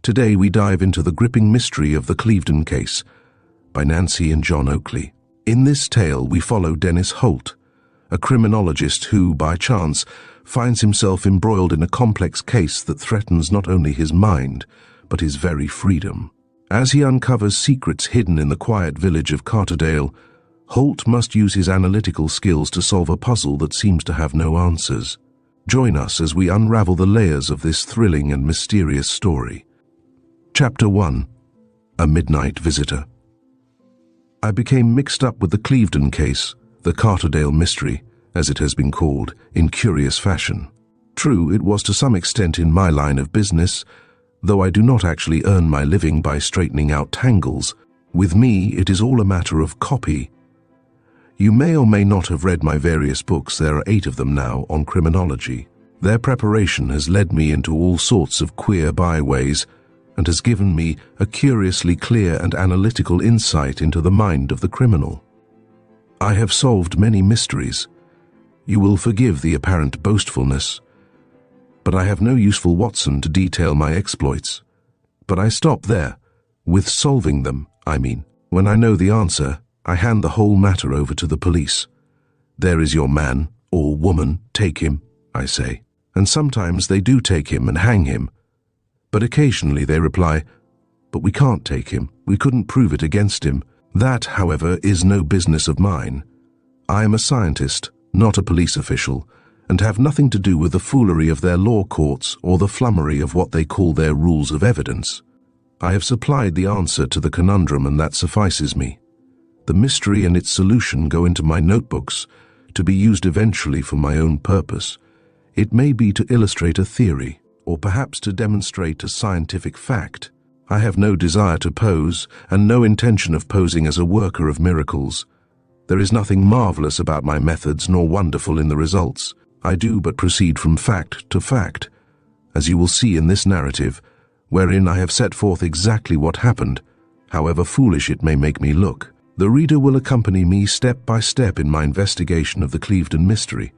Today we dive into the gripping mystery of the Clevedon Case by Nancy and John Oakley. In this tale we follow Dennis Holt, a criminologist who, by chance, finds himself embroiled in a complex case that threatens not only his mind, but his very freedom. As he uncovers secrets hidden in the quiet village of Carterdale, Holt must use his analytical skills to solve a puzzle that seems to have no answers. Join us as we unravel the layers of this thrilling and mysterious story. Chapter 1. A Midnight Visitor. I became mixed up with the Clevedon case, the Carterdale mystery, as it has been called, in curious fashion. True, it was to some extent in my line of business, though I do not actually earn my living by straightening out tangles. With me, it is all a matter of copy. You may or may not have read my various books, there are 8 of them now, on criminology. Their preparation has led me into all sorts of queer byways and has given me a curiously clear and analytical insight into the mind of the criminal. I have solved many mysteries. You will forgive the apparent boastfulness, but I have no useful Watson to detail my exploits. But I stop there. With solving them, I mean. When I know the answer, I hand the whole matter over to the police. There is your man, or woman, take him, I say. And sometimes they do take him and hang him. But occasionally they reply, but we can't take him, we couldn't prove it against him. That, however, is no business of mine. I am a scientist, not a police official, and have nothing to do with the foolery of their law courts or the flummery of what they call their rules of evidence. I have supplied the answer to the conundrum, and that suffices me. The mystery and its solution go into my notebooks, to be used eventually for my own purpose. It may be to illustrate a theory, or perhaps to demonstrate a scientific fact. I have no desire to pose, and no intention of posing as a worker of miracles. There is nothing marvelous about my methods, nor wonderful in the results. I do but proceed from fact to fact, as you will see in this narrative, wherein I have set forth exactly what happened, however foolish it may make me look. The reader will accompany me step by step in my investigation of the Clevedon mystery,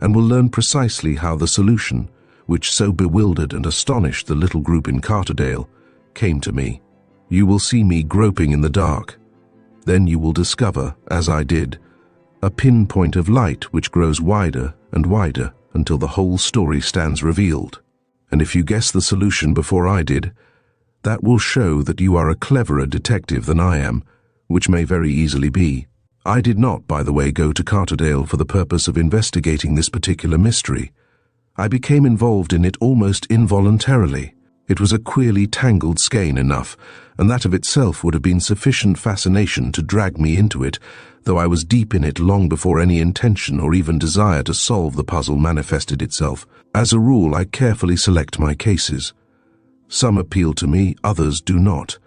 and will learn precisely how the solution, which so bewildered and astonished the little group in Carterdale, came to me. You will see me groping in the dark. Then you will discover, as I did, a pinpoint of light which grows wider and wider until the whole story stands revealed. And if you guess the solution before I did, that will show that you are a cleverer detective than I am, which may very easily be. I did not, by the way, go to Carterdale for the purpose of investigating this particular mystery. I became involved in it almost involuntarily. It was a queerly tangled skein enough, and that of itself would have been sufficient fascination to drag me into it, though I was deep in it long before any intention or even desire to solve the puzzle manifested itself. As a rule, I carefully select my cases. Some appeal to me, others do not.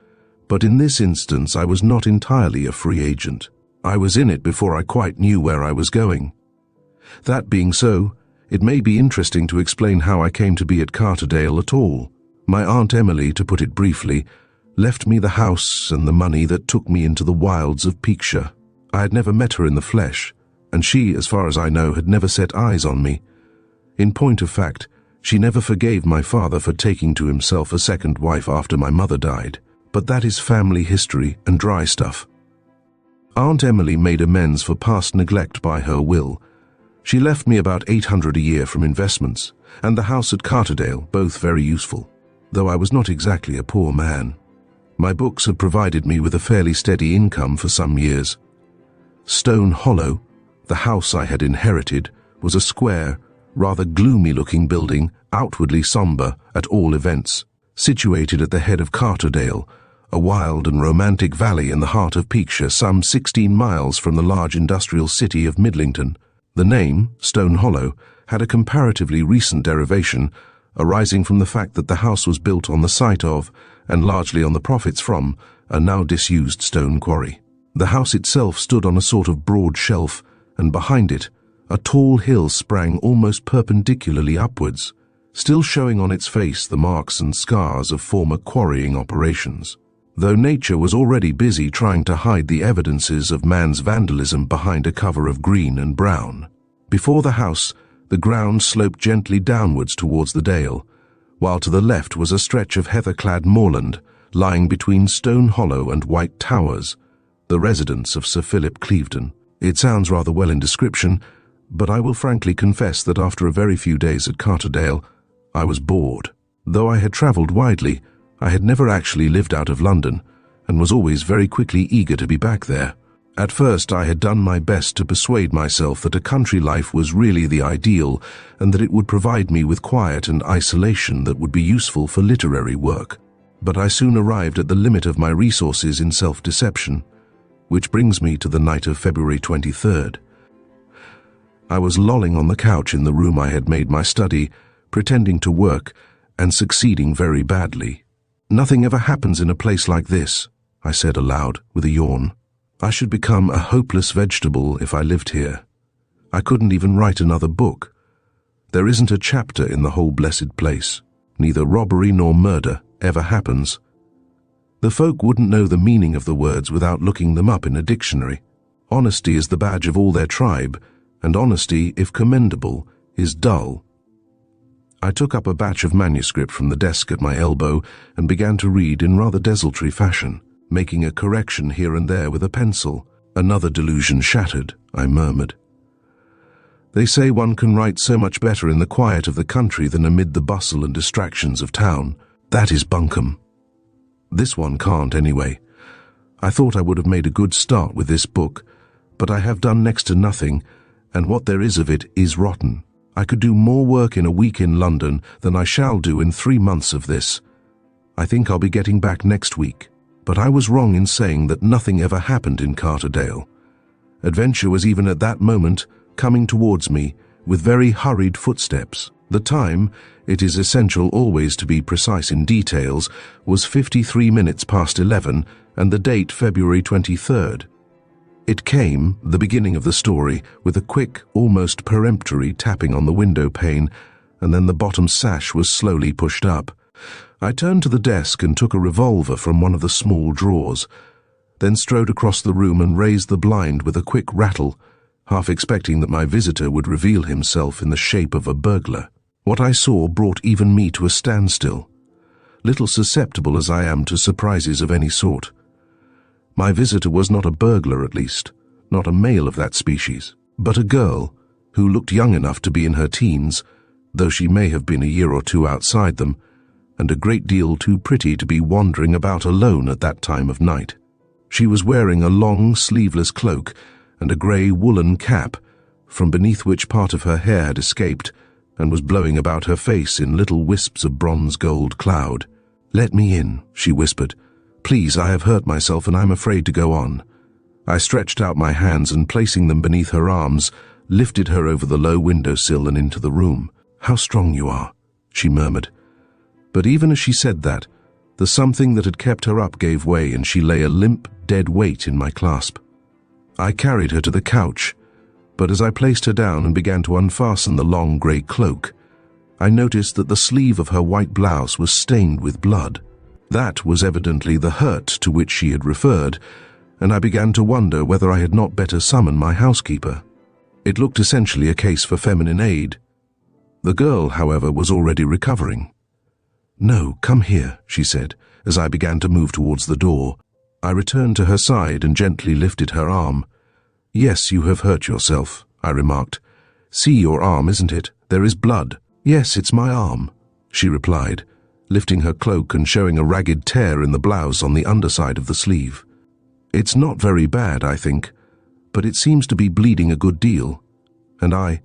But in this instance, I was not entirely a free agent. I was in it before I quite knew where I was going. That being so, it may be interesting to explain how I came to be at Carterdale at all. My Aunt Emily, to put it briefly, left me the house and the money that took me into the wilds of Peakshire. I had never met her in the flesh, and she, as far as I know, had never set eyes on me. In point of fact, she never forgave my father for taking to himself a second wife after my mother died. But that is family history and dry stuff. Aunt Emily made amends for past neglect by her will. She left me about $800 a year from investments, and the house at Carterdale, both very useful, though I was not exactly a poor man. My books had provided me with a fairly steady income for some years. Stone Hollow, the house I had inherited, was a square, rather gloomy-looking building, outwardly somber at all events, situated at the head of Carterdale, a wild and romantic valley in the heart of Peakshire, some 16 miles from the large industrial city of Midlington. The name, Stone Hollow, had a comparatively recent derivation, arising from the fact that the house was built on the site of, and largely on the profits from, a now disused stone quarry. The house itself stood on a sort of broad shelf, and behind it, a tall hill sprang almost perpendicularly upwards, still showing on its face the marks and scars of former quarrying operations. Though nature was already busy trying to hide the evidences of man's vandalism behind a cover of green and brown. Before the house, the ground sloped gently downwards towards the dale, while to the left was a stretch of heather-clad moorland lying between Stone Hollow and White Towers, the residence of Sir Philip Clevedon. It sounds rather well in description, but I will frankly confess that after a very few days at Carterdale, I was bored. Though I had travelled widely, I had never actually lived out of London, and was always very quickly eager to be back there. At first I had done my best to persuade myself that a country life was really the ideal, and that it would provide me with quiet and isolation that would be useful for literary work. But I soon arrived at the limit of my resources in self-deception, which brings me to the night of February 23rd. I was lolling on the couch in the room I had made my study, pretending to work, and succeeding very badly. "Nothing ever happens in a place like this," I said aloud, with a yawn. "I should become a hopeless vegetable if I lived here. I couldn't even write another book. There isn't a chapter in the whole blessed place. Neither robbery nor murder ever happens. The folk wouldn't know the meaning of the words without looking them up in a dictionary. Honesty is the badge of all their tribe, and honesty, if commendable, is dull." I took up a batch of manuscript from the desk at my elbow and began to read in rather desultory fashion, making a correction here and there with a pencil. "Another delusion shattered," I murmured. "They say one can write so much better in the quiet of the country than amid the bustle and distractions of town. That is bunkum. This one can't anyway. I thought I would have made a good start with this book, but I have done next to nothing, and what there is of it is rotten. I could do more work in a week in London than I shall do in 3 months of this. I think I'll be getting back next week." But I was wrong in saying that nothing ever happened in Carterdale. Adventure was even at that moment coming towards me with very hurried footsteps. The time, it is essential always to be precise in details, was 53 minutes past 11, and the date February 23rd. It came, the beginning of the story, with a quick, almost peremptory tapping on the window pane, and then the bottom sash was slowly pushed up. I turned to the desk and took a revolver from one of the small drawers, then strode across the room and raised the blind with a quick rattle, half expecting that my visitor would reveal himself in the shape of a burglar. What I saw brought even me to a standstill, little susceptible as I am to surprises of any sort. My visitor was not a burglar, at least, not a male of that species, but a girl who looked young enough to be in her teens, though she may have been a year or two outside them, and a great deal too pretty to be wandering about alone at that time of night. She was wearing a long, sleeveless cloak and a grey woolen cap, from beneath which part of her hair had escaped, and was blowing about her face in little wisps of bronze-gold cloud. "Let me in," she whispered. "Please, I have hurt myself and I am afraid to go on." I stretched out my hands and, placing them beneath her arms, lifted her over the low window-sill and into the room. "How strong you are," she murmured. But even as she said that, the something that had kept her up gave way and she lay a limp, dead weight in my clasp. I carried her to the couch, but as I placed her down and began to unfasten the long grey cloak, I noticed that the sleeve of her white blouse was stained with blood. That was evidently the hurt to which she had referred, and I began to wonder whether I had not better summon my housekeeper. It looked essentially a case for feminine aid. The girl, however, was already recovering. "No, come here," she said, as I began to move towards the door. I returned to her side and gently lifted her arm. "Yes, you have hurt yourself," I remarked. "See your arm, isn't it? There is blood." "Yes, it's my arm," she replied, lifting her cloak and showing a ragged tear in the blouse on the underside of the sleeve. "It's not very bad, I think, but it seems to be bleeding a good deal, and I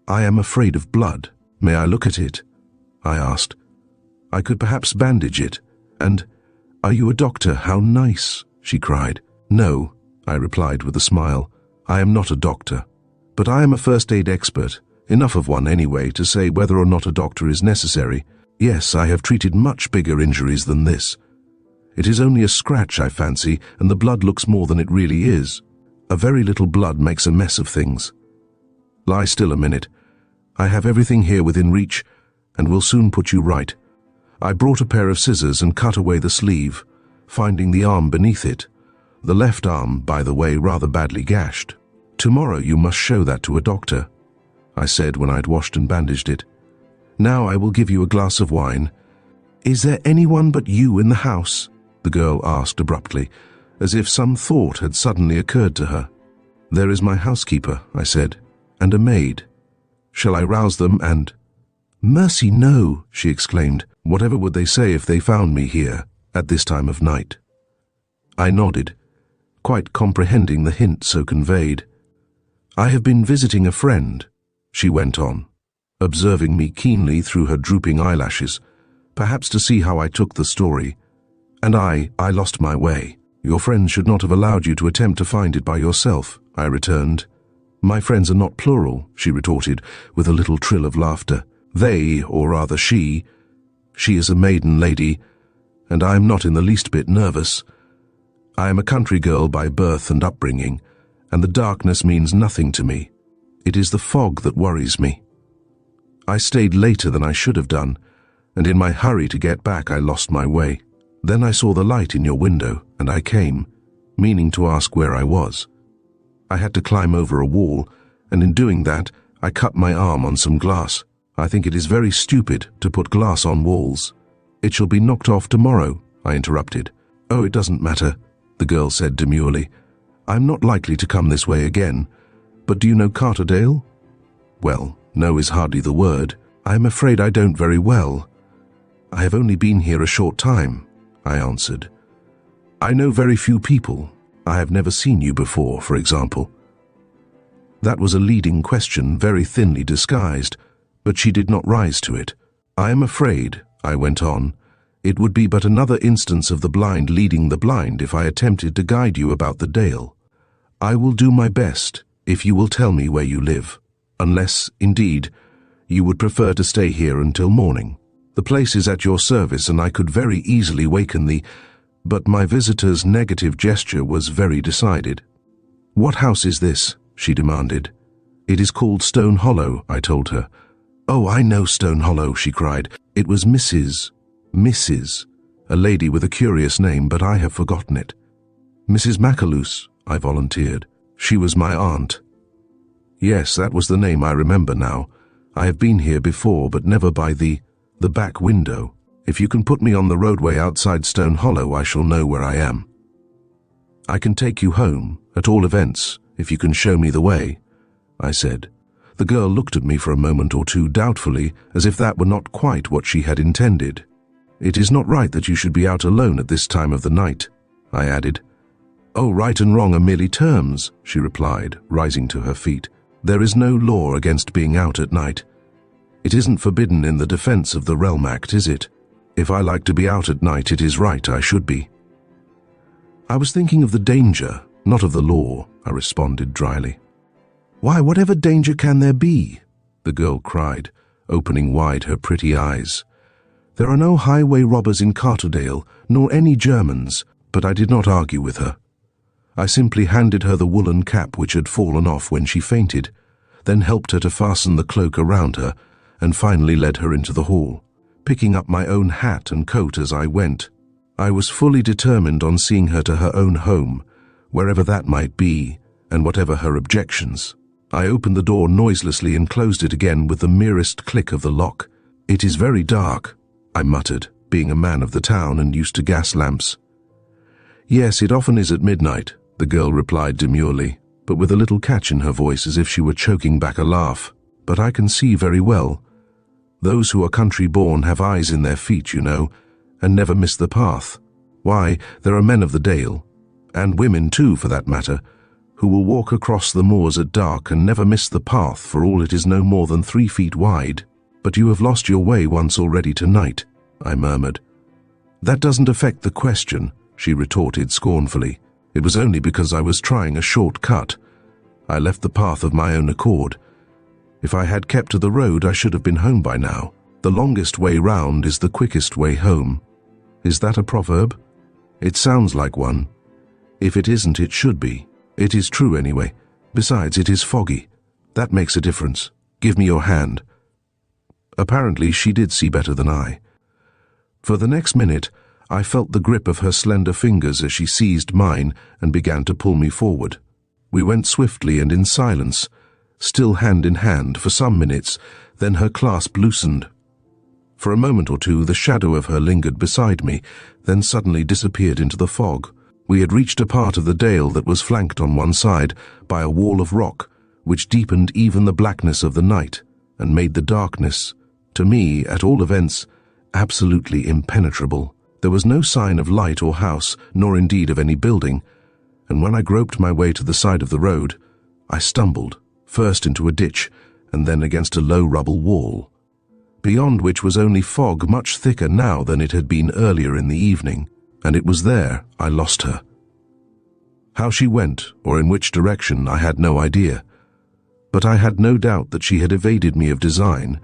am afraid of blood." "May I look at it?" I asked. "I could perhaps bandage it, and—" "Are you a doctor? How nice," she cried. "No," I replied with a smile. "I am not a doctor, but I am a first aid expert, enough of one anyway to say whether or not a doctor is necessary. Yes, I have treated much bigger injuries than this. It is only a scratch, I fancy, and the blood looks more than it really is. A very little blood makes a mess of things. Lie still a minute. I have everything here within reach, and will soon put you right." I brought a pair of scissors and cut away the sleeve, finding the arm beneath it, the left arm, by the way, rather badly gashed. "Tomorrow you must show that to a doctor," I said when I'd washed and bandaged it. "Now I will give you a glass of wine, "Is there anyone but you in the house?" the girl asked abruptly, as if some thought had suddenly occurred to her. "There is my housekeeper," I said, "and a maid. Shall I rouse them and—" "Mercy, no," she exclaimed. "Whatever would they say if they found me here at this time of night?" I nodded, quite comprehending the hint so conveyed. "I have been visiting a friend," she went on, observing me keenly through her drooping eyelashes, perhaps to see how I took the story. "And I lost my way." "Your friends should not have allowed you to attempt to find it by yourself," I returned. "My friends are not plural," she retorted, with a little trill of laughter. "They, or rather she is a maiden lady, and I am not in the least bit nervous. I am a country girl by birth and upbringing, and the darkness means nothing to me. It is the fog that worries me. I stayed later than I should have done, and in my hurry to get back I lost my way. Then I saw the light in your window, and I came, meaning to ask where I was. I had to climb over a wall, and in doing that I cut my arm on some glass. I think it is very stupid to put glass on walls." "It shall be knocked off tomorrow," I interrupted. "Oh, it doesn't matter," the girl said demurely. "I'm not likely to come this way again. But do you know Carterdale?" "Well, no is hardly the word. I am afraid I don't very well. I have only been here a short time," I answered. "I know very few people. I have never seen you before, for example." That was a leading question, very thinly disguised, but she did not rise to it. "I am afraid," I went on, "it would be but another instance of the blind leading the blind if I attempted to guide you about the Dale. I will do my best if you will tell me where you live, unless, indeed, you would prefer to stay here until morning. The place is at your service, and I could very easily waken the—" But my visitor's negative gesture was very decided. "What house is this?" she demanded. "It is called Stone Hollow," I told her. "Oh, I know Stone Hollow," she cried. "It was Mrs., a lady with a curious name, but I have forgotten it." "Mrs. Macaloose," I volunteered. "She was my aunt." "Yes, that was the name I remember now. I have been here before, but never by the back window. If you can put me on the roadway outside Stone Hollow, I shall know where I am." "I can take you home, at all events, if you can show me the way," I said. The girl looked at me for a moment or two doubtfully, as if that were not quite what she had intended. "It is not right that you should be out alone at this time of the night," I added. "Oh, right and wrong are merely terms," she replied, rising to her feet. "There is no law against being out at night. It isn't forbidden in the Defence of the Realm Act, is it? If I like to be out at night, it is right I should be." "I was thinking of the danger, not of the law," I responded dryly. "Why, whatever danger can there be?" the girl cried, opening wide her pretty eyes. "There are no highway robbers in Carterdale, nor any Germans," but I did not argue with her. I simply handed her the woolen cap which had fallen off when she fainted, then helped her to fasten the cloak around her, and finally led her into the hall, picking up my own hat and coat as I went. I was fully determined on seeing her to her own home, wherever that might be, and whatever her objections. I opened the door noiselessly and closed it again with the merest click of the lock. "It is very dark," I muttered, being a man of the town and used to gas lamps. "Yes, it often is at midnight," the girl replied demurely, but with a little catch in her voice as if she were choking back a laugh. "But I can see very well. Those who are country-born have eyes in their feet, you know, and never miss the path. Why, there are men of the Dale, and women too for that matter, who will walk across the moors at dark and never miss the path for all it is no more than 3 feet wide. But you have lost your way once already tonight," I murmured. "That doesn't affect the question," she retorted scornfully. "It was only because I was trying a short cut. I left the path of my own accord. If I had kept to the road, I should have been home by now. The longest way round is the quickest way home. Is that a proverb? It sounds like one. If it isn't, it should be. It is true anyway. Besides, it is foggy. That makes a difference. Give me your hand." Apparently, she did see better than I. For the next minute, I felt the grip of her slender fingers as she seized mine and began to pull me forward. We went swiftly and in silence, still hand in hand for some minutes, then her clasp loosened. For a moment or two, the shadow of her lingered beside me, then suddenly disappeared into the fog. We had reached a part of the dale that was flanked on one side by a wall of rock, which deepened even the blackness of the night and made the darkness, to me, at all events, absolutely impenetrable. There was no sign of light or house, nor indeed of any building, and when I groped my way to the side of the road, I stumbled, first into a ditch, and then against a low rubble wall, beyond which was only fog much thicker now than it had been earlier in the evening, and it was there I lost her. How she went, or in which direction, I had no idea, but I had no doubt that she had evaded me of design,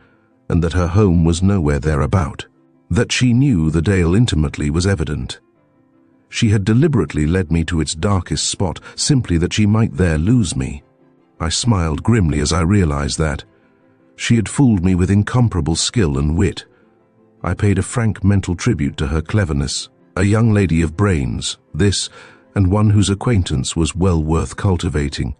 and that her home was nowhere thereabout. That she knew the dale intimately was evident. She had deliberately led me to its darkest spot, simply that she might there lose me. I smiled grimly as I realized that. She had fooled me with incomparable skill and wit. I paid a frank mental tribute to her cleverness. A young lady of brains, this, and one whose acquaintance was well worth cultivating.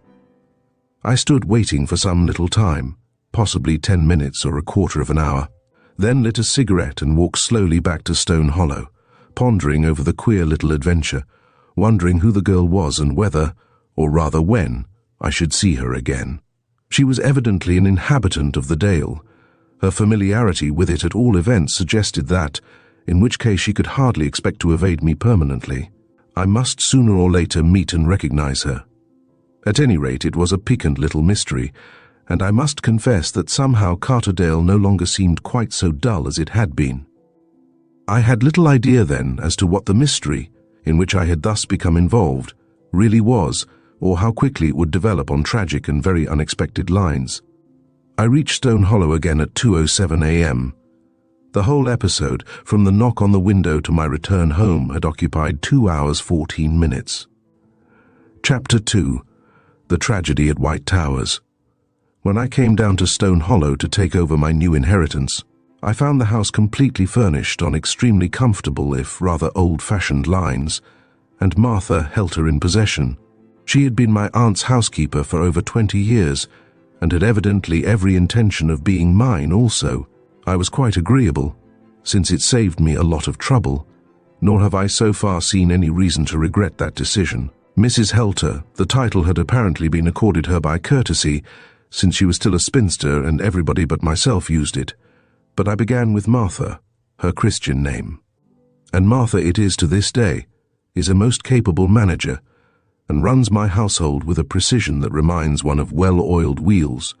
I stood waiting for some little time, possibly 10 minutes or a quarter of an hour, then lit a cigarette and walked slowly back to Stone Hollow, pondering over the queer little adventure, wondering who the girl was and whether, or rather when, I should see her again. She was evidently an inhabitant of the dale. Her familiarity with it at all events suggested that, in which case she could hardly expect to evade me permanently. I must sooner or later meet and recognize her. At any rate, it was a piquant little mystery, and I must confess that somehow Carterdale no longer seemed quite so dull as it had been. I had little idea then as to what the mystery, in which I had thus become involved, really was, or how quickly it would develop on tragic and very unexpected lines. I reached Stone Hollow again at 2:07 a.m. The whole episode, from the knock on the window to my return home, had occupied 2 hours 14 minutes. Chapter 2. The Tragedy at White Towers. When I came down to Stone Hollow to take over my new inheritance, I found the house completely furnished on extremely comfortable, if rather old-fashioned lines, and Martha held her in possession. She had been my aunt's housekeeper for over 20 years, and had evidently every intention of being mine also. I was quite agreeable, since it saved me a lot of trouble, nor have I so far seen any reason to regret that decision. Mrs. Helter, the title had apparently been accorded her by courtesy, since she was still a spinster and everybody but myself used it, but I began with Martha, her Christian name. And Martha it is to this day, is a most capable manager, and runs my household with a precision that reminds one of well-oiled wheels,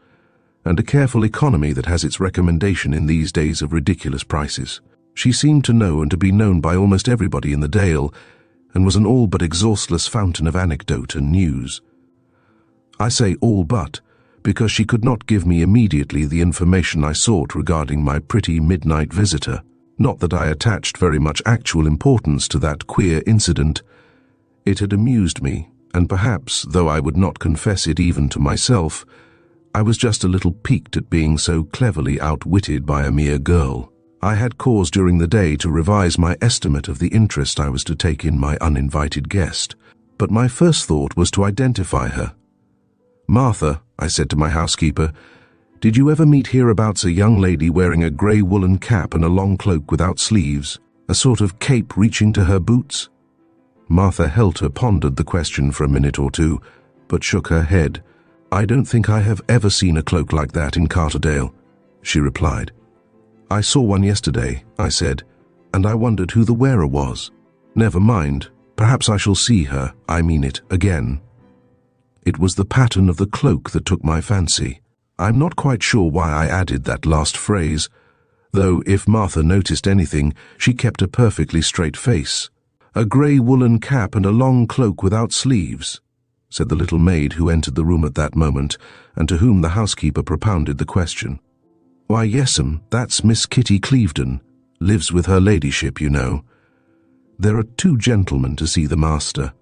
and a careful economy that has its recommendation in these days of ridiculous prices. She seemed to know and to be known by almost everybody in the dale, and was an all but exhaustless fountain of anecdote and news. I say all but, because she could not give me immediately the information I sought regarding my pretty midnight visitor. Not that I attached very much actual importance to that queer incident. It had amused me, and perhaps, though I would not confess it even to myself, I was just a little piqued at being so cleverly outwitted by a mere girl. I had cause during the day to revise my estimate of the interest I was to take in my uninvited guest, but my first thought was to identify her. "Martha," I said to my housekeeper, "did you ever meet hereabouts a young lady wearing a grey woolen cap and a long cloak without sleeves, a sort of cape reaching to her boots?" Martha Helter pondered the question for a minute or two, but shook her head. "I don't think I have ever seen a cloak like that in Carterdale," she replied. "I saw one yesterday," I said, "and I wondered who the wearer was. Never mind, perhaps I shall see her, I mean it, again." It was the pattern of the cloak that took my fancy. I'm not quite sure why I added that last phrase, though if Martha noticed anything, she kept a perfectly straight face. "A grey woolen cap and a long cloak without sleeves," said the little maid who entered the room at that moment, and to whom the housekeeper propounded the question. "Why, yes'm, that's Miss Kitty Clevedon. Lives with her ladyship, you know. There are 2 gentlemen to see the master,"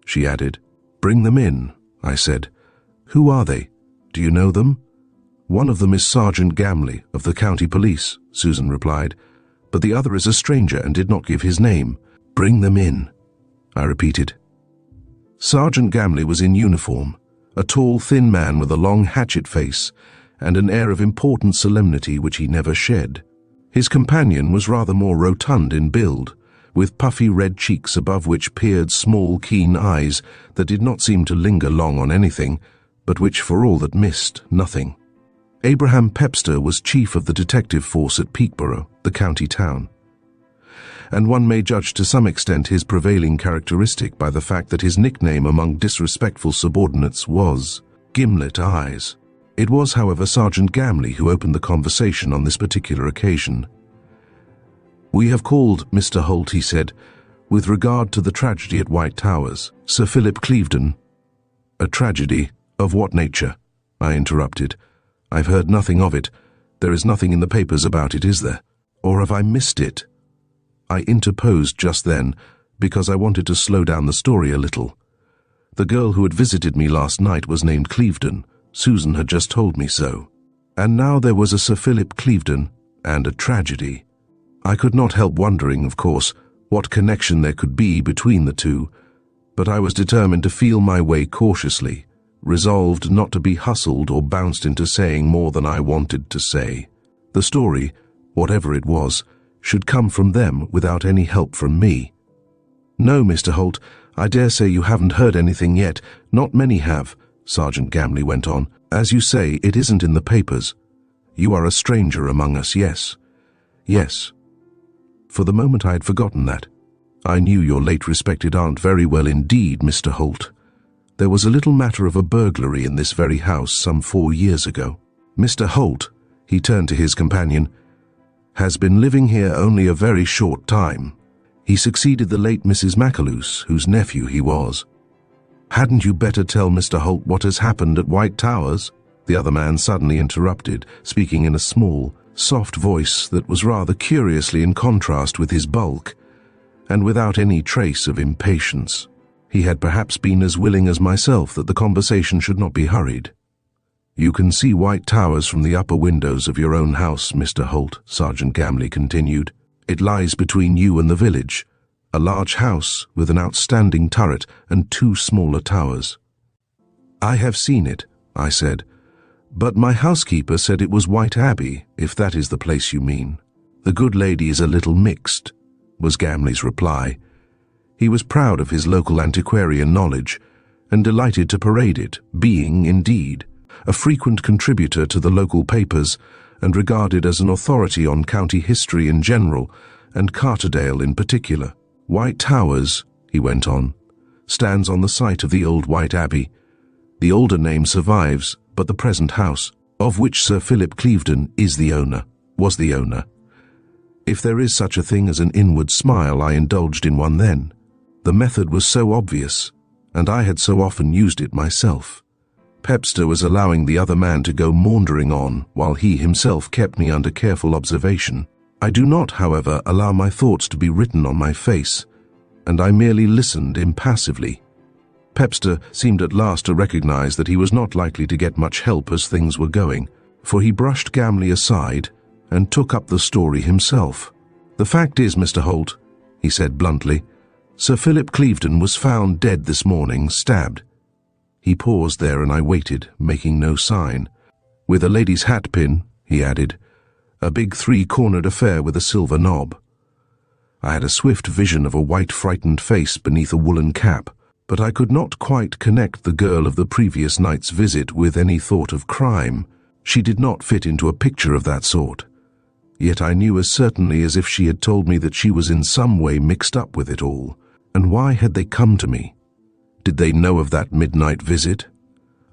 she added. "Bring them in," I said. "Who are they? Do you know them?" "One of them is Sergeant Gamley, of the county police," Susan replied, "but the other is a stranger and did not give his name." "Bring them in," I repeated. Sergeant Gamley was in uniform, a tall, thin man with a long hatchet face, and an air of important solemnity which he never shed. His companion was rather more rotund in build, with puffy red cheeks above which peered small, keen eyes that did not seem to linger long on anything, but which, for all that missed, nothing. Abraham Pepster was chief of the detective force at Peakborough, the county town. And one may judge to some extent his prevailing characteristic by the fact that his nickname among disrespectful subordinates was Gimlet Eyes. It was, however, Sergeant Gamley who opened the conversation on this particular occasion. "We have called, Mr. Holt," he said, "with regard to the tragedy at White Towers. Sir Philip Clevedon—" "A tragedy? Of what nature?" I interrupted. "I've heard nothing of it. There is nothing in the papers about it, is there? Or have I missed it?" I interposed just then, because I wanted to slow down the story a little. The girl who had visited me last night was named Clevedon. Susan had just told me so. And now there was a Sir Philip Clevedon and a tragedy. I could not help wondering, of course, what connection there could be between the two, but I was determined to feel my way cautiously, resolved not to be hustled or bounced into saying more than I wanted to say. The story, whatever it was, should come from them without any help from me. "No, Mr. Holt, I dare say you haven't heard anything yet. Not many have," Sergeant Gamley went on. "As you say, it isn't in the papers. You are a stranger among us, yes. Yes." For the moment I had forgotten that. "I knew your late respected aunt very well indeed, Mr. Holt. There was a little matter of a burglary in this very house some 4 years ago. Mr. Holt," he turned to his companion, "has been living here only a very short time. He succeeded the late Mrs. Macaluse, whose nephew he was." "Hadn't you better tell Mr. Holt what has happened at White Towers?" the other man suddenly interrupted, speaking in a small, soft voice that was rather curiously in contrast with his bulk, and without any trace of impatience. He had perhaps been as willing as myself that the conversation should not be hurried. "You can see White Towers from the upper windows of your own house, Mr. Holt," Sergeant Gamley continued. "It lies between you and the village, a large house with an outstanding turret and 2 smaller towers." "I have seen it," I said, "but my housekeeper said it was White Abbey, if that is the place you mean." "The good lady is a little mixed," was Gamley's reply. He was proud of his local antiquarian knowledge, and delighted to parade it, being, indeed, a frequent contributor to the local papers, and regarded as an authority on county history in general, and Carterdale in particular. "White Towers," he went on, "stands on the site of the old White Abbey. The older name survives, but the present house, of which Sir Philip Clevedon is the owner, was the owner. If there is such a thing as an inward smile, I indulged in one then. The method was so obvious, and I had so often used it myself. Pepster was allowing the other man to go maundering on, while he himself kept me under careful observation. I do not, however, allow my thoughts to be written on my face, and I merely listened impassively. Pepster seemed at last to recognize that he was not likely to get much help as things were going, for he brushed Gamley aside and took up the story himself. "The fact is, Mr. Holt," he said bluntly, "Sir Philip Clevedon was found dead this morning, stabbed." He paused there, and I waited, making no sign. "With a lady's hat-pin," he added, "a big 3-cornered affair with a silver knob." I had a swift vision of a white, frightened face beneath a woolen cap, but I could not quite connect the girl of the previous night's visit with any thought of crime. She did not fit into a picture of that sort. Yet I knew as certainly as if she had told me that she was in some way mixed up with it all. And why had they come to me? Did they know of that midnight visit?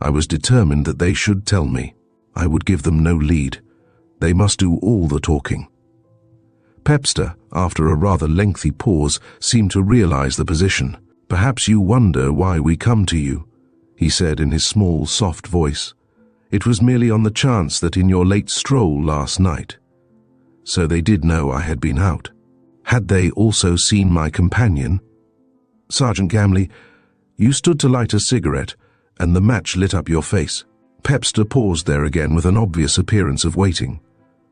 I was determined that they should tell me. I would give them no lead. They must do all the talking. Pepster, after a rather lengthy pause, seemed to realize the position. "Perhaps you wonder why we come to you," he said in his small, soft voice. "It was merely on the chance that in your late stroll last night." So they did know I had been out. Had they also seen my companion? "Sergeant Gamley, you stood to light a cigarette, and the match lit up your face." Pepster paused there again with an obvious appearance of waiting.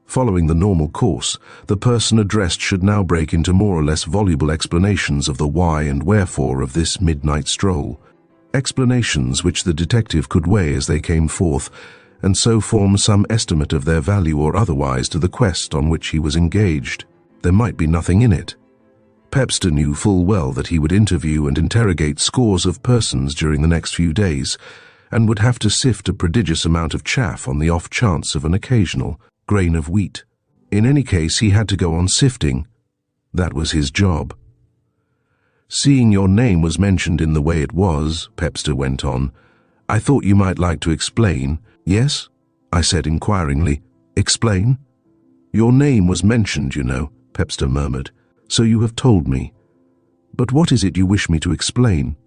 Following the normal course, the person addressed should now break into more or less voluble explanations of the why and wherefore of this midnight stroll, explanations which the detective could weigh as they came forth, and so form some estimate of their value or otherwise to the quest on which he was engaged. There might be nothing in it. Pepster knew full well that he would interview and interrogate scores of persons during the next few days, and would have to sift a prodigious amount of chaff on the off chance of an occasional grain of wheat. In any case, he had to go on sifting. That was his job. "Seeing your name was mentioned in the way it was," Pepster went on, "I thought you might like to explain." "Yes?" I said inquiringly. "Explain?" "Your name was mentioned, you know," Pepster murmured. "So you have told me. But what is it you wish me to explain?"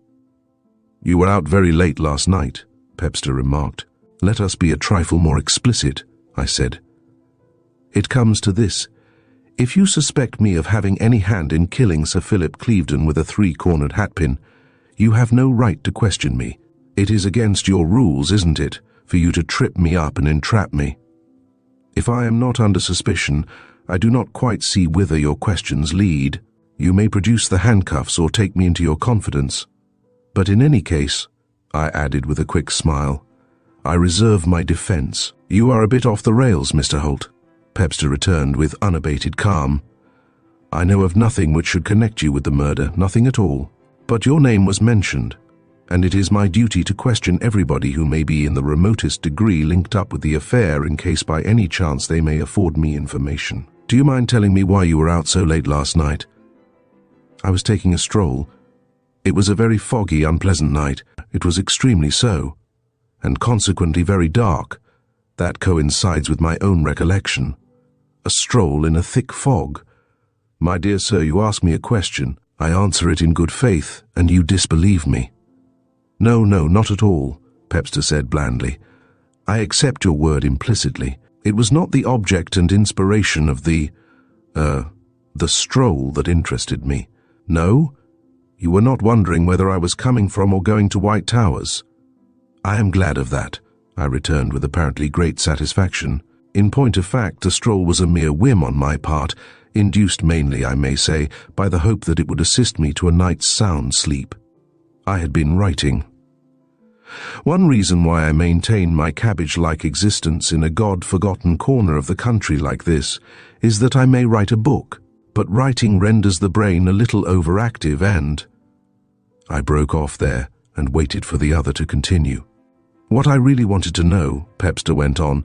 "You were out very late last night," Pepster remarked. "Let us be a trifle more explicit," I said. "It comes to this. If you suspect me of having any hand in killing Sir Philip Clevedon with a three-cornered hatpin, you have no right to question me. It is against your rules, isn't it, for you to trip me up and entrap me? If I am not under suspicion, I do not quite see whither your questions lead. You may produce the handcuffs or take me into your confidence. But in any case," I added with a quick smile, "I reserve my defense." "You are a bit off the rails, Mr. Holt," Pepster returned with unabated calm. "I know of nothing which should connect you with the murder, nothing at all. But your name was mentioned, and it is my duty to question everybody who may be in the remotest degree linked up with the affair in case by any chance they may afford me information. Do you mind telling me why you were out so late last night?" "I was taking a stroll. It was a very foggy, unpleasant night. It was extremely so, and consequently very dark. That coincides with my own recollection. A stroll in a thick fog. My dear sir, you ask me a question. I answer it in good faith, and you disbelieve me." "No, not at all," Pepster said blandly. "I accept your word implicitly. It was not the object and inspiration of the stroll that interested me. No? You were not wondering whether I was coming from or going to White Towers?" "I am glad of that," I returned with apparently great satisfaction. In point of fact, the stroll was a mere whim on my part, induced mainly, I may say, by the hope that it would assist me to a night's sound sleep. I had been writing. One reason why I maintain my cabbage-like existence in a God-forgotten corner of the country like this is that I may write a book, but writing renders the brain a little overactive and— I broke off there and waited for the other to continue. "What I really wanted to know," Pepster went on,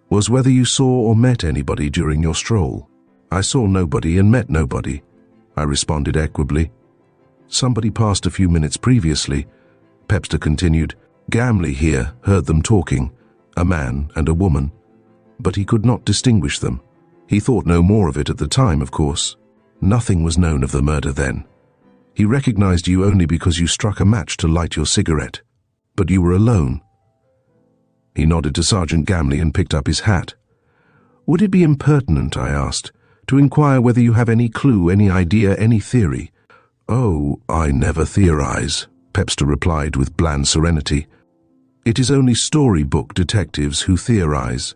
"was whether you saw or met anybody during your stroll." "I saw nobody and met nobody," I responded equably. "Somebody passed a few minutes previously," Pepster continued. "Gamley here heard them talking, a man and a woman, but he could not distinguish them. He thought no more of it at the time, of course. Nothing was known of the murder then. He recognized you only because you struck a match to light your cigarette. But you were alone." He nodded to Sergeant Gamley and picked up his hat. "Would it be impertinent," I asked, "to inquire whether you have any clue, any idea, any theory?" "Oh, I never theorize," Pepster replied with bland serenity. "It is only storybook detectives who theorize.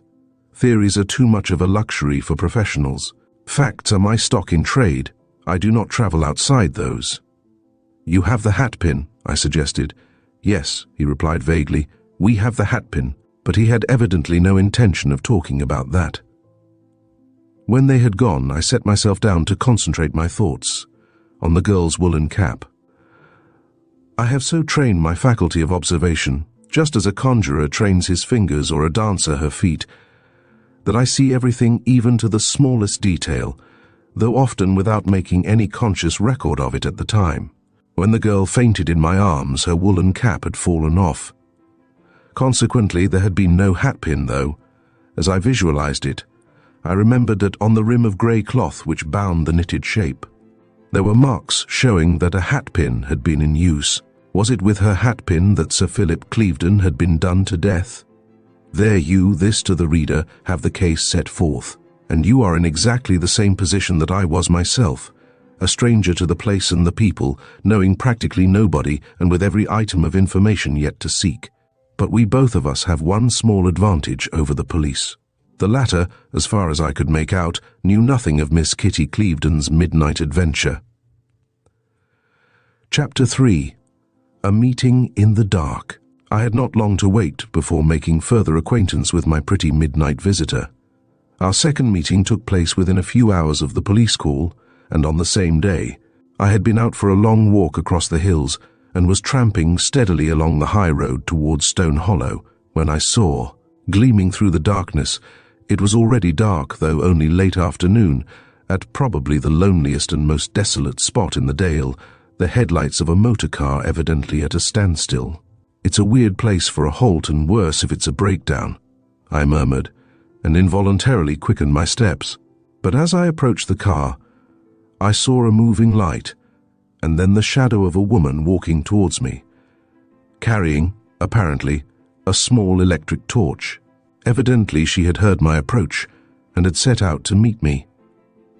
Theories are too much of a luxury for professionals. Facts are my stock in trade. I do not travel outside those." "You have the hatpin," I suggested. "Yes," he replied vaguely, "we have the hatpin," but he had evidently no intention of talking about that. When they had gone, I set myself down to concentrate my thoughts on the girl's woolen cap. I have so trained my faculty of observation, just as a conjurer trains his fingers or a dancer her feet, that I see everything even to the smallest detail, though often without making any conscious record of it at the time. When the girl fainted in my arms, her woolen cap had fallen off. Consequently, there had been no hatpin, though. As I visualized it, I remembered that on the rim of grey cloth which bound the knitted shape, there were marks showing that a hatpin had been in use. Was it with her hatpin that Sir Philip Clevedon had been done to death? There you, this to the reader, have the case set forth, and you are in exactly the same position that I was myself, a stranger to the place and the people, knowing practically nobody and with every item of information yet to seek. But we both of us have one small advantage over the police. The latter, as far as I could make out, knew nothing of Miss Kitty Clevedon's midnight adventure. Chapter 3. A Meeting in the Dark. I had not long to wait before making further acquaintance with my pretty midnight visitor. Our second meeting took place within a few hours of the police call, and on the same day. I had been out for a long walk across the hills and was tramping steadily along the high road towards Stone Hollow when I saw, gleaming through the darkness, it was already dark, though only late afternoon, at probably the loneliest and most desolate spot in the dale, the headlights of a motor car evidently at a standstill. "It's a weird place for a halt, and worse if it's a breakdown," I murmured, and involuntarily quickened my steps. But as I approached the car, I saw a moving light, and then the shadow of a woman walking towards me, carrying, apparently, a small electric torch. Evidently she had heard my approach and had set out to meet me.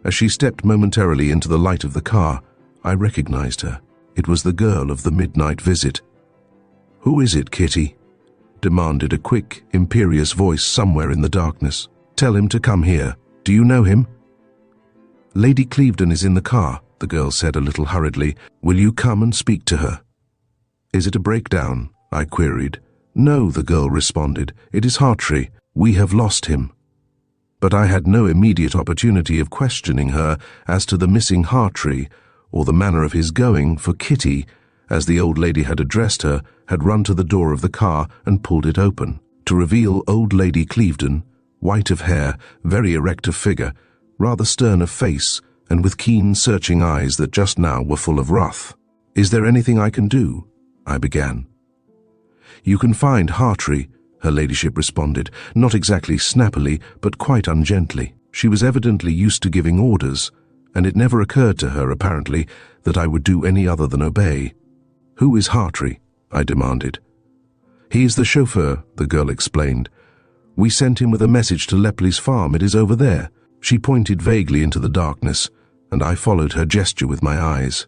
As she stepped momentarily into the light of the car, I recognized her. It was the girl of the midnight visit. "Who is it, Kitty?" demanded a quick, imperious voice somewhere in the darkness. "Tell him to come here. Do you know him?" "Lady Clevedon is in the car," the girl said a little hurriedly. "Will you come and speak to her?" "Is it a breakdown?" I queried. "No," the girl responded. "It is Hartree. We have lost him." But I had no immediate opportunity of questioning her as to the missing Hartree or the manner of his going, for Kitty, as the old lady had addressed her, had run to the door of the car and pulled it open, to reveal old Lady Clevedon, white of hair, very erect of figure, rather stern of face, and with keen, searching eyes that just now were full of wrath. "Is there anything I can do?" I began. "You can find Hartree," her ladyship responded, not exactly snappily, but quite ungently. She was evidently used to giving orders, and it never occurred to her, apparently, that I would do any other than obey. "Who is Hartree?" I demanded. "He is the chauffeur," the girl explained. "We sent him with a message to Lepley's farm. It is over there." She pointed vaguely into the darkness, and I followed her gesture with my eyes.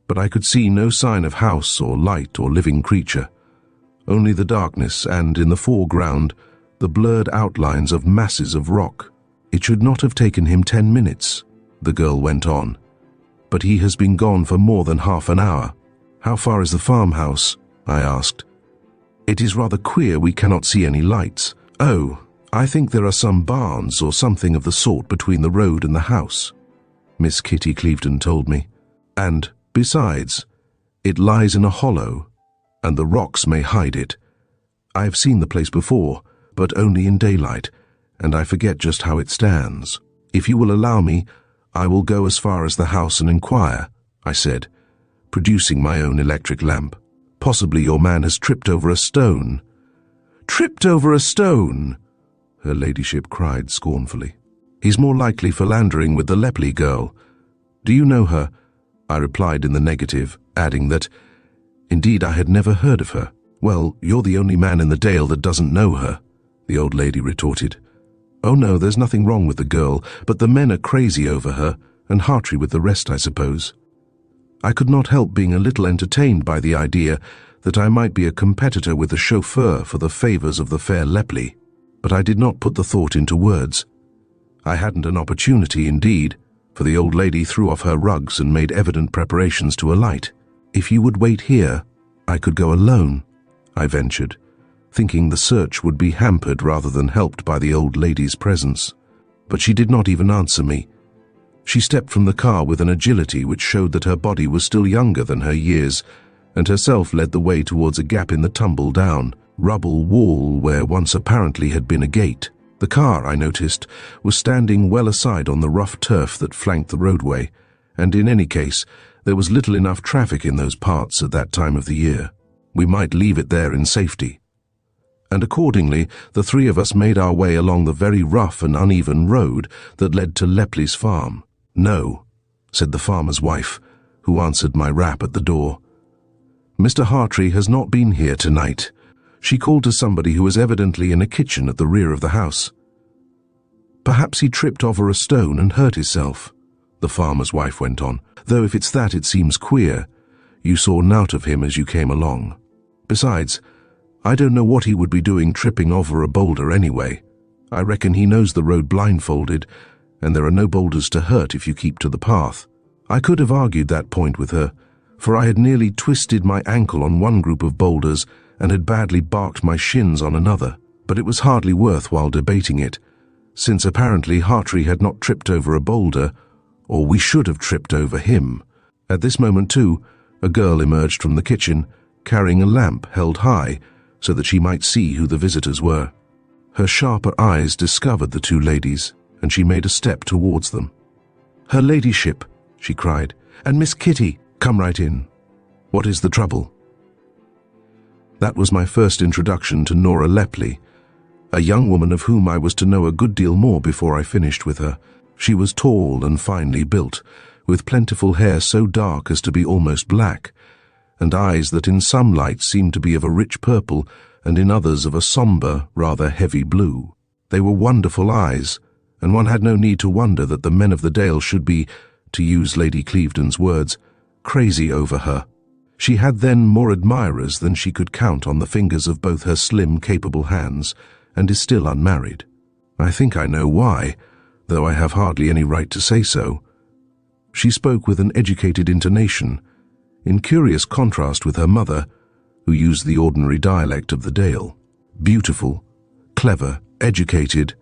But I could see no sign of house or light or living creature, only the darkness and, in the foreground, the blurred outlines of masses of rock. "It should not have taken him 10 minutes, the girl went on. "But he has been gone for more than half an hour." "How far is the farmhouse?" I asked. "It is rather queer we cannot see any lights." "Oh, I think there are some barns or something of the sort between the road and the house," Miss Kitty Clevedon told me. "And, besides, it lies in a hollow, and the rocks may hide it. I have seen the place before, but only in daylight, and I forget just how it stands. If you will allow me, I will go as far as the house and inquire," I said, producing my own electric lamp. "Possibly your man has tripped over a stone." "Tripped over a stone?" her ladyship cried scornfully. "He's more likely philandering with the Lepley girl. Do you know her?" I replied in the negative, adding that, indeed, I had never heard of her. "Well, you're the only man in the dale that doesn't know her," the old lady retorted. "Oh no, there's nothing wrong with the girl, but the men are crazy over her, and Hartree with the rest, I suppose." I could not help being a little entertained by the idea that I might be a competitor with the chauffeur for the favours of the fair Lepley, but I did not put the thought into words. I hadn't an opportunity, indeed, for the old lady threw off her rugs and made evident preparations to alight. "If you would wait here, I could go alone," I ventured, thinking the search would be hampered rather than helped by the old lady's presence. But she did not even answer me. She stepped from the car with an agility which showed that her body was still younger than her years, and herself led the way towards a gap in the tumble-down, rubble wall where once apparently had been a gate. The car, I noticed, was standing well aside on the rough turf that flanked the roadway, and in any case, there was little enough traffic in those parts at that time of the year. We might leave it there in safety. And accordingly, the three of us made our way along the very rough and uneven road that led to Lepley's farm. "No," said the farmer's wife, who answered my rap at the door. "Mr. Hartree has not been here tonight." She called to somebody who was evidently in a kitchen at the rear of the house. "Perhaps he tripped over a stone and hurt himself," the farmer's wife went on, "though if it's that it seems queer. You saw nought of him as you came along. Besides, I don't know what he would be doing tripping over a boulder anyway. I reckon he knows the road blindfolded, and there are no boulders to hurt if you keep to the path." I could have argued that point with her, for I had nearly twisted my ankle on one group of boulders and had badly barked my shins on another, but it was hardly worth while debating it, since apparently Hartree had not tripped over a boulder, or we should have tripped over him. At this moment, too, a girl emerged from the kitchen, carrying a lamp held high so that she might see who the visitors were. Her sharper eyes discovered the two ladies, and she made a step towards them. "Her ladyship," she cried, "and Miss Kitty, come right in. What is the trouble?" That was my first introduction to Nora Lepley, a young woman of whom I was to know a good deal more before I finished with her. She was tall and finely built, with plentiful hair so dark as to be almost black, and eyes that in some lights seemed to be of a rich purple and in others of a sombre, rather heavy blue. They were wonderful eyes, and one had no need to wonder that the men of the Dale should be, to use Lady Clevedon's words, crazy over her. She had then more admirers than she could count on the fingers of both her slim, capable hands, and is still unmarried. I think I know why, though I have hardly any right to say so. She spoke with an educated intonation, in curious contrast with her mother, who used the ordinary dialect of the Dale. Beautiful, clever, educated,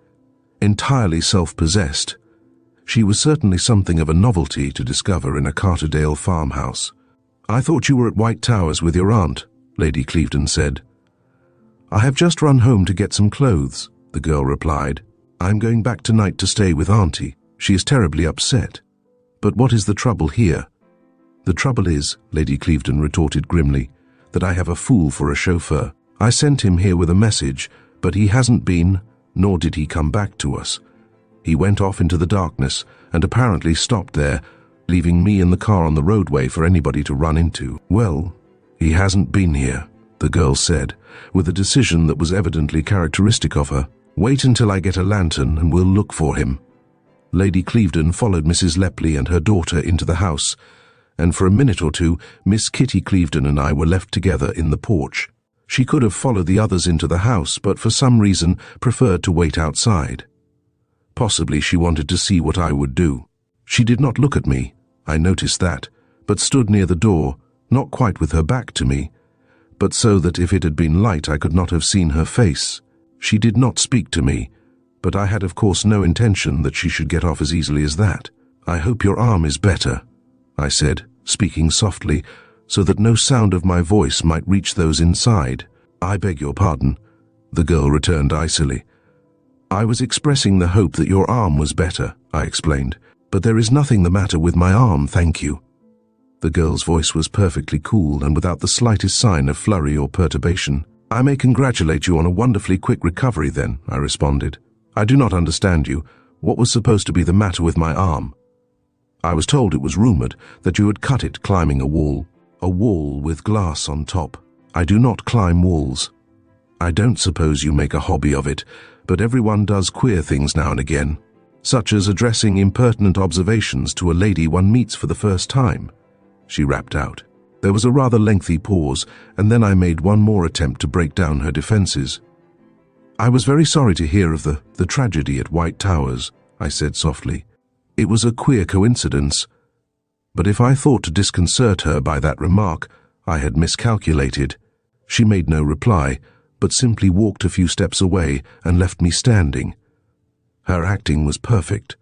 entirely self-possessed, she was certainly something of a novelty to discover in a Carterdale farmhouse. "I thought you were at White Towers with your aunt," Lady Clevedon said. "I have just run home to get some clothes," the girl replied. "I'm going back tonight to stay with Auntie. She is terribly upset." "But what is the trouble here?" "The trouble is," Lady Clevedon retorted grimly, "that I have a fool for a chauffeur. I sent him here with a message, but he hasn't been, nor did he come back to us. He went off into the darkness and apparently stopped there, leaving me in the car on the roadway for anybody to run into." "Well, he hasn't been here," the girl said, with a decision that was evidently characteristic of her. "Wait until I get a lantern and we'll look for him." Lady Clevedon followed Mrs. Lepley and her daughter into the house, and for a minute or two Miss Kitty Clevedon and I were left together in the porch. She could have followed the others into the house, but for some reason preferred to wait outside. Possibly she wanted to see what I would do. She did not look at me, I noticed that, but stood near the door, not quite with her back to me, but so that if it had been light I could not have seen her face. She did not speak to me, but I had of course no intention that she should get off as easily as that. "I hope your arm is better," I said, speaking softly, so that no sound of my voice might reach those inside. "I beg your pardon," the girl returned icily. "I was expressing the hope that your arm was better," I explained, "but there is nothing the matter with my arm, thank you." The girl's voice was perfectly cool and without the slightest sign of flurry or perturbation. "I may congratulate you on a wonderfully quick recovery then," I responded. "I do not understand you. What was supposed to be the matter with my arm?" "I was told, it was rumored, that you had cut it climbing a wall with glass on top. I do not climb walls. I don't suppose you make a hobby of it, but everyone does queer things now and again, such as addressing impertinent observations to a lady one meets for the first time," she rapped out. There was a rather lengthy pause, and then I made one more attempt to break down her defenses. "I was very sorry to hear of the tragedy at White Towers," I said softly. "It was a queer coincidence, but if I thought to disconcert her by that remark, I had miscalculated." She made no reply, but simply walked a few steps away and left me standing. Her acting was perfect.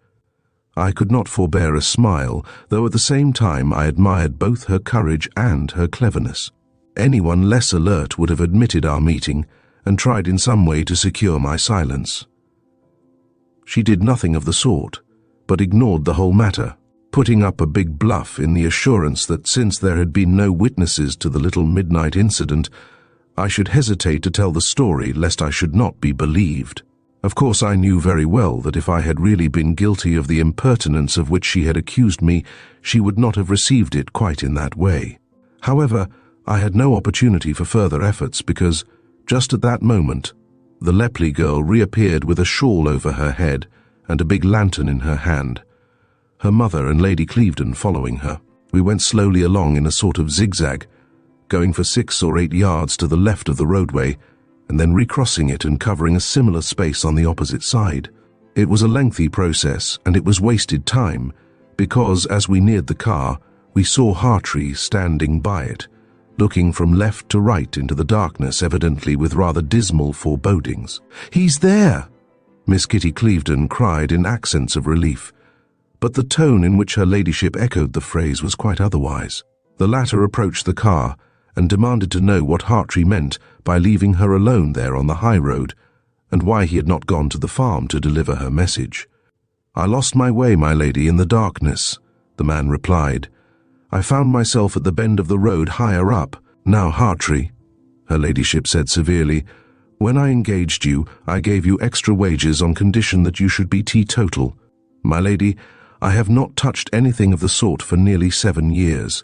I could not forbear a smile, though at the same time I admired both her courage and her cleverness. Anyone less alert would have admitted our meeting and tried in some way to secure my silence. She did nothing of the sort, but ignored the whole matter, putting up a big bluff in the assurance that since there had been no witnesses to the little midnight incident, I should hesitate to tell the story lest I should not be believed. Of course, I knew very well that if I had really been guilty of the impertinence of which she had accused me, she would not have received it quite in that way. However, I had no opportunity for further efforts because, just at that moment, the Lepley girl reappeared with a shawl over her head and a big lantern in her hand, her mother and Lady Clevedon following her. We went slowly along in a sort of zigzag, going for 6 or 8 yards to the left of the roadway, and then recrossing it and covering a similar space on the opposite side. It was a lengthy process, and it was wasted time, because as we neared the car, we saw Hartree standing by it, looking from left to right into the darkness, evidently with rather dismal forebodings. "He's there!" Miss Kitty Clevedon cried in accents of relief, but the tone in which her ladyship echoed the phrase was quite otherwise. The latter approached the car and demanded to know what Hartree meant by leaving her alone there on the high road, and why he had not gone to the farm to deliver her message. "I lost my way, my lady, in the darkness," the man replied. "I found myself at the bend of the road higher up. Now, Hartree," her ladyship said severely, "when I engaged you, I gave you extra wages on condition that you should be teetotal. My lady, I have not touched anything of the sort for nearly 7 years.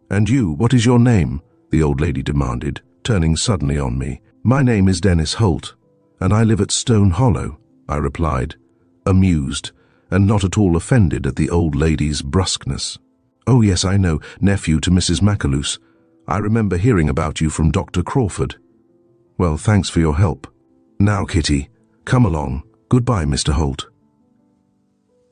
And you, what is your name?" the old lady demanded, turning suddenly on me. "My name is Dennis Holt, and I live at Stone Hollow," I replied, amused, and not at all offended at the old lady's brusqueness. "Oh yes, I know, nephew to Mrs. Macaloose. I remember hearing about you from Dr. Crawford. Well, thanks for your help. Now, Kitty, come along. Goodbye, Mr. Holt."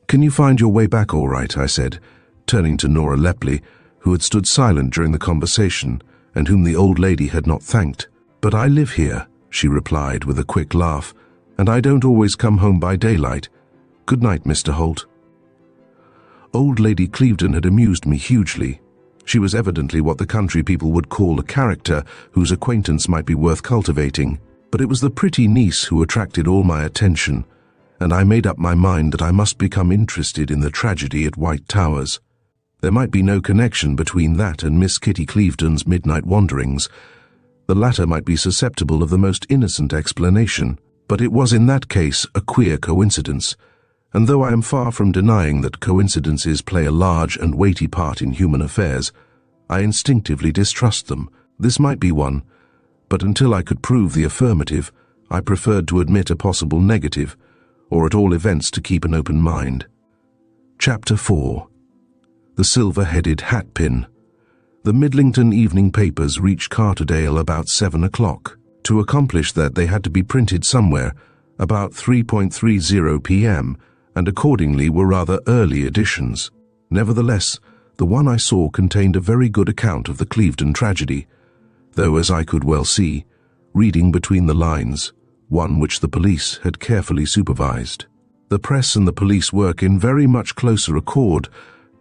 "Can you find your way back all right?" I said, turning to Nora Lepley, who had stood silent during the conversation and whom the old lady had not thanked. "But I live here," she replied with a quick laugh, "and I don't always come home by daylight. Good night, Mr. Holt." Old Lady Clevedon had amused me hugely. She was evidently what the country people would call a character whose acquaintance might be worth cultivating, but it was the pretty niece who attracted all my attention, and I made up my mind that I must become interested in the tragedy at White Towers. There might be no connection between that and Miss Kitty Clevedon's midnight wanderings. The latter might be susceptible of the most innocent explanation, but it was in that case a queer coincidence, and though I am far from denying that coincidences play a large and weighty part in human affairs, I instinctively distrust them. This might be one, but until I could prove the affirmative, I preferred to admit a possible negative, or at all events to keep an open mind. Chapter 4. The Silver-Headed Hatpin. The Midlington evening papers reached Carterdale about 7 o'clock. To accomplish that, they had to be printed somewhere about 3:30 p.m., and accordingly were rather early editions. Nevertheless, the one I saw contained a very good account of the Clevedon tragedy, though, as I could well see, reading between the lines, one which the police had carefully supervised. The press and the police work in very much closer accord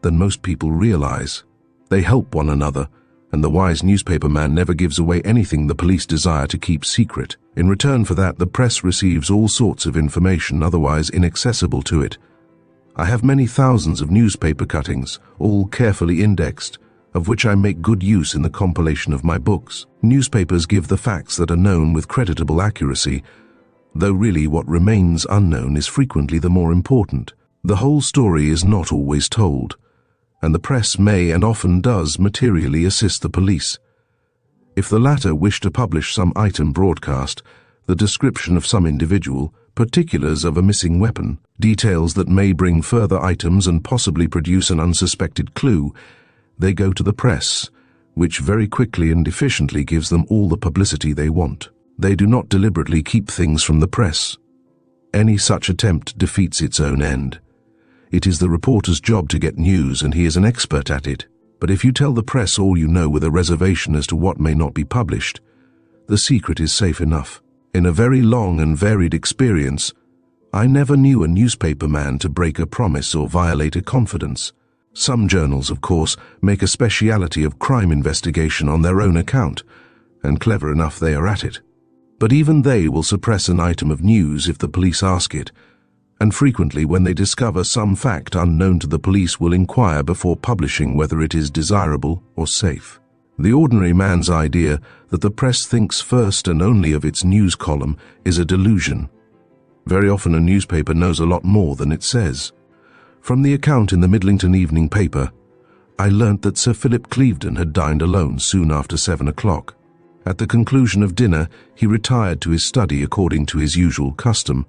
than most people realize. They help one another, and the wise newspaper man never gives away anything the police desire to keep secret. In return for that, the press receives all sorts of information otherwise inaccessible to it. I have many thousands of newspaper cuttings, all carefully indexed, of which I make good use in the compilation of my books. Newspapers give the facts that are known with creditable accuracy, though really what remains unknown is frequently the more important. The whole story is not always told, and the press may and often does materially assist the police. If the latter wish to publish some item broadcast, the description of some individual, particulars of a missing weapon, details that may bring further items and possibly produce an unsuspected clue, they go to the press, which very quickly and efficiently gives them all the publicity they want. They do not deliberately keep things from the press. Any such attempt defeats its own end. It is the reporter's job to get news, and he is an expert at it. But if you tell the press all you know with a reservation as to what may not be published, the secret is safe enough. In a very long and varied experience, I never knew a newspaper man to break a promise or violate a confidence. Some journals, of course, make a speciality of crime investigation on their own account, and clever enough they are at it. But even they will suppress an item of news if the police ask it, and frequently when they discover some fact unknown to the police will inquire before publishing whether it is desirable or safe. The ordinary man's idea that the press thinks first and only of its news column is a delusion. Very often a newspaper knows a lot more than it says. From the account in the Midlington evening paper, I learnt that Sir Philip Clevedon had dined alone soon after 7 o'clock. At the conclusion of dinner, he retired to his study according to his usual custom.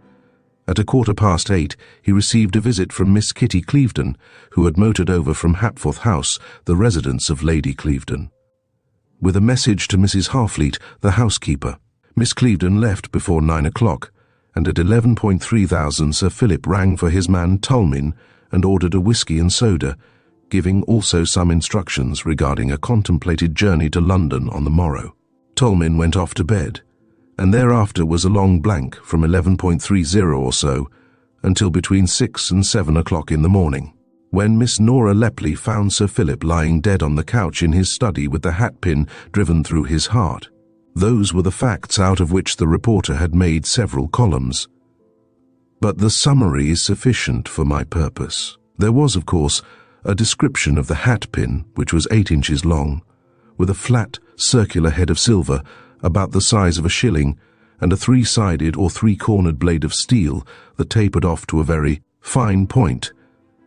At 8:15, he received a visit from Miss Kitty Clevedon, who had motored over from Hapforth House, the residence of Lady Clevedon, with a message to Mrs. Harfleet, the housekeeper. Miss Clevedon left before 9 o'clock, and at 11:30 Sir Philip rang for his man Tulmin and ordered a whisky and soda, giving also some instructions regarding a contemplated journey to London on the morrow. Tolmin went off to bed, and thereafter was a long blank from 11:30 or so until between 6 and 7 o'clock in the morning, when Miss Nora Lepley found Sir Philip lying dead on the couch in his study with the hatpin driven through his heart. Those were the facts out of which the reporter had made several columns. But the summary is sufficient for my purpose. There was, of course, a description of the hatpin, which was 8 inches long, with a flat, circular head of silver about the size of a shilling, and a 3-sided or 3-cornered blade of steel that tapered off to a very fine point,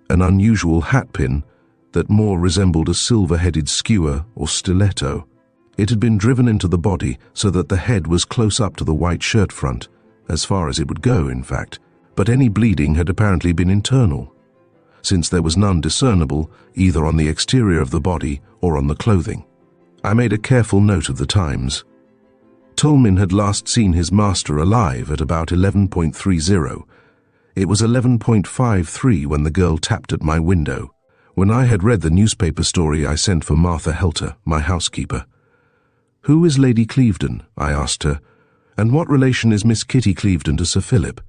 an unusual hatpin that more resembled a silver-headed skewer or stiletto. It had been driven into the body so that the head was close up to the white shirt front, as far as it would go, in fact, but any bleeding had apparently been internal, since there was none discernible either on the exterior of the body or on the clothing. I made a careful note of the times. Tolmin had last seen his master alive at about 11:30. It was 11:53 when the girl tapped at my window, when I had read the newspaper story I sent for Martha Helter, my housekeeper. "Who is Lady Clevedon?" I asked her, "and what relation is Miss Kitty Clevedon to Sir Philip?"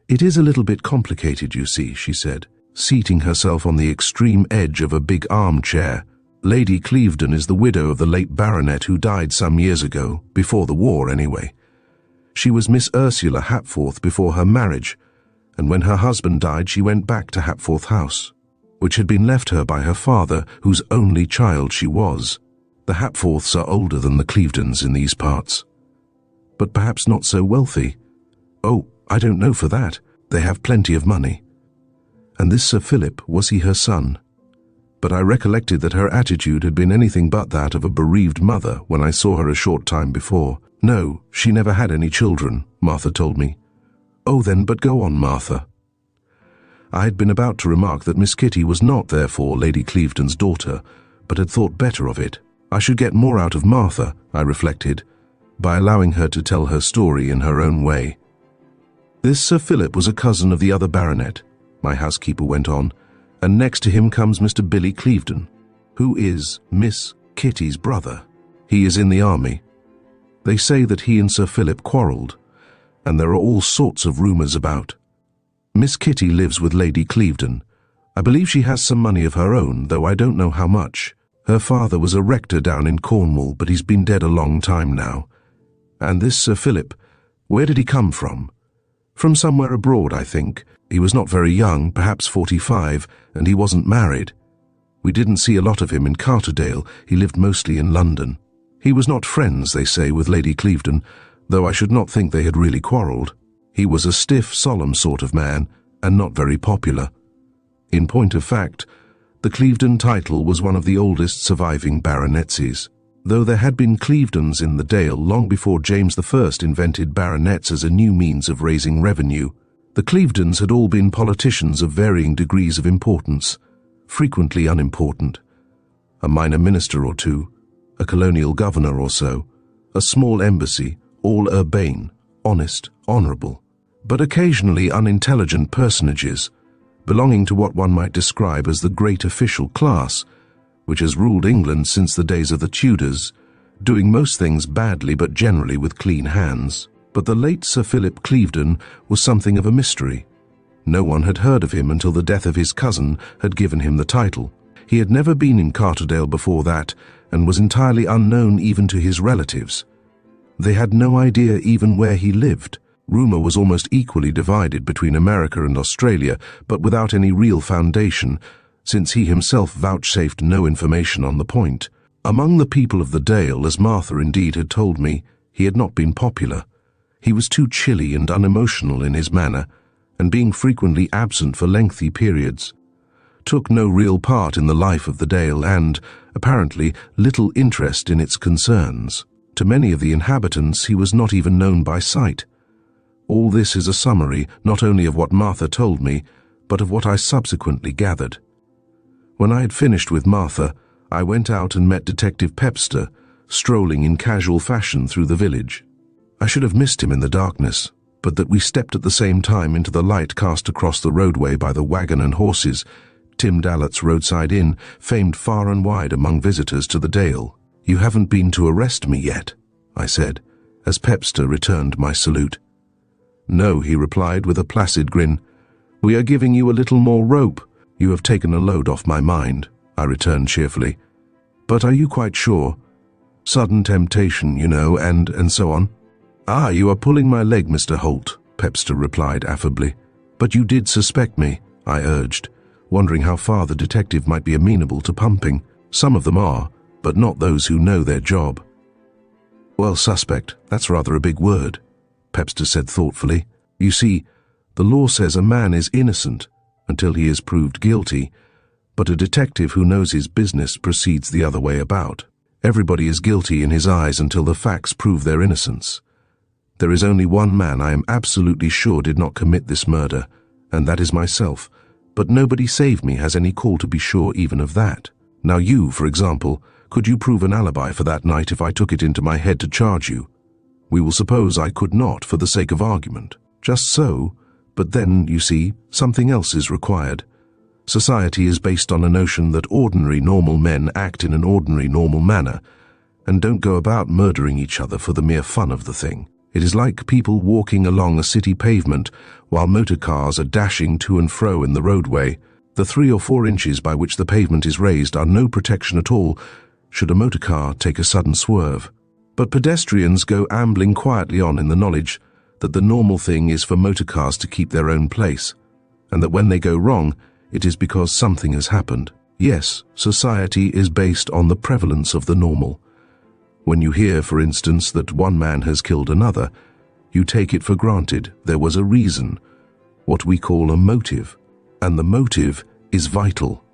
"It is a little bit complicated, you see," she said, seating herself on the extreme edge of a big armchair. "Lady Clevedon is the widow of the late baronet who died some years ago, before the war anyway. She was Miss Ursula Hapforth before her marriage, and when her husband died she went back to Hapforth House, which had been left her by her father, whose only child she was. The Hapforths are older than the Clevedons in these parts, but perhaps not so wealthy. Oh, I don't know for that. They have plenty of money. And this Sir Philip, was he her son?" But I recollected that her attitude had been anything but that of a bereaved mother when I saw her a short time before. "No, she never had any children," Martha told me. "Oh then, but go on, Martha." I had been about to remark that Miss Kitty was not, therefore, Lady Clevedon's daughter, but had thought better of it. I should get more out of Martha, I reflected, by allowing her to tell her story in her own way. "This Sir Philip was a cousin of the other baronet," my housekeeper went on, "and next to him comes Mr. Billy Clevedon, who is Miss Kitty's brother. He is in the army. They say that he and Sir Philip quarrelled, and there are all sorts of rumours about. Miss Kitty lives with Lady Clevedon. I believe she has some money of her own, though I don't know how much. Her father was a rector down in Cornwall, but he's been dead a long time now. And this Sir Philip, where did he come from? From somewhere abroad, I think. He was not very young, perhaps 45, and he wasn't married. We didn't see a lot of him in Carterdale. He lived mostly in London. He was not friends, they say, with Lady Clevedon, though I should not think they had really quarrelled. He was a stiff, solemn sort of man, and not very popular. In point of fact, the Clevedon title was one of the oldest surviving baronetcies, though there had been Clevedons in the Dale long before James I invented baronets as a new means of raising revenue. The Clevedons had all been politicians of varying degrees of importance, frequently unimportant. A minor minister or two, a colonial governor or so, a small embassy, all urbane, honest, honourable, but occasionally unintelligent personages, belonging to what one might describe as the great official class, which has ruled England since the days of the Tudors, doing most things badly but generally with clean hands. But the late Sir Philip Clevedon was something of a mystery. No one had heard of him until the death of his cousin had given him the title. He had never been in Carterdale before that, and was entirely unknown even to his relatives. They had no idea even where he lived. Rumour was almost equally divided between America and Australia, but without any real foundation, since he himself vouchsafed no information on the point. Among the people of the Dale, as Martha indeed had told me, he had not been popular. He was too chilly and unemotional in his manner, and being frequently absent for lengthy periods, took no real part in the life of the Dale and, apparently, little interest in its concerns. To many of the inhabitants he was not even known by sight. All this is a summary not only of what Martha told me, but of what I subsequently gathered. When I had finished with Martha, I went out and met Detective Pepster, strolling in casual fashion through the village. I should have missed him in the darkness, but that we stepped at the same time into the light cast across the roadway by the wagon and horses Tim Dallett's roadside inn, famed far and wide among visitors to the Dale. "You haven't been to arrest me yet," I said, as Pepster returned my salute. "No," he replied with a placid grin. "We are giving you a little more rope. You have taken a load off my mind," I returned cheerfully. "But are you quite sure? Sudden temptation, you know, and so on." "Ah, you are pulling my leg, Mr. Holt," Pepster replied affably. "But you did suspect me," I urged, wondering how far the detective might be amenable to pumping. "Some of them are, but not those who know their job." "Well, suspect, that's rather a big word," Pepster said thoughtfully. "You see, the law says a man is innocent until he is proved guilty, but a detective who knows his business proceeds the other way about. Everybody is guilty in his eyes until the facts prove their innocence. There is only one man I am absolutely sure did not commit this murder, and that is myself, but nobody save me has any call to be sure even of that. Now you, for example, could you prove an alibi for that night if I took it into my head to charge you? We will suppose I could not for the sake of argument. Just so, but then, you see, something else is required. Society is based on a notion that ordinary normal men act in an ordinary normal manner, and don't go about murdering each other for the mere fun of the thing. It is like people walking along a city pavement while motor cars are dashing to and fro in the roadway. The 3 or 4 inches by which the pavement is raised are no protection at all should a motor car take a sudden swerve. But pedestrians go ambling quietly on in the knowledge that the normal thing is for motor cars to keep their own place, and that when they go wrong, it is because something has happened. Yes, society is based on the prevalence of the normal. When you hear, for instance, that one man has killed another, you take it for granted there was a reason, what we call a motive, and the motive is vital.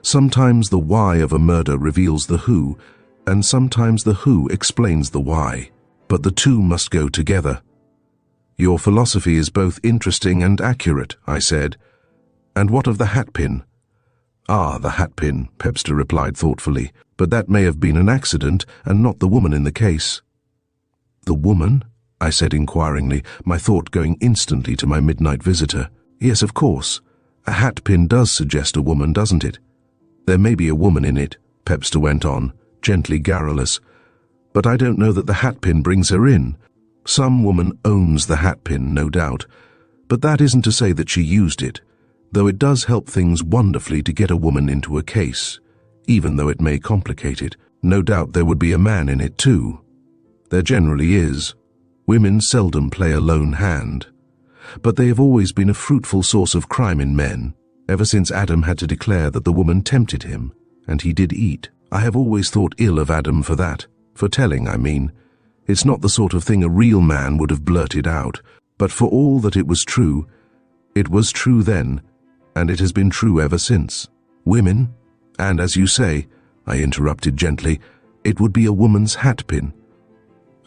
Sometimes the why of a murder reveals the who, and sometimes the who explains the why, but the two must go together. Your philosophy is both interesting and accurate, I said. And what of the hatpin? Ah, the hatpin, Pepster replied thoughtfully, but that may have been an accident and not the woman in the case. The woman? I said inquiringly, my thought going instantly to my midnight visitor. Yes, of course. A hatpin does suggest a woman, doesn't it? There may be a woman in it, Pepster went on, gently garrulous, but I don't know that the hatpin brings her in. Some woman owns the hatpin, no doubt, but that isn't to say that she used it, though it does help things wonderfully to get a woman into a case, even though it may complicate it. No doubt there would be a man in it too. There generally is. Women seldom play a lone hand. But they have always been a fruitful source of crime in men, ever since Adam had to declare that the woman tempted him, and he did eat. I have always thought ill of Adam for that, for telling, I mean. It's not the sort of thing a real man would have blurted out, but for all that it was true then, and it has been true ever since. Women, and as you say, I interrupted gently, it would be a woman's hatpin.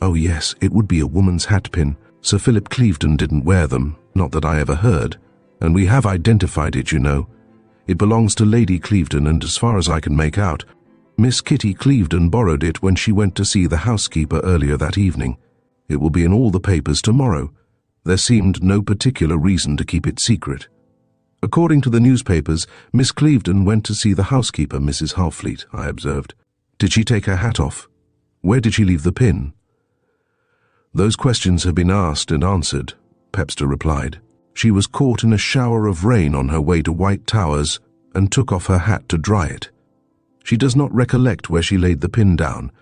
Oh yes, it would be a woman's hatpin. Sir Philip Clevedon didn't wear them, not that I ever heard, and we have identified it, you know. It belongs to Lady Clevedon, and as far as I can make out, Miss Kitty Clevedon borrowed it when she went to see the housekeeper earlier that evening. It will be in all the papers tomorrow. There seemed no particular reason to keep it secret. According to the newspapers, Miss Clevedon went to see the housekeeper, Mrs. Halfleet, I observed. Did she take her hat off? Where did she leave the pin? Those questions have been asked and answered, Pepster replied. She was caught in a shower of rain on her way to White Towers and took off her hat to dry it. She does not recollect where she laid the pin down,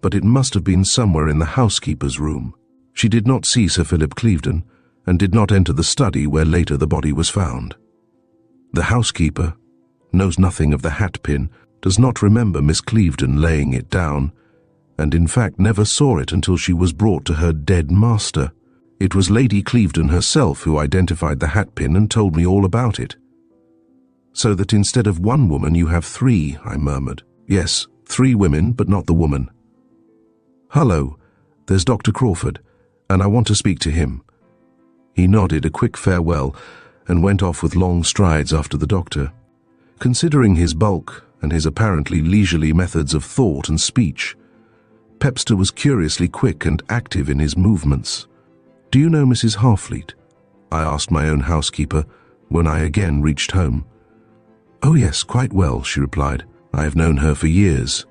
but it must have been somewhere in the housekeeper's room. She did not see Sir Philip Clevedon and did not enter the study where later the body was found. The housekeeper knows nothing of the hatpin, does not remember Miss Clevedon laying it down, and in fact never saw it until she was brought to her dead master. It was Lady Clevedon herself who identified the hatpin and told me all about it. So that instead of one woman you have 3, I murmured. Yes, 3 women, but not the woman. Hullo, there's Dr. Crawford, and I want to speak to him. He nodded a quick farewell and went off with long strides after the doctor. Considering his bulk and his apparently leisurely methods of thought and speech, Pepster was curiously quick and active in his movements. Do you know Mrs. Halfleet? I asked my own housekeeper when I again reached home. "Oh yes, quite well," she replied. "I have known her for years."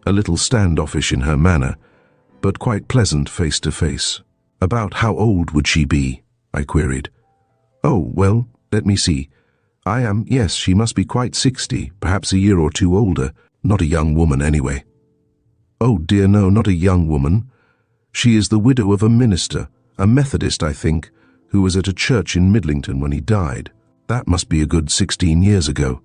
A little standoffish in her manner, but quite pleasant face to face. "About how old would she be?" I queried. "Oh, well, let me see. Yes, she must be quite 60, perhaps a year or two older. Not a young woman anyway." "Oh dear no, not a young woman. She is the widow of a minister, a Methodist, I think, who was at a church in Midlington when he died. That must be a good 16 years ago.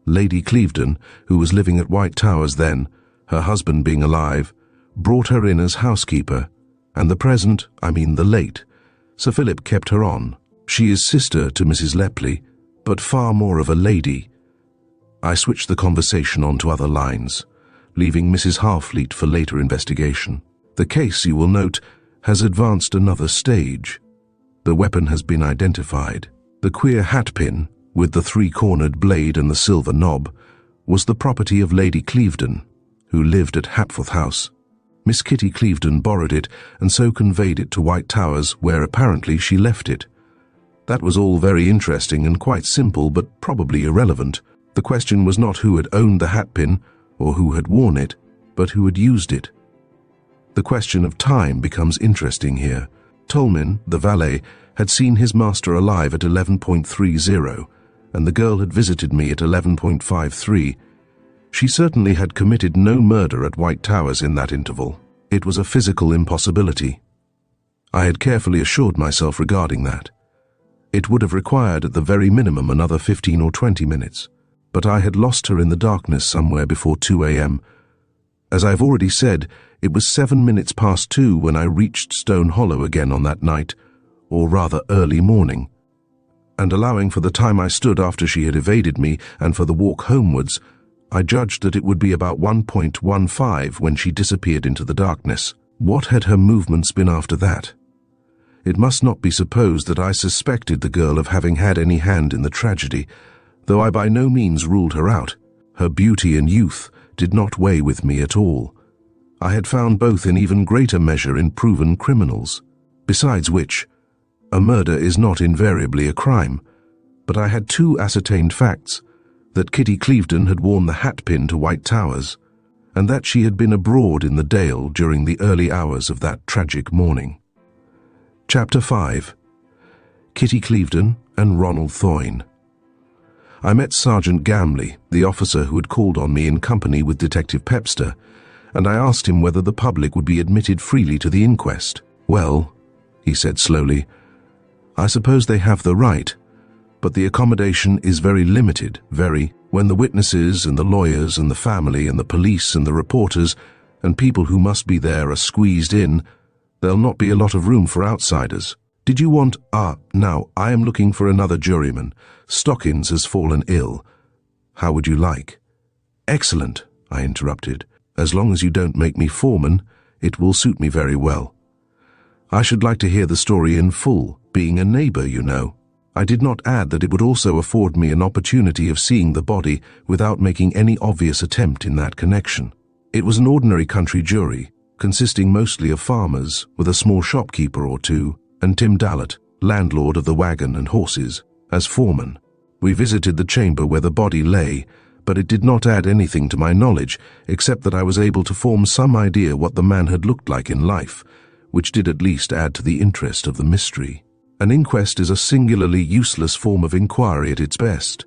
Lady Clevedon, who was living at White Towers then, her husband being alive, brought her in as housekeeper, and the late, Sir Philip kept her on. She is sister to Mrs. Lepley, but far more of a lady." I switched the conversation on to other lines, leaving Mrs. Harfleet for later investigation. "The case, you will note, has advanced another stage. The weapon has been identified. The queer hatpin, with the three-cornered blade and the silver knob, was the property of Lady Clevedon, who lived at Hapforth House. Miss Kitty Clevedon borrowed it and so conveyed it to White Towers, where apparently she left it. That was all very interesting and quite simple, but probably irrelevant. The question was not who had owned the hatpin or who had worn it, but who had used it. The question of time becomes interesting here. Tolmin, the valet, had seen his master alive at 11.30, and the girl had visited me at 11.53. She certainly had committed no murder at White Towers in that interval. It was a physical impossibility. I had carefully assured myself regarding that. It would have required at the very minimum another 15 or 20 minutes, but I had lost her in the darkness somewhere before 2 a.m. As I've already said, it was 7 minutes past 2 when I reached Stone Hollow again on that night, or rather early morning. And allowing for the time I stood after she had evaded me and for the walk homewards, I judged that it would be about 1.15 when she disappeared into the darkness. What had her movements been after that? It must not be supposed that I suspected the girl of having had any hand in the tragedy, though I by no means ruled her out. Her beauty and youth did not weigh with me at all. I had found both in even greater measure in proven criminals. Besides which, a murder is not invariably a crime, but I had two ascertained facts: that Kitty Clevedon had worn the hatpin to White Towers, and that she had been abroad in the Dale during the early hours of that tragic morning. Chapter 5. Kitty Clevedon and Ronald Thoyne. I met Sergeant Gamley, the officer who had called on me in company with Detective Pepster, and I asked him whether the public would be admitted freely to the inquest. "Well," he said slowly, "I suppose they have the right, but the accommodation is very limited, very. When the witnesses and the lawyers and the family and the police and the reporters and people who must be there are squeezed in, there'll not be a lot of room for outsiders. Did you want— now, I am looking for another juryman. Stockins has fallen ill. How would you like?" "Excellent," I interrupted. "As long as you don't make me foreman, it will suit me very well. I should like to hear the story in full, being a neighbour, you know." I did not add that it would also afford me an opportunity of seeing the body without making any obvious attempt in that connection. It was an ordinary country jury, consisting mostly of farmers, with a small shopkeeper or two, and Tim Dallett, landlord of the Wagon and Horses, as foreman. We visited the chamber where the body lay, but it did not add anything to my knowledge, except that I was able to form some idea what the man had looked like in life, which did at least add to the interest of the mystery. An inquest is a singularly useless form of inquiry at its best.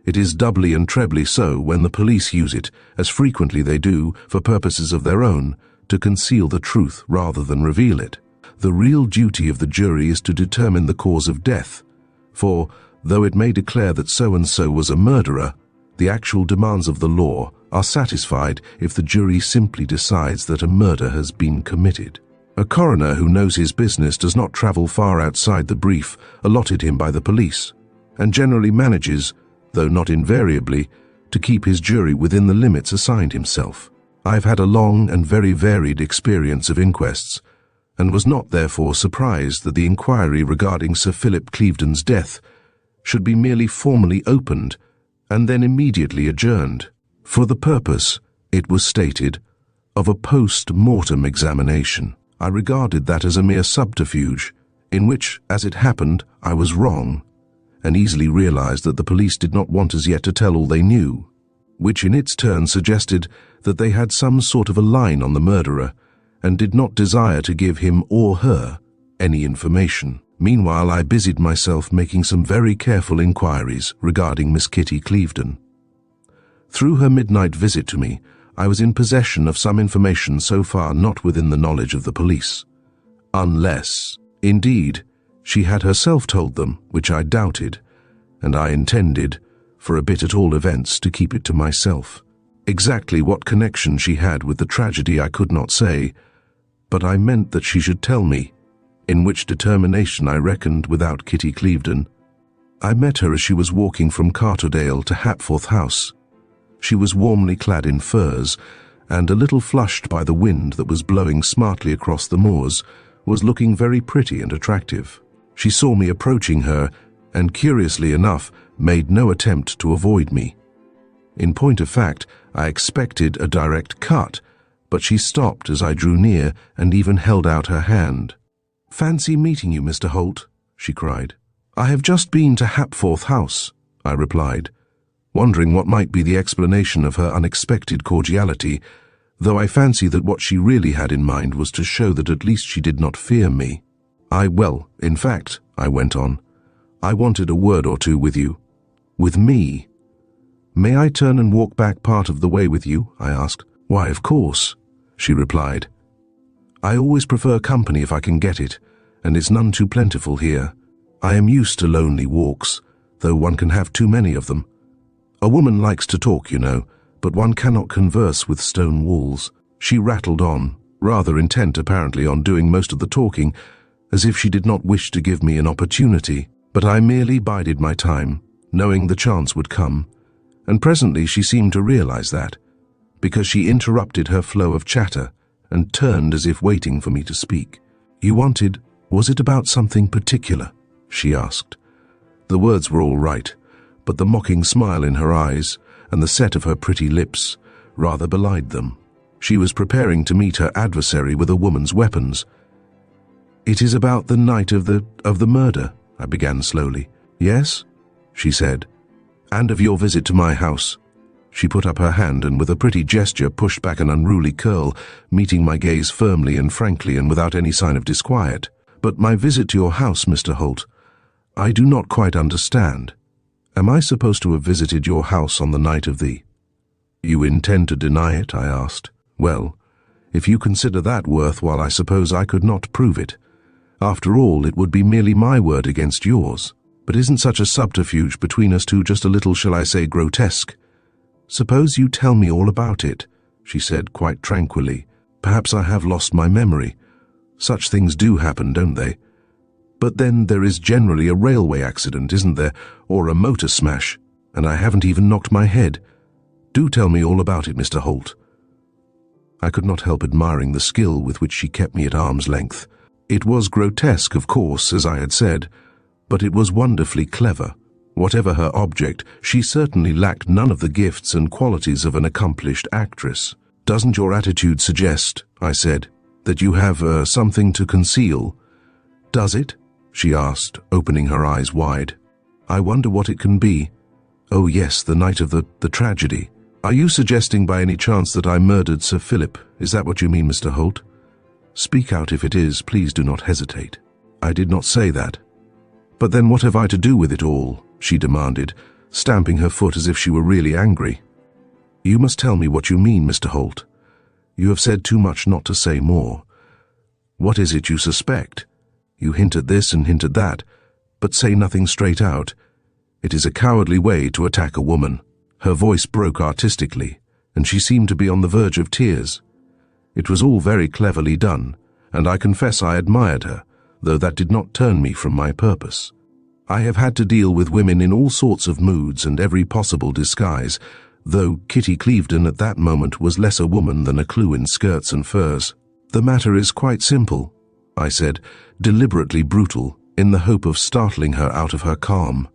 It is doubly and trebly so when the police use it, as frequently they do, for purposes of their own, to conceal the truth rather than reveal it. The real duty of the jury is to determine the cause of death, for, though it may declare that so-and-so was a murderer, the actual demands of the law are satisfied if the jury simply decides that a murder has been committed. A coroner who knows his business does not travel far outside the brief allotted him by the police, and generally manages, though not invariably, to keep his jury within the limits assigned himself. I've had a long and very varied experience of inquests, and was not therefore surprised that the inquiry regarding Sir Philip Clevedon's death should be merely formally opened and then immediately adjourned. For the purpose, it was stated, of a post-mortem examination. I regarded that as a mere subterfuge, in which, as it happened, I was wrong, and easily realized that the police did not want as yet to tell all they knew, which in its turn suggested that they had some sort of a line on the murderer and did not desire to give him or her any information. Meanwhile, I busied myself making some very careful inquiries regarding Miss Kitty Clevedon. Through her midnight visit to me, I was in possession of some information so far not within the knowledge of the police. Unless, indeed, she had herself told them, which I doubted, and I intended, for a bit at all events, to keep it to myself. Exactly what connection she had with the tragedy I could not say, but I meant that she should tell me, in which determination I reckoned without Kitty Clevedon. I met her as she was walking from Carterdale to Hapforth House. She was warmly clad in furs, and a little flushed by the wind that was blowing smartly across the moors, was looking very pretty and attractive. She saw me approaching her, and curiously enough, made no attempt to avoid me. In point of fact, I expected a direct cut, but she stopped as I drew near and even held out her hand. "Fancy meeting you, Mr. Holt," she cried. "I have just been to Hapforth House," I replied, wondering what might be the explanation of her unexpected cordiality, though I fancy that what she really had in mind was to show that at least she did not fear me. In fact, I went on, I wanted a word or two with you." "With me?" "May I turn and walk back part of the way with you?" I asked. "Why, of course," she replied. "I always prefer company if I can get it, and it's none too plentiful here. I am used to lonely walks, though one can have too many of them. A woman likes to talk, you know, but one cannot converse with stone walls." She rattled on, rather intent apparently on doing most of the talking, as if she did not wish to give me an opportunity, but I merely bided my time, knowing the chance would come, and presently she seemed to realize that, because she interrupted her flow of chatter and turned as if waiting for me to speak. Was it about something particular?" she asked. The words were all right, but the mocking smile in her eyes and the set of her pretty lips rather belied them. She was preparing to meet her adversary with a woman's weapons. "It is about the night of the murder," I began slowly. "Yes?" she said. "And of your visit to my house." She put up her hand and with a pretty gesture pushed back an unruly curl, meeting my gaze firmly and frankly and without any sign of disquiet. "But my visit to your house, Mr. Holt, I do not quite understand. Am I supposed to have visited your house on the night of the—" "You intend to deny it?" I asked. "Well, if you consider that worthwhile, I suppose I could not prove it. After all, it would be merely my word against yours. But isn't such a subterfuge between us two just a little, shall I say, grotesque? Suppose you tell me all about it," she said quite tranquilly. "Perhaps I have lost my memory. Such things do happen, don't they? But then there is generally a railway accident, isn't there, or a motor smash, and I haven't even knocked my head. Do tell me all about it, Mr. Holt." I could not help admiring the skill with which she kept me at arm's length. It was grotesque, of course, as I had said, but it was wonderfully clever. Whatever her object, she certainly lacked none of the gifts and qualities of an accomplished actress. "Doesn't your attitude suggest," I said, "that you have something to conceal?" "Does it?" she asked, opening her eyes wide. "I wonder what it can be. Oh yes, the night of the tragedy. Are you suggesting by any chance that I murdered Sir Philip? Is that what you mean, Mr. Holt? Speak out if it is, please do not hesitate." "I did not say that." "But then what have I to do with it all?" she demanded, stamping her foot as if she were really angry. "You must tell me what you mean, Mr. Holt. You have said too much not to say more. What is it you suspect? You hint at this and hint at that, but say nothing straight out. It is a cowardly way to attack a woman." Her voice broke artistically, and she seemed to be on the verge of tears. It was all very cleverly done, and I confess I admired her, though that did not turn me from my purpose. I have had to deal with women in all sorts of moods and every possible disguise, though Kitty Clevedon at that moment was less a woman than a clue in skirts and furs. "The matter is quite simple," I said, deliberately brutal, in the hope of startling her out of her calm.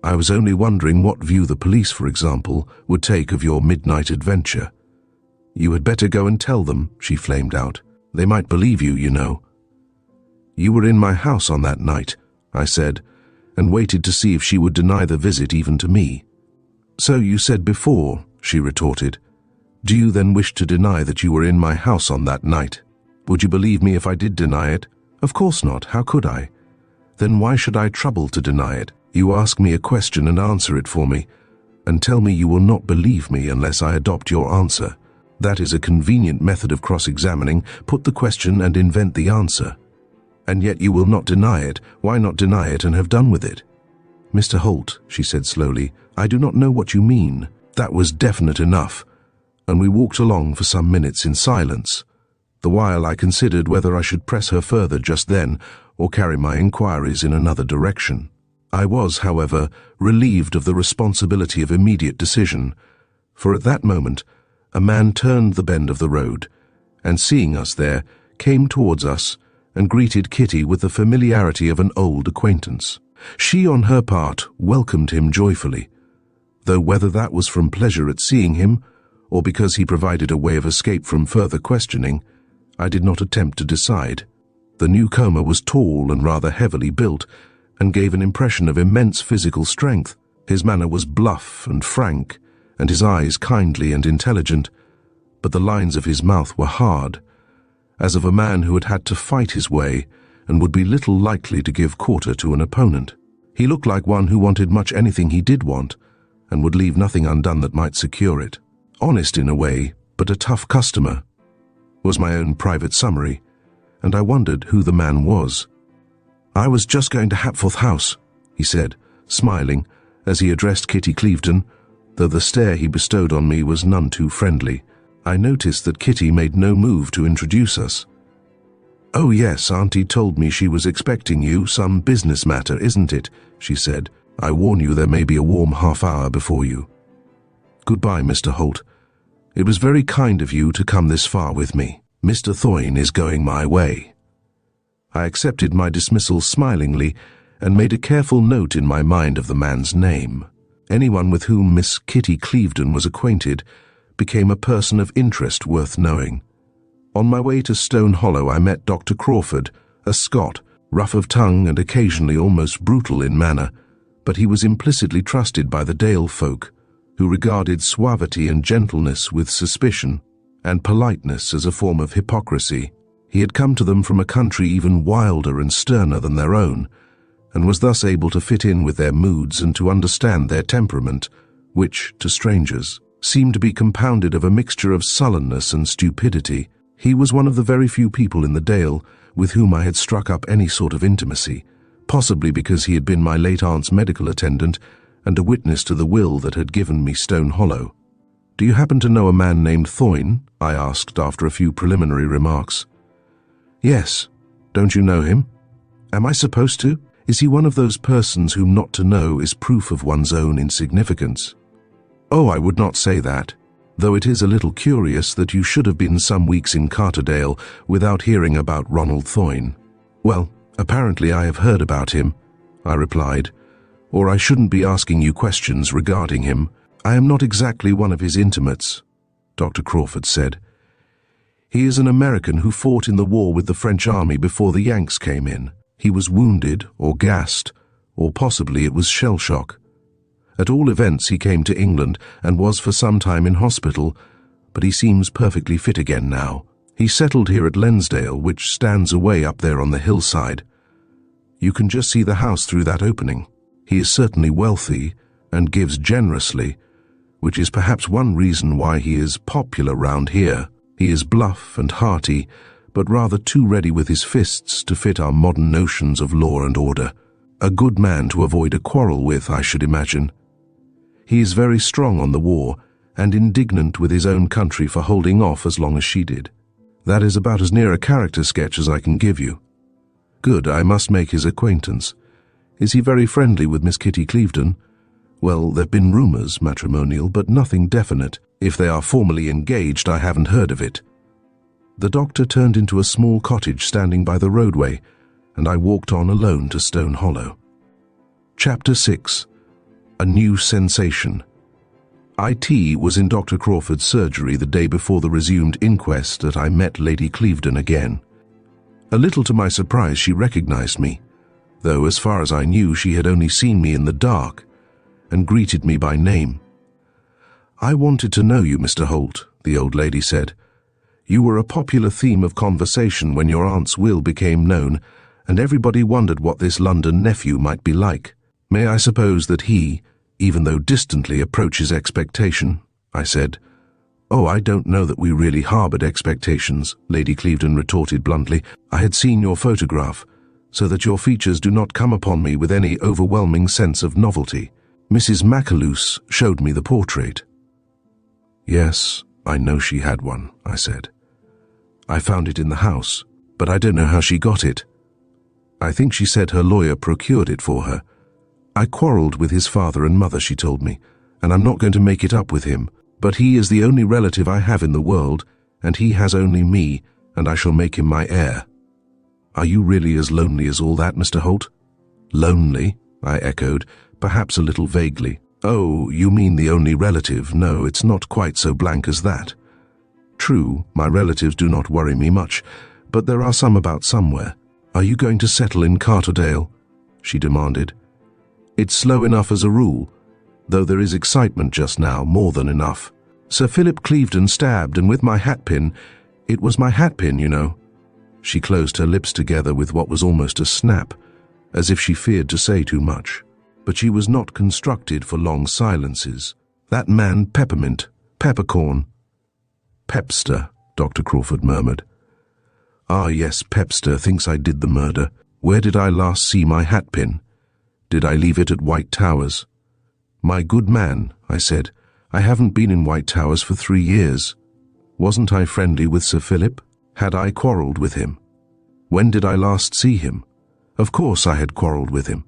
"I was only wondering what view the police, for example, would take of your midnight adventure." "You had better go and tell them," she flamed out. "They might believe you, you know." "You were in my house on that night," I said, and waited to see if she would deny the visit even to me. "So you said before," she retorted. "Do you then wish to deny that you were in my house on that night? Would you believe me if I did deny it? Of course not. How could I? Then why should I trouble to deny it? You ask me a question and answer it for me, and tell me you will not believe me unless I adopt your answer. That is a convenient method of cross-examining. Put the question and invent the answer. And yet you will not deny it. Why not deny it and have done with it?" "Mr. Holt," she said slowly, "I do not know what you mean." That was definite enough, and we walked along for some minutes in silence. The while I considered whether I should press her further just then or carry my inquiries in another direction. I was, however, relieved of the responsibility of immediate decision, for at that moment a man turned the bend of the road, and seeing us there, came towards us and greeted Kitty with the familiarity of an old acquaintance. She, on her part, welcomed him joyfully, though whether that was from pleasure at seeing him, or because he provided a way of escape from further questioning, I did not attempt to decide. The newcomer was tall and rather heavily built, and gave an impression of immense physical strength. His manner was bluff and frank, and his eyes kindly and intelligent, but the lines of his mouth were hard, as of a man who had had to fight his way and would be little likely to give quarter to an opponent. He looked like one who wanted much anything he did want, and would leave nothing undone that might secure it. Honest in a way, but a tough customer, was my own private summary, and I wondered who the man was. "I was just going to Hapforth House," he said, smiling, as he addressed Kitty Clevedon, though the stare he bestowed on me was none too friendly. I noticed that Kitty made no move to introduce us. "Oh yes, Auntie told me she was expecting you, some business matter, isn't it?" she said. "I warn you there may be a warm half-hour before you. Goodbye, Mr. Holt. It was very kind of you to come this far with me. Mr. Thoyne is going my way." I accepted my dismissal smilingly and made a careful note in my mind of the man's name. Anyone with whom Miss Kitty Clevedon was acquainted became a person of interest worth knowing. On my way to Stone Hollow I met Dr. Crawford, a Scot, rough of tongue and occasionally almost brutal in manner, but he was implicitly trusted by the Dale folk, who regarded suavity and gentleness with suspicion, and politeness as a form of hypocrisy. He had come to them from a country even wilder and sterner than their own, and was thus able to fit in with their moods and to understand their temperament, which, to strangers, seemed to be compounded of a mixture of sullenness and stupidity. He was one of the very few people in the Dale with whom I had struck up any sort of intimacy, possibly because he had been my late aunt's medical attendant and a witness to the will that had given me Stone Hollow. "Do you happen to know a man named Thoyne?" I asked after a few preliminary remarks. "Yes. Don't you know him?" "Am I supposed to? Is he one of those persons whom not to know is proof of one's own insignificance?" "Oh, I would not say that, though it is a little curious that you should have been some weeks in Carterdale without hearing about Ronald Thoyne." "Well, apparently I have heard about him," I replied, "or I shouldn't be asking you questions regarding him. I am not exactly one of his intimates," Dr. Crawford said. "He is an American who fought in the war with the French army before the Yanks came in. He was wounded or gassed, or possibly it was shell shock. At all events, he came to England and was for some time in hospital, but he seems perfectly fit again now. He settled here at Lensdale, which stands away up there on the hillside. You can just see the house through that opening. He is certainly wealthy and gives generously, which is perhaps one reason why he is popular round here. He is bluff and hearty, but rather too ready with his fists to fit our modern notions of law and order. A good man to avoid a quarrel with, I should imagine. He is very strong on the war, and indignant with his own country for holding off as long as she did. That is about as near a character sketch as I can give you." "Good, I must make his acquaintance. Is he very friendly with Miss Kitty Clevedon?" "Well, there've been rumours, matrimonial, but nothing definite. If they are formally engaged, I haven't heard of it." The doctor turned into a small cottage standing by the roadway, and I walked on alone to Stone Hollow. Chapter 6. A New Sensation. IT was in Dr. Crawford's surgery the day before the resumed inquest that I met Lady Clevedon again. A little to my surprise, she recognized me. though as far as I knew she had only seen me in the dark, and greeted me by name. "I wanted to know you, Mr. Holt," the old lady said. "You were a popular theme of conversation when your aunt's will became known, and everybody wondered what this London nephew might be like. May I suppose that he, even though distantly, approaches expectation?" I said. "Oh, I don't know that we really harbored expectations," Lady Clevedon retorted bluntly. "I had seen your photograph, so that your features do not come upon me with any overwhelming sense of novelty. Mrs. Macaluse showed me the portrait." "Yes, I know she had one," I said. "I found it in the house, but I don't know how she got it. I think she said her lawyer procured it for her. I quarrelled with his father and mother, she told me, and I'm not going to make it up with him. But he is the only relative I have in the world, and he has only me, and I shall make him my heir." "Are you really as lonely as all that, Mr. Holt?" "Lonely?" I echoed, perhaps a little vaguely. "Oh, you mean the only relative? No, it's not quite so blank as that. True, my relatives do not worry me much, but there are some about somewhere. Are you going to settle in Carterdale?" she demanded. "It's slow enough as a rule, though there is excitement just now, more than enough. Sir Philip Clevedon stabbed, and with my hatpin. It was my hatpin, you know." She closed her lips together with what was almost a snap, as if she feared to say too much. But she was not constructed for long silences. "That man Peppermint, Peppercorn." "Pepster," Dr. Crawford murmured. "Ah, yes, Pepster thinks I did the murder. Where did I last see my hatpin? Did I leave it at White Towers?" "My good man," I said, "I haven't been in White Towers for 3 years. Wasn't I friendly with Sir Philip? Had I quarrelled with him? When did I last see him? Of course I had quarrelled with him.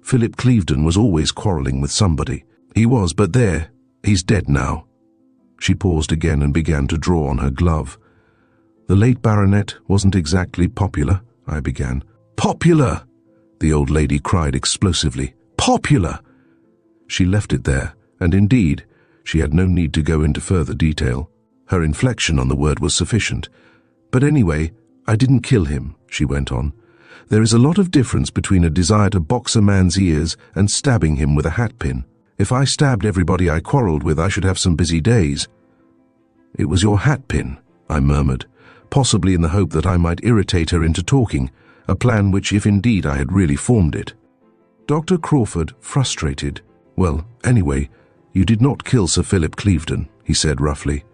Philip Clevedon was always quarrelling with somebody. He was, but there, he's dead now." She paused again and began to draw on her glove. "The late baronet wasn't exactly popular," I began. "Popular!" the old lady cried explosively. "Popular!" She left it there, and indeed, she had no need to go into further detail. Her inflection on the word was sufficient. "But anyway, I didn't kill him," she went on. "There is a lot of difference between a desire to box a man's ears and stabbing him with a hatpin. If I stabbed everybody I quarrelled with, I should have some busy days." "It was your hatpin," I murmured, possibly in the hope that I might irritate her into talking, a plan which, if indeed I had really formed it. Dr. Crawford, frustrated. "Well, anyway, you did not kill Sir Philip Clevedon," he said roughly.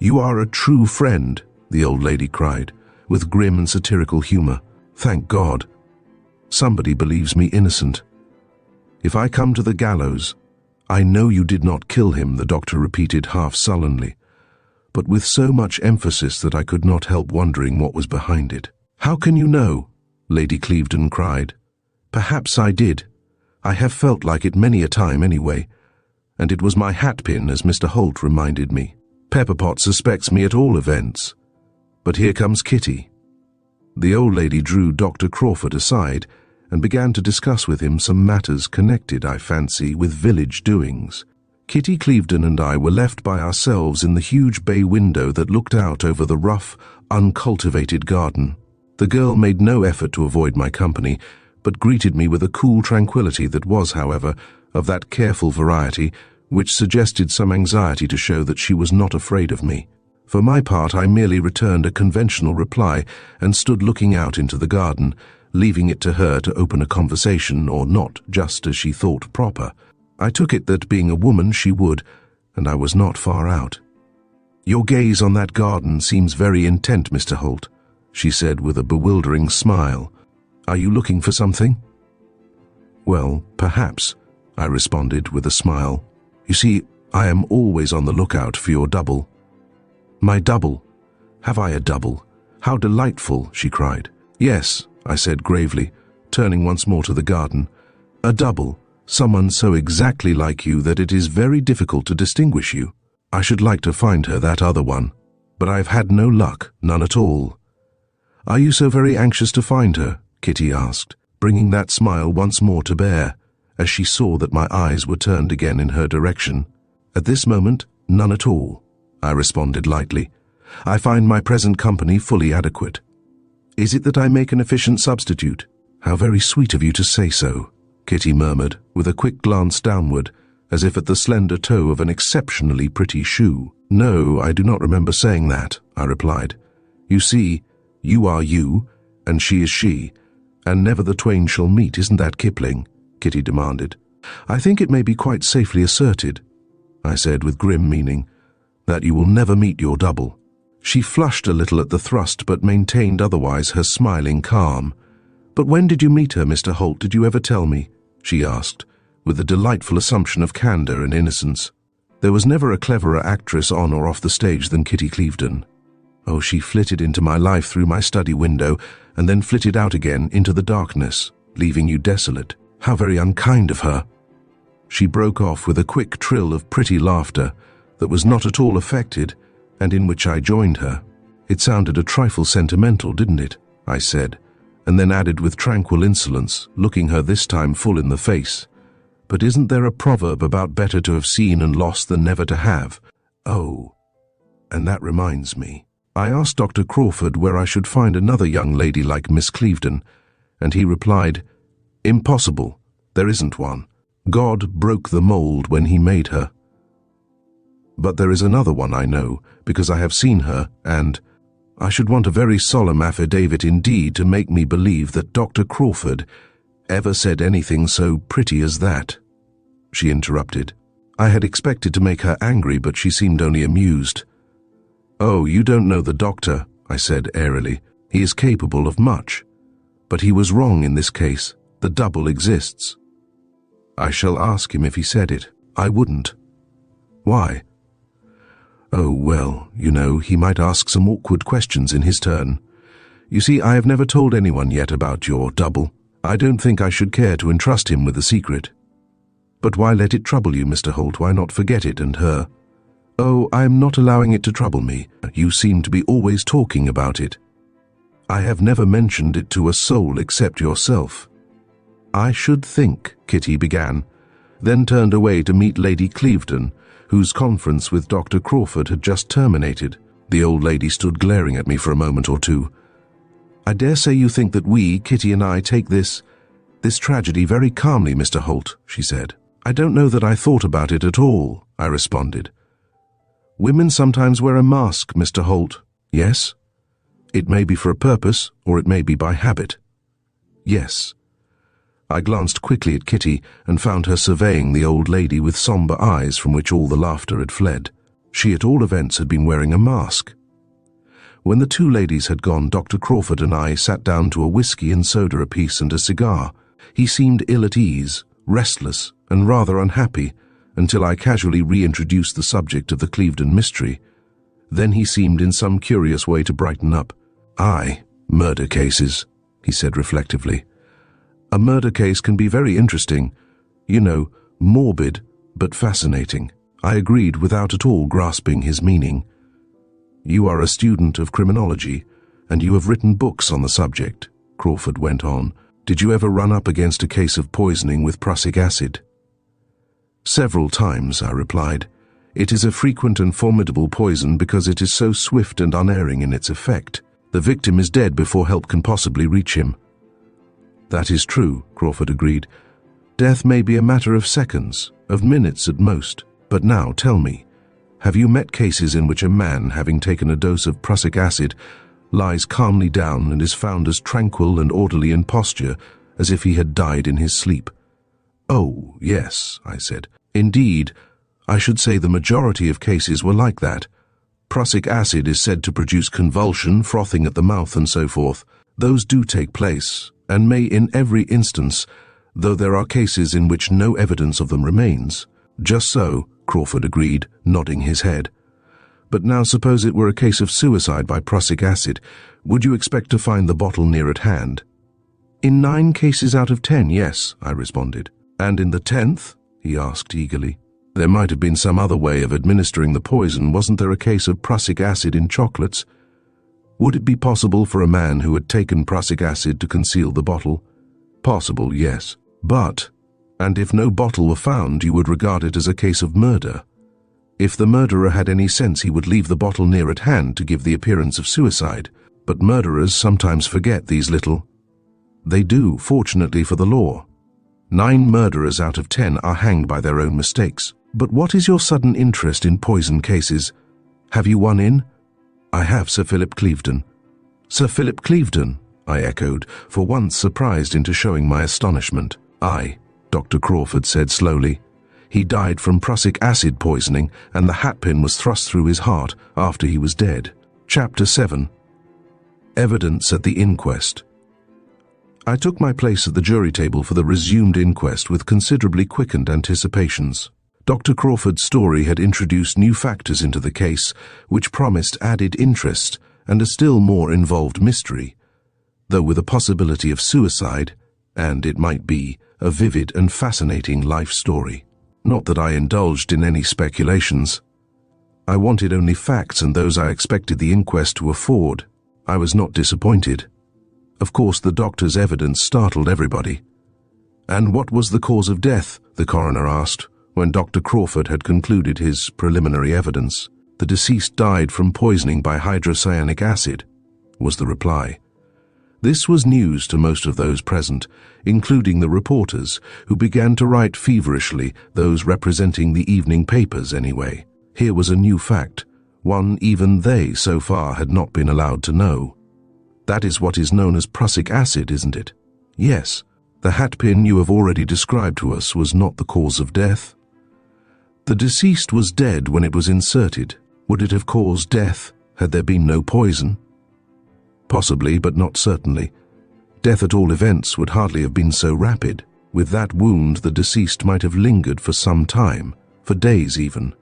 "You are a true friend," the old lady cried, with grim and satirical humour. "Thank God. Somebody believes me innocent. If I come to the gallows, I know you did not kill him," the doctor repeated half sullenly, but with so much emphasis that I could not help wondering what was behind it. "How can you know?" Lady Clevedon cried. "Perhaps I did. I have felt like it many a time anyway, and it was my hatpin, as Mr. Holt reminded me. Pepperpot suspects me at all events. But here comes Kitty." The old lady drew Dr. Crawford aside and began to discuss with him some matters connected, I fancy, with village doings. Kitty Clevedon and I were left by ourselves in the huge bay window that looked out over the rough, uncultivated garden. The girl made no effort to avoid my company, but greeted me with a cool tranquillity that was, however, of that careful variety which suggested some anxiety to show that she was not afraid of me. For my part, I merely returned a conventional reply and stood looking out into the garden, leaving it to her to open a conversation or not, just as she thought proper. I took it that, being a woman, she would, and I was not far out. "Your gaze on that garden seems very intent, Mr. Holt," she said with a bewildering smile. "Are you looking for something?" "Well, perhaps," I responded with a smile. "You see, I am always on the lookout for your double." "My double? Have I a double? How delightful," she cried. "Yes," I said gravely, turning once more to the garden. "A double, someone so exactly like you that it is very difficult to distinguish you. I should like to find her, that other one, but I've had no luck, none at all." "Are you so very anxious to find her?" Kitty asked, bringing that smile once more to bear, as she saw that my eyes were turned again in her direction. "At this moment, none at all," I responded lightly. "I find my present company fully adequate." "Is it that I make an efficient substitute?" "How very sweet of you to say so," Kitty murmured, with a quick glance downward, as if at the slender toe of an exceptionally pretty shoe. "No, I do not remember saying that," I replied. "You see, you are you, and she is she, and never the twain shall meet, isn't that Kipling?" Kitty demanded. "I think it may be quite safely asserted," I said with grim meaning, "that you will never meet your double." She flushed a little at the thrust, but maintained otherwise her smiling calm. "But when did you meet her, Mr. Holt? Did you ever tell me?" she asked, with a delightful assumption of candour and innocence. There was never a cleverer actress on or off the stage than Kitty Clevedon. Oh, she flitted into my life through my study window, and then flitted out again into the darkness, leaving you desolate. How very unkind of her. She broke off with a quick trill of pretty laughter that was not at all affected, and in which I joined her. "It sounded a trifle sentimental, didn't it?" I said, and then added with tranquil insolence, looking her this time full in the face, "But isn't there a proverb about better to have seen and lost than never to have? Oh, and that reminds me. I asked Dr. Crawford where I should find another young lady like Miss Clevedon, and he replied, 'Impossible, there isn't one. God broke the mold when he made her.' But there is another one I know, because I have seen her, and I should want a very solemn affidavit indeed to make me believe that Dr. Crawford ever said anything so pretty as that." She interrupted. I had expected to make her angry, but she seemed only amused. "Oh, you don't know the doctor," I said airily. "He is capable of much. But he was wrong in this case. The double exists." "I shall ask him if he said it." "I wouldn't." "Why?" "Oh, well, you know, he might ask some awkward questions in his turn. You see, I have never told anyone yet about your double. I don't think I should care to entrust him with the secret." "But why let it trouble you, Mr. Holt? Why not forget it and her?" "Oh, I am not allowing it to trouble me. You seem to be always talking about it." "I have never mentioned it to a soul except yourself." "I should think," Kitty began, then turned away to meet Lady Clevedon, whose conference with Dr. Crawford had just terminated. The old lady stood glaring at me for a moment or two. "I dare say you think that we, Kitty and I, take this tragedy very calmly, Mr. Holt," she said. "I don't know that I thought about it at all," I responded. "Women sometimes wear a mask, Mr. Holt." "Yes? It may be for a purpose, or it may be by habit." "Yes." I glanced quickly at Kitty and found her surveying the old lady with sombre eyes from which all the laughter had fled. She at all events had been wearing a mask. When the two ladies had gone, Dr. Crawford and I sat down to a whiskey and soda apiece and a cigar. He seemed ill at ease, restless, and rather unhappy, until I casually reintroduced the subject of the Clevedon mystery. Then he seemed in some curious way to brighten up. "Aye, murder cases," he said reflectively. "A murder case can be very interesting. You know, morbid, but fascinating." I agreed without at all grasping his meaning. "You are a student of criminology, and you have written books on the subject," Crawford went on. "Did you ever run up against a case of poisoning with prussic acid?" "Several times," I replied. "It is a frequent and formidable poison because it is so swift and unerring in its effect. The victim is dead before help can possibly reach him." "That is true," Crawford agreed. "Death may be a matter of seconds, of minutes at most. But now, tell me, have you met cases in which a man, having taken a dose of prussic acid, lies calmly down and is found as tranquil and orderly in posture as if he had died in his sleep?" "Oh, yes," I said. "Indeed, I should say the majority of cases were like that. Prussic acid is said to produce convulsion, frothing at the mouth, and so forth. Those do take place, and may in every instance, though there are cases in which no evidence of them remains." "Just so," Crawford agreed, nodding his head. "But now suppose it were a case of suicide by prussic acid, would you expect to find the bottle near at hand?" "In 9 cases out of 10, yes," I responded. "And in the 10th?" he asked eagerly. "There might have been some other way of administering the poison. Wasn't there a case of prussic acid in chocolates? Would it be possible for a man who had taken prussic acid to conceal the bottle?" "Possible, yes. But, and if no bottle were found, you would regard it as a case of murder. If the murderer had any sense, he would leave the bottle near at hand to give the appearance of suicide. But murderers sometimes forget these little..." They do, fortunately for the law. 9 murderers out of 10 are hanged by their own mistakes. But what is your sudden interest in poison cases? Have you one in? I have, Sir Philip Clevedon. Sir Philip Clevedon, I echoed, for once surprised into showing my astonishment. Aye, Dr. Crawford said slowly. He died from prussic acid poisoning, and the hatpin was thrust through his heart after he was dead. Chapter 7. Evidence at the Inquest. I took my place at the jury table for the resumed inquest with considerably quickened anticipations. Dr. Crawford's story had introduced new factors into the case, which promised added interest and a still more involved mystery, though with a possibility of suicide, and, it might be, a vivid and fascinating life story. Not that I indulged in any speculations. I wanted only facts, and those I expected the inquest to afford. I was not disappointed. Of course, the doctor's evidence startled everybody. And what was the cause of death? The coroner asked, when Dr. Crawford had concluded his preliminary evidence. The deceased died from poisoning by hydrocyanic acid, was the reply. This was news to most of those present, including the reporters, who began to write feverishly, those representing the evening papers anyway. Here was a new fact, one even they so far had not been allowed to know. That is what is known as prussic acid, isn't it? Yes, the hatpin you have already described to us was not the cause of death. The deceased was dead when it was inserted. Would it have caused death had there been no poison? Possibly, but not certainly. Death at all events would hardly have been so rapid. With that wound, the deceased might have lingered for some time, for days even.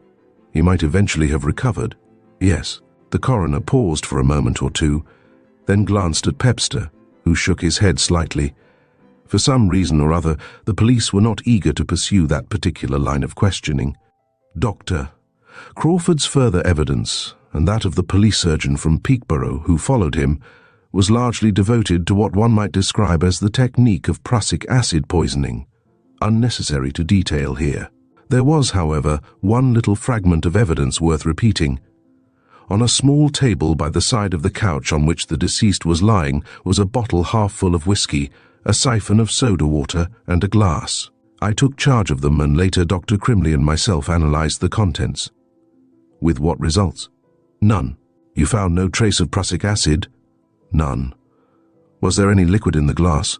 He might eventually have recovered. Yes. The coroner paused for a moment or two, then glanced at Pepster, who shook his head slightly. For some reason or other, the police were not eager to pursue that particular line of questioning. Doctor. Crawford's further evidence, and that of the police surgeon from Peakborough who followed him, was largely devoted to what one might describe as the technique of prussic acid poisoning. Unnecessary to detail here. There was, however, one little fragment of evidence worth repeating. On a small table by the side of the couch on which the deceased was lying was a bottle half full of whiskey, a siphon of soda water, and a glass. I took charge of them, and later Dr. Crimley and myself analyzed the contents. With what results? None. You found no trace of prussic acid? None. Was there any liquid in the glass?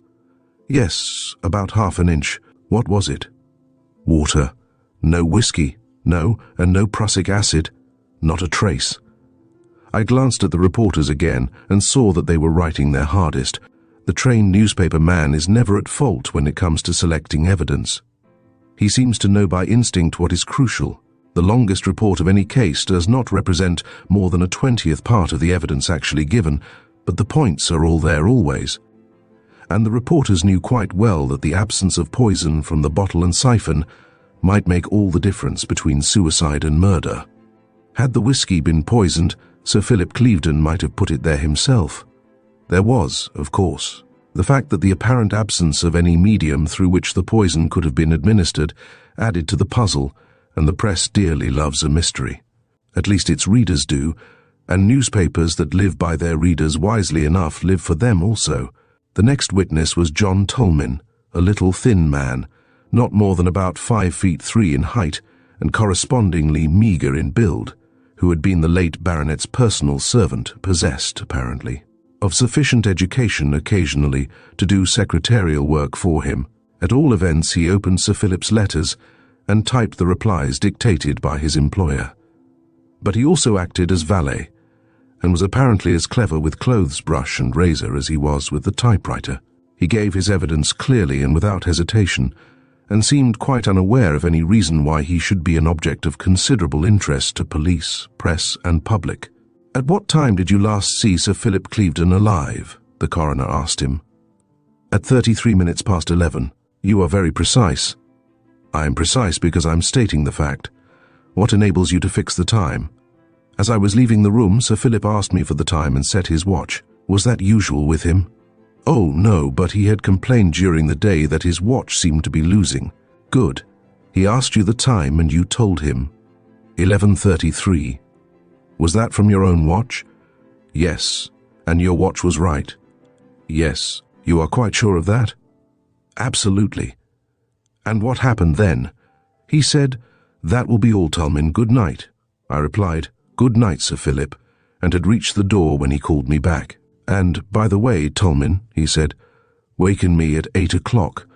Yes, about ½ an inch. What was it? Water. No whiskey. No, and no prussic acid. Not a trace. I glanced at the reporters again and saw that they were writing their hardest. The trained newspaper man is never at fault when it comes to selecting evidence. He seems to know by instinct what is crucial. The longest report of any case does not represent more than a 20th part of the evidence actually given, but the points are all there always. And the reporters knew quite well that the absence of poison from the bottle and siphon might make all the difference between suicide and murder. Had the whiskey been poisoned, Sir Philip Clevedon might have put it there himself. There was, of course, the fact that the apparent absence of any medium through which the poison could have been administered added to the puzzle, and the press dearly loves a mystery. At least its readers do, and newspapers that live by their readers wisely enough live for them also. The next witness was John Tolmin, a little thin man, not more than about 5'3" in height, and correspondingly meagre in build, who had been the late baronet's personal servant, possessed, apparently, of sufficient education occasionally to do secretarial work for him. At all events, he opened Sir Philip's letters and typed the replies dictated by his employer. But he also acted as valet, and was apparently as clever with clothes brush and razor as he was with the typewriter. He gave his evidence clearly and without hesitation, and seemed quite unaware of any reason why he should be an object of considerable interest to police, press, and public. At what time did you last see Sir Philip Clevedon alive? The coroner asked him. At 33 minutes past 11. You are very precise. I am precise because I'm stating the fact. What enables you to fix the time? As I was leaving the room, Sir Philip asked me for the time and set his watch. Was that usual with him? Oh, no, but he had complained during the day that his watch seemed to be losing. Good. He asked you the time and you told him. 11:33. Was that from your own watch? Yes. And your watch was right? Yes. You are quite sure of that? Absolutely. And what happened then? He said, "That will be all, Tolmin. Good night." I replied, "Good night, Sir Philip," and had reached the door when he called me back. "And, by the way, Tolmin," he said, "waken me at 8 o'clock.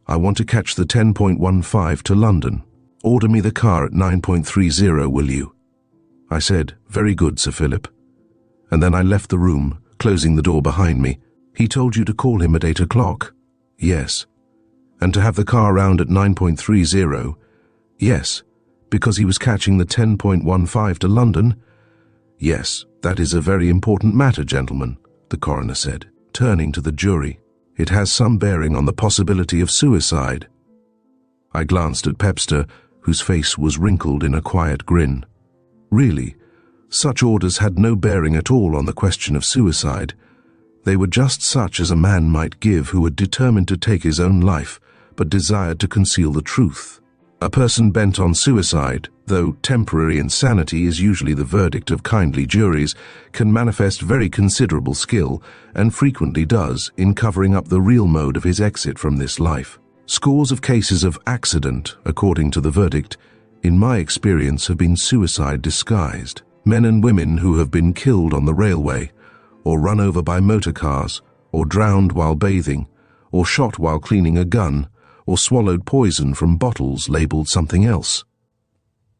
I want to catch the 10.15 to London. Order me the car at 9.30, will you?" I said, "Very good, Sir Philip." And then I left the room, closing the door behind me. "He told you to call him at 8 o'clock? "Yes." "And to have the car round at 9.30? "Yes." "Because he was catching the 10.15 to London?" "Yes, that is a very important matter, gentlemen," the coroner said, turning to the jury. "It has some bearing on the possibility of suicide." I glanced at Pepster, whose face was wrinkled in a quiet grin. Really, such orders had no bearing at all on the question of suicide. They were just such as a man might give who had determined to take his own life, but desired to conceal the truth. A person bent on suicide, though temporary insanity is usually the verdict of kindly juries, can manifest very considerable skill, and frequently does, in covering up the real mode of his exit from this life. Scores of cases of accident, according to the verdict, in my experience have been suicide disguised. Men and women who have been killed on the railway, or run over by motor cars, or drowned while bathing, or shot while cleaning a gun, or swallowed poison from bottles labeled something else,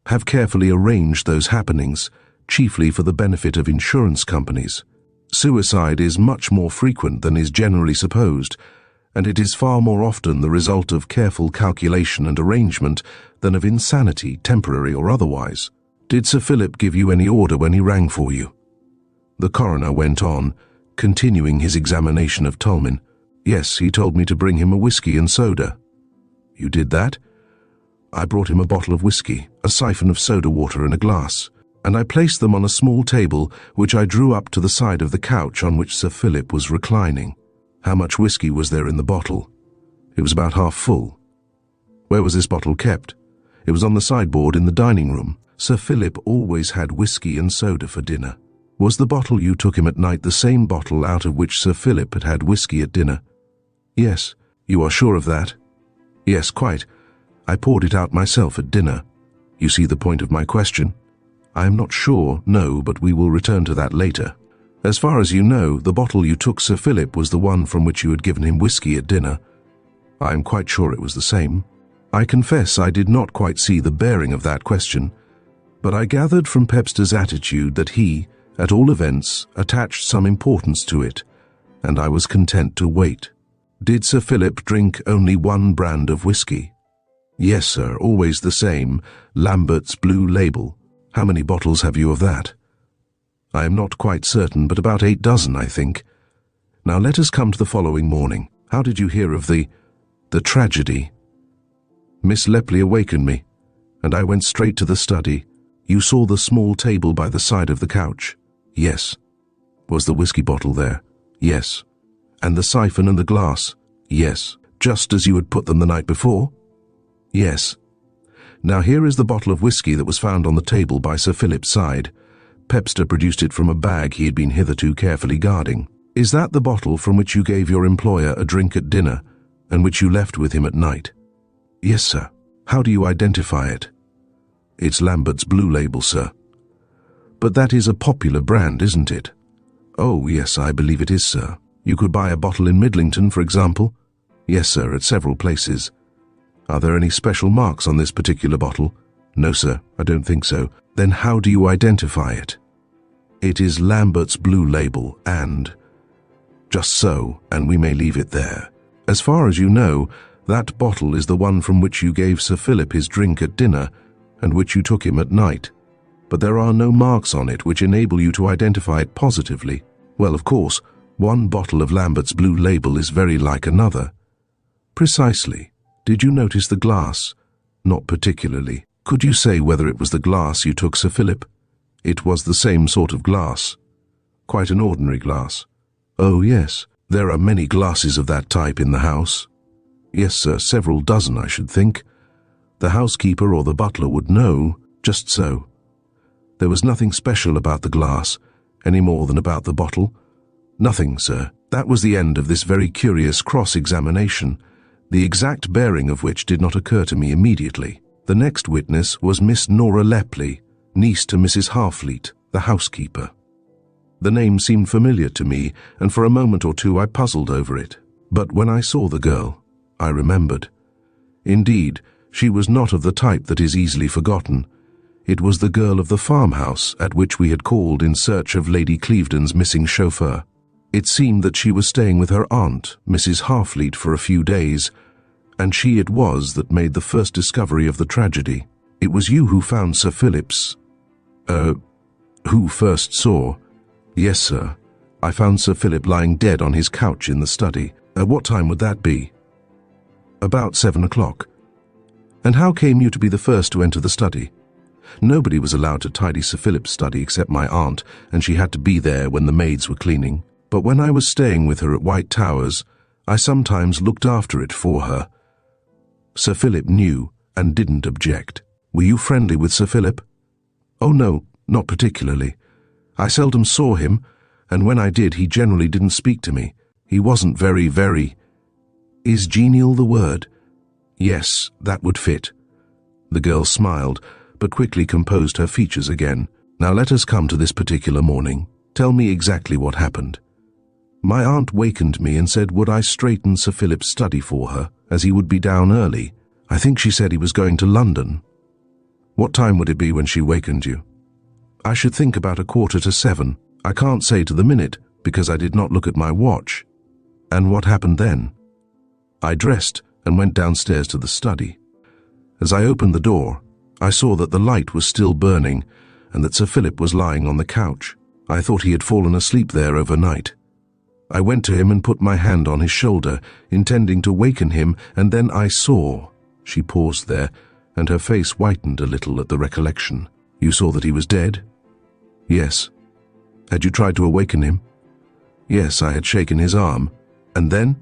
have carefully arranged those happenings, chiefly for the benefit of insurance companies. Suicide is much more frequent than is generally supposed, and it is far more often the result of careful calculation and arrangement than of insanity, temporary or otherwise. "Did Sir Philip give you any order when he rang for you?" The coroner went on, continuing his examination of Tolmin. "Yes, he told me to bring him a whiskey and soda." "You did that?" "I brought him a bottle of whiskey, a siphon of soda water and a glass, and I placed them on a small table which I drew up to the side of the couch on which Sir Philip was reclining." "How much whiskey was there in the bottle?" "It was about half full." "Where was this bottle kept?" "It was on the sideboard in the dining room. Sir Philip always had whiskey and soda for dinner." "Was the bottle you took him at night the same bottle out of which Sir Philip had had whiskey at dinner?" "Yes." "You are sure of that?" "Yes, quite. I poured it out myself at dinner." "You see the point of my question?" "I am not sure, no, but we will return to that later. As far as you know, the bottle you took Sir Philip was the one from which you had given him whiskey at dinner?" "I am quite sure it was the same." I confess I did not quite see the bearing of that question, but I gathered from Pepster's attitude that he, at all events, attached some importance to it, and I was content to wait. "Did Sir Philip drink only one brand of whiskey?" "Yes, sir, always the same, Lambert's Blue Label." "How many bottles have you of that?" "I am not quite certain, but about 8 dozen, I think." "Now let us come to the following morning. How did you hear of the tragedy?" "Miss Lepley awakened me, and I went straight to the study." "You saw the small table by the side of the couch?" "Yes." "Was the whiskey bottle there?" "Yes." "And the siphon and the glass?" "Yes." "Just as you had put them the night before?" "Yes." "Now here is the bottle of whiskey that was found on the table by Sir Philip's side." Pepster produced it from a bag he had been hitherto carefully guarding. "Is that the bottle from which you gave your employer a drink at dinner, and which you left with him at night?" "Yes, sir." "How do you identify it?" "It's Lambert's Blue Label, sir." "But that is a popular brand, isn't it?" "Oh, yes, I believe it is, sir. You could buy a bottle in Midlington, for example?" "Yes, sir, at several places." "Are there any special marks on this particular bottle?" "No, sir, I don't think so." "Then how do you identify it?" "It is Lambert's Blue Label, and—" "Just so, and we may leave it there. As far as you know, that bottle is the one from which you gave Sir Philip his drink at dinner, and which you took him at night. But there are no marks on it which enable you to identify it positively. Well, of course, one bottle of Lambert's Blue Label is very like another." "Precisely. Did you notice the glass?" "Not particularly." "Could you say whether it was the glass you took Sir Philip?" "It was the same sort of glass." "Quite an ordinary glass?" "Oh, yes. There are many glasses of that type in the house." "Yes, sir, several dozen, I should think." "The housekeeper or the butler would know." "Just so." "There was nothing special about the glass, any more than about the bottle?" "Nothing, sir. That was the end of this very curious cross-examination, the exact bearing of which did not occur to me immediately. The next witness was Miss Nora Lepley, niece to Mrs. Harfleet, the housekeeper. The name seemed familiar to me, and for a moment or two I puzzled over it. But when I saw the girl, I remembered. Indeed, she was not of the type that is easily forgotten. It was the girl of the farmhouse at which we had called in search of Lady Clevedon's missing chauffeur. It seemed that she was staying with her aunt, Mrs. Harfleet, for a few days, and she it was that made the first discovery of the tragedy. It was you who found Sir Philip's... who first saw... Yes, sir. I found Sir Philip lying dead on his couch in the study. At what time would that be? About 7 o'clock. And how came you to be the first to enter the study? Nobody was allowed to tidy Sir Philip's study except my aunt, and she had to be there when the maids were cleaning. But when I was staying with her at White Towers, I sometimes looked after it for her. Sir Philip knew and didn't object. Were you friendly with Sir Philip? Oh no, not particularly. I seldom saw him, and when I did, he generally didn't speak to me. He wasn't very... Is genial the word? Yes, that would fit. The girl smiled, but quickly composed her features again. Now let us come to this particular morning. Tell me exactly what happened. My aunt wakened me and said would I straighten Sir Philip's study for her, as he would be down early. I think she said he was going to London. What time would it be when she wakened you? I should think about 7:15. I can't say to the minute, because I did not look at my watch. And what happened then? I dressed and went downstairs to the study. As I opened the door, I saw that the light was still burning and that Sir Philip was lying on the couch. I thought he had fallen asleep there overnight. I went to him and put my hand on his shoulder, intending to waken him, and then I saw... She paused there, and her face whitened a little at the recollection. You saw that he was dead? Yes. Had you tried to awaken him? Yes, I had shaken his arm. And then?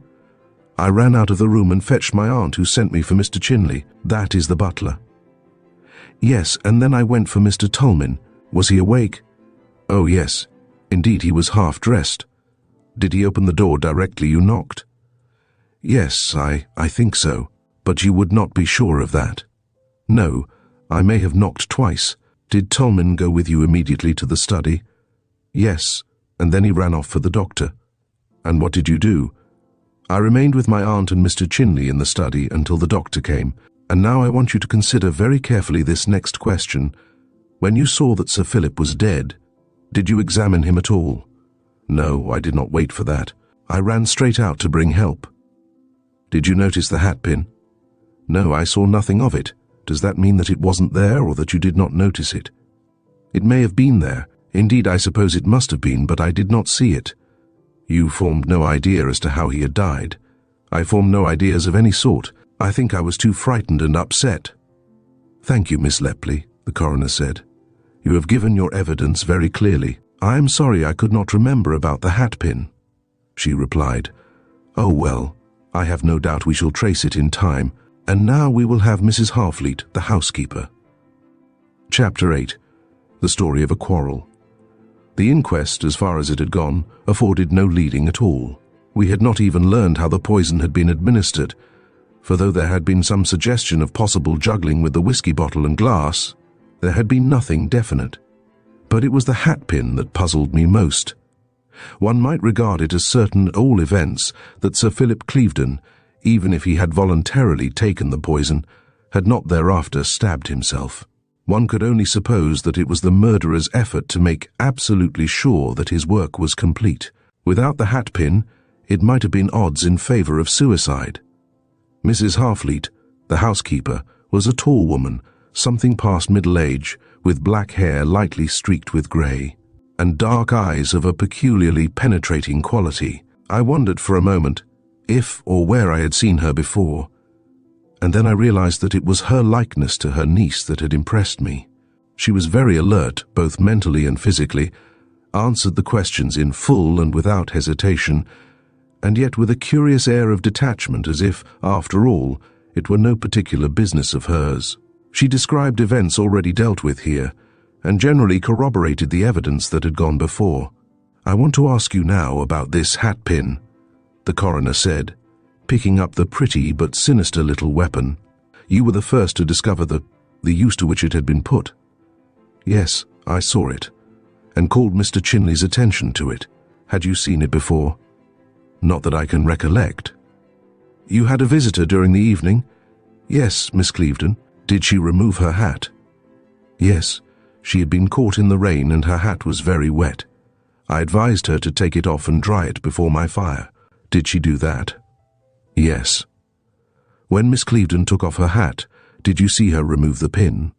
I ran out of the room and fetched my aunt, who sent me for Mr. Chinley. That is the butler. Yes, and then I went for Mr. Tolman. Was he awake? Oh, yes. Indeed, he was half-dressed. Did he open the door directly you knocked? Yes, I think so. But you would not be sure of that. No, I may have knocked twice. Did Tolman go with you immediately to the study? Yes, and then he ran off for the doctor. And what did you do? I remained with my aunt and Mr. Chinley in the study until the doctor came. And now I want you to consider very carefully this next question. When you saw that Sir Philip was dead, did you examine him at all? No, I did not wait for that. I ran straight out to bring help. Did you notice the hatpin? No, I saw nothing of it. Does that mean that it wasn't there, or that you did not notice it? It may have been there. Indeed, I suppose it must have been, but I did not see it. You formed no idea as to how he had died. I formed no ideas of any sort. I think I was too frightened and upset. Thank you, Miss Lepley, the coroner said. You have given your evidence very clearly. I am sorry I could not remember about the hatpin. She replied, Oh well, I have no doubt we shall trace it in time. And now we will have Mrs. Harfleet, the housekeeper. Chapter 8. The Story of a Quarrel. The inquest, as far as it had gone, afforded no leading at all. We had not even learned how the poison had been administered, for though there had been some suggestion of possible juggling with the whiskey bottle and glass, there had been nothing definite. But it was the hatpin that puzzled me most. One might regard it as certain at all events that Sir Philip Clevedon, even if he had voluntarily taken the poison, had not thereafter stabbed himself. One could only suppose that it was the murderer's effort to make absolutely sure that his work was complete. Without the hatpin, it might have been odds in favor of suicide. Mrs. Harfleet, the housekeeper, was a tall woman, something past middle age, with black hair lightly streaked with grey, and dark eyes of a peculiarly penetrating quality. I wondered for a moment if or where I had seen her before, and then I realized that it was her likeness to her niece that had impressed me. She was very alert, both mentally and physically, answered the questions in full and without hesitation, and yet with a curious air of detachment, as if, after all, it were no particular business of hers. She described events already dealt with here, and generally corroborated the evidence that had gone before. "I want to ask you now about this hat pin," the coroner said, picking up the pretty but sinister little weapon. "You were the first to discover the use to which it had been put." "Yes, I saw it, and called Mr. Chinley's attention to it. Had you seen it before?" "Not that I can recollect." "You had a visitor during the evening?" "Yes, Miss Clevedon." "Did she remove her hat?" "Yes, she had been caught in the rain and her hat was very wet. I advised her to take it off and dry it before my fire." "Did she do that?" "Yes." "When Miss Clevedon took off her hat, did you see her remove the pin?"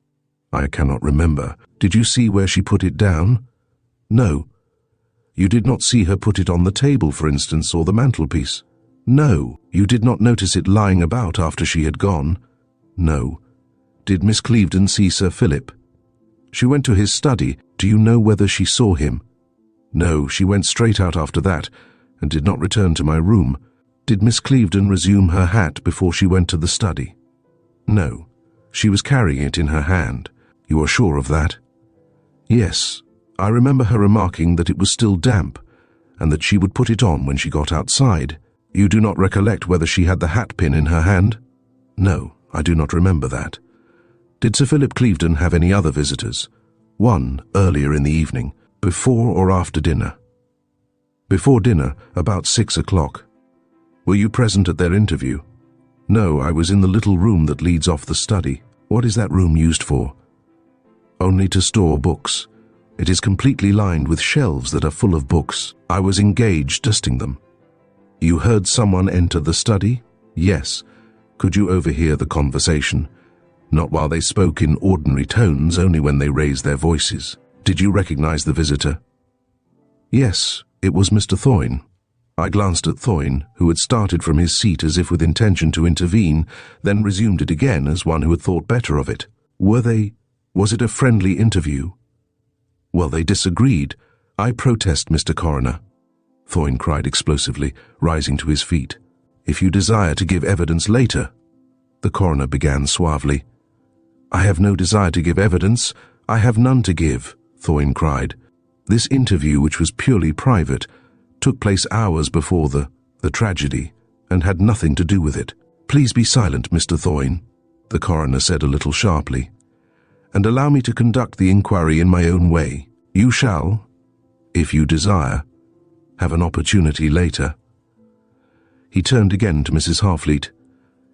"I cannot remember." "Did you see where she put it down?" "No." "You did not see her put it on the table, for instance, or the mantelpiece?" "No." "You did not notice it lying about after she had gone?" "No." "Did Miss Clevedon see Sir Philip?" "She went to his study. Do you know whether she saw him?" "No, she went straight out after that, and did not return to my room." "Did Miss Clevedon resume her hat before she went to the study?" "No. She was carrying it in her hand." "You are sure of that?" "Yes. I remember her remarking that it was still damp, and that she would put it on when she got outside." "You do not recollect whether she had the hat pin in her hand?" "No, I do not remember that." "Did Sir Philip Clevedon have any other visitors?" "One, earlier in the evening." "Before or after dinner?" "Before dinner, about 6 o'clock." "Were you present at their interview?" "No, I was in the little room that leads off the study." "What is that room used for?" "Only to store books. It is completely lined with shelves that are full of books. I was engaged dusting them." "You heard someone enter the study?" "Yes." "Could you overhear the conversation?" "Not while they spoke in ordinary tones, only when they raised their voices." "Did you recognize the visitor?" "Yes, it was Mr. Thoyne." I glanced at Thoyne, who had started from his seat as if with intention to intervene, then resumed it again as one who had thought better of it. Was it a friendly interview?" "Well, they disagreed." "I protest, Mr. Coroner," Thoyne cried explosively, rising to his feet. "If you desire to give evidence later," the coroner began suavely. "I have no desire to give evidence. I have none to give," Thoyne cried. "This interview, which was purely private, took place hours before the tragedy, and had nothing to do with it." "Please be silent, Mr. Thoyne," the coroner said a little sharply, "and allow me to conduct the inquiry in my own way. You shall, if you desire, have an opportunity later." He turned again to Mrs. Harfleet.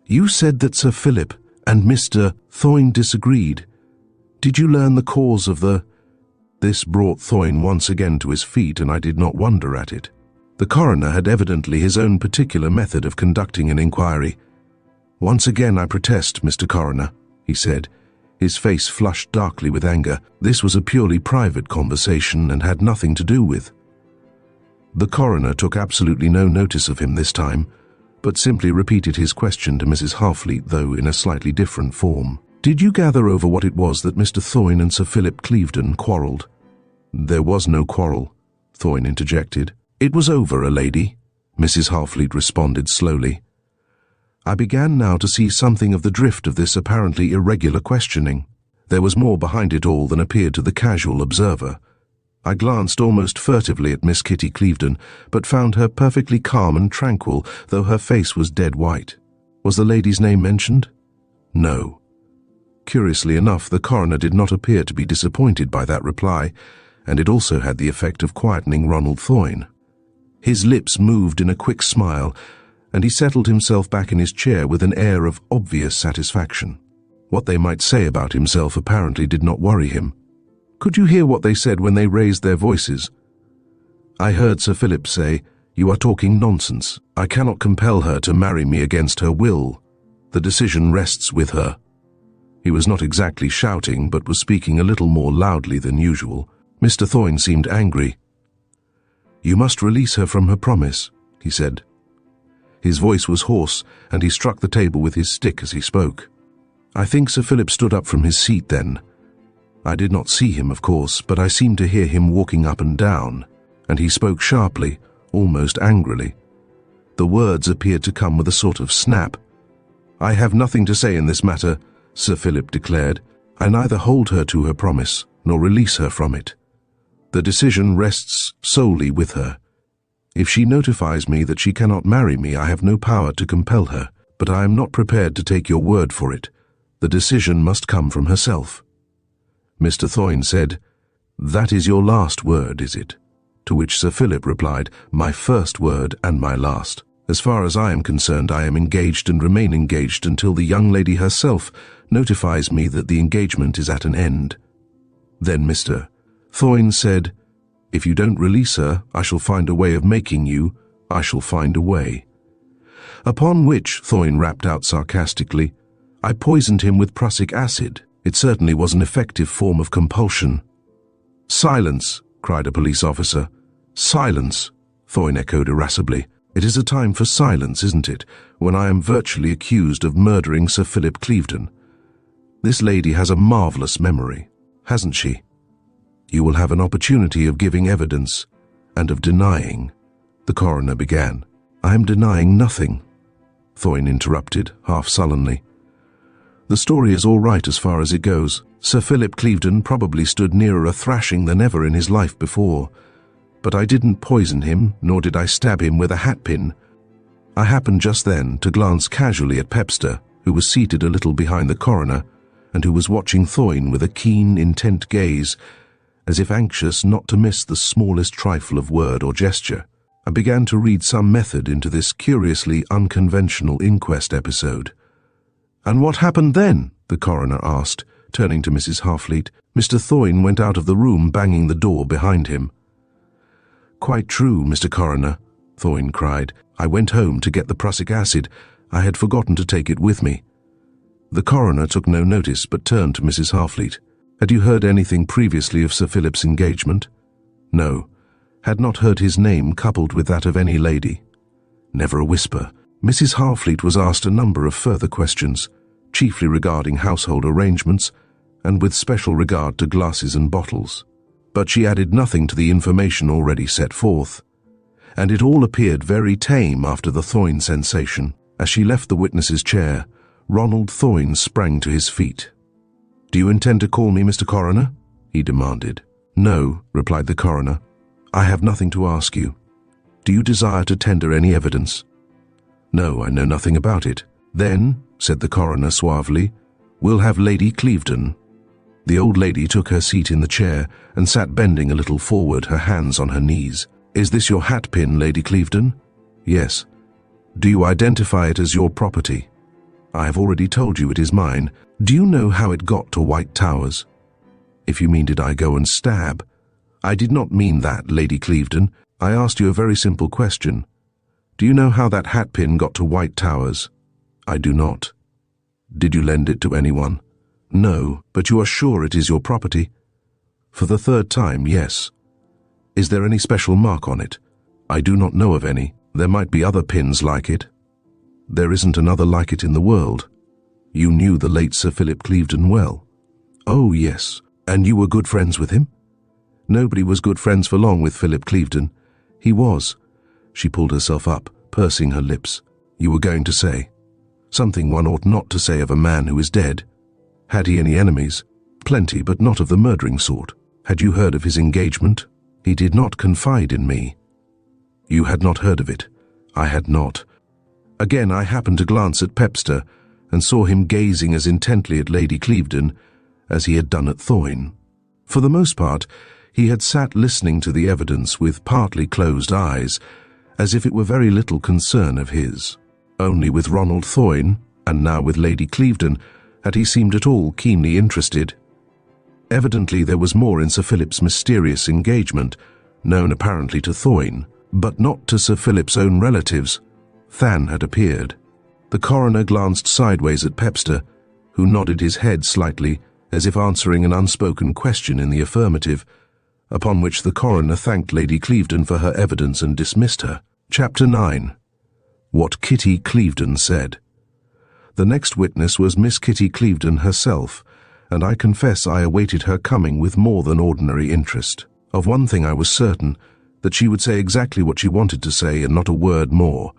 "You said that Sir Philip and Mr. Thoyne disagreed. Did you learn the cause of the—" This brought Thoyne once again to his feet, and I did not wonder at it. The coroner had evidently his own particular method of conducting an inquiry. "Once again I protest, Mr. Coroner," he said, his face flushed darkly with anger. "This was a purely private conversation and had nothing to do with—" The coroner took absolutely no notice of him this time, but simply repeated his question to Mrs. Harfleet, though in a slightly different form. "Did you gather over what it was that Mr. Thoyne and Sir Philip Clevedon quarrelled?" "There was no quarrel," Thoyne interjected. "It was over, a lady," Mrs. Harfleet responded slowly. I began now to see something of the drift of this apparently irregular questioning. There was more behind it all than appeared to the casual observer. I glanced almost furtively at Miss Kitty Clevedon, but found her perfectly calm and tranquil, though her face was dead white. Was the lady's name mentioned? No. Curiously enough, the coroner did not appear to be disappointed by that reply, and it also had the effect of quietening Ronald Thoyne. His lips moved in a quick smile, and he settled himself back in his chair with an air of obvious satisfaction. What they might say about himself apparently did not worry him. "Could you hear what they said when they raised their voices?" "I heard Sir Philip say, 'You are talking nonsense. I cannot compel her to marry me against her will. The decision rests with her.' He was not exactly shouting, but was speaking a little more loudly than usual. Mr. Thoyne seemed angry. "You must release her from her promise," he said. His voice was hoarse, and he struck the table with his stick as he spoke. I think Sir Philip stood up from his seat then. I did not see him, of course, but I seemed to hear him walking up and down, and he spoke sharply, almost angrily. The words appeared to come with a sort of snap. "I have nothing to say in this matter," Sir Philip declared. "I neither hold her to her promise, nor release her from it. The decision rests solely with her. If she notifies me that she cannot marry me, I have no power to compel her, but I am not prepared to take your word for it. The decision must come from herself." Mr. Thorne said, "That is your last word, is it?" To which Sir Philip replied, "My first word and my last. As far as I am concerned, I am engaged and remain engaged until the young lady herself notifies me that the engagement is at an end." Then Mr. Thorne said, "If you don't release her, I shall find a way of making you. I shall find a way." Upon which Thorne rapped out sarcastically, "I poisoned him with prussic acid. It certainly was an effective form of compulsion." "Silence!" cried a police officer. "Silence!" Thorne echoed irascibly. "It is a time for silence, isn't it, when I am virtually accused of murdering Sir Philip Clevedon? This lady has a marvellous memory, hasn't she? You will have an opportunity of giving evidence and of denying," the coroner began. "I am denying nothing," Thorne interrupted, half sullenly. "The story is all right as far as it goes. Sir Philip Clevedon probably stood nearer a thrashing than ever in his life before. But I didn't poison him, nor did I stab him with a hatpin. I happened just then to glance casually at Pepster, who was seated a little behind the coroner, and who was watching Thorne with a keen, intent gaze, as if anxious not to miss the smallest trifle of word or gesture. I began to read some method into this curiously unconventional inquest episode." "And what happened then?" the coroner asked, turning to Mrs. Harfleet. Mr. Thorne went out of the room, banging the door behind him. "Quite true, Mr. Coroner," Thorne cried. "I went home to get the prussic acid. I had forgotten to take it with me." The coroner took no notice, but turned to Mrs. Harfleet. "Had you heard anything previously of Sir Philip's engagement?" "No. Had not heard his name coupled with that of any lady." Never a whisper. Mrs. Harfleet was asked a number of further questions, chiefly regarding household arrangements, and with special regard to glasses and bottles. But she added nothing to the information already set forth, and it all appeared very tame after the Thorne sensation. As she left the witness's chair, Ronald Thorne sprang to his feet. "Do you intend to call me Mr. Coroner?" he demanded. "No," replied the coroner. "I have nothing to ask you. Do you desire to tender any evidence?" "No, I know nothing about it." "Then," said the coroner suavely, "we'll have Lady Clevedon." The old lady took her seat in the chair and sat bending a little forward, her hands on her knees. "Is this your hatpin, Lady Clevedon?" "Yes." "Do you identify it as your property?" "I have already told you it is mine." "Do you know how it got to White Towers?" "If you mean did I go and stab?" "I did not mean that, Lady Clevedon. I asked you a very simple question. Do you know how that hatpin got to White Towers?" "I do not." "Did you lend it to anyone?" "No, but you are sure it is your property?" "For the third time, yes." "Is there any special mark on it?" "I do not know of any. There might be other pins like it." "There isn't another like it in the world." "You knew the late Sir Philip Clevedon well?" "Oh, yes." "And you were good friends with him?" "Nobody was good friends for long with Philip Clevedon. He was." She pulled herself up, pursing her lips. "You were going to say something one ought not to say of a man who is dead. Had he any enemies?" "Plenty, but not of the murdering sort." "Had you heard of his engagement?" "He did not confide in me." "You had not heard of it?" "I had not." Again I happened to glance at Pepster, and saw him gazing as intently at Lady Clevedon as he had done at Thorne. For the most part, he had sat listening to the evidence with partly closed eyes, as if it were very little concern of his. Only with Ronald Thorne, and now with Lady Clevedon, had he seemed at all keenly interested. Evidently there was more in Sir Philip's mysterious engagement, known apparently to Thorne, but not to Sir Philip's own relatives. Than had appeared. The coroner glanced sideways at Pepster, who nodded his head slightly, as if answering an unspoken question in the affirmative, upon which the coroner thanked Lady Clevedon for her evidence and dismissed her. Chapter 9. What Kitty Clevedon Said. The next witness was Miss Kitty Clevedon herself, and I confess I awaited her coming with more than ordinary interest. Of one thing I was certain, that she would say exactly what she wanted to say and not a word more,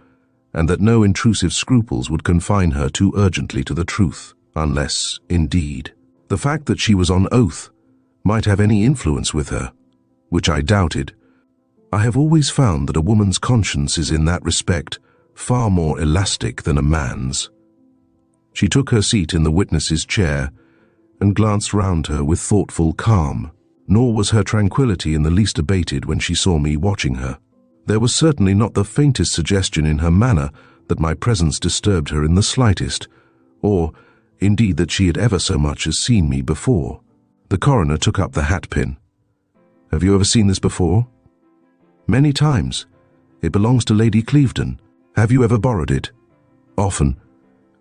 and that no intrusive scruples would confine her too urgently to the truth, unless, indeed, the fact that she was on oath might have any influence with her. which I doubted. I have always found that a woman's conscience is in that respect far more elastic than a man's. She took her seat in the witness's chair and glanced round her with thoughtful calm, nor was her tranquility in the least abated when she saw me watching her. There was certainly not the faintest suggestion in her manner that my presence disturbed her in the slightest, or, indeed, that she had ever so much as seen me before. The coroner took up the hatpin. "Have you ever seen this before?" "Many times. It belongs to Lady Clevedon. Have you ever borrowed it?" "Often.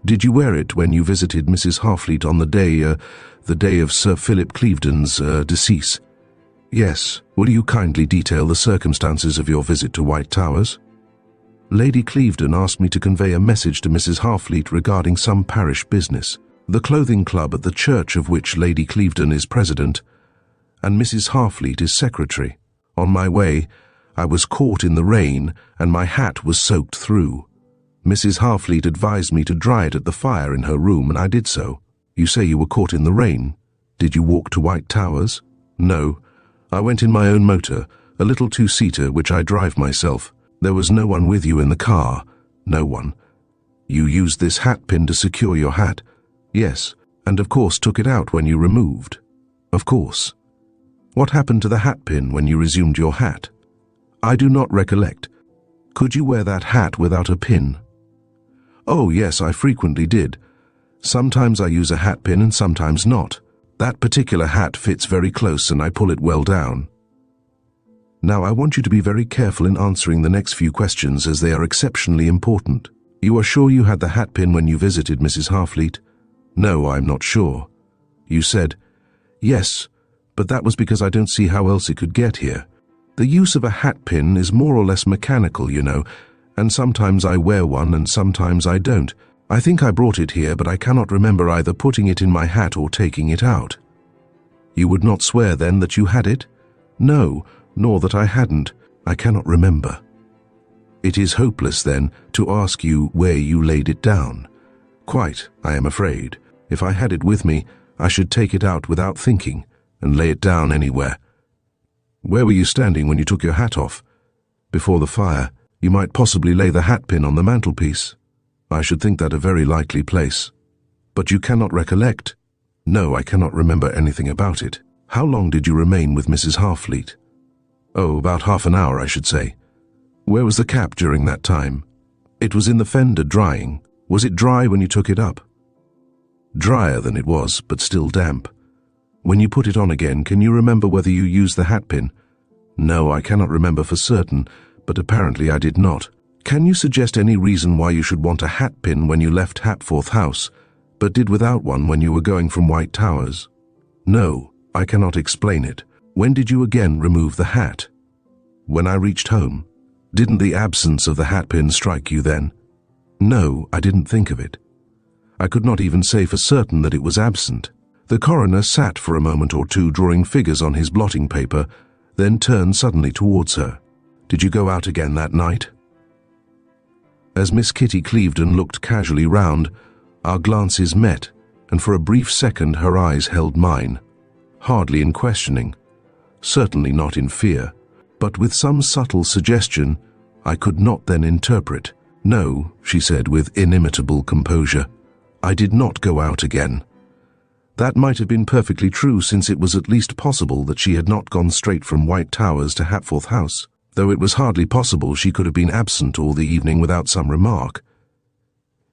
Did you wear it when you visited Mrs. Harfleet on the day of Sir Philip Clevedon's decease?" "Yes. Will you kindly detail the circumstances of your visit to White Towers?" "Lady Clevedon asked me to convey a message to Mrs. Harfleet regarding some parish business, the clothing club at the church of which Lady Clevedon is president, and Mrs. Harfleet is secretary. On my way, I was caught in the rain and my hat was soaked through. Mrs. Harfleet advised me to dry it at the fire in her room, and I did so." "You say you were caught in the rain. Did you walk to White Towers?" "No. I went in my own motor, a little two-seater which I drive myself. There was no one with you in the car?" "No one." "You used this hatpin to secure your hat?" "Yes, and of course took it out when you removed." "Of course." "What happened to the hatpin when you resumed your hat?" "I do not recollect." "Could you wear that hat without a pin?" "Oh, yes, I frequently did. Sometimes I use a hatpin and sometimes not. That particular hat fits very close and I pull it well down." "Now I want you to be very careful in answering the next few questions, as they are exceptionally important. You are sure you had the hatpin when you visited Mrs. Harfleet?" "No, I'm not sure." "You said—" "Yes, but that was because I don't see how else it could get here. The use of a hatpin is more or less mechanical, you know, and sometimes I wear one and sometimes I don't. I think I brought it here, but I cannot remember either putting it in my hat or taking it out." "You would not swear, then, that you had it?" "No, nor that I hadn't. I cannot remember." "It is hopeless, then, to ask you where you laid it down." "Quite, I am afraid. If I had it with me, I should take it out without thinking and lay it down anywhere." "Where were you standing when you took your hat off?" "Before the fire. You might possibly lay the hatpin on the mantelpiece." "I should think that a very likely place." "But you cannot recollect?" "No, I cannot remember anything about it." "How long did you remain with Mrs. Harfleet?" "Oh, about half an hour, I should say." "Where was the cap during that time?" "It was in the fender drying." "Was it dry when you took it up?" "Drier than it was, but still damp." "When you put it on again, can you remember whether you used the hatpin?" "No, I cannot remember for certain, but apparently I did not." "Can you suggest any reason why you should want a hatpin when you left Hatforth House, but did without one when you were going from White Towers?" "No, I cannot explain it." "When did you again remove the hat?" "When I reached home." "Didn't the absence of the hatpin strike you then?" "No, I didn't think of it. I could not even say for certain that it was absent." The coroner sat for a moment or two drawing figures on his blotting paper, then turned suddenly towards her. "Did you go out again that night?" As Miss Kitty Clevedon looked casually round, our glances met, and for a brief second her eyes held mine, hardly in questioning, certainly not in fear, but with some subtle suggestion I could not then interpret. "No," she said with inimitable composure, "I did not go out again." That might have been perfectly true, since it was at least possible that she had not gone straight from White Towers to Hatforth House, though it was hardly possible she could have been absent all the evening without some remark.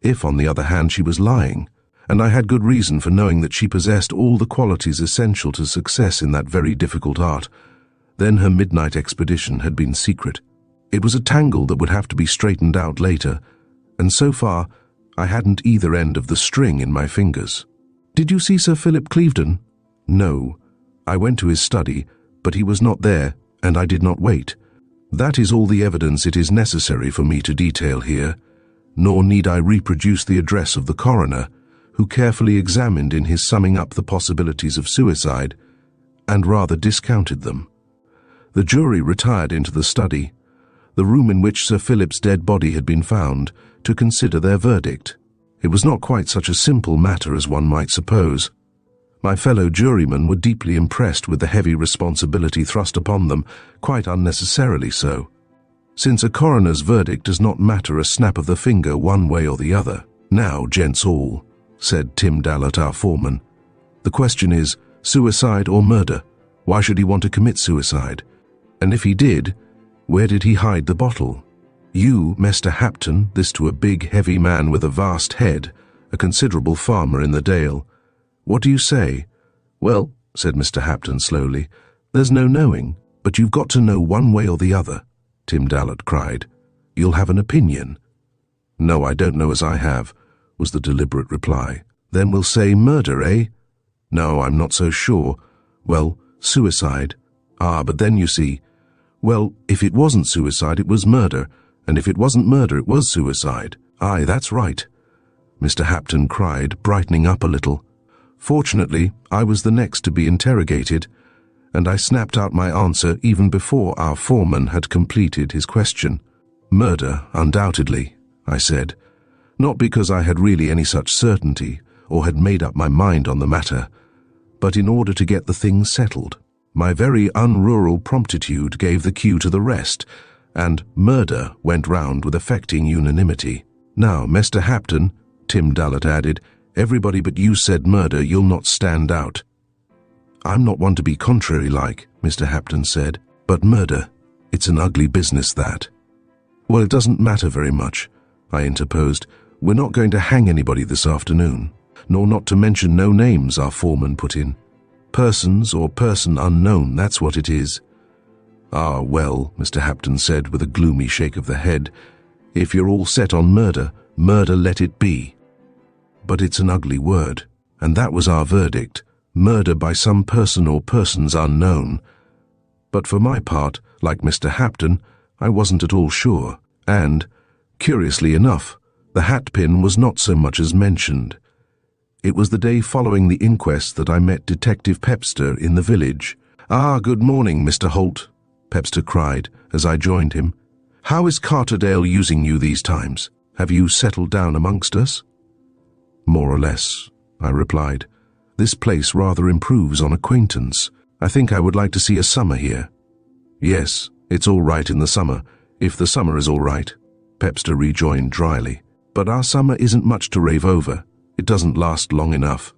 If, on the other hand, she was lying, and I had good reason for knowing that she possessed all the qualities essential to success in that very difficult art, then her midnight expedition had been secret. It was a tangle that would have to be straightened out later, and so far I hadn't either end of the string in my fingers. "Did you see Sir Philip Clevedon?" "No. I went to his study, but he was not there, and I did not wait. That is all the evidence it is necessary for me to detail here, nor need I reproduce the address of the coroner, who carefully examined in his summing up the possibilities of suicide, and rather discounted them. The jury retired into the study, the room in which Sir Philip's dead body had been found, to consider their verdict. It was not quite such a simple matter as one might suppose. My fellow jurymen were deeply impressed with the heavy responsibility thrust upon them, quite unnecessarily so. Since a coroner's verdict does not matter a snap of the finger one way or the other. "Now, gents all," said Tim Dallett, our foreman. "The question is, suicide or murder? Why should he want to commit suicide? And if he did, where did he hide the bottle? You, Mr. Hapton," this to a big, heavy man with a vast head, a considerable farmer in the Dale. "What do you say?" "Well," said Mr. Hapton slowly, "there's no knowing, but you've got to know one way or the other," Tim Dallett cried. "You'll have an opinion." "No, I don't know as I have," was the deliberate reply. "Then we'll say murder, eh?" "No, I'm not so sure." "Well, suicide." "Ah, but then you see." "Well, if it wasn't suicide, it was murder, and if it wasn't murder, it was suicide." "Aye, that's right," Mr. Hapton cried, brightening up a little. Fortunately, I was the next to be interrogated, and I snapped out my answer even before our foreman had completed his question. "Murder, undoubtedly," I said, not because I had really any such certainty or had made up my mind on the matter, but in order to get the thing settled. My very unrural promptitude gave the cue to the rest, and murder went round with affecting unanimity. "Now, Mr. Hapton," Tim Dallett added, "everybody but you said murder. You'll not stand out." "I'm not one to be contrary-like," Mr. Hapton said, "but murder, it's an ugly business, that." "Well, it doesn't matter very much," I interposed. "We're not going to hang anybody this afternoon." "Nor not to mention no names," our foreman put in. "Persons or person unknown, that's what it is." "Ah, well," Mr. Hapton said with a gloomy shake of the head, "if you're all set on murder, murder let it be. But it's an ugly word, and that was our verdict, murder by some person or persons unknown. But for my part, like Mr. Hapton, I wasn't at all sure, and, curiously enough, the hatpin was not so much as mentioned. It was the day following the inquest that I met Detective Pepster in the village. "Ah, good morning, Mr. Holt," Pepster cried as I joined him. "How is Carterdale using you these times? Have you settled down amongst us?" "More or less," I replied. "This place rather improves on acquaintance. I think I would like to see a summer here." "Yes, it's all right in the summer, if the summer is all right," Pepster rejoined dryly. "But our summer isn't much to rave over. It doesn't last long enough."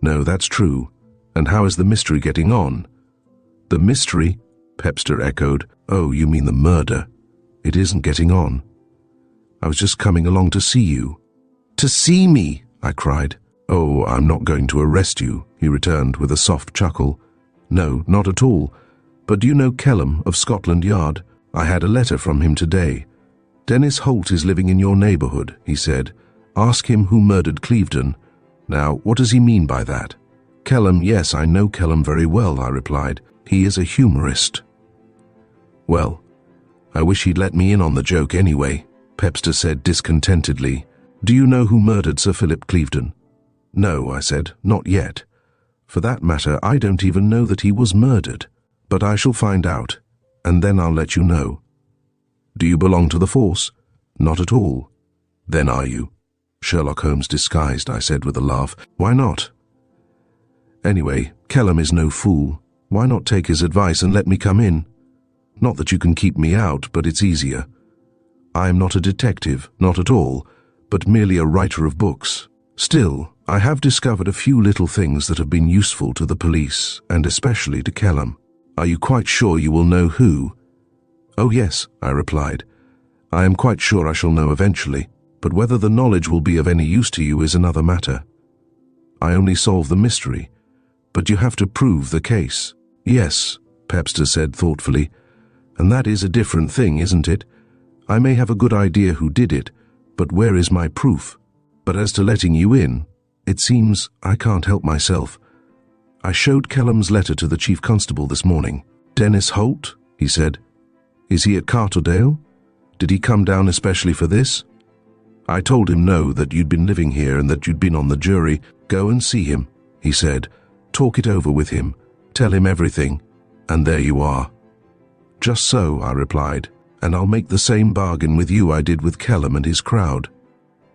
"No, that's true. And how is the mystery getting on?" "The mystery?" Pepster echoed. "Oh, you mean the murder. It isn't getting on. I was just coming along to see you." "To see me?" I cried. "Oh, I'm not going to arrest you," he returned with a soft chuckle. "No, not at all. But do you know Kellam of Scotland Yard? I had a letter from him today. Dennis Holt is living in your neighbourhood," he said. "Ask him who murdered Clevedon. Now, what does he mean by that?" "Kellam, yes, I know Kellam very well," I replied. "He is a humorist." "Well, I wish he'd let me in on the joke anyway," Pepster said discontentedly. "Do you know who murdered Sir Philip Clevedon?" "No," I said, "not yet. For that matter, I don't even know that he was murdered. But I shall find out, and then I'll let you know." "Do you belong to the force?" "Not at all." "Then are you Sherlock Holmes disguised?" I said with a laugh. "Why not? Anyway, Kellam is no fool. Why not take his advice and let me come in? Not that you can keep me out, but it's easier. I am not a detective, not at all, but merely a writer of books. Still, I have discovered a few little things that have been useful to the police, and especially to Kellam. Are you quite sure you will know who?" "Oh yes," I replied. "I am quite sure I shall know eventually, but whether the knowledge will be of any use to you is another matter. I only solve the mystery, but you have to prove the case." "Yes," Pepster said thoughtfully, "and that is a different thing, isn't it? I may have a good idea who did it, but where is my proof? But as to letting you in, it seems I can't help myself. I showed Kellam's letter to the Chief Constable this morning. 'Dennis Holt?' he said. 'Is he at Carterdale? Did he come down especially for this?' I told him no, that you'd been living here and that you'd been on the jury. 'Go and see him,' he said. 'Talk it over with him. Tell him everything. And there you are.' 'Just so,' I replied, 'and I'll make the same bargain with you I did with Kellam and his crowd.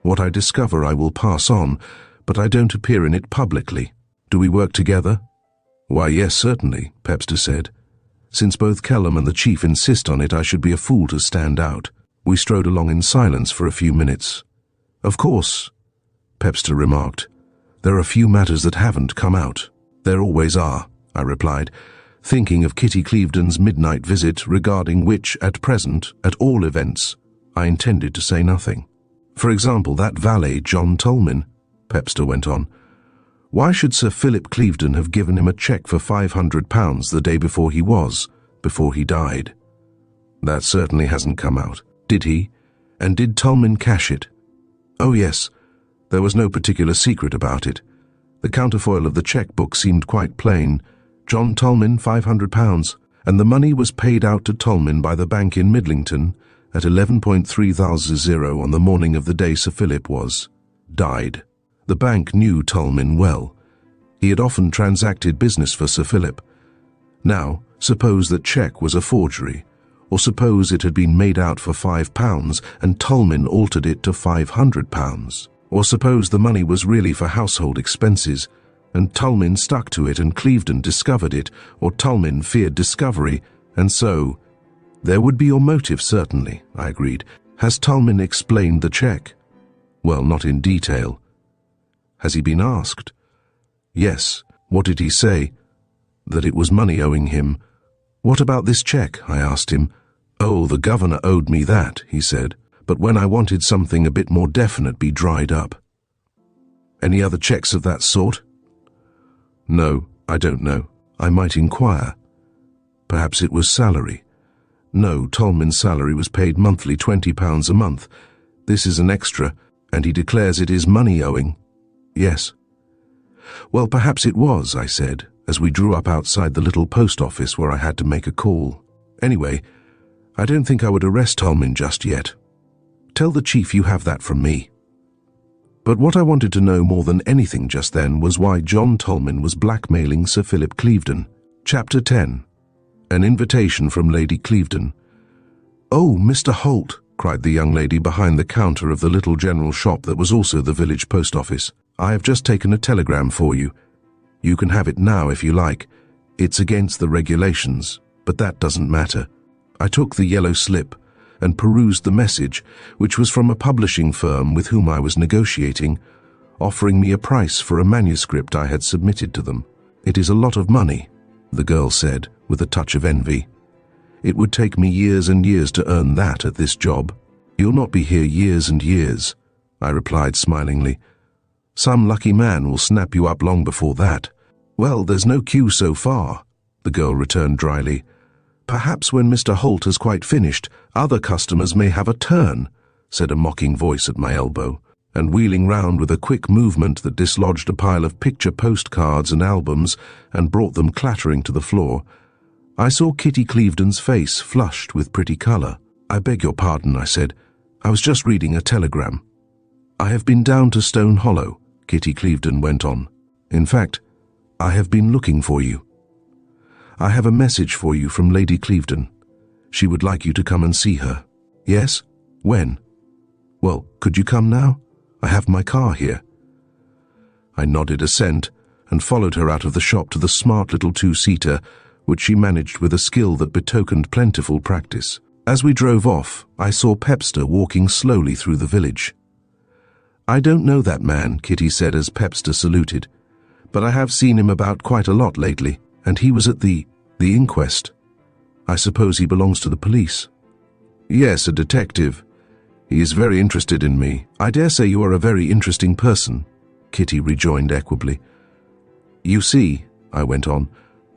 What I discover I will pass on, but I don't appear in it publicly. Do we work together? Why, yes, certainly, Pepster said. Since both Kellum and the chief insist on it, I should be a fool to stand out. We strode along in silence for a few minutes. Of course, Pepster remarked. There are few matters that haven't come out. There always are, I replied, thinking of Kitty Clevedon's midnight visit, regarding which, at present, at all events, I intended to say nothing. For example, that valet, John Tolman, Pepster went on. Why should Sir Philip Clevedon have given him a cheque for £500 the day before he died? That certainly hasn't come out. Did he? And did Tolman cash it? Oh yes, there was no particular secret about it. The counterfoil of the cheque-book seemed quite plain. John Tolman, £500, and the money was paid out to Tolman by the bank in Midlington at 11:30 on the morning of the day Sir Philip died. The bank knew Tolman well. He had often transacted business for Sir Philip. Now, suppose that cheque was a forgery, or suppose it had been made out for £5 and Tolman altered it to £500, or suppose the money was really for household expenses, and Tolman stuck to it and Clevedon discovered it, or Tolman feared discovery, and so... There would be your motive, certainly, I agreed. Has Tolman explained the cheque? Well, not in detail. Has he been asked? Yes. What did he say? That it was money owing him. What about this cheque? I asked him. Oh, the governor owed me that, he said, but when I wanted something a bit more definite be dried up. Any other cheques of that sort? No, I don't know. I might inquire. Perhaps it was salary. No, Tolman's salary was paid monthly, £20 a month. This is an extra, and he declares it is money owing. Yes. Well, perhaps it was, I said, as we drew up outside the little post office where I had to make a call. Anyway, I don't think I would arrest Tolman just yet. Tell the chief you have that from me. But what I wanted to know more than anything just then was why John Tolman was blackmailing Sir Philip Clevedon. Chapter 10. An invitation from Lady Clevedon. Oh, Mr. Holt, cried the young lady behind the counter of the little general shop that was also the village post office. I have just taken a telegram for you. You can have it now if you like. It's against the regulations, but that doesn't matter. I took the yellow slip and perused the message, which was from a publishing firm with whom I was negotiating, offering me a price for a manuscript I had submitted to them. It is a lot of money, the girl said, with a touch of envy. It would take me years and years to earn that at this job. You'll not be here years and years, I replied smilingly. Some lucky man will snap you up long before that. Well, there's no queue so far, the girl returned dryly. Perhaps when Mr. Holt has quite finished, other customers may have a turn, said a mocking voice at my elbow, and wheeling round with a quick movement that dislodged a pile of picture postcards and albums and brought them clattering to the floor, I saw Kitty Clevedon's face flushed with pretty colour. I beg your pardon, I said. I was just reading a telegram. I have been down to Stone Hollow, Kitty Clevedon went on. In fact, I have been looking for you. I have a message for you from Lady Clevedon. She would like you to come and see her. Yes? When? Well, could you come now? I have my car here. I nodded assent and followed her out of the shop to the smart little two-seater, which she managed with a skill that betokened plentiful practice. As we drove off, I saw Pepster walking slowly through the village. I don't know that man, Kitty said as Pepster saluted, but I have seen him about quite a lot lately, and he was at the inquest. I suppose he belongs to the police. Yes, a detective. He is very interested in me. I dare say you are a very interesting person, Kitty rejoined equably. You see, I went on,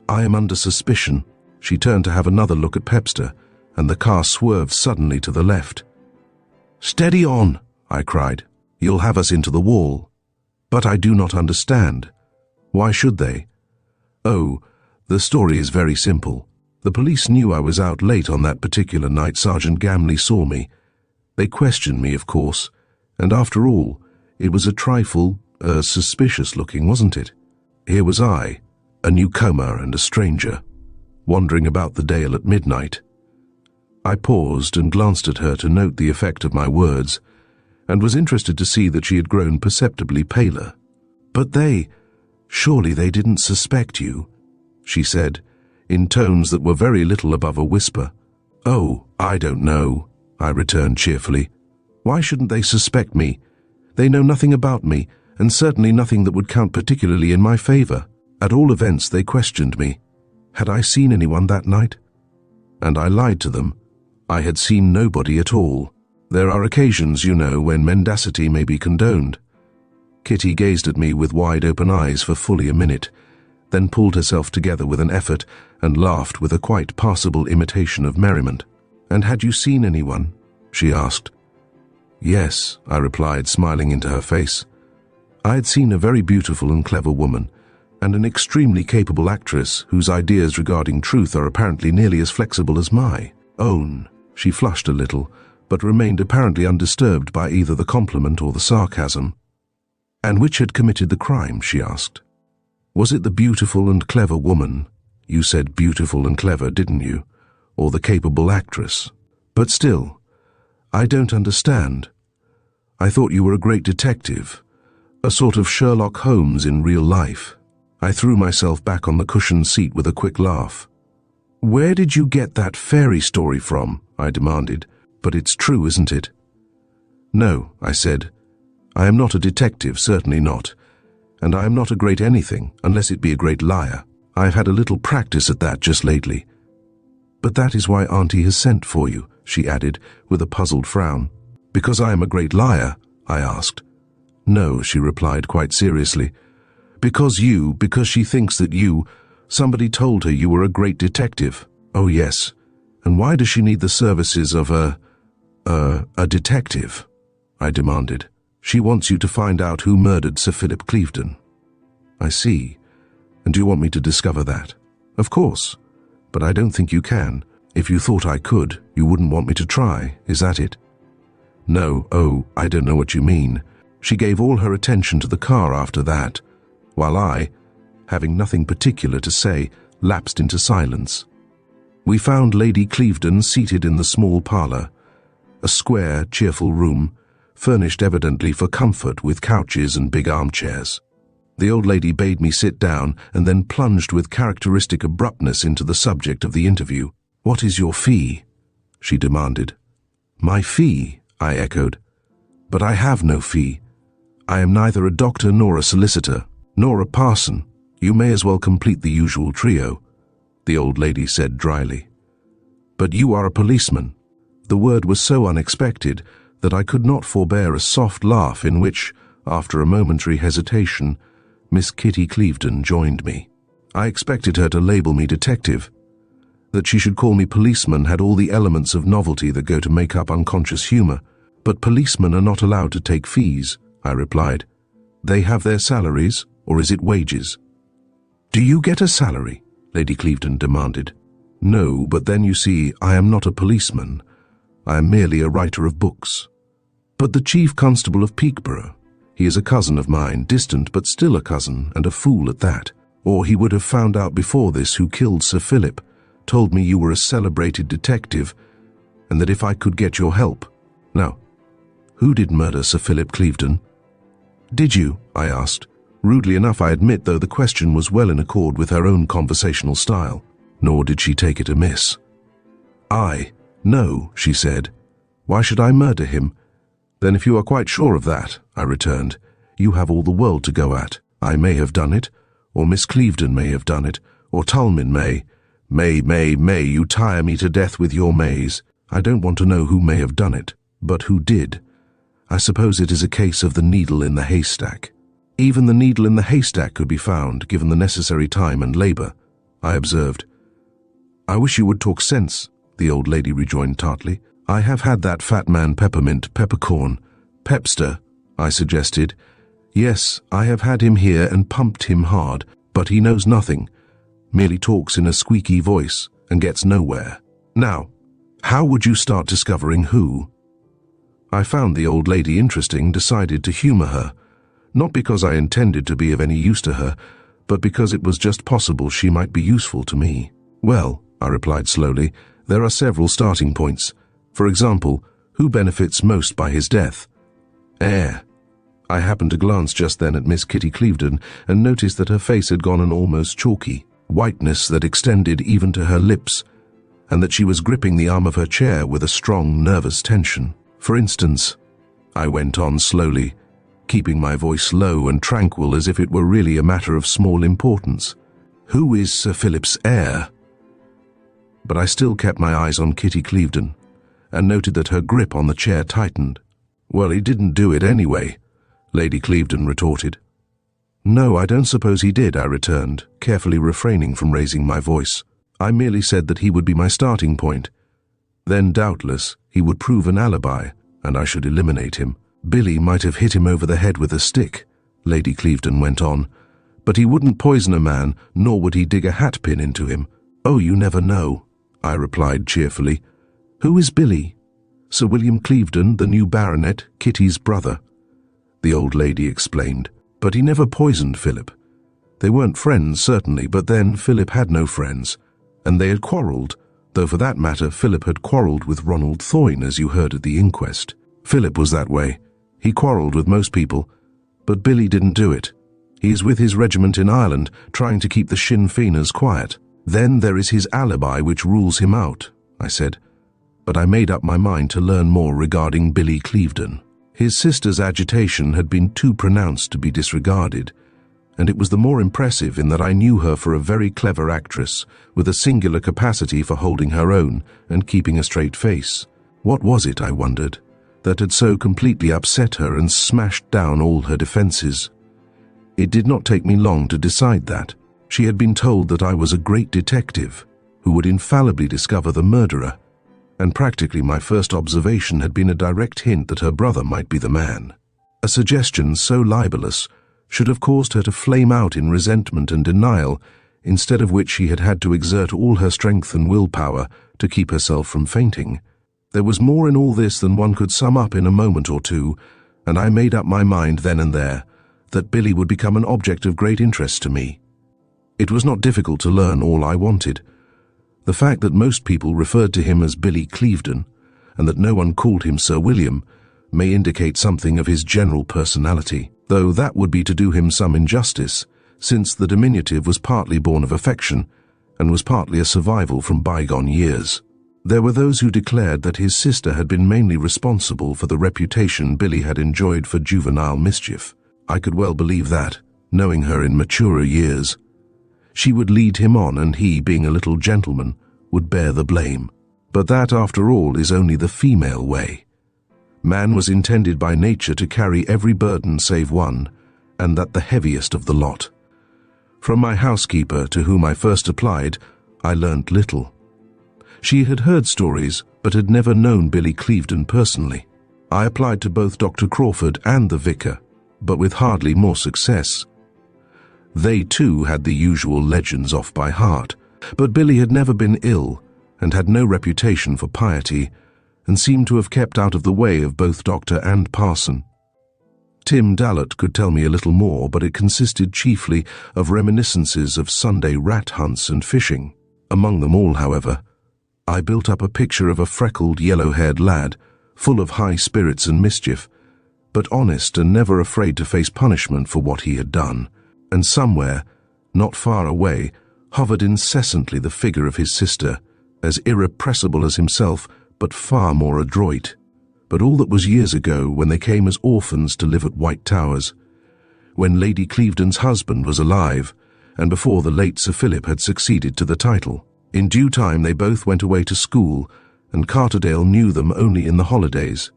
I am under suspicion. She turned to have another look at Pepster, and the car swerved suddenly to the left. Steady on, I cried. You'll have us into the wall. But I do not understand. Why should they? Oh, the story is very simple. The police knew I was out late on that particular night Sergeant Gamley saw me. They questioned me, of course, and after all, it was a trifle, suspicious looking, wasn't it? Here was I, a newcomer and a stranger, wandering about the Dale at midnight. I paused and glanced at her to note the effect of my words, and was interested to see that she had grown perceptibly paler. But "Surely they didn't suspect you," she said, in tones that were very little above a whisper. "Oh, I don't know," I returned cheerfully. "Why shouldn't they suspect me? They know nothing about me, and certainly nothing that would count particularly in my favor. At all events, they questioned me. Had I seen anyone that night? And I lied to them. I had seen nobody at all. There are occasions, you know, when mendacity may be condoned." Kitty gazed at me with wide-open eyes for fully a minute, then pulled herself together with an effort and laughed with a quite passable imitation of merriment. "And had you seen anyone?" she asked. "Yes," I replied, smiling into her face. I had seen a very beautiful and clever woman, and an extremely capable actress whose ideas regarding truth are apparently nearly as flexible as my own. She flushed a little, but remained apparently undisturbed by either the compliment or the sarcasm. "And which had committed the crime?" she asked. "Was it the beautiful and clever woman? You said beautiful and clever, didn't you? Or the capable actress? But still, I don't understand. I thought you were a great detective, a sort of Sherlock Holmes in real life." I threw myself back on the cushioned seat with a quick laugh. "Where did you get that fairy story from?" I demanded. "But it's true, isn't it?" "No," I said. "I am not a detective, certainly not. And I am not a great anything, unless it be a great liar. I have had a little practice at that just lately." "But that is why Auntie has sent for you," she added, with a puzzled frown. "Because I am a great liar?" I asked. "No," she replied quite seriously. Because she thinks that somebody told her you were a great detective." "Oh yes. And why does she need the services of a detective?" I demanded. "She wants you to find out who murdered Sir Philip Clevedon." "I see. And do you want me to discover that?" "Of course. But I don't think you can. If you thought I could, you wouldn't want me to try, is that it?" "No, oh, I don't know what you mean." She gave all her attention to the car after that, while I, having nothing particular to say, lapsed into silence. We found Lady Clevedon seated in the small parlour, a square, cheerful room, furnished evidently for comfort with couches and big armchairs. The old lady bade me sit down and then plunged with characteristic abruptness into the subject of the interview. "What is your fee?" she demanded. "My fee?" I echoed. "But I have no fee. I am neither a doctor nor a solicitor, nor a parson. You may as well complete the usual trio," the old lady said dryly. "But you are a policeman." The word was so unexpected that I could not forbear a soft laugh in which, after a momentary hesitation, Miss Kitty Clevedon joined me. I expected her to label me detective. That she should call me policeman had all the elements of novelty that go to make up unconscious humor. "But policemen are not allowed to take fees," I replied. "They have their salaries, or is it wages?" "Do you get a salary?" Lady Clevedon demanded. "No, but then you see, I am not a policeman. I am merely a writer of books." "But the Chief Constable of Peakborough, he is a cousin of mine, distant but still a cousin, and a fool at that. Or he would have found out before this who killed Sir Philip, told me you were a celebrated detective, and that if I could get your help. Now, who did murder Sir Philip Clevedon?" "Did you?" I asked. Rudely enough, I admit, though the question was well in accord with her own conversational style. Nor did she take it amiss. "No," she said. "Why should I murder him?" "Then if you are quite sure of that," I returned, "you have all the world to go at. I may have done it, or Miss Clevedon may have done it, or Tulmin may. May, you tire me to death with your mays. I don't want to know who may have done it, but who did. I suppose it is a case of the needle in the haystack." "Even the needle in the haystack could be found, given the necessary time and labor," I observed. "I wish you would talk sense," the old lady rejoined tartly. "I have had that fat man peppermint, peppercorn, Pepster," I suggested. "Yes, I have had him here and pumped him hard, but he knows nothing, merely talks in a squeaky voice and gets nowhere. Now, how would you start discovering who?" I found the old lady interesting, decided to humor her, not because I intended to be of any use to her, but because it was just possible she might be useful to me. "Well," I replied slowly, "there are several starting points. For example, who benefits most by his death? Heir. I happened to glance just then at Miss Kitty Clevedon and noticed that her face had gone an almost chalky whiteness that extended even to her lips, and that she was gripping the arm of her chair with a strong, nervous tension. "For instance," I went on slowly, keeping my voice low and tranquil as if it were really a matter of small importance, "who is Sir Philip's heir?" But I still kept my eyes on Kitty Clevedon, and noted that her grip on the chair tightened. "Well, he didn't do it anyway," Lady Clevedon retorted. "No, I don't suppose he did," I returned, carefully refraining from raising my voice. "I merely said that he would be my starting point. Then, doubtless, he would prove an alibi, and I should eliminate him. Billy might have hit him over the head with a stick," Lady Clevedon went on, "but he wouldn't poison a man, nor would he dig a hatpin into him." "Oh, you never know," I replied cheerfully. "Who is Billy?" "Sir William Clevedon, the new baronet, Kitty's brother," the old lady explained. "But he never poisoned Philip. They weren't friends, certainly, but then Philip had no friends, and they had quarrelled, though for that matter Philip had quarrelled with Ronald Thorne, as you heard at the inquest. Philip was that way. He quarrelled with most people, but Billy didn't do it. He is with his regiment in Ireland, trying to keep the Sinn Féiners quiet. Then there is his alibi which rules him out," I said, but I made up my mind to learn more regarding Billy Clevedon. His sister's agitation had been too pronounced to be disregarded, and it was the more impressive in that I knew her for a very clever actress, with a singular capacity for holding her own and keeping a straight face. What was it, I wondered, that had so completely upset her and smashed down all her defences? It did not take me long to decide that. She had been told that I was a great detective who would infallibly discover the murderer, and practically my first observation had been a direct hint that her brother might be the man. A suggestion so libellous should have caused her to flame out in resentment and denial, instead of which she had had to exert all her strength and willpower to keep herself from fainting. There was more in all this than one could sum up in a moment or two, and I made up my mind then and there that Billy would become an object of great interest to me. It was not difficult to learn all I wanted. The fact that most people referred to him as Billy Clevedon, and that no one called him Sir William, may indicate something of his general personality, though that would be to do him some injustice, since the diminutive was partly born of affection, and was partly a survival from bygone years. There were those who declared that his sister had been mainly responsible for the reputation Billy had enjoyed for juvenile mischief. I could well believe that, knowing her in maturer years. She would lead him on, and he, being a little gentleman, would bear the blame. But that, after all, is only the female way. Man was intended by nature to carry every burden save one, and that the heaviest of the lot. From my housekeeper, to whom I first applied, I learnt little. She had heard stories, but had never known Billy Clevedon personally. I applied to both Dr. Crawford and the vicar, but with hardly more success. They too had the usual legends off by heart, but Billy had never been ill and had no reputation for piety, and seemed to have kept out of the way of both doctor and parson. Tim Dallett could tell me a little more, but it consisted chiefly of reminiscences of Sunday rat hunts and fishing. Among them all, however, I built up a picture of a freckled, yellow-haired lad, full of high spirits and mischief, but honest and never afraid to face punishment for what he had done. And somewhere, not far away, hovered incessantly the figure of his sister, as irrepressible as himself, but far more adroit. But all that was years ago, when they came as orphans to live at White Towers, when Lady Clevedon's husband was alive, and before the late Sir Philip had succeeded to the title. In due time they both went away to school, and Carterdale knew them only in the holidays.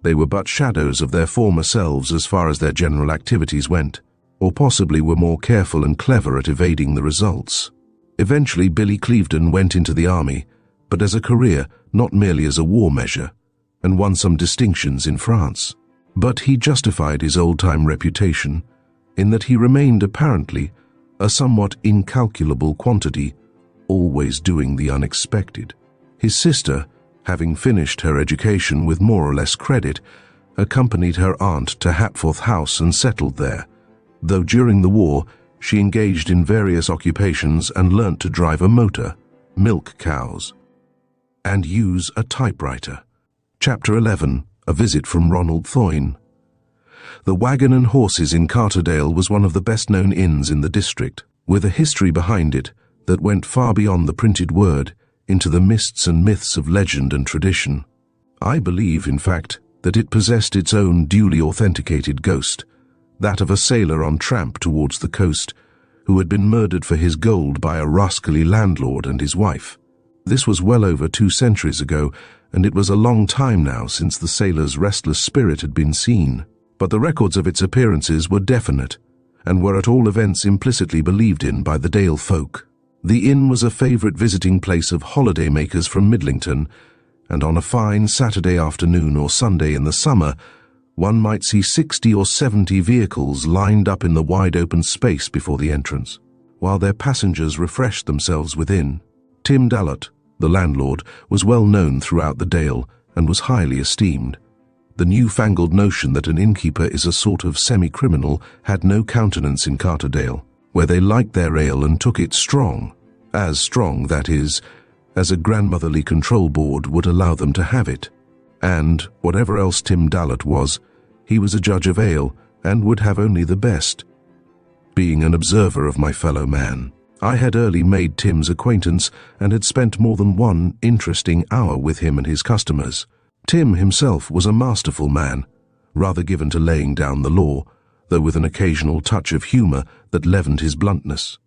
They were but shadows of their former selves as far as their general activities went, or possibly were more careful and clever at evading the results. Eventually Billy Clevedon went into the army, but as a career, not merely as a war measure, and won some distinctions in France. But he justified his old-time reputation in that he remained apparently a somewhat incalculable quantity, always doing the unexpected. His sister, having finished her education with more or less credit, accompanied her aunt to Hapforth House and settled there, though during the war she engaged in various occupations and learnt to drive a motor, milk cows, and use a typewriter. Chapter 11. A Visit from Ronald Thorne. The Wagon and Horses in Carterdale was one of the best-known inns in the district, with a history behind it that went far beyond the printed word into the mists and myths of legend and tradition. I believe, in fact, that it possessed its own duly authenticated ghost, that of a sailor on tramp towards the coast, who had been murdered for his gold by a rascally landlord and his wife. This was well over 2 centuries ago, and it was a long time now since the sailor's restless spirit had been seen. But the records of its appearances were definite, and were at all events implicitly believed in by the Dale folk. The inn was a favourite visiting place of holiday-makers from Midlington, and on a fine Saturday afternoon or Sunday in the summer, one might see 60 or 70 vehicles lined up in the wide open space before the entrance, while their passengers refreshed themselves within. Tim Dallot, the landlord, was well known throughout the Dale and was highly esteemed. The newfangled notion that an innkeeper is a sort of semi-criminal had no countenance in Carterdale, where they liked their ale and took it strong, that is, as a grandmotherly control board would allow them to have it. And, whatever else Tim Dallot was, he was a judge of ale and would have only the best. Being an observer of my fellow man, I had early made Tim's acquaintance and had spent more than one interesting hour with him and his customers. Tim himself was a masterful man, rather given to laying down the law, though with an occasional touch of humour that leavened his bluntness.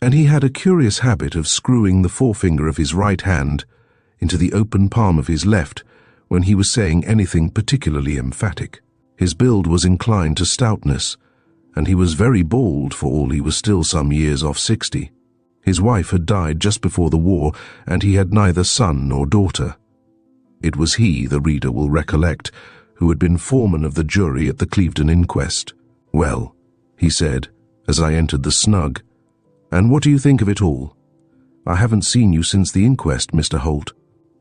And he had a curious habit of screwing the forefinger of his right hand into the open palm of his left when he was saying anything particularly emphatic. His build was inclined to stoutness, and he was very bald for all he was still some years off 60. His wife had died just before the war, and he had neither son nor daughter. It was he, the reader will recollect, who had been foreman of the jury at the Clevedon inquest. "Well," he said, as I entered the snug, "and what do you think of it all? I haven't seen you since the inquest, Mr. Holt."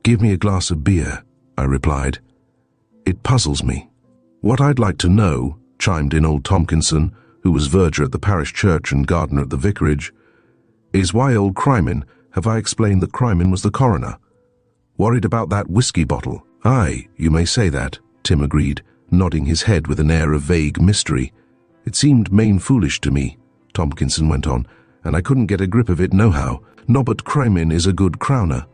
"Give me a glass of beer," I replied. "It puzzles me." "What I'd like to know," chimed in old Tompkinson, who was verger at the parish church and gardener at the vicarage, "is why old Crimin, have I explained that Crimin was the coroner? Worried about that whiskey bottle?" "Aye, you may say that," Tim agreed, nodding his head with an air of vague mystery. "It seemed main foolish to me," Tompkinson went on, "and I couldn't get a grip of it nohow. No, but Crimin is a good crowner.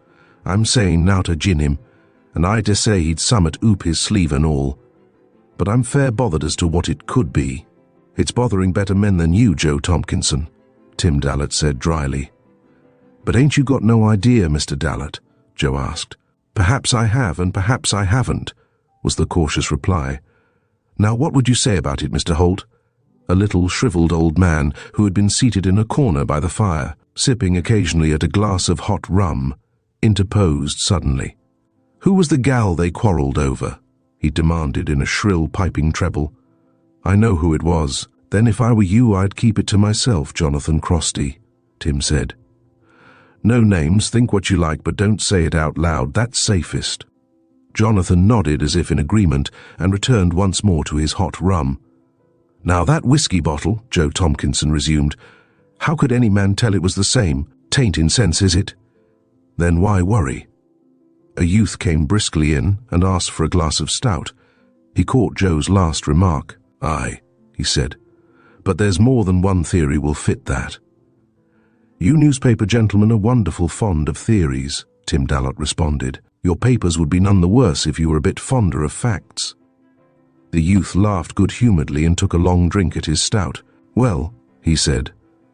I'm saying now to gin him, and I dessay he'd summat oop his sleeve and all. But I'm fair bothered as to what it could be." "It's bothering better men than you, Joe Tompkinson," Tim Dallot said dryly. "But ain't you got no idea, Mr. Dallot?" Joe asked. "Perhaps I have, and perhaps I haven't," was the cautious reply. "Now what would you say about it, Mr. Holt?" A little shriveled old man who had been seated in a corner by the fire, sipping occasionally at a glass of hot rum, interposed suddenly. "Who was the gal they quarrelled over?" he demanded in a shrill piping treble. "I know who it was." "Then if I were you I'd keep it to myself, Jonathan Crosty," Tim said. "No names, think what you like, but don't say it out loud, that's safest." Jonathan nodded as if in agreement and returned once more to his hot rum. "Now that whiskey bottle," Joe Tompkinson resumed, "how could any man tell it was the same? Tain't in sense, is it? Then why worry?" A youth came briskly in and asked for a glass of stout. He caught Joe's last remark. "Aye," he said, "but there's more than one theory will fit that." "You newspaper gentlemen are wonderful fond of theories," Tim Dallot responded. "Your papers would be none the worse if you were a bit fonder of facts." The youth laughed good-humouredly and took a long drink at his stout. "Well," he said,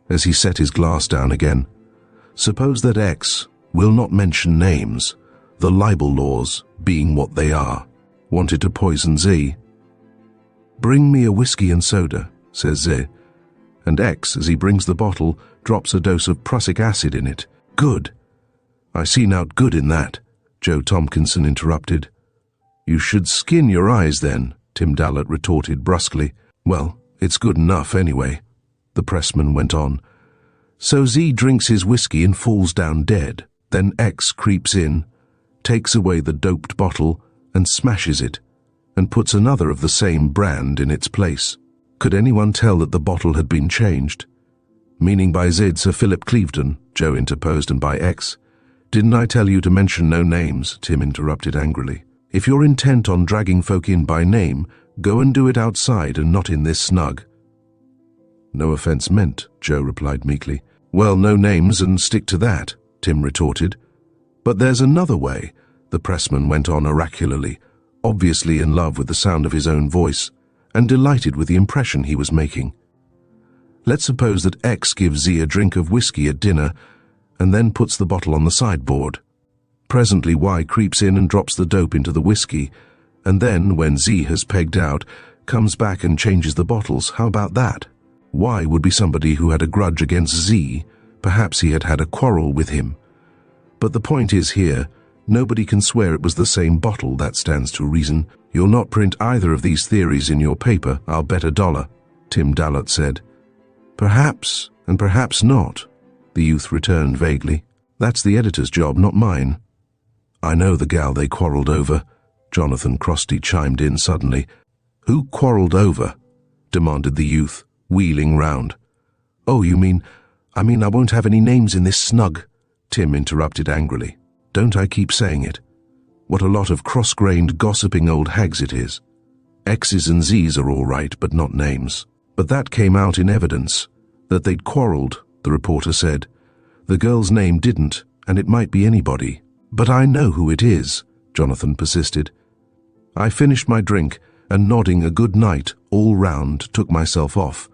as he set his glass down again, "suppose that X, will not mention names, the libel laws being what they are, wanted to poison Z. Bring me a whiskey and soda, says Z, and X, as he brings the bottle, drops a dose of prussic acid in it. Good. I see nought good in that, Joe Tompkinson interrupted. You should skin your eyes then, Tim Dallot retorted brusquely. Well, it's good enough anyway, the pressman went on. So Z drinks his whiskey and falls down dead. Then X creeps in, takes away the doped bottle and smashes it, and puts another of the same brand in its place. Could anyone tell that the bottle had been changed? Meaning by Z Sir Philip Clevedon, Joe interposed, and by X. Didn't I tell you to mention no names? Tim interrupted angrily. If you're intent on dragging folk in by name, go and do it outside and not in this snug." "No offense meant," Joe replied meekly. "Well, no names and stick to that," Tim retorted. "But there's another way," the pressman went on oracularly, obviously in love with the sound of his own voice, and delighted with the impression he was making. "Let's suppose that X gives Z a drink of whiskey at dinner, and then puts the bottle on the sideboard. Presently Y creeps in and drops the dope into the whiskey, and then, when Z has pegged out, comes back and changes the bottles. How about that? Y would be somebody who had a grudge against Z. Perhaps he had had a quarrel with him. But the point is here, nobody can swear it was the same bottle. That stands to reason. You'll not print either of these theories in your paper, I'll bet $1, Tim Dallot said. "Perhaps, and perhaps not," the youth returned vaguely. "That's the editor's job, not mine." "I know the gal they quarrelled over," Jonathan Crosty chimed in suddenly. "Who quarrelled over?" demanded the youth, wheeling round. "Oh, you mean, I won't have any names in this snug," Tim interrupted angrily. "Don't I keep saying it? What a lot of cross-grained, gossiping old hags it is. X's and Z's are all right, but not names. But that came out in evidence, that they'd quarrelled," the reporter said. "The girl's name didn't, and it might be anybody." "But I know who it is," Jonathan persisted. I finished my drink and, nodding a good night all round, took myself off,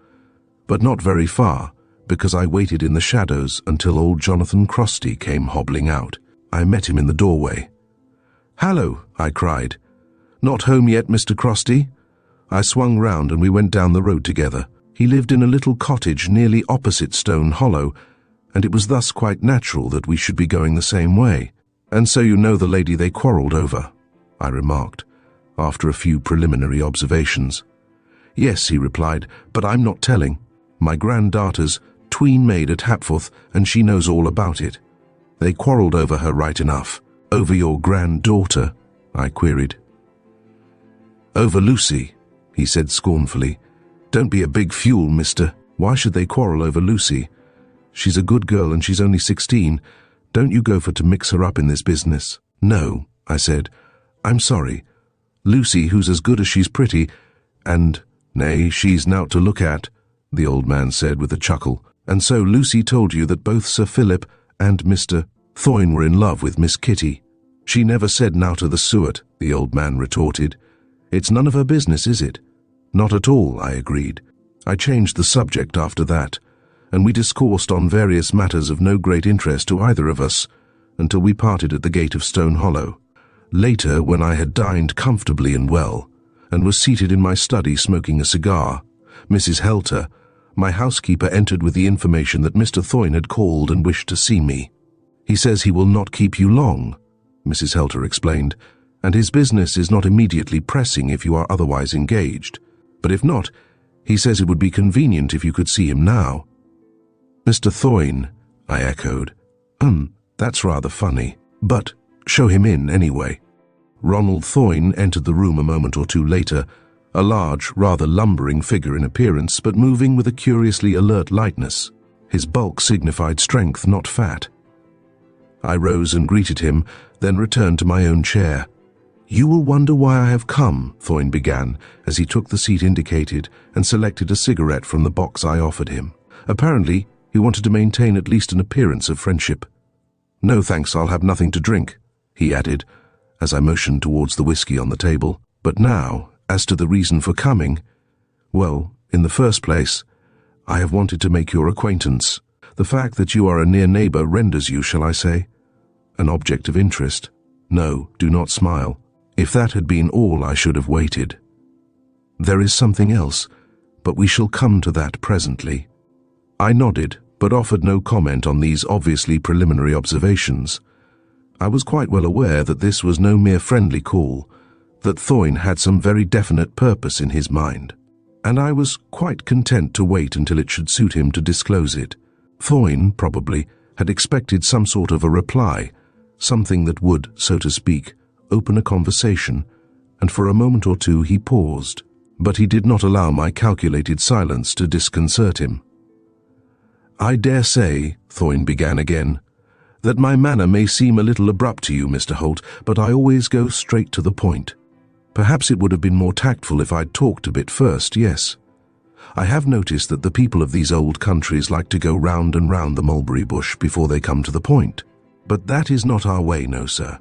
but not very far, because I waited in the shadows until old Jonathan Crosty came hobbling out. I met him in the doorway. "Hallo," I cried. "Not home yet, Mr. Crosty?" I swung round and we went down the road together. He lived in a little cottage nearly opposite Stone Hollow, and it was thus quite natural that we should be going the same way. "And so you know the lady they quarrelled over?" I remarked, after a few preliminary observations. "Yes," he replied, "but I'm not telling. My granddaughter's tween maid at Hapforth, and she knows all about it. They quarrelled over her right enough." "Over your granddaughter?" I queried. "Over Lucy," he said scornfully. "Don't be a big fool, mister. Why should they quarrel over Lucy? She's a good girl and she's only 16. Don't you go for to mix her up in this business." "No," I said. "I'm sorry. Lucy, who's as good as she's pretty, and, nay, she's nowt to look at," the old man said with a chuckle. "And so Lucy told you that both Sir Philip and Mr. Thoyne were in love with Miss Kitty?" "She never said nowt of the suet," the old man retorted. "It's none of her business, is it?" "Not at all," I agreed. I changed the subject after that, and we discoursed on various matters of no great interest to either of us, until we parted at the gate of Stone Hollow. Later, when I had dined comfortably and well, and was seated in my study smoking a cigar, Mrs. Helter, my housekeeper, entered with the information that Mr. Thoyne had called and wished to see me. "He says he will not keep you long," Mrs. Helter explained, "and his business is not immediately pressing if you are otherwise engaged. But if not, he says it would be convenient if you could see him now." "Mr. Thoyne," I echoed. That's rather funny. But show him in anyway." Ronald Thoyne entered the room a moment or two later, a large, rather lumbering figure in appearance, but moving with a curiously alert lightness. His bulk signified strength, not fat. I rose and greeted him, then returned to my own chair. "You will wonder why I have come," Thoyne began, as he took the seat indicated and selected a cigarette from the box I offered him. Apparently, he wanted to maintain at least an appearance of friendship. "No thanks, I'll have nothing to drink," he added, as I motioned towards the whiskey on the table. "But now, as to the reason for coming, well, in the first place, I have wanted to make your acquaintance. The fact that you are a near neighbour renders you, shall I say, an object of interest. No, do not smile. If that had been all, I should have waited. There is something else, but we shall come to that presently." I nodded, but offered no comment on these obviously preliminary observations. I was quite well aware that this was no mere friendly call, that Thoyne had some very definite purpose in his mind, and I was quite content to wait until it should suit him to disclose it. Thoyne, probably, had expected some sort of a reply, something that would, so to speak, open a conversation, and for a moment or two he paused, but he did not allow my calculated silence to disconcert him. "I dare say," Thoyne began again, that my manner may seem a little abrupt to you, Mr. Holt, but I always go straight to the point. Perhaps it would have been more tactful if I'd talked a bit first, yes. I have noticed that the people of these old countries like to go round and round the mulberry bush before they come to the point. But that is not our way, no, sir.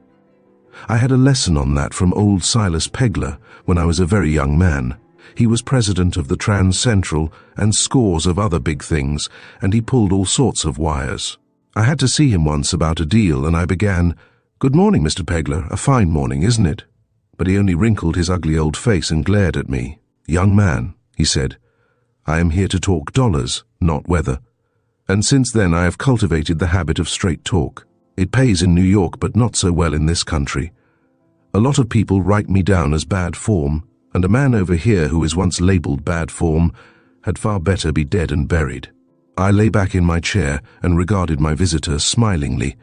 I had a lesson on that from old Silas Pegler when I was a very young man. He was president of the Trans-Central and scores of other big things, and he pulled all sorts of wires. I had to see him once about a deal, and I began, "Good morning, Mr. Pegler, a fine morning, isn't it?" But he only wrinkled his ugly old face and glared at me. "Young man," he said, "I am here to talk dollars, not weather." And since then I have cultivated the habit of straight talk. It pays in New York, but not so well in this country. A lot of people write me down as bad form, and a man over here who is once labelled bad form had far better be dead and buried. I lay back in my chair and regarded my visitor smilingly.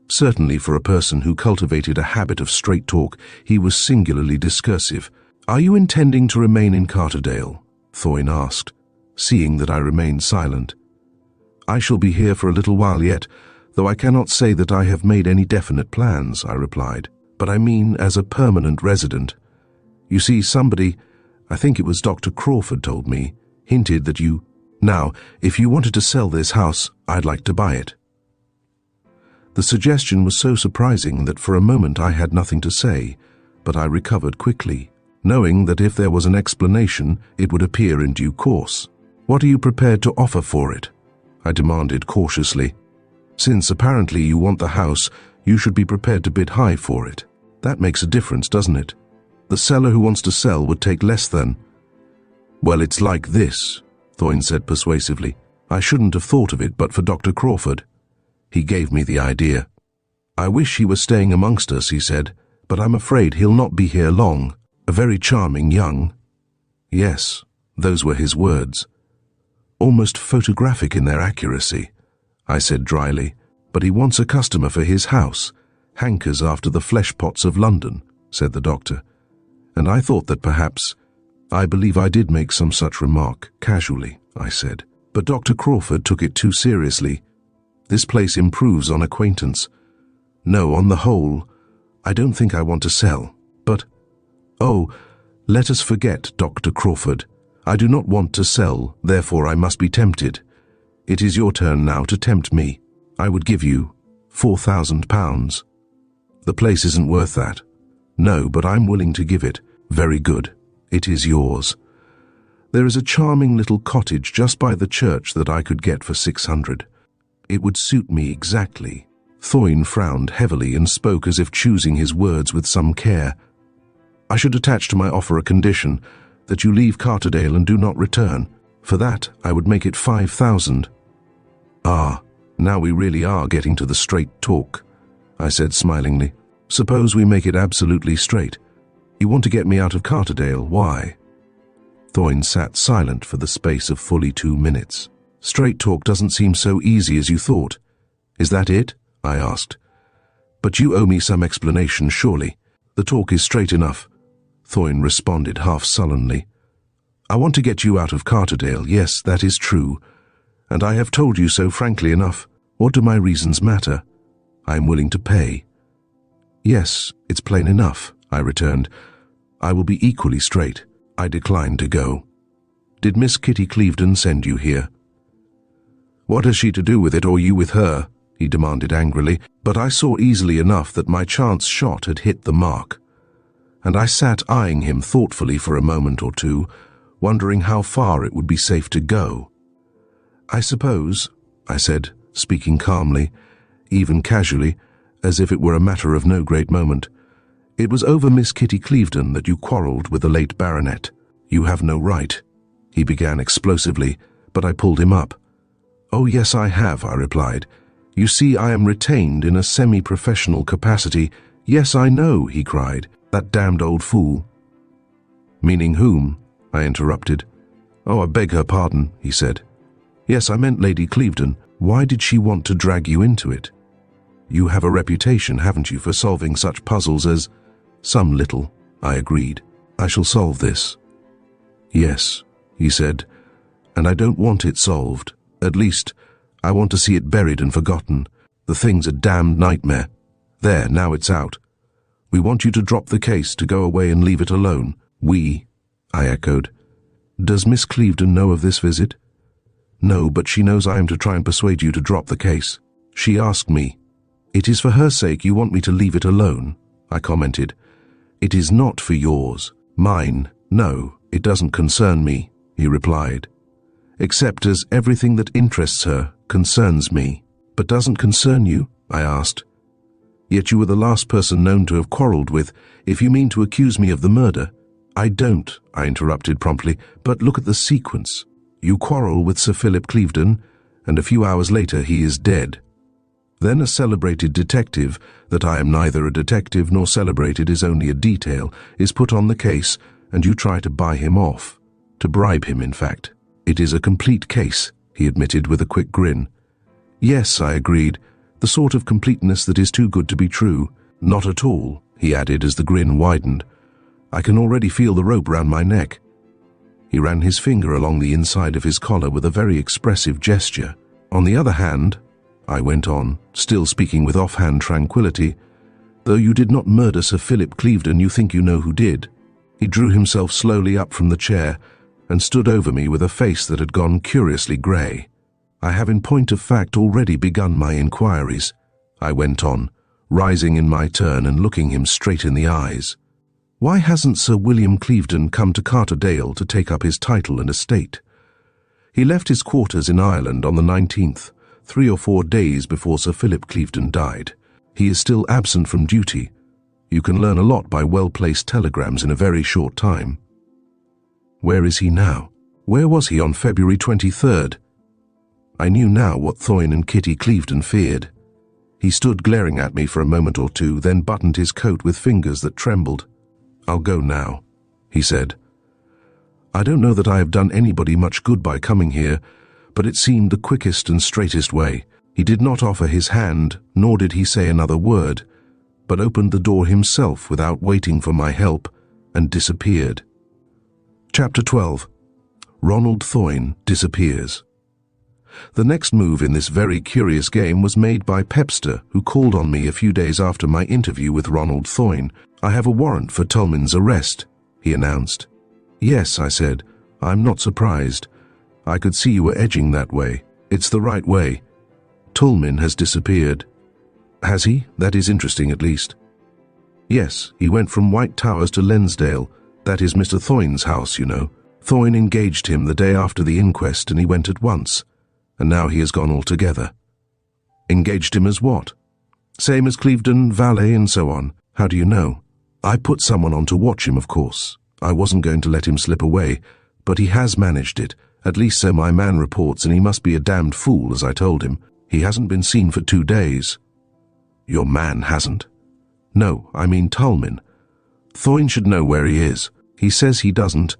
Certainly for a person who cultivated a habit of straight talk, he was singularly discursive. "Are you intending to remain in Carterdale?" Thorne asked, seeing that I remained silent. "I shall be here for a little while yet, though I cannot say that I have made any definite plans," I replied. "But I mean as a permanent resident. You see, somebody, I think it was Dr. Crawford told me, hinted that you... Now, if you wanted to sell this house, I'd like to buy it." The suggestion was so surprising that for a moment I had nothing to say, but I recovered quickly, knowing that if there was an explanation, it would appear in due course. "What are you prepared to offer for it?" I demanded cautiously. "Since apparently you want the house, you should be prepared to bid high for it. That makes a difference, doesn't it? The seller who wants to sell would take less than—" "Well, it's like this," Thorne said persuasively. "I shouldn't have thought of it but for Dr. Crawford. He gave me the idea. I wish he were staying amongst us," he said, "but I'm afraid he'll not be here long. A very charming young—" Yes, those were his words. "Almost photographic in their accuracy," I said dryly. "But he wants a customer for his house, hankers after the flesh pots of London," said the doctor. And I thought that perhaps— "I believe I did make some such remark, casually," I said. But Dr. Crawford took it too seriously. "This place improves on acquaintance. No, on the whole, I don't think I want to sell. But, oh, let us forget Dr. Crawford. I do not want to sell, therefore I must be tempted. It is your turn now to tempt me. I would give you £4,000. The place isn't worth that. No, but I'm willing to give it. Very good. It is yours. There is a charming little cottage just by the church that I could get for 600. It would suit me exactly." Thorne frowned heavily and spoke as if choosing his words with some care. "I should attach to my offer a condition, that you leave Carterdale and do not return. For that, I would make it 5,000. "Ah, now we really are getting to the straight talk," I said smilingly. "Suppose we make it absolutely straight. You want to get me out of Carterdale, why?" Thorne sat silent for the space of fully 2 minutes. "Straight talk doesn't seem so easy as you thought. Is that it?" I asked. "But you owe me some explanation, surely." "The talk is straight enough," Thorne responded half sullenly. "I want to get you out of Carterdale, yes, that is true, and I have told you so frankly enough. What do my reasons matter? I am willing to pay." "Yes, it's plain enough," I returned. "I will be equally straight. I decline to go." "Did Miss Kitty Clevedon send you here?" "What has she to do with it, or you with her?" he demanded angrily, but I saw easily enough that my chance shot had hit the mark, and I sat eyeing him thoughtfully for a moment or two, wondering how far it would be safe to go. "I suppose," I said, speaking calmly, even casually, as if it were a matter of no great moment, "it was over Miss Kitty Clevedon that you quarrelled with the late baronet." "You have no right," he began explosively, but I pulled him up. "Oh, yes, I have," I replied. "You see, I am retained in a semi-professional capacity." "Yes, I know," he cried. "That damned old fool." "Meaning whom?" I interrupted. "Oh, I beg her pardon," he said. "Yes, I meant Lady Clevedon. Why did she want to drag you into it? You have a reputation, haven't you, for solving such puzzles as—" "Some little," I agreed. "I shall solve this." "Yes," he said, "and I don't want it solved. At least, I want to see it buried and forgotten. The thing's a damned nightmare. There, now it's out. We want you to drop the case, to go away and leave it alone. We, I echoed. Does Miss Clevedon know of this visit? No, but she knows I am to try and persuade you to drop the case. She asked me. It is for her sake you want me to leave it alone, I commented. It is not for yours. Mine. No, it doesn't concern me, he replied. Except as everything that interests her concerns me. But doesn't concern you? I asked. Yet you were the last person known to have quarrelled with, if you mean to accuse me of the murder. I don't, I interrupted promptly, but look at the sequence. You quarrel with Sir Philip Clevedon, and a few hours later he is dead. Then a celebrated detective, that I am neither a detective nor celebrated is only a detail, is put on the case, and you try to buy him off. To bribe him, in fact. It is a complete case, he admitted with a quick grin. Yes, I agreed, the sort of completeness that is too good to be true. Not at all, he added as the grin widened. I can already feel the rope round my neck. He ran his finger along the inside of his collar with a very expressive gesture. On the other hand, I went on, still speaking with offhand tranquility, though you did not murder Sir Philip Clevedon, you think you know who did. He drew himself slowly up from the chair and stood over me with a face that had gone curiously grey. I have in point of fact already begun my inquiries, I went on, rising in my turn and looking him straight in the eyes. Why hasn't Sir William Clevedon come to Carterdale to take up his title and estate? He left his quarters in Ireland on the 19th, 3 or 4 days before Sir Philip Clevedon died. He is still absent from duty. You can learn a lot by well-placed telegrams in a very short time. Where is he now? Where was he on February 23rd? I knew now what Thoyne and Kitty Clevedon feared. He stood glaring at me for a moment or two, then buttoned his coat with fingers that trembled. I'll go now, he said. I don't know that I have done anybody much good by coming here, but it seemed the quickest and straightest way. He did not offer his hand, nor did he say another word, but opened the door himself without waiting for my help, and disappeared. Chapter 12. Ronald Thoyne disappears. The next move in this very curious game was made by Pepster, who called on me a few days after my interview with Ronald Thoyne. I have a warrant for Tolman's arrest, he announced. Yes, I said. I'm not surprised. I could see you were edging that way. It's the right way. Tolman has disappeared. Has he? That is interesting, at least. Yes, he went from White Towers to Lensdale. That is Mr. Thoyne's house, you know. Thoyne engaged him the day after the inquest, and he went at once. And now he has gone altogether. Engaged him as what? Same as Clevedon, valet, and so on. How do you know? I put someone on to watch him, of course. I wasn't going to let him slip away, but he has managed it. At least so my man reports, and he must be a damned fool, as I told him. He hasn't been seen for 2 days. Your man hasn't? No, I mean Tolman. Thoyne should know where he is. He says he doesn't,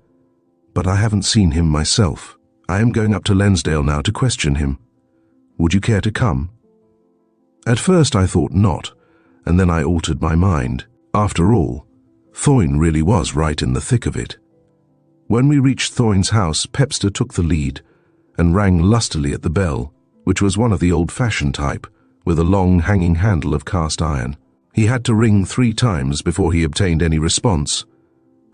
but I haven't seen him myself. I am going up to Lensdale now to question him. Would you care to come? At first I thought not, and then I altered my mind. After all, Thoyne really was right in the thick of it. When we reached Thoyne's house, Pepster took the lead and rang lustily at the bell, which was one of the old-fashioned type, with a long hanging handle of cast iron. He had to ring 3 times before he obtained any response,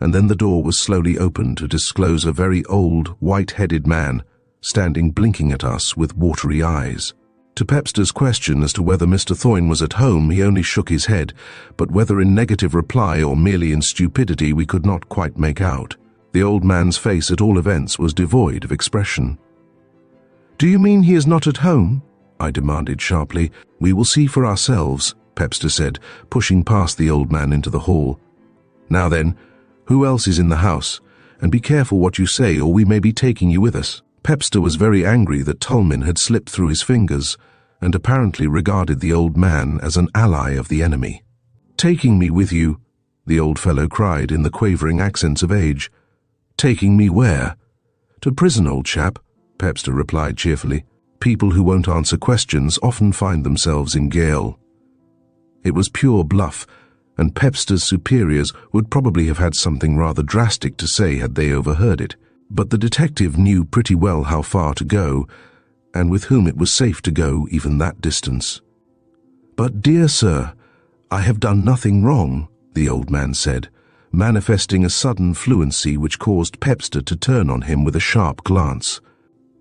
and then the door was slowly opened to disclose a very old, white-headed man standing blinking at us with watery eyes. To Pepster's question as to whether Mr. Thoyne was at home, he only shook his head, but whether in negative reply or merely in stupidity we could not quite make out. The old man's face, at all events, was devoid of expression. "Do you mean he is not at home?" I demanded sharply. "We will see for ourselves," Pepster said, pushing past the old man into the hall. "Now then, who else is in the house? And be careful what you say, or we may be taking you with us." Pepster was very angry that Tolman had slipped through his fingers, and apparently regarded the old man as an ally of the enemy. "Taking me with you?" the old fellow cried in the quavering accents of age. "Taking me where?" "To prison, old chap," Pepster replied cheerfully. "People who won't answer questions often find themselves in gaol." It was pure bluff, and Pepster's superiors would probably have had something rather drastic to say had they overheard it. But the detective knew pretty well how far to go, and with whom it was safe to go even that distance. "But dear sir, I have done nothing wrong," the old man said, manifesting a sudden fluency which caused Pepster to turn on him with a sharp glance.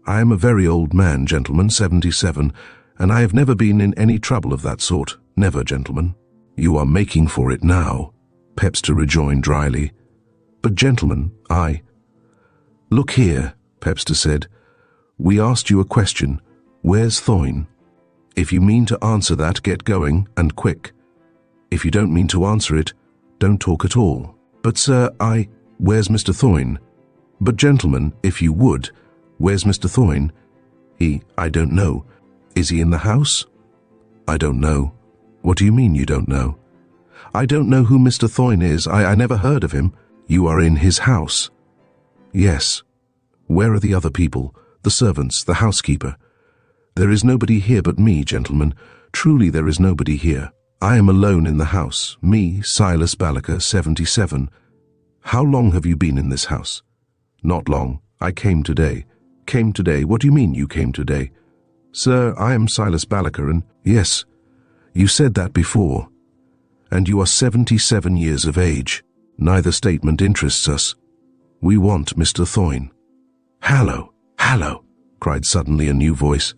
"I am a very old man, gentlemen, 77, and I have never been in any trouble of that sort. Never, gentlemen." "You are making for it now," Pepster rejoined dryly. "But gentlemen, Look here," Pepster said. "We asked you a question. Where's Thoyne? If you mean to answer that, get going, and quick. If you don't mean to answer it, don't talk at all." "But sir, Where's Mr. Thoyne?" "But gentlemen, if you would, where's Mr. Thoyne?" I don't know." "Is he in the house?" "I don't know." "What do you mean you don't know?" "I don't know who Mr. Thoyne is. I never heard of him." "You are in his house?" "Yes." "Where are the other people? The servants, the housekeeper?" "There is nobody here but me, gentlemen. Truly there is nobody here. I am alone in the house. Me, Silas Balliker, 77. How long have you been in this house?" "Not long. I came today." "Came today? What do you mean you came today?" "Sir, I am Silas Balliker and—" "Yes, you said that before. And you are 77 years of age. Neither statement interests us. We want Mr. Thoyne." "Hallo, hallo," cried suddenly a new voice.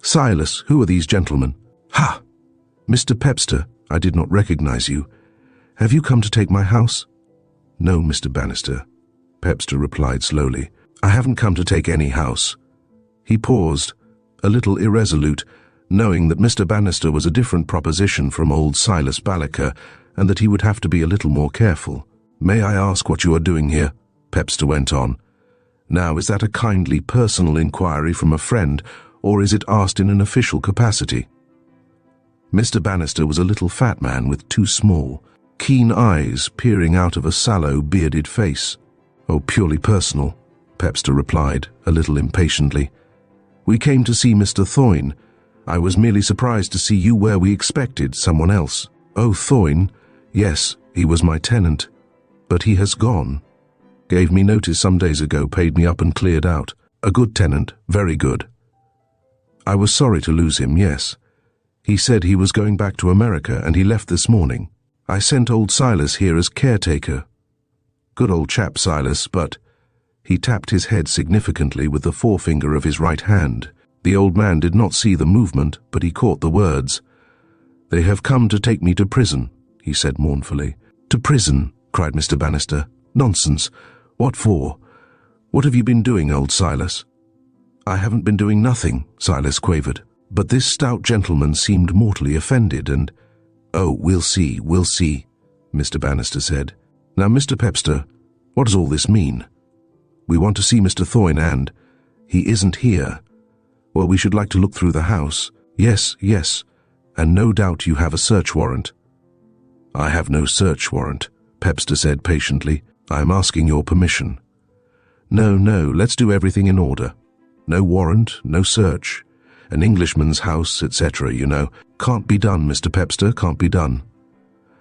"Silas, who are these gentlemen?" "Ha! Mr. Pepster, I did not recognize you. Have you come to take my house?" "No, Mr. Bannister," Pepster replied slowly. "I haven't come to take any house." He paused, a little irresolute, knowing that Mr. Bannister was a different proposition from old Silas Balliker, and that he would have to be a little more careful. "May I ask what you are doing here?" Pepster went on. "Now, is that a kindly personal inquiry from a friend, or is it asked in an official capacity?" Mr. Bannister was a little fat man with two small, keen eyes peering out of a sallow, bearded face. "Oh, purely personal," Pepster replied, a little impatiently. "We came to see Mr. Thoyne. I was merely surprised to see you where we expected someone else." "Oh, Thoyne? Yes, he was my tenant. But he has gone. Gave me notice some days ago, paid me up and cleared out. A good tenant, very good. I was sorry to lose him, yes. He said he was going back to America, and he left this morning. I sent old Silas here as caretaker. Good old chap, Silas, but—" He tapped his head significantly with the forefinger of his right hand. The old man did not see the movement, but he caught the words. "They have come to take me to prison," he said mournfully. "To prison?" cried Mr. Bannister. "Nonsense. What for? What have you been doing, old Silas?" "I haven't been doing nothing," Silas quavered. But this stout gentleman seemed mortally offended, and— "Oh, we'll see, Mr. Bannister said. "Now, Mr. Pepster, what does all this mean? We want to see Mr. Thoyne and— he isn't here. Well, we should like to look through the house." Yes, and no doubt you have a search warrant." "I have no search warrant," Pepster said patiently. "I am asking your permission." No, let's do everything in order. No warrant, no search. An Englishman's house, etc., you know. Can't be done, Mr. Pepster, can't be done.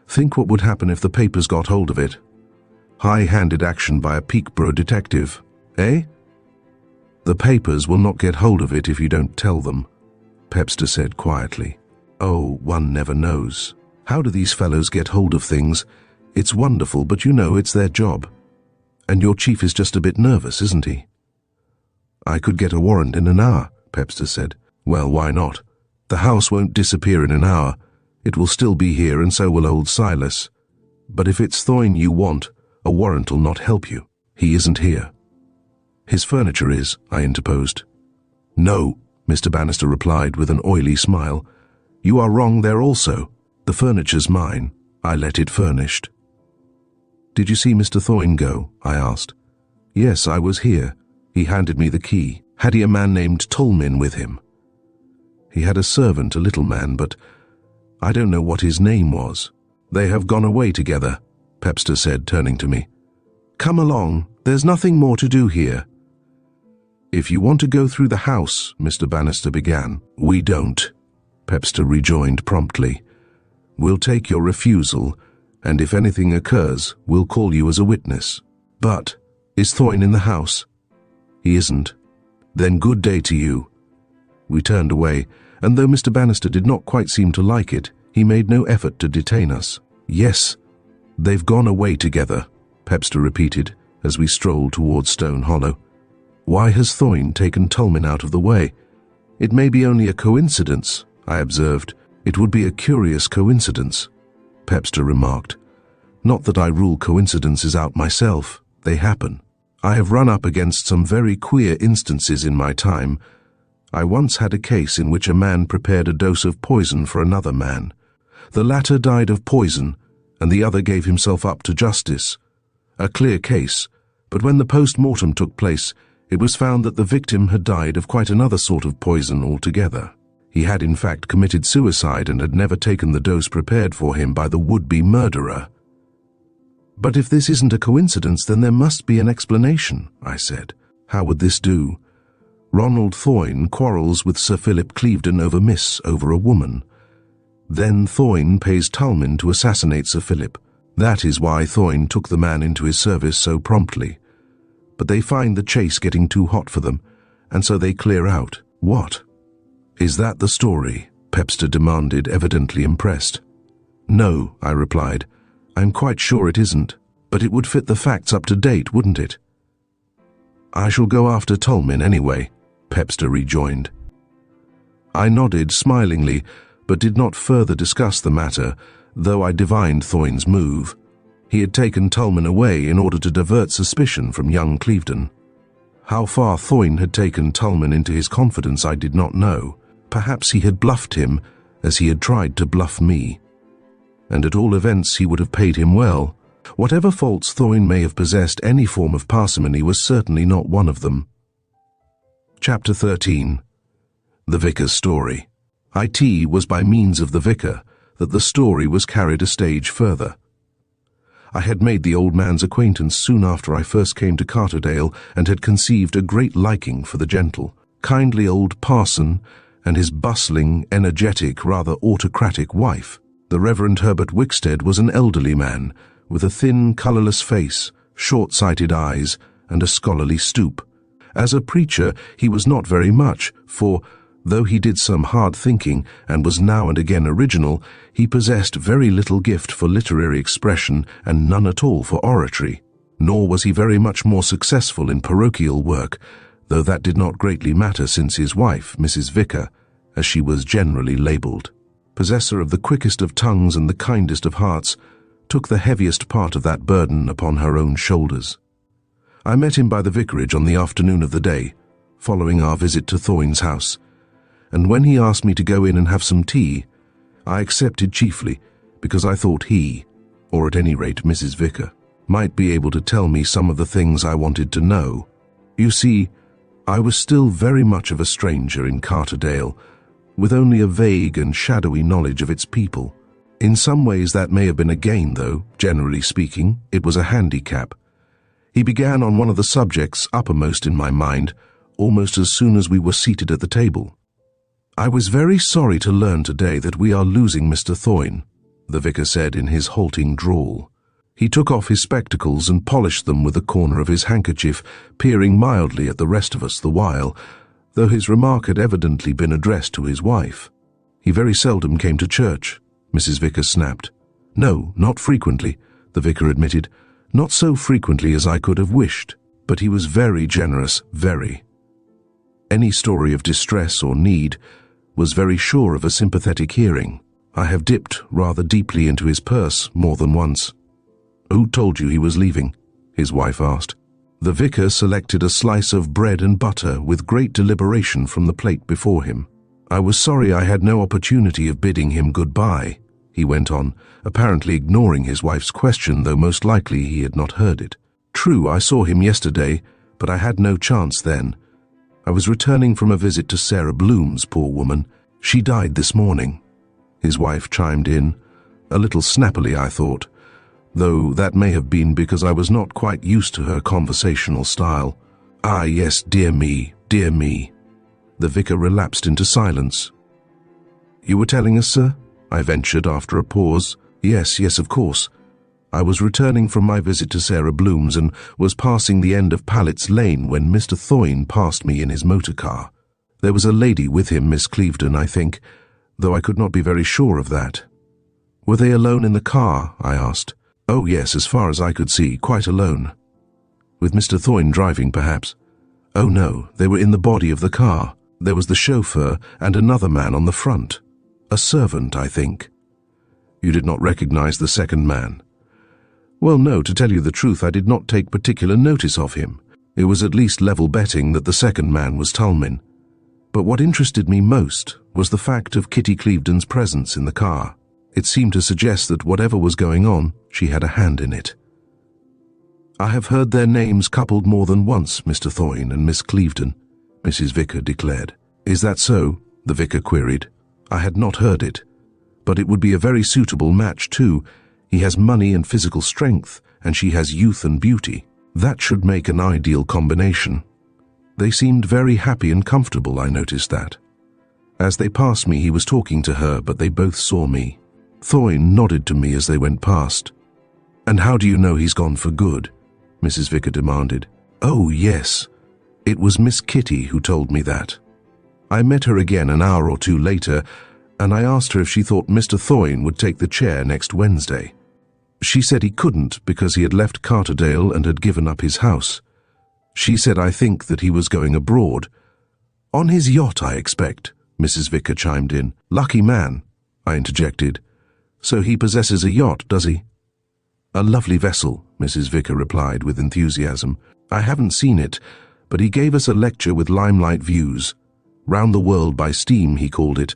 Think what would happen if the papers got hold of it. High-handed action by a Peekborough detective, eh? "The papers will not get hold of it if you don't tell them," Pepster said quietly. "Oh, one never knows. How do these fellows get hold of things? It's wonderful, but you know it's their job. And your chief is just a bit nervous, isn't he?" "I could get a warrant in an hour," Pepster said. "Well, why not? The house won't disappear in an hour. It will still be here, and so will old Silas. But if it's Thoyne you want, a warrant'll not help you. He isn't here." "His furniture is," I interposed. "No," Mr. Bannister replied with an oily smile. "You are wrong there also. The furniture's mine. I let it furnished." "Did you see Mr. Thoyne go?" I asked. "Yes, I was here. He handed me the key. Had he a man named Tolmin with him?" "He had a servant, a little man, but I don't know what his name was." "They have gone away together," Pepster said, turning to me. "Come along. There's nothing more to do here." "If you want to go through the house," Mr. Bannister began. "We don't," Pepster rejoined promptly. "We'll take your refusal, and if anything occurs, we'll call you as a witness." "But, is Thoyne in the house?" "He isn't." "Then good day to you." We turned away, and though Mr. Bannister did not quite seem to like it, he made no effort to detain us. "Yes, they've gone away together," Pepster repeated as we strolled towards Stone Hollow. "Why has Thoyne taken Tulmin out of the way?" "It may be only a coincidence," I observed. "It would be a curious coincidence," Pepster remarked. "Not that I rule coincidences out myself. They happen. I have run up against some very queer instances in my time. I once had a case in which a man prepared a dose of poison for another man. The latter died of poison, and the other gave himself up to justice. A clear case, but when the post-mortem took place, it was found that the victim had died of quite another sort of poison altogether. He had in fact committed suicide and had never taken the dose prepared for him by the would-be murderer." "But if this isn't a coincidence, then there must be an explanation," I said. "How would this do? Ronald Thoyne quarrels with Sir Philip Clevedon over a woman. Then Thoyne pays Tulmin to assassinate Sir Philip. That is why Thoyne took the man into his service so promptly. But they find the chase getting too hot for them, and so they clear out." "What? Is that the story?" Pepster demanded, evidently impressed. "No," I replied. "I'm quite sure it isn't, but it would fit the facts up to date, wouldn't it?" "I shall go after Tulmin anyway," Pepster rejoined. I nodded smilingly, but did not further discuss the matter, though I divined Thoyne's move. He had taken Tulmin away in order to divert suspicion from young Clevedon. How far Thoyne had taken Tulmin into his confidence I did not know. Perhaps he had bluffed him, as he had tried to bluff me. And at all events he would have paid him well. Whatever faults Thoyne may have possessed, any form of parsimony was certainly not one of them. Chapter 13. The Vicar's Story. It was by means of the vicar that the story was carried a stage further. I had made the old man's acquaintance soon after I first came to Carterdale, and had conceived a great liking for the gentle, kindly old parson and his bustling, energetic, rather autocratic wife. The Reverend Herbert Wickstead was an elderly man, with a thin, colourless face, short-sighted eyes, and a scholarly stoop. As a preacher, he was not very much, for, though he did some hard thinking and was now and again original, he possessed very little gift for literary expression and none at all for oratory. Nor was he very much more successful in parochial work, though that did not greatly matter since his wife, Mrs. Vicar, as she was generally labelled, possessor of the quickest of tongues and the kindest of hearts, took the heaviest part of that burden upon her own shoulders. I met him by the vicarage on the afternoon of the day, following our visit to Thoyne's house, and when he asked me to go in and have some tea, I accepted chiefly because I thought he, or at any rate Mrs. Vicar, might be able to tell me some of the things I wanted to know. You see, I was still very much of a stranger in Carterdale, with only a vague and shadowy knowledge of its people. In some ways that may have been a gain, though, generally speaking, it was a handicap. He began on one of the subjects uppermost in my mind, almost as soon as we were seated at the table. "I was very sorry to learn today that we are losing Mr. Thoyne," the vicar said in his halting drawl. He took off his spectacles and polished them with the corner of his handkerchief, peering mildly at the rest of us the while, though his remark had evidently been addressed to his wife. "He very seldom came to church," Mrs. Vicker snapped. "No, not frequently," the vicar admitted. "Not so frequently as I could have wished, but he was very generous, very. Any story of distress or need was very sure of a sympathetic hearing. I have dipped rather deeply into his purse more than once." "Who told you he was leaving?" his wife asked. The vicar selected a slice of bread and butter with great deliberation from the plate before him. "I was sorry I had no opportunity of bidding him goodbye," he went on, apparently ignoring his wife's question, though most likely he had not heard it. "True, I saw him yesterday, but I had no chance then. I was returning from a visit to Sarah Bloom's, poor woman. She died this morning," his wife chimed in, a little snappily, I thought, though that may have been because I was not quite used to her conversational style. "Ah, yes, dear me, dear me." The vicar relapsed into silence. "You were telling us, sir?" I ventured after a pause. Yes, of course. I was returning from my visit to Sarah Bloom's and was passing the end of Pallett's Lane when Mr. Thoyne passed me in his motor car. There was a lady with him, Miss Clevedon, I think, though I could not be very sure of that. Were they alone in the car? I asked. Oh yes, as far as I could see, quite alone. With Mr. Thorne driving, perhaps? Oh no, they were in the body of the car. There was the chauffeur and another man on the front. A servant, I think. You did not recognize the second man? Well, no, to tell you the truth, I did not take particular notice of him. It was at least level betting that the second man was Tolmin. But what interested me most was the fact of Kitty Clevedon's presence in the car. It seemed to suggest that whatever was going on, she had a hand in it. I have heard their names coupled more than once, Mr. Thorne and Miss Clevedon, Mrs. Vicar declared. Is that so? The vicar queried. I had not heard it. But it would be a very suitable match too. He has money and physical strength, and she has youth and beauty. That should make an ideal combination. They seemed very happy and comfortable, I noticed that. As they passed me, he was talking to her, but they both saw me. Thorne nodded to me as they went past. And how do you know he's gone for good? Mrs. Vicar demanded. Oh, yes. It was Miss Kitty who told me that. I met her again an hour or two later, and I asked her if she thought Mr. Thorne would take the chair next Wednesday. She said he couldn't because he had left Carterdale and had given up his house. She said I think that he was going abroad. On his yacht, I expect, Mrs. Vicar chimed in. Lucky man, I interjected. So he possesses a yacht, does he? A lovely vessel, Mrs. Vicar replied with enthusiasm. I haven't seen it, but he gave us a lecture with limelight views. Round the world by steam, he called it,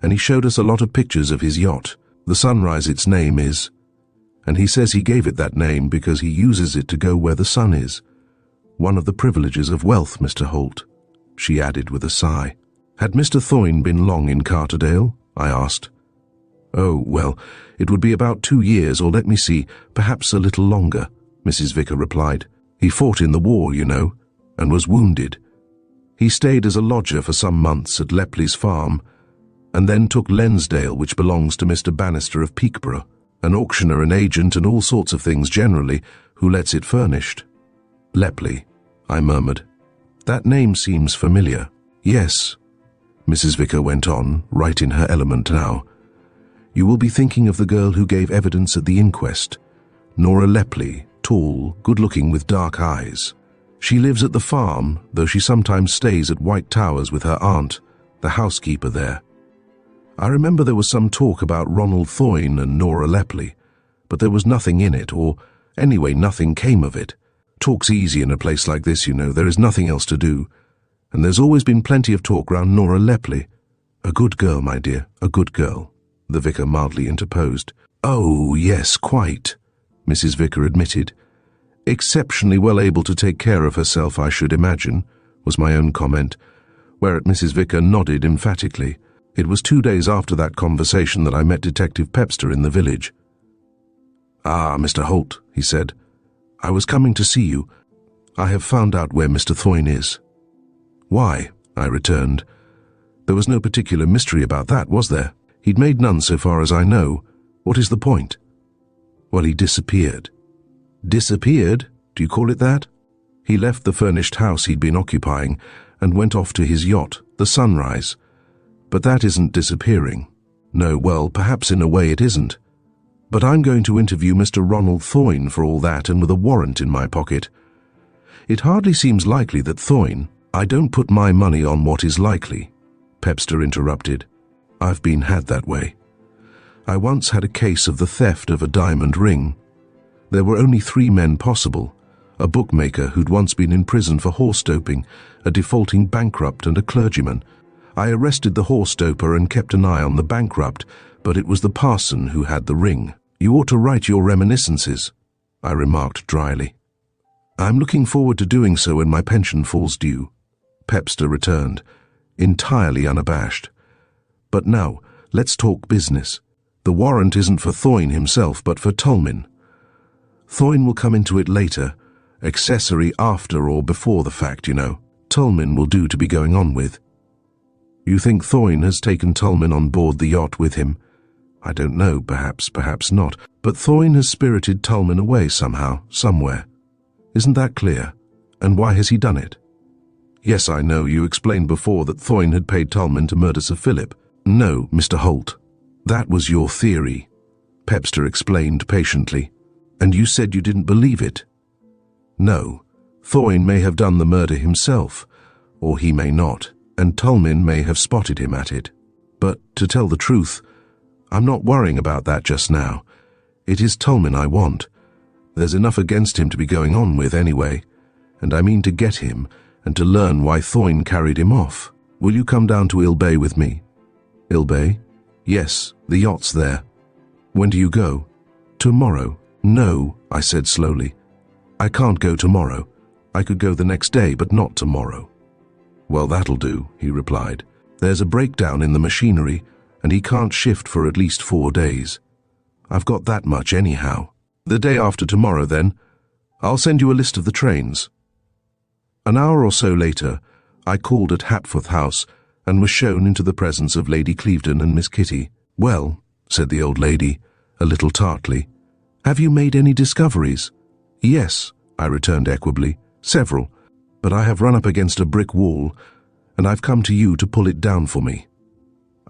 and he showed us a lot of pictures of his yacht. The Sunrise, its name is. And he says he gave it that name because he uses it to go where the sun is. One of the privileges of wealth, Mr. Holt, she added with a sigh. Had Mr. Thorne been long in Carterdale? I asked. Oh, well, it would be about 2 years, or let me see, perhaps a little longer, Mrs. Vicar replied. He fought in the war, you know, and was wounded. He stayed as a lodger for some months at Lepley's farm, and then took Lensdale, which belongs to Mr. Bannister of Peakborough, an auctioneer and agent and all sorts of things generally, who lets it furnished. Lepley, I murmured. That name seems familiar. Yes, Mrs. Vicar went on, right in her element now. You will be thinking of the girl who gave evidence at the inquest. Nora Lepley, tall, good-looking with dark eyes. She lives at the farm, though she sometimes stays at White Towers with her aunt, the housekeeper there. I remember there was some talk about Ronald Thorne and Nora Lepley, but there was nothing in it, or anyway nothing came of it. Talk's easy in a place like this, you know, there is nothing else to do. And there's always been plenty of talk round Nora Lepley. A good girl, my dear, a good girl, the vicar mildly interposed. Oh, yes, quite, Mrs. Vicar admitted. Exceptionally well able to take care of herself, I should imagine, was my own comment, whereat Mrs. Vicar nodded emphatically. It was 2 days after that conversation that I met Detective Pepster in the village. Ah, Mr. Holt, he said. I was coming to see you. I have found out where Mr. Thorne is. Why? I returned. There was no particular mystery about that, was there? He'd made none so far as I know. What is the point? Well, he disappeared. Disappeared? Do you call it that? He left the furnished house he'd been occupying and went off to his yacht, the Sunrise. But that isn't disappearing. No, well, perhaps in a way it isn't. But I'm going to interview Mr. Ronald Thorne for all that, and with a warrant in my pocket. It hardly seems likely that Thorne— I don't put my money on what is likely, Pepster interrupted. I've been had that way. I once had a case of the theft of a diamond ring. There were only 3 men possible: a bookmaker who'd once been in prison for horse-doping, a defaulting bankrupt, and a clergyman. I arrested the horse-doper and kept an eye on the bankrupt, but it was the parson who had the ring. You ought to write your reminiscences, I remarked dryly. I'm looking forward to doing so when my pension falls due, Pepster returned, entirely unabashed. But now, let's talk business. The warrant isn't for Thorne himself, but for Tolmin. Thorne will come into it later, accessory after or before the fact, you know. Tolmin will do to be going on with. You think Thorne has taken Tolmin on board the yacht with him? I don't know, perhaps not, but Thorne has spirited Tolmin away somehow, somewhere. Isn't that clear? And why has he done it? Yes, I know. You explained before that Whodunit had paid Tolman to murder Sir Philip. No, Mr. Holt. That was your theory, Pepster explained patiently. And you said you didn't believe it. No, Whodunit may have done the murder himself, or he may not, and Tolman may have spotted him at it. But, to tell the truth, I'm not worrying about that just now. It is Tolman I want. There's enough against him to be going on with anyway, and I mean to get him and to learn why Whodunit carried him off. Will you come down to Ilbay with me? Ilbay? Yes, the yacht's there. When do you go? Tomorrow. No, I said slowly. I can't go tomorrow. I could go the next day, but not tomorrow. Well, that'll do, he replied. There's a breakdown in the machinery, and he can't shift for at least 4 days. I've got that much anyhow. The day after tomorrow, then. I'll send you a list of the trains. An hour or so later, I called at Hatforth House and was shown into the presence of Lady Clevedon and Miss Kitty. Well, said the old lady, a little tartly, have you made any discoveries? Yes, I returned equably, several, but I have run up against a brick wall, and I've come to you to pull it down for me.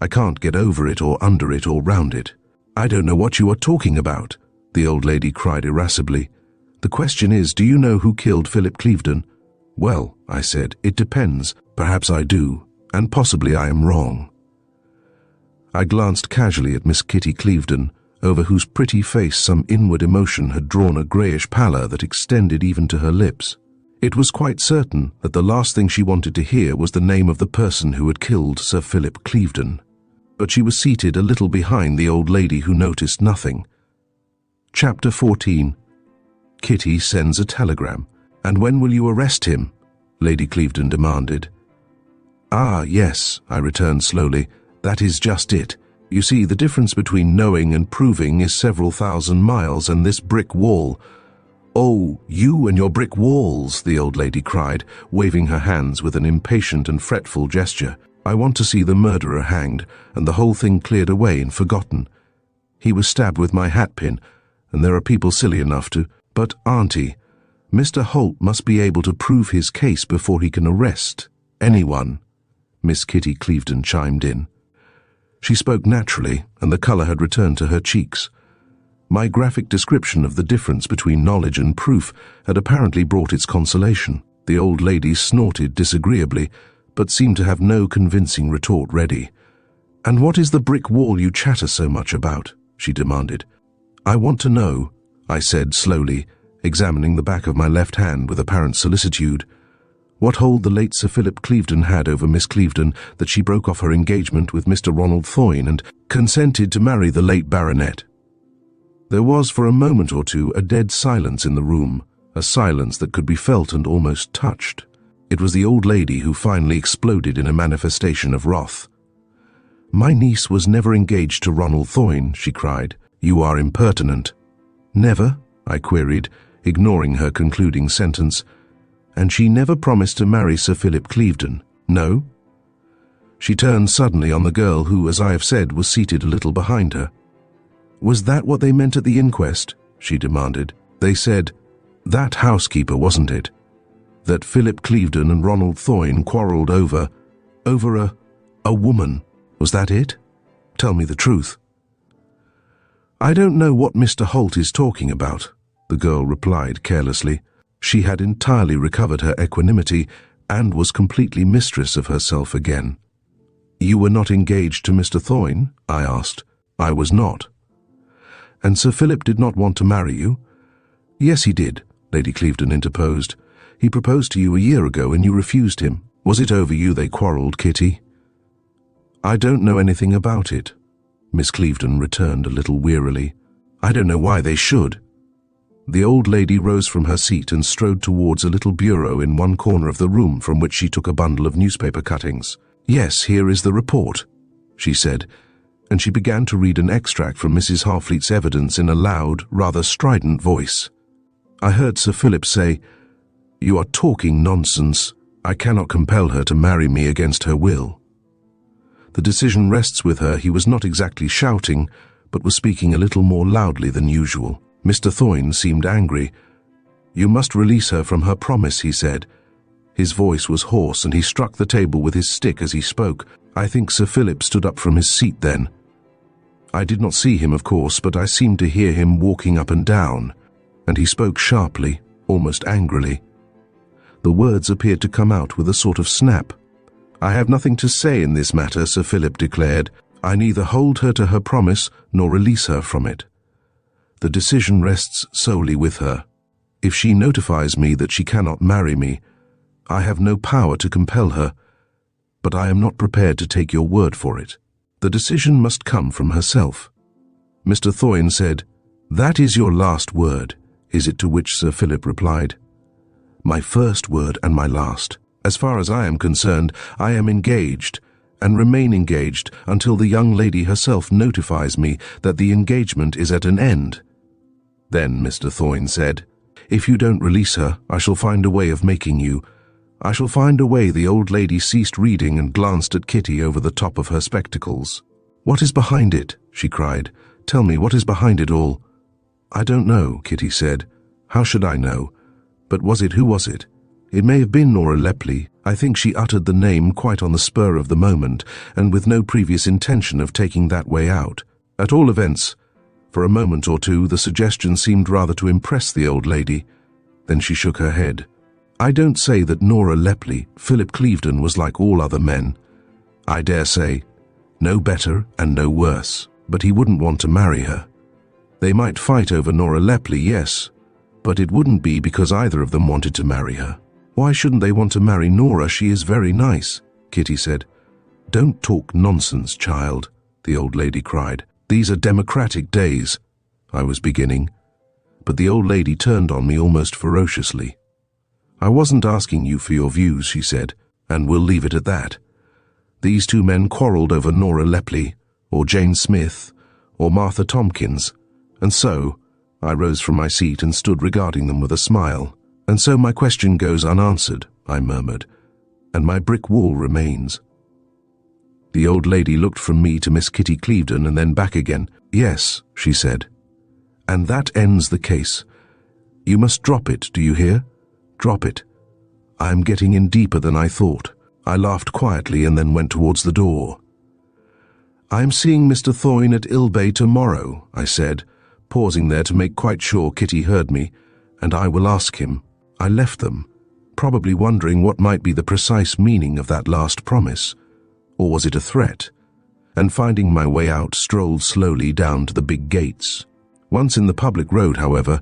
I can't get over it or under it or round it. I don't know what you are talking about, the old lady cried irascibly. The question is, do you know who killed Philip Clevedon? Well, I said, it depends. Perhaps I do, and possibly I am wrong. I glanced casually at Miss Kitty Clevedon, over whose pretty face some inward emotion had drawn a greyish pallor that extended even to her lips. It was quite certain that the last thing she wanted to hear was the name of the person who had killed Sir Philip Clevedon. But she was seated a little behind the old lady, who noticed nothing. Chapter 14. Kitty sends a telegram. And when will you arrest him? Lady Clevedon demanded. Ah, yes, I returned slowly. That is just it. You see, the difference between knowing and proving is several thousand miles, and this brick wall. Oh, you and your brick walls, the old lady cried, waving her hands with an impatient and fretful gesture. I want to see the murderer hanged, and the whole thing cleared away and forgotten. He was stabbed with my hatpin, and there are people silly enough to... But, Auntie, Mr. Holt must be able to prove his case before he can arrest anyone, Miss Kitty Clevedon chimed in. She spoke naturally, and the colour had returned to her cheeks. My graphic description of the difference between knowledge and proof had apparently brought its consolation. The old lady snorted disagreeably, but seemed to have no convincing retort ready. And what is the brick wall you chatter so much about? She demanded. I want to know, I said slowly, examining the back of my left hand with apparent solicitude. What hold the late Sir Philip Clevedon had over Miss Clevedon that she broke off her engagement with Mr. Ronald Whodunit and consented to marry the late baronet. There was for a moment or two a dead silence in the room, a silence that could be felt and almost touched. It was the old lady who finally exploded in a manifestation of wrath. My niece was never engaged to Ronald Whodunit, she cried. You are impertinent. Never? I queried, ignoring her concluding sentence. And she never promised to marry Sir Philip Clevedon, no? She turned suddenly on the girl who, as I have said, was seated a little behind her. Was that what they meant at the inquest? She demanded. They said, that housekeeper, wasn't it? That Philip Clevedon and Ronald Whodunit quarrelled over a woman. Was that it? Tell me the truth. I don't know what Mr. Holt is talking about, the girl replied carelessly. She had entirely recovered her equanimity and was completely mistress of herself again. You were not engaged to Mr. Whodunit? I asked. I was not. And Sir Philip did not want to marry you? Yes, he did, Lady Clevedon interposed. He proposed to you a year ago and you refused him. Was it over you they quarrelled, Kitty? I don't know anything about it, Miss Clevedon returned a little wearily. I don't know why they should. The old lady rose from her seat and strode towards a little bureau in one corner of the room, from which she took a bundle of newspaper cuttings. Yes, here is the report, she said, and she began to read an extract from Mrs. Harfleet's evidence in a loud, rather strident voice. I heard Sir Philip say, You are talking nonsense. I cannot compel her to marry me against her will. The decision rests with her. He was not exactly shouting, but was speaking a little more loudly than usual. Mr. Whodunit seemed angry. You must release her from her promise, he said. His voice was hoarse, and he struck the table with his stick as he spoke. I think Sir Philip stood up from his seat then. I did not see him, of course, but I seemed to hear him walking up and down, and he spoke sharply, almost angrily. The words appeared to come out with a sort of snap. "I have nothing to say in this matter," Sir Philip declared. "I neither hold her to her promise nor release her from it. The decision rests solely with her. If she notifies me that she cannot marry me, I have no power to compel her, but I am not prepared to take your word for it. The decision must come from herself." Mr. Thorne said, "That is your last word, is it?" To which Sir Philip replied, "My first word and my last. As far as I am concerned, I am engaged, and remain engaged until the young lady herself notifies me that the engagement is at an end." Then Mr. Thorne said, "If you don't release her, I shall find a way of making you. I shall find a way." The old lady ceased reading and glanced at Kitty over the top of her spectacles. "What is behind it?" she cried. "Tell me, what is behind it all?" "I don't know," Kitty said. "How should I know? But who was it? It may have been Nora Lepley. I think she uttered the name quite on the spur of the moment, and with no previous intention of taking that way out. At all events, for a moment or two, the suggestion seemed rather to impress the old lady. Then she shook her head. "I don't say that Nora Lepley, Philip Clevedon, was like all other men. I dare say, no better and no worse, but he wouldn't want to marry her. They might fight over Nora Lepley, yes, but it wouldn't be because either of them wanted to marry her." "Why shouldn't they want to marry Nora? She is very nice," Kitty said. "Don't talk nonsense, child," the old lady cried. "These are democratic days," I was beginning, but the old lady turned on me almost ferociously. "I wasn't asking you for your views," she said, "and we'll leave it at that. These two men quarrelled over Nora Lepley, or Jane Smith, or Martha Tompkins, and so," I rose from my seat and stood regarding them with a smile. "And so my question goes unanswered," I murmured, "and my brick wall remains." The old lady looked from me to Miss Kitty Clevedon and then back again. "Yes," she said, "and that ends the case. You must drop it, do you hear? Drop it. I am getting in deeper than I thought." I laughed quietly and then went towards the door. "I am seeing Mr. Thorne at Ilbay tomorrow," I said, pausing there to make quite sure Kitty heard me, "and I will ask him." I left them, probably wondering what might be the precise meaning of that last promise, or was it a threat, and finding my way out, strolled slowly down to the big gates. Once in the public road, however,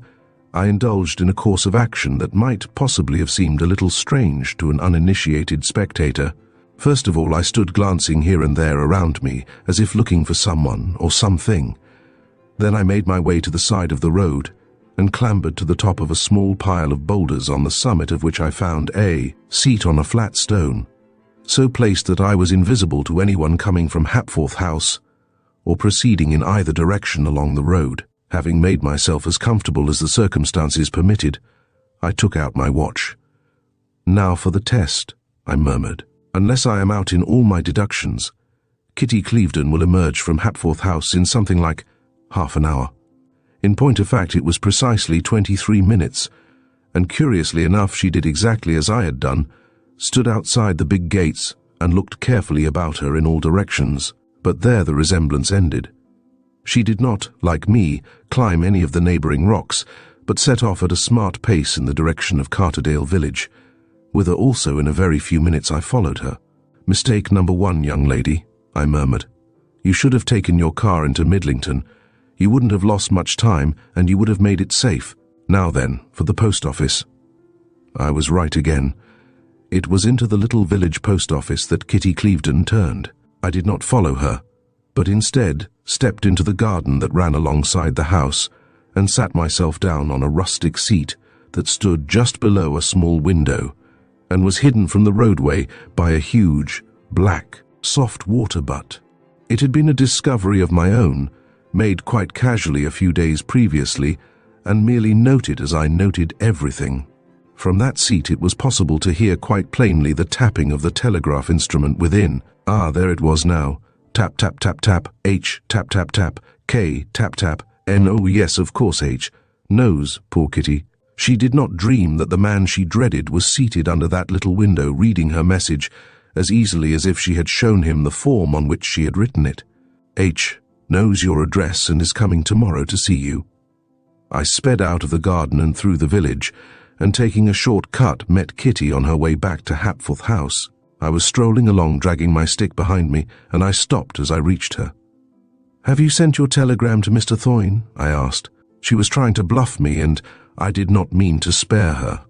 I indulged in a course of action that might possibly have seemed a little strange to an uninitiated spectator. First of all, I stood glancing here and there around me, as if looking for someone or something. Then I made my way to the side of the road, and clambered to the top of a small pile of boulders, on the summit of which I found a seat on a flat stone, so placed that I was invisible to anyone coming from Hapforth House or proceeding in either direction along the road. Having made myself as comfortable as the circumstances permitted, I took out my watch. "Now for the test," I murmured. "Unless I am out in all my deductions, Kitty Clevedon will emerge from Hapforth House in something like half an hour." In point of fact, it was precisely 23 minutes, and curiously enough she did exactly as I had done, stood outside the big gates and looked carefully about her in all directions. But there the resemblance ended. She did not, like me, climb any of the neighbouring rocks, but set off at a smart pace in the direction of Carterdale village, whither also in a very few minutes I followed her. "Mistake number one, young lady," I murmured. "You should have taken your car into Midlington. You wouldn't have lost much time, and you would have made it safe. Now then, for the post office." I was right again. It was into the little village post office that Kitty Clevedon turned. I did not follow her, but instead stepped into the garden that ran alongside the house and sat myself down on a rustic seat that stood just below a small window and was hidden from the roadway by a huge, black, soft water butt. It had been a discovery of my own, made quite casually a few days previously, and merely noted as I noted everything. From that seat it was possible to hear quite plainly the tapping of the telegraph instrument within. Ah, there it was now. Tap, tap, tap, tap, H, tap, tap, tap, K, tap, tap, N, oh yes, of course H. Nose, poor Kitty. She did not dream that the man she dreaded was seated under that little window reading her message as easily as if she had shown him the form on which she had written it. H knows your address and is coming tomorrow to see you. I sped out of the garden and through the village, and taking a short cut met Kitty on her way back to Hapforth House. I was strolling along dragging my stick behind me, and I stopped as I reached her. "Have you sent your telegram to Mr. Thoyne?" I asked. She was trying to bluff me, and I did not mean to spare her.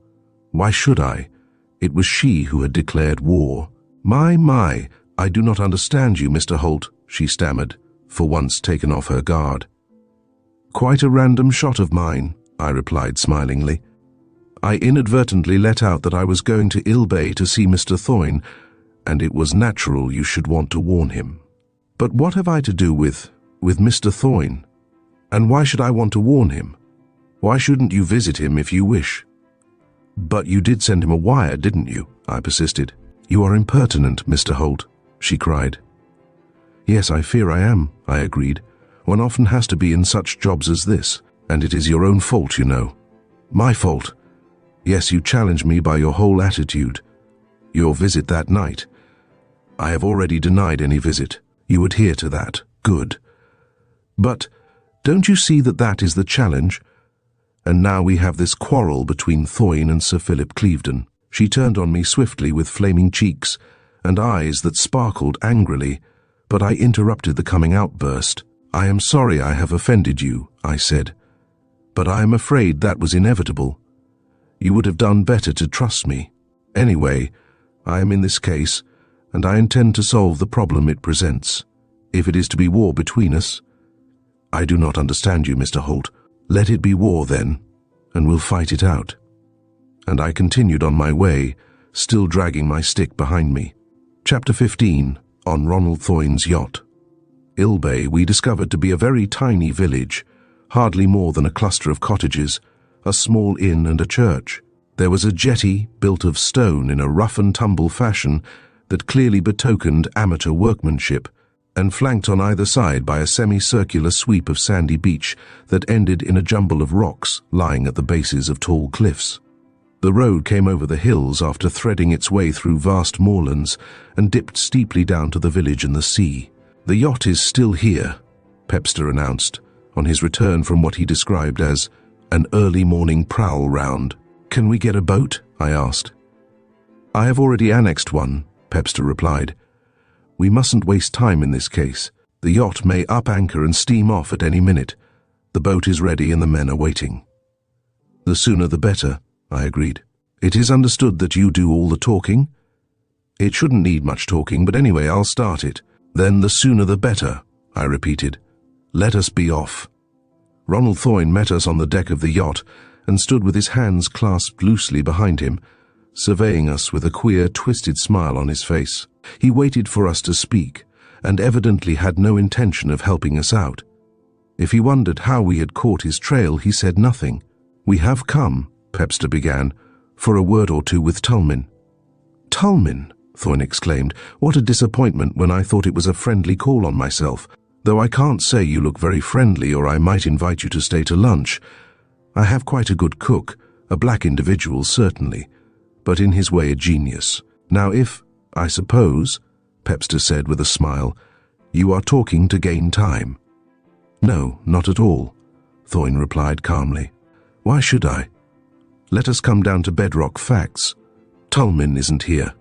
Why should I? It was she who had declared war. My, I do not understand you, Mr. Holt," she stammered, for once taken off her guard. "Quite a random shot of mine," I replied smilingly. "I inadvertently let out that I was going to Ilbay to see Mr. Thoyne, and it was natural you should want to warn him." "But what have I to do with Mr. Thoyne? And why should I want to warn him? Why shouldn't you visit him if you wish?" "But you did send him a wire, didn't you?" I persisted. "You are impertinent, Mr. Holt," she cried. "Yes, I fear I am," I agreed. "One often has to be in such jobs as this, and it is your own fault, you know." "My fault? Yes, you challenge me by your whole attitude. Your visit that night. I have already denied any visit. You adhere to that. Good. But don't you see that that is the challenge? And now we have this quarrel between Thoyne and Sir Philip Clevedon." She turned on me swiftly with flaming cheeks and eyes that sparkled angrily, but I interrupted the coming outburst. "I am sorry I have offended you," I said, "but I am afraid that was inevitable. You would have done better to trust me. Anyway, I am in this case, and I intend to solve the problem it presents. If it is to be war between us—" "I do not understand you, Mr. Holt. Let it be war then, and we'll fight it out." And I continued on my way, still dragging my stick behind me. Chapter 15, on Ronald Thoyne's yacht. Ilbay we discovered to be a very tiny village, hardly more than a cluster of cottages, a small inn and a church. There was a jetty built of stone in a rough-and-tumble fashion that clearly betokened amateur workmanship, and flanked on either side by a semicircular sweep of sandy beach that ended in a jumble of rocks lying at the bases of tall cliffs. The road came over the hills after threading its way through vast moorlands and dipped steeply down to the village and the sea. "The yacht is still here," Pepster announced, on his return from what he described as an early morning prowl round. "Can we get a boat?" I asked. "I have already annexed one," Pepster replied. "We mustn't waste time in this case. The yacht may up anchor and steam off at any minute. The boat is ready and the men are waiting." "The sooner the better," I agreed. "It is understood that you do all the talking?" "It shouldn't need much talking, but anyway, I'll start it." "Then the sooner the better," I repeated. "Let us be off." Ronald Thoyne met us on the deck of the yacht and stood with his hands clasped loosely behind him, surveying us with a queer, twisted smile on his face. He waited for us to speak, and evidently had no intention of helping us out. If he wondered how we had caught his trail, he said nothing. "We have come," Pepster began, "for a word or two with Tulmin." "Tulmin?" Thoyne exclaimed. "What a disappointment when I thought it was a friendly call on myself. Though I can't say you look very friendly, or I might invite you to stay to lunch. I have quite a good cook, a black individual certainly, but in his way a genius. Now if, I suppose," Pepster said with a smile, "you are talking to gain time." "No, not at all," Thoyne replied calmly. "Why should I? Let us come down to bedrock facts. Tulmin isn't here."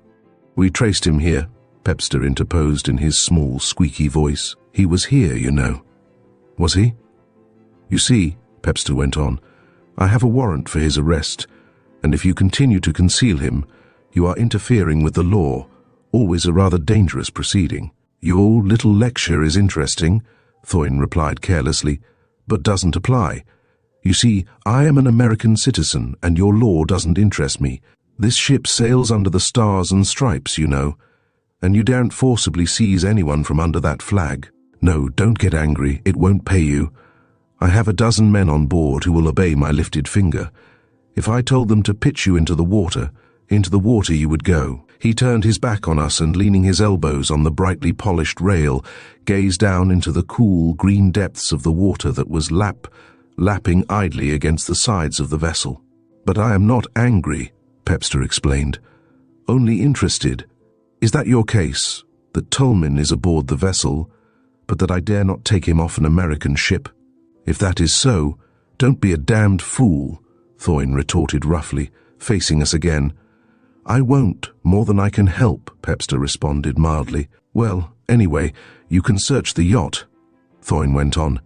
"We traced him here," Pepster interposed in his small, squeaky voice. "He was here, you know." "Was he?" "You see," Pepster went on, "I have a warrant for his arrest, and if you continue to conceal him, you are interfering with the law, always a rather dangerous proceeding." "Your little lecture is interesting," Thoyne replied carelessly, "but doesn't apply. You see, I am an American citizen, and your law doesn't interest me. This ship sails under the stars and stripes, you know, and you daren't forcibly seize anyone from under that flag. No, don't get angry, it won't pay you. I have a dozen men on board who will obey my lifted finger. If I told them to pitch you into the water you would go." He turned his back on us and, leaning his elbows on the brightly polished rail, gazed down into the cool, green depths of the water that was lapping idly against the sides of the vessel. But I am not angry, Pepster explained. Only interested. Is that your case, that Tolmin is aboard the vessel, but that I dare not take him off an American ship? If that is so, don't be a damned fool, Thoin retorted roughly, facing us again. I won't, more than I can help, Pepster responded mildly. Well, anyway, you can search the yacht, Thoin went on.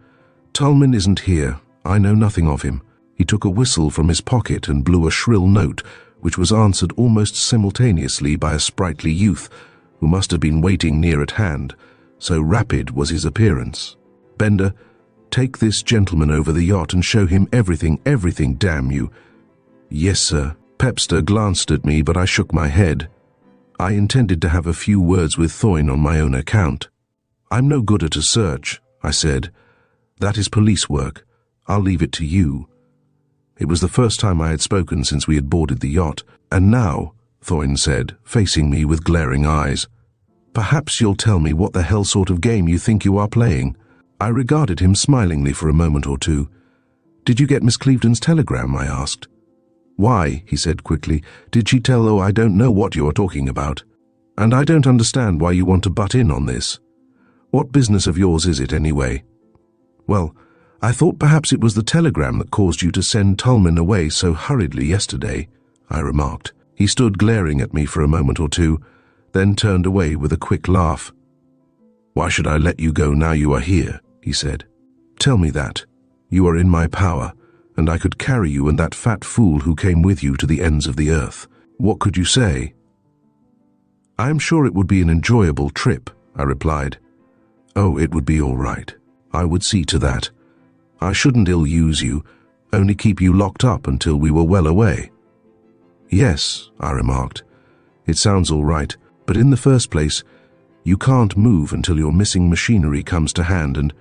Tolmin isn't here. I know nothing of him. He took a whistle from his pocket and blew a shrill note, which was answered almost simultaneously by a sprightly youth, who must have been waiting near at hand, so rapid was his appearance. Bender, take this gentleman over the yacht and show him everything, damn you. Yes, sir. Pepster glanced at me, but I shook my head. I intended to have a few words with Thoin on my own account. I'm no good at a search, I said. That is police work. I'll leave it to you. It was the first time I had spoken since we had boarded the yacht. And now, Thoin said, facing me with glaring eyes, perhaps you'll tell me what the hell sort of game you think you are playing. I regarded him smilingly for a moment or two. Did you get Miss Clevedon's telegram? I asked. Why, he said quickly, did she tell? Oh, I don't know what you are talking about. And I don't understand why you want to butt in on this. What business of yours is it anyway? Well, I thought perhaps it was the telegram that caused you to send Tolmin away so hurriedly yesterday, I remarked. He stood glaring at me for a moment or two, then turned away with a quick laugh. Why should I let you go now you are here? He said. Tell me that. You are in my power, and I could carry you and that fat fool who came with you to the ends of the earth. What could you say? I am sure it would be an enjoyable trip, I replied. Oh, it would be all right. I would see to that. I shouldn't ill-use you, only keep you locked up until we were well away. Yes, I remarked. It sounds all right, but in the first place, you can't move until your missing machinery comes to hand, and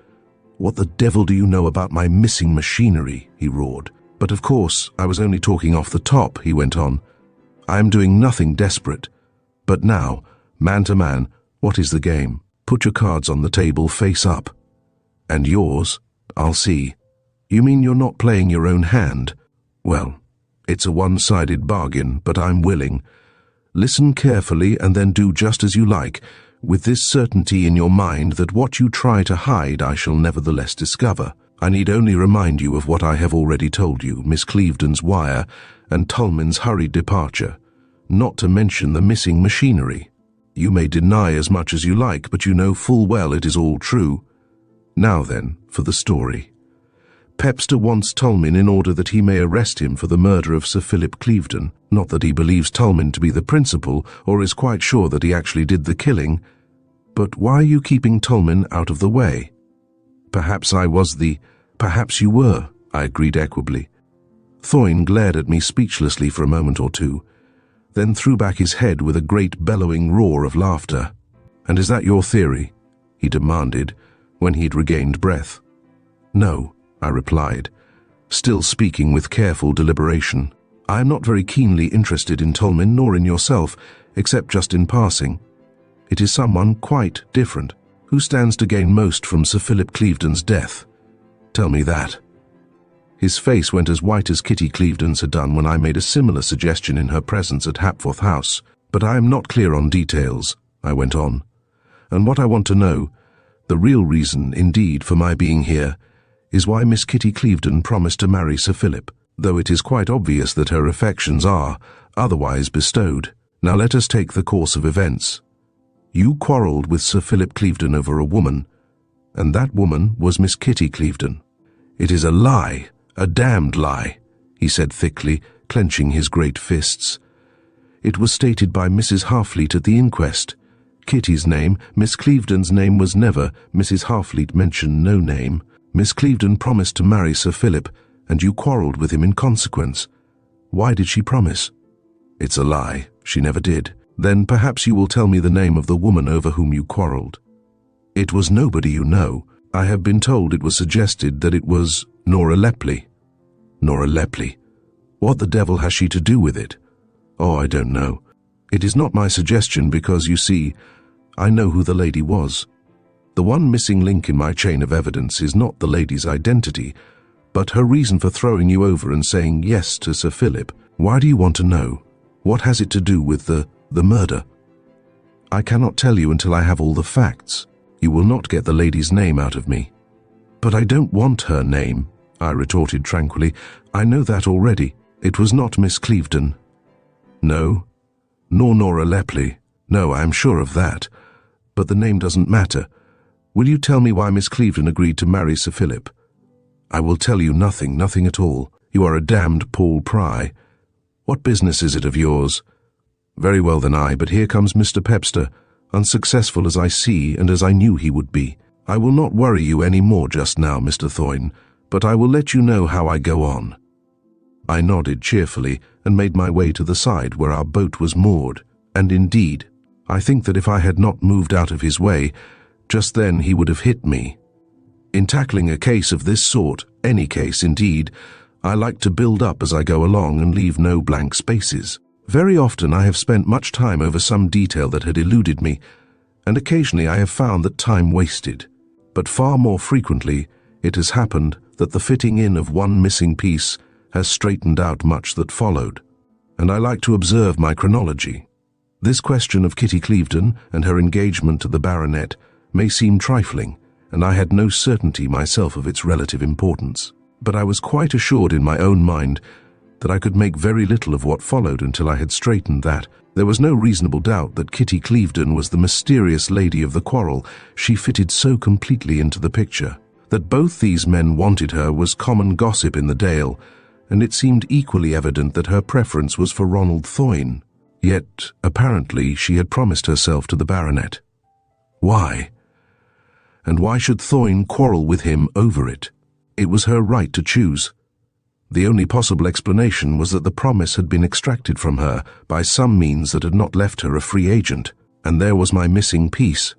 what the devil do you know about my missing machinery? He roared. But of course, I was only talking off the top, he went on. I am doing nothing desperate. But now, man to man, what is the game? Put your cards on the table face up. And yours, I'll see. You mean you're not playing your own hand? Well, it's a one-sided bargain, but I'm willing. Listen carefully and then do just as you like, with this certainty in your mind that what you try to hide I shall nevertheless discover. I need only remind you of what I have already told you, Miss Clevedon's wire and Tolmin's hurried departure, not to mention the missing machinery. You may deny as much as you like, but you know full well it is all true. Now then, for the story. Pepster wants Tolmin in order that he may arrest him for the murder of Sir Philip Clevedon. Not that he believes Tolmin to be the principal, or is quite sure that he actually did the killing. But why are you keeping Tolmin out of the way? Perhaps you were, I agreed equably. Thoin glared at me speechlessly for a moment or two, then threw back his head with a great bellowing roar of laughter. And is that your theory? He demanded, when he'd regained breath. No, I replied, still speaking with careful deliberation. I am not very keenly interested in Tolmin nor in yourself, except just in passing. It is someone quite different. Who stands to gain most from Sir Philip Clevedon's death? Tell me that. His face went as white as Kitty Clevedon's had done when I made a similar suggestion in her presence at Hapforth House. But I am not clear on details, I went on. And what I want to know, the real reason, indeed, for my being here, is why Miss Kitty Clevedon promised to marry Sir Philip, though it is quite obvious that her affections are otherwise bestowed. Now let us take the course of events. You quarrelled with Sir Philip Clevedon over a woman, and that woman was Miss Kitty Clevedon. It is a lie, a damned lie, he said thickly, clenching his great fists. It was stated by Mrs. Harfleet at the inquest. Kitty's name, Miss Clevedon's name was never. Mrs. Harfleet mentioned no name. Miss Clevedon promised to marry Sir Philip, and you quarrelled with him in consequence. Why did she promise? It's a lie. She never did. Then perhaps you will tell me the name of the woman over whom you quarrelled. It was nobody you know. I have been told it was suggested that it was Nora Lepley. Nora Lepley. What the devil has she to do with it? Oh, I don't know. It is not my suggestion because, you see, I know who the lady was. The one missing link in my chain of evidence is not the lady's identity, But her reason for throwing you over and saying yes to Sir Philip, why do you want to know? What has it to do with the murder? I cannot tell you until I have all the facts. You will not get the lady's name out of me. But I don't want her name, I retorted tranquilly. I know that already. It was not Miss Clevedon. No, nor Nora Lepley. No, I am sure of that. But the name doesn't matter. Will you tell me why Miss Clevedon agreed to marry Sir Philip? I will tell you nothing, nothing at all. You are a damned Paul Pry. What business is it of yours? Very well then, but here comes Mr. Pepster, unsuccessful as I see and as I knew he would be. I will not worry you any more just now, Mr. Thorne, but I will let you know how I go on. I nodded cheerfully and made my way to the side where our boat was moored, and indeed, I think that if I had not moved out of his way, just then he would have hit me. In tackling a case of this sort, any case indeed, I like to build up as I go along and leave no blank spaces. Very often I have spent much time over some detail that had eluded me, and occasionally I have found that time wasted. But far more frequently it has happened that the fitting in of one missing piece has straightened out much that followed, and I like to observe my chronology. This question of Kitty Clevedon and her engagement to the baronet may seem trifling, and I had no certainty myself of its relative importance. But I was quite assured in my own mind that I could make very little of what followed until I had straightened that. There was no reasonable doubt that Kitty Clevedon was the mysterious lady of the quarrel. She fitted so completely into the picture. That both these men wanted her was common gossip in the Dale, and it seemed equally evident that her preference was for Ronald Thorne. Yet, apparently, she had promised herself to the baronet. Why? And why should Thorne quarrel with him over it? It was her right to choose. The only possible explanation was that the promise had been extracted from her by some means that had not left her a free agent, and there was my missing piece.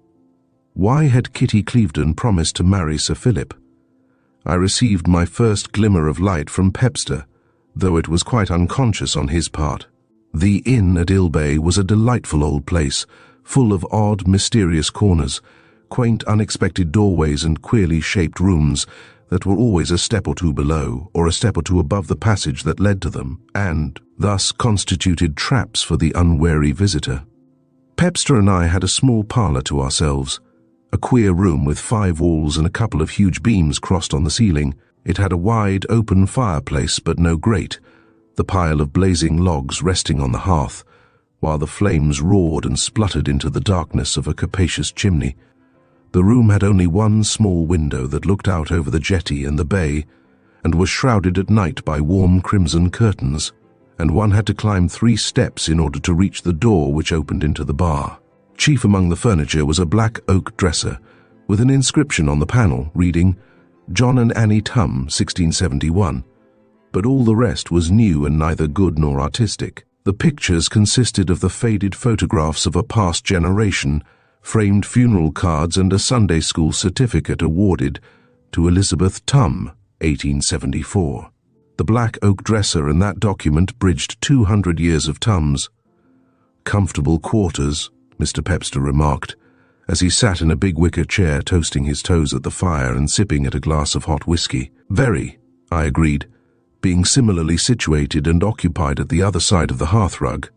Why had Kitty Clevedon promised to marry Sir Philip? I received my first glimmer of light from Pepster, though it was quite unconscious on his part. The inn at Ilbay was a delightful old place, full of odd, mysterious corners, quaint, unexpected doorways and queerly shaped rooms that were always a step or two below or a step or two above the passage that led to them, and thus constituted traps for the unwary visitor. Pepster and I had a small parlour to ourselves, a queer room with 5 walls and a couple of huge beams crossed on the ceiling. It had a wide, open fireplace, but no grate, the pile of blazing logs resting on the hearth, while the flames roared and spluttered into the darkness of a capacious chimney. The room had only one small window that looked out over the jetty and the bay, and was shrouded at night by warm crimson curtains, and one had to climb 3 steps in order to reach the door which opened into the bar. Chief among the furniture was a black oak dresser, with an inscription on the panel reading, "John and Annie Tum, 1671. But all the rest was new and neither good nor artistic. The pictures consisted of the faded photographs of a past generation, framed funeral cards and a Sunday school certificate awarded to Elizabeth Tum, 1874. The black oak dresser and that document bridged 200 years of Tums. "Comfortable quarters," Mr. Pepster remarked, as he sat in a big wicker chair toasting his toes at the fire and sipping at a glass of hot whiskey. "Very," I agreed, being similarly situated and occupied at the other side of the hearthrug.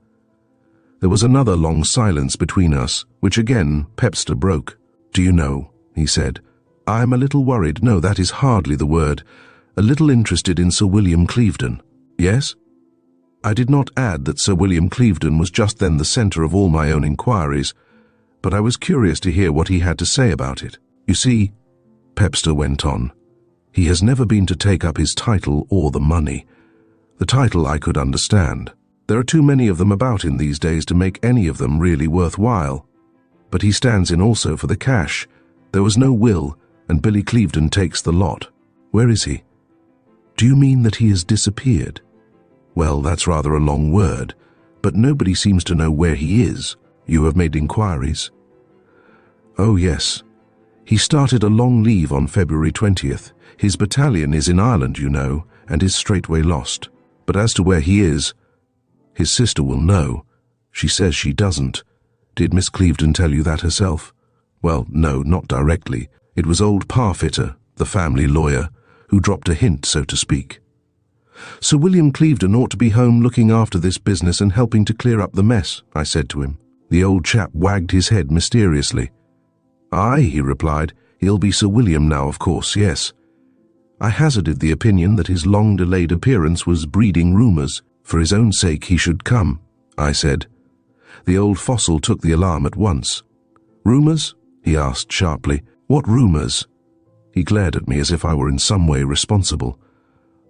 There was another long silence between us, which again Pepster broke. "Do you know," he said, "I am a little worried, no, that is hardly the word, a little interested in Sir William Clevedon." "Yes?" I did not add that Sir William Clevedon was just then the centre of all my own inquiries, but I was curious to hear what he had to say about it. "You see," Pepster went on, "he has never been to take up his title or the money. The title I could understand. There are too many of them about in these days to make any of them really worthwhile. But he stands in also for the cash. There was no will, and Billy Clevedon takes the lot. Where is he?" "Do you mean that he has disappeared?" "Well, that's rather a long word, but nobody seems to know where he is. You have made inquiries?" "Oh, yes. He started a long leave on February 20th. His battalion is in Ireland, you know, and is straightway lost. But as to where he is, his sister will know. She says she doesn't. Did Miss Clevedon tell you that herself?" "Well, no, not directly. It was old Parfitter, the family lawyer, who dropped a hint, so to speak. "Sir William Clevedon ought to be home looking after this business and helping to clear up the mess," I said to him. The old chap wagged his head mysteriously. "Aye," he replied, "he'll be Sir William now, of course, yes." I hazarded the opinion that his long-delayed appearance was breeding rumours. "For his own sake he should come," I said. The old fossil took the alarm at once. "Rumours?" he asked sharply. "What rumours?" He glared at me as if I were in some way responsible.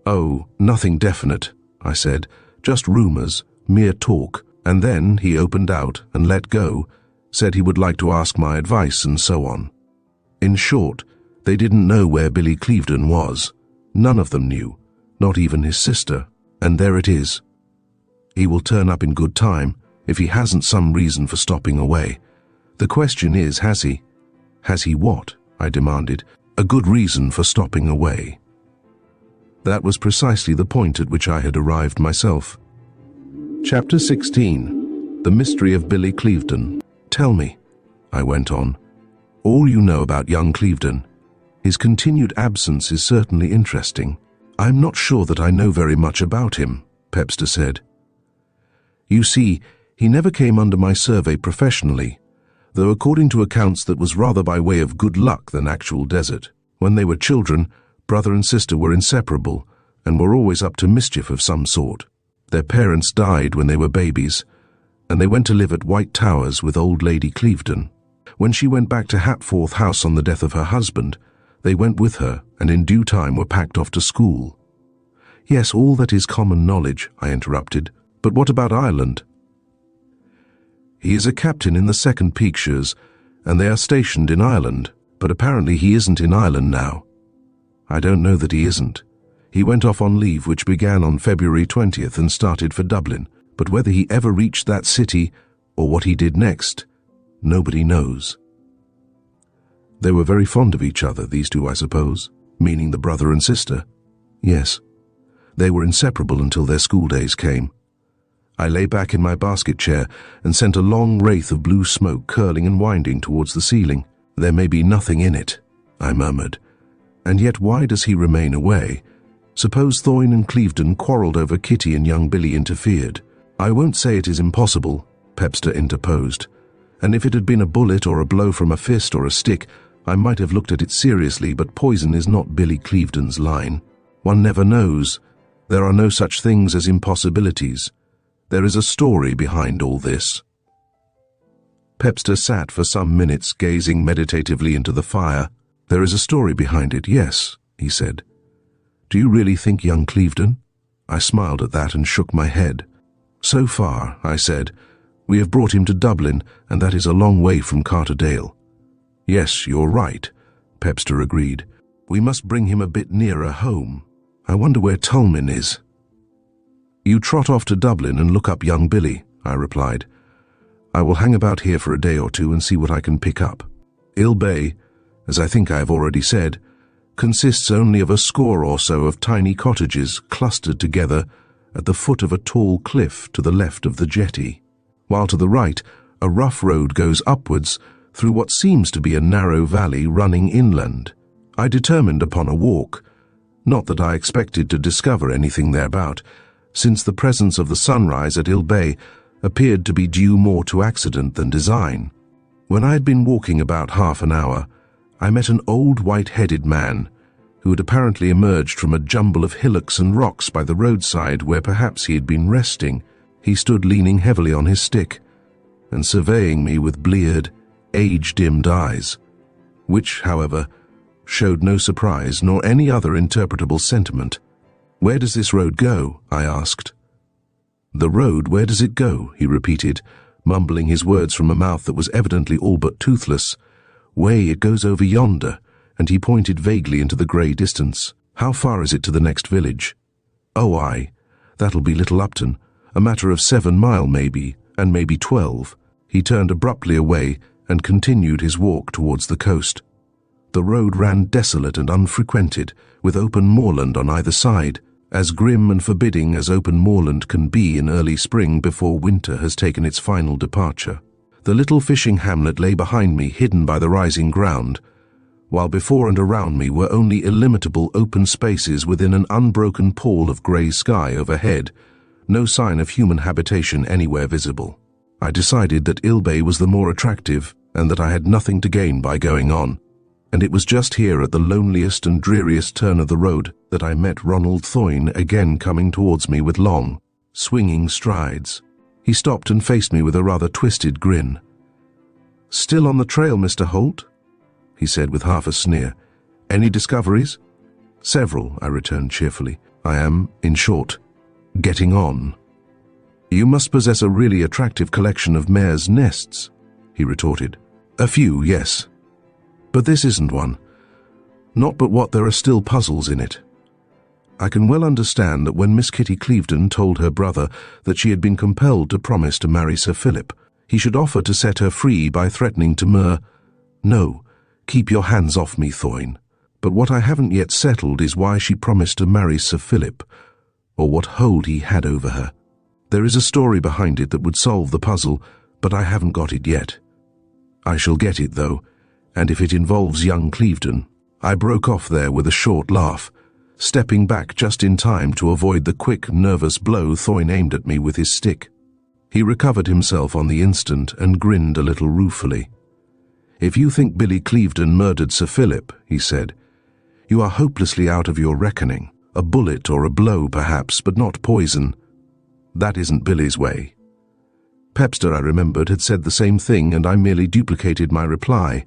"Oh, nothing definite," I said. "Just rumours, mere talk." And then he opened out and let go, said he would like to ask my advice and so on. In short, they didn't know where Billy Clevedon was. None of them knew, not even his sister. And there it is. He will turn up in good time if he hasn't some reason for stopping away. The question is, has he? Has he what? I demanded. A good reason for stopping away. That was precisely the point at which I had arrived myself. Chapter 16. The Mystery of Billy Clevedon. "Tell me," I went on, "all you know about young Clevedon. His continued absence is certainly interesting." "I'm not sure that I know very much about him," Pepster said. "You see, he never came under my survey professionally, though according to accounts that was rather by way of good luck than actual desert. When they were children, brother and sister were inseparable and were always up to mischief of some sort. Their parents died when they were babies, and they went to live at White Towers with old Lady Clevedon. When she went back to Hatforth House on the death of her husband, they went with her and in due time were packed off to school." "Yes, all that is common knowledge," I interrupted. "But what about Ireland?" "He is a captain in the 2nd Peakshires, and they are stationed in Ireland, but apparently he isn't in Ireland now." "I don't know that he isn't. He went off on leave which began on February 20th and started for Dublin, but whether he ever reached that city or what he did next, nobody knows." "They were very fond of each other, these two, I suppose, meaning the brother and sister?" "Yes. They were inseparable until their school days came." I lay back in my basket chair and sent a long wraith of blue smoke curling and winding towards the ceiling. "There may be nothing in it," I murmured. "And yet why does he remain away? Suppose Thorne and Clevedon quarrelled over Kitty and young Billy interfered." "I won't say it is impossible," Pepster interposed. "And if it had been a bullet or a blow from a fist or a stick, I might have looked at it seriously, but poison is not Billy Clevedon's line. One never knows. There are no such things as impossibilities. There is a story behind all this." Pepster sat for some minutes gazing meditatively into the fire. "There is a story behind it, yes," he said. "Do you really think young Clevedon?" I smiled at that and shook my head. "So far," I said, "we have brought him to Dublin, and that is a long way from Carterdale." "Yes, you're right," Pepster agreed. "We must bring him a bit nearer home. I wonder where Tulmin is." "You trot off to Dublin and look up young Billy," I replied. "I will hang about here for a day or two and see what I can pick up." Ilbay, as I think I have already said, consists only of a score or so of tiny cottages clustered together at the foot of a tall cliff to the left of the jetty, while to the right a rough road goes upwards through what seems to be a narrow valley running inland. I determined upon a walk, not that I expected to discover anything thereabout, since the presence of the sunrise at Ilbay appeared to be due more to accident than design. When I had been walking about half an hour, I met an old white-headed man who had apparently emerged from a jumble of hillocks and rocks by the roadside where perhaps he had been resting. He stood leaning heavily on his stick and surveying me with bleared, age-dimmed eyes, which, however, showed no surprise nor any other interpretable sentiment. "Where does this road go?" I asked. "The road, where does it go?" he repeated, mumbling his words from a mouth that was evidently all but toothless. "Way, it goes over yonder," and he pointed vaguely into the grey distance. "How far is it to the next village?" "Oh, aye, that'll be Little Upton, a matter of 7 mile maybe, and maybe 12. He turned abruptly away and continued his walk towards the coast. The road ran desolate and unfrequented, with open moorland on either side, as grim and forbidding as open moorland can be in early spring before winter has taken its final departure. The little fishing hamlet lay behind me, hidden by the rising ground, while before and around me were only illimitable open spaces within an unbroken pall of grey sky overhead, no sign of human habitation anywhere visible. I decided that Ilbay was the more attractive and that I had nothing to gain by going on. And it was just here at the loneliest and dreariest turn of the road that I met Ronald Thoyne again coming towards me with long, swinging strides. He stopped and faced me with a rather twisted grin. "Still on the trail, Mr. Holt?" he said with half a sneer. "Any discoveries?" "Several," I returned cheerfully. "I am, in short, getting on." "You must possess a really attractive collection of mares' nests," he retorted. "A few, yes. But this isn't one. Not but what there are still puzzles in it. I can well understand that when Miss Kitty Clevedon told her brother that she had been compelled to promise to marry Sir Philip, he should offer to set her free by threatening to No, keep your hands off me, Thoyne. But what I haven't yet settled is why she promised to marry Sir Philip, or what hold he had over her. There is a story behind it that would solve the puzzle, but I haven't got it yet. I shall get it, though, and if it involves young Clevedon." I broke off there with a short laugh, stepping back just in time to avoid the quick, nervous blow Thoyne aimed at me with his stick. He recovered himself on the instant and grinned a little ruefully. "If you think Billy Clevedon murdered Sir Philip," he said, "you are hopelessly out of your reckoning. A bullet or a blow, perhaps, but not poison. That isn't Billy's way." Pepster, I remembered, had said the same thing, and I merely duplicated my reply.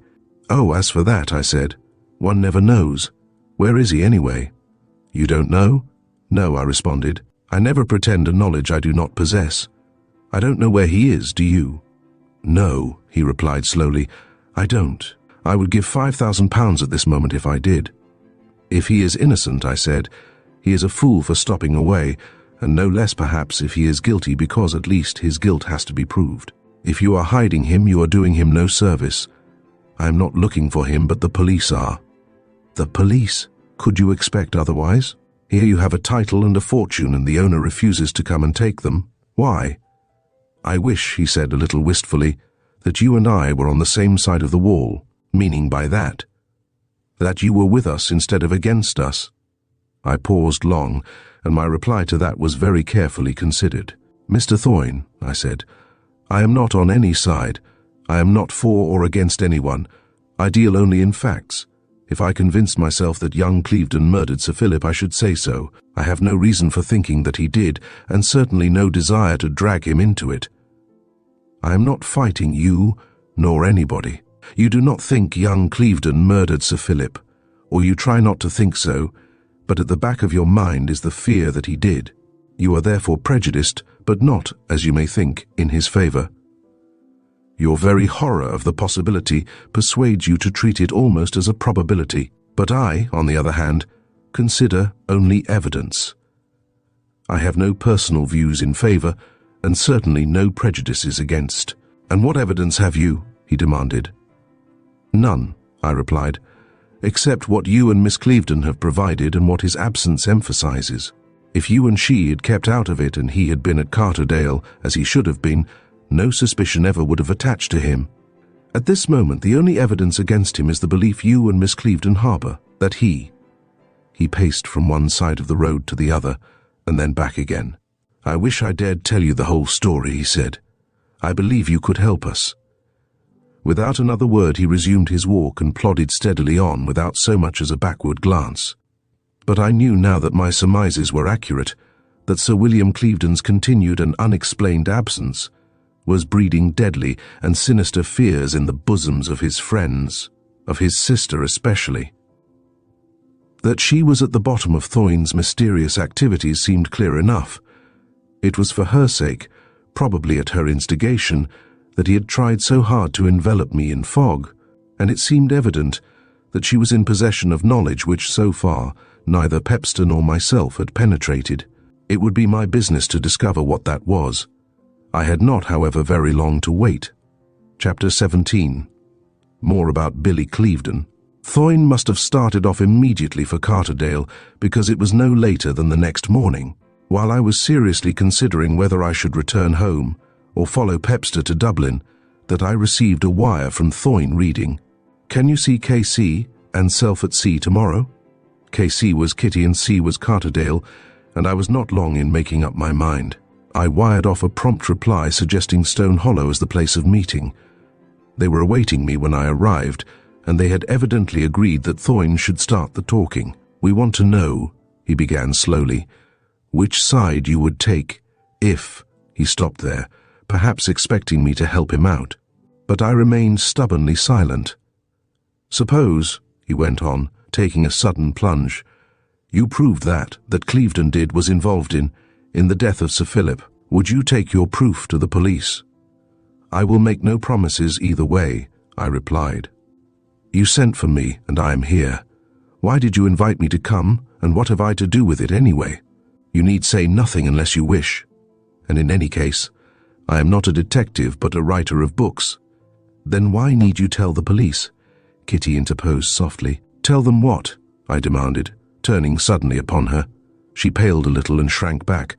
"Oh, as for that," I said, "one never knows. Where is he, anyway?" "You don't know?" "No," I responded. "I never pretend a knowledge I do not possess. I don't know where he is, do you?" "No," he replied slowly, "I don't. I would give £5,000 at this moment if I did." "If he is innocent," I said, "he is a fool for stopping away, and no less perhaps if he is guilty, because at least his guilt has to be proved. If you are hiding him, you are doing him no service. I am not looking for him, but the police are." "The police? Could you expect otherwise? Here you have a title and a fortune, and the owner refuses to come and take them. Why?" "I wish," he said a little wistfully, "that you and I were on the same side of the wall," meaning by that you were with us instead of against us. I paused long, and my reply to that was very carefully considered. "Mr. Thoyne," I said, "I am not on any side. I am not for or against anyone. I deal only in facts. If I convinced myself that young Clevedon murdered Sir Philip, I should say so. I have no reason for thinking that he did, and certainly no desire to drag him into it. I am not fighting you, nor anybody. You do not think young Clevedon murdered Sir Philip, or you try not to think so, but at the back of your mind is the fear that he did. You are therefore prejudiced, but not, as you may think, in his favour. Your very horror of the possibility persuades you to treat it almost as a probability, but I, on the other hand, consider only evidence. I have no personal views in favour, and certainly no prejudices against." "And what evidence have you?" he demanded. "None," I replied, "except what you and Miss Clevedon have provided and what his absence emphasizes. If you and she had kept out of it and he had been at Carterdale, as he should have been, no suspicion ever would have attached to him. At this moment, the only evidence against him is the belief you and Miss Clevedon harbour, that he paced from one side of the road to the other, and then back again. "I wish I dared tell you the whole story," he said. "I believe you could help us." Without another word, he resumed his walk and plodded steadily on without so much as a backward glance. But I knew now that my surmises were accurate, that Sir William Clevedon's continued and unexplained absence was breeding deadly and sinister fears in the bosoms of his friends, of his sister especially. That she was at the bottom of Thoyne's mysterious activities seemed clear enough. It was for her sake, probably at her instigation, that he had tried so hard to envelop me in fog, and it seemed evident that she was in possession of knowledge which so far neither Pepster nor myself had penetrated. It would be my business to discover what that was. I had not, however, very long to wait. Chapter 17. More about Billy Clevedon. Thoyne must have started off immediately for Carterdale, because it was no later than the next morning, while I was seriously considering whether I should return home or follow Pepster to Dublin, that I received a wire from Thoyne reading, "Can you see KC? And self at sea tomorrow? KC was Kitty and C was Carterdale, and I was not long in making up my mind. I wired off a prompt reply suggesting Stone Hollow as the place of meeting. They were awaiting me when I arrived, and they had evidently agreed that Thoyne should start the talking. "We want to know," he began slowly, "which side you would take if—" He stopped there, perhaps expecting me to help him out. But I remained stubbornly silent. "Suppose," he went on, taking a sudden plunge, "you proved that Clevedon did was involved in the death of Sir Philip. Would you take your proof to the police?" "I will make no promises either way," I replied. "You sent for me, and I am here. Why did you invite me to come, and what have I to do with it anyway? You need say nothing unless you wish. And in any case, I am not a detective but a writer of books." "Then why need you tell the police?" Kitty interposed softly. "Tell them what?" I demanded, turning suddenly upon her. She paled a little and shrank back.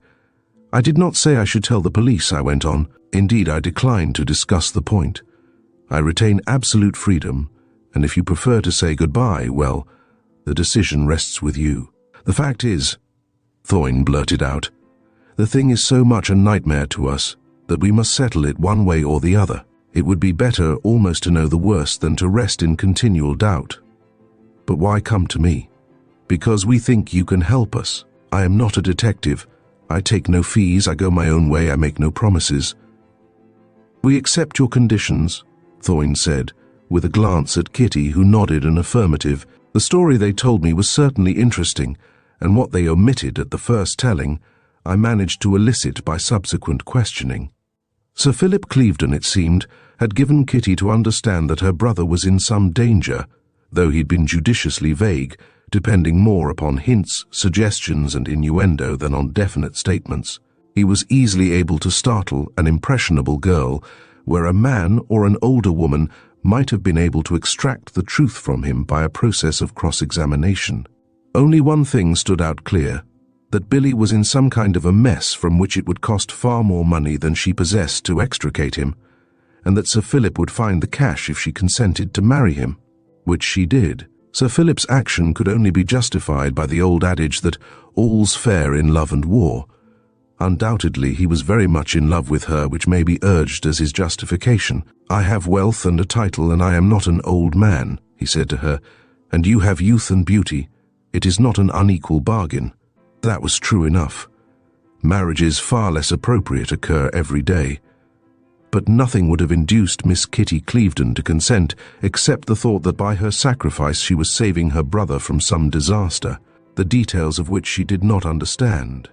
"I did not say I should tell the police," I went on. "Indeed, I declined to discuss the point. I retain absolute freedom, and if you prefer to say goodbye, well, the decision rests with you." "The fact is," Thoyne blurted out, "the thing is so much a nightmare to us that we must settle it one way or the other. It would be better almost to know the worst than to rest in continual doubt." "But why come to me?" "Because we think you can help us. I am not a detective. I take no fees, I go my own way, I make no promises." "We accept your conditions," Thoyne said, with a glance at Kitty, who nodded an affirmative. The story they told me was certainly interesting, and what they omitted at the first telling, I managed to elicit by subsequent questioning. Sir Philip Clevedon, it seemed, had given Kitty to understand that her brother was in some danger, though he'd been judiciously vague, depending more upon hints, suggestions, and innuendo than on definite statements. He was easily able to startle an impressionable girl, where a man or an older woman might have been able to extract the truth from him by a process of cross-examination. Only one thing stood out clear, that Billy was in some kind of a mess from which it would cost far more money than she possessed to extricate him, and that Sir Philip would find the cash if she consented to marry him, which she did. Sir Philip's action could only be justified by the old adage that all's fair in love and war. Undoubtedly, he was very much in love with her, which may be urged as his justification. "I have wealth and a title, and I am not an old man," he said to her, "and you have youth and beauty. It is not an unequal bargain." That was true enough. Marriages far less appropriate occur every day. But nothing would have induced Miss Kitty Clevedon to consent except the thought that by her sacrifice she was saving her brother from some disaster, the details of which she did not understand.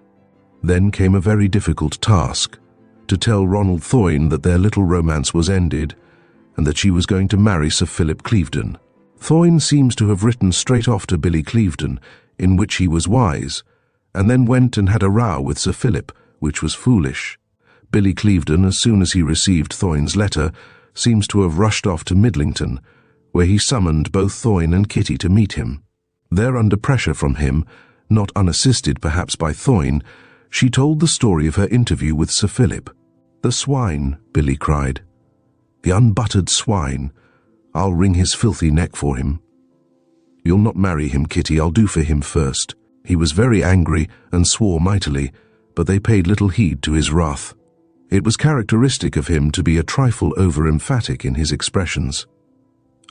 Then came a very difficult task, to tell Ronald Thoyne that their little romance was ended and that she was going to marry Sir Philip Clevedon. Thoyne seems to have written straight off to Billy Clevedon, in which he was wise, and then went and had a row with Sir Philip, which was foolish. Billy Clevedon, as soon as he received Thoyne's letter, seems to have rushed off to Midlington, where he summoned both Thoyne and Kitty to meet him. There, under pressure from him, not unassisted perhaps by Thoyne, she told the story of her interview with Sir Philip. "The swine," Billy cried. "The unbuttered swine. I'll wring his filthy neck for him." "You'll not marry him, Kitty, I'll do for him first." He was very angry and swore mightily, but they paid little heed to his wrath. It was characteristic of him to be a trifle over-emphatic in his expressions.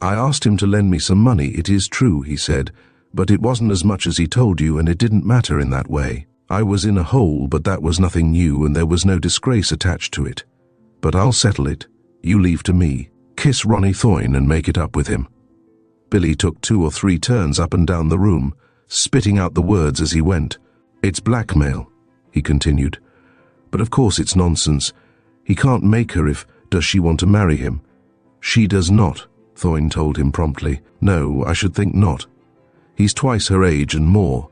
"I asked him to lend me some money, it is true," he said, "but it wasn't as much as he told you, and it didn't matter in that way. I was in a hole, but that was nothing new, and there was no disgrace attached to it. But I'll settle it. You leave to me. Kiss Ronnie Thoyne and make it up with him." Billy took 2 or 3 turns up and down the room, spitting out the words as he went. "It's blackmail," he continued. "But of course it's nonsense. He can't make her if, does she want to marry him?" "She does not," Thoyne told him promptly. "No, I should think not. He's twice her age and more.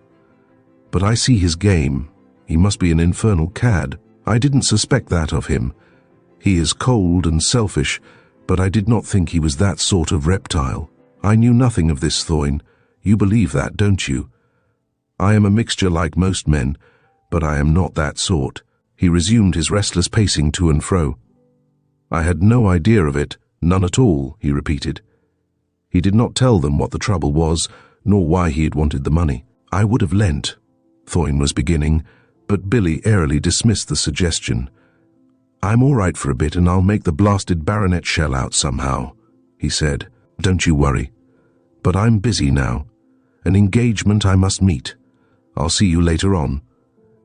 But I see his game. He must be an infernal cad. I didn't suspect that of him. He is cold and selfish, but I did not think he was that sort of reptile. I knew nothing of this, Thoyne. You believe that, don't you? I am a mixture like most men, but I am not that sort." He resumed his restless pacing to and fro. "I had no idea of it, none at all," he repeated. He did not tell them what the trouble was, nor why he had wanted the money. "I would have lent," Thoyne was beginning, but Billy airily dismissed the suggestion. "I'm all right for a bit and I'll make the blasted baronet shell out somehow," he said. "Don't you worry. But I'm busy now. An engagement I must meet. I'll see you later on.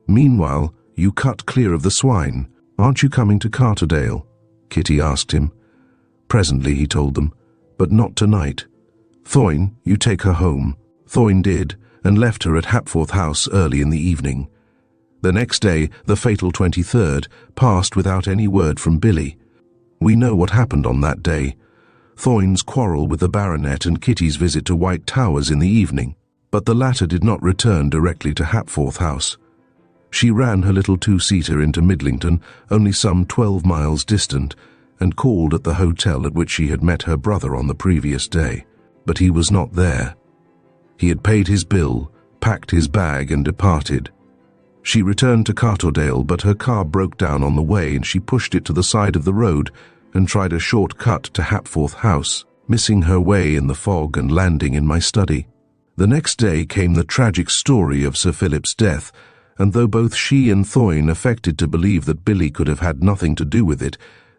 Meanwhile, you cut clear of the swine. Aren't you coming to Carterdale?" Kitty asked him. "Presently," he told them, "but not tonight. Thoyne, you take her home." Thoyne did, and left her at Hapforth House early in the evening. The next day, the fatal 23rd, passed without any word from Billy. We know what happened on that day. Thoyne's quarrel with the baronet and Kitty's visit to White Towers in the evening, but the latter did not return directly to Hapforth House. She ran her little two-seater into Midlington, only some 12 miles distant, and called at the hotel at which she had met her brother on the previous day. But he was not there. He had paid his bill, packed his bag and departed. She returned to Carterdale, but her car broke down on the way and she pushed it to the side of the road and tried a short cut to Hapforth House, missing her way in the fog and landing in my study. The next day came the tragic story of Sir Philip's death, and though both she and Thoyne affected to believe that Billy could have had nothing to do with it,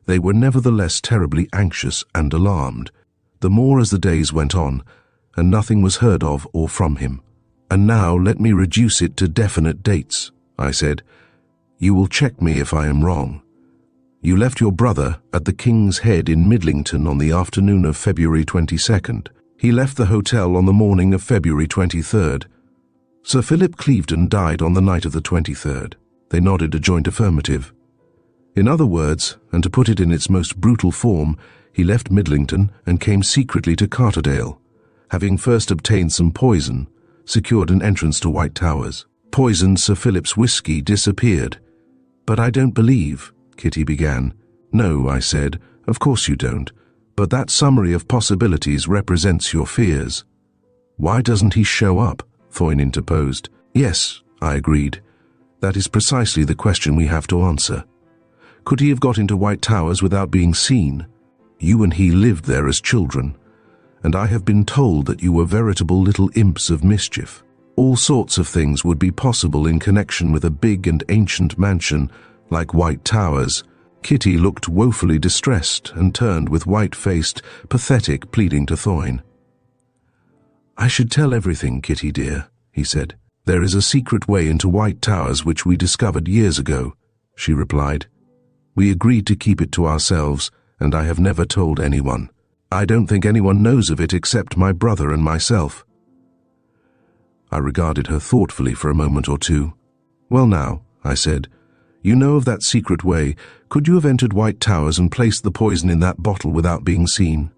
they were nevertheless terribly anxious and alarmed. The more as the days went on, and nothing was heard of or from him. "And now let me reduce it to definite dates," I said. "You will check me if I am wrong. You left your brother at the King's Head in Midlington on the afternoon of February 22nd. He left the hotel on the morning of February 23rd. Sir Philip Clevedon died on the night of the 23rd. They nodded a joint affirmative. In other words, and to put it in its most brutal form, he left Midlington and came secretly to Carterdale, having first obtained some poison, secured an entrance to White Towers. Poisoned Sir Philip's whiskey disappeared. "But I don't believe," Kitty began. "No," I said, "of course you don't. But that summary of possibilities represents your fears." "Why doesn't he show up?" Thoyne interposed. "Yes," I agreed. "That is precisely the question we have to answer. Could he have got into White Towers without being seen? You and he lived there as children, and I have been told that you were veritable little imps of mischief. All sorts of things would be possible in connection with a big and ancient mansion like White Towers." Kitty looked woefully distressed and turned with white-faced, pathetic pleading to Thoyne. "I should tell everything, Kitty dear," he said. "There is a secret way into White Towers which we discovered years ago," she replied. "We agreed to keep it to ourselves, and I have never told anyone. I don't think anyone knows of it except my brother and myself." I regarded her thoughtfully for a moment or two. "Well now," I said, "you know of that secret way. Could you have entered White Towers and placed the poison in that bottle without being seen?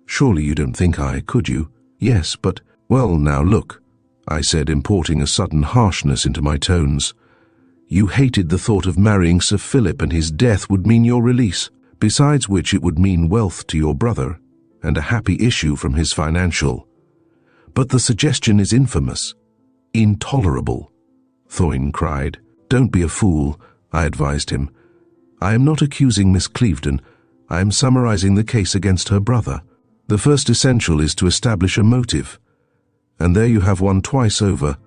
Surely you don't think could you?" "Yes, but—" "Well now look," I said, importing a sudden harshness into my tones. "You hated the thought of marrying Sir Philip, and his death would mean your release, besides which it would mean wealth to your brother, and a happy issue from his financial. But the suggestion is infamous, intolerable," Thoyne cried. "Don't be a fool," I advised him. "I am not accusing Miss Clevedon. I am summarizing the case against her brother. The first essential is to establish a motive. And there you have one twice over.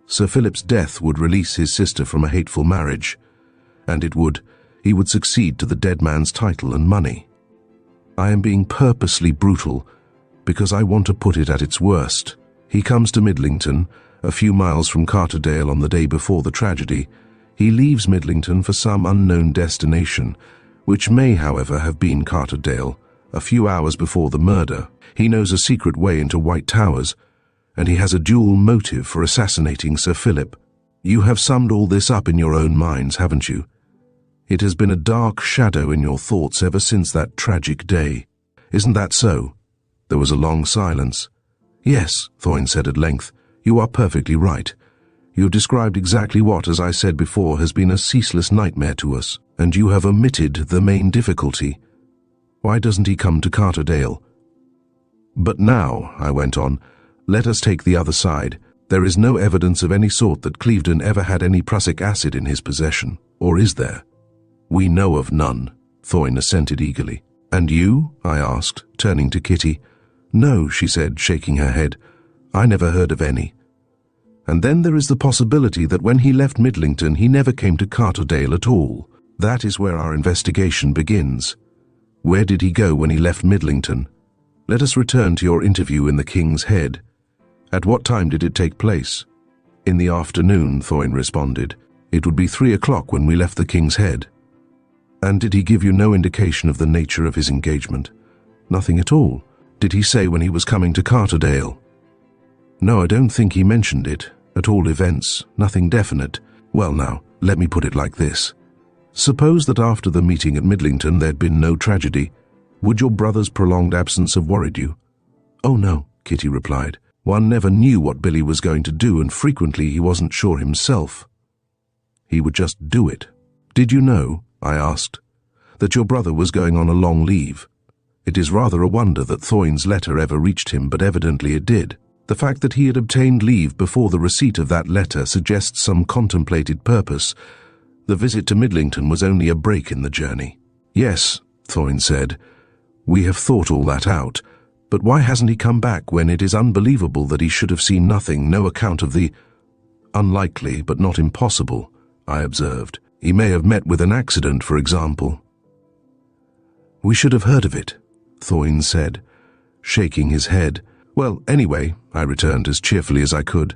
Sir Philip's death would release his sister from a hateful marriage, and he would succeed to the dead man's title and money. I am being purposely brutal, because I want to put it at its worst. He comes to Midlington, a few miles from Carterdale on the day before the tragedy. He leaves Midlington for some unknown destination, which may, however, have been Carterdale, a few hours before the murder. He knows a secret way into White Towers, and he has a dual motive for assassinating Sir Philip. You have summed all this up in your own minds, haven't you? It has been a dark shadow in your thoughts ever since that tragic day. Isn't that so?" There was a long silence. "Yes," Thoyne said at length, "you are perfectly right. You have described exactly what, as I said before, has been a ceaseless nightmare to us, and you have omitted the main difficulty. Why doesn't he come to Carterdale? But now," I went on, "let us take the other side. There is no evidence of any sort that Clevedon ever had any prussic acid in his possession, or is there?" "We know of none," Thoyne assented eagerly. "And you?" I asked, turning to Kitty. "No," she said, shaking her head. "I never heard of any." "And then there is the possibility that when he left Midlington he never came to Carterdale at all. That is where our investigation begins. Where did he go when he left Midlington? Let us return to your interview in the King's Head. At what time did it take place?" "In the afternoon," Thorne responded. "It would be 3 o'clock when we left the King's Head." "And did he give you no indication of the nature of his engagement?" "Nothing at all." "Did he say when he was coming to Carterdale?" "No, I don't think he mentioned it. At all events, nothing definite." "Well now, let me put it like this. Suppose that after the meeting at Midlington there'd been no tragedy. Would your brother's prolonged absence have worried you?" "Oh no," Kitty replied. "One never knew what Billy was going to do, and frequently he wasn't sure himself. He would just do it." "Did you know," I asked, "that your brother was going on a long leave? It is rather a wonder that Thorne's letter ever reached him, but evidently it did. The fact that he had obtained leave before the receipt of that letter suggests some contemplated purpose. The visit to Midlington was only a break in the journey." "Yes," Thorne said, "we have thought all that out. But why hasn't he come back when it is unbelievable that he should have seen nothing, no account of the—" "Unlikely, but not impossible," I observed. "He may have met with an accident, for example." "We should have heard of it," Thorne said, shaking his head. "Well, anyway," I returned as cheerfully as I could,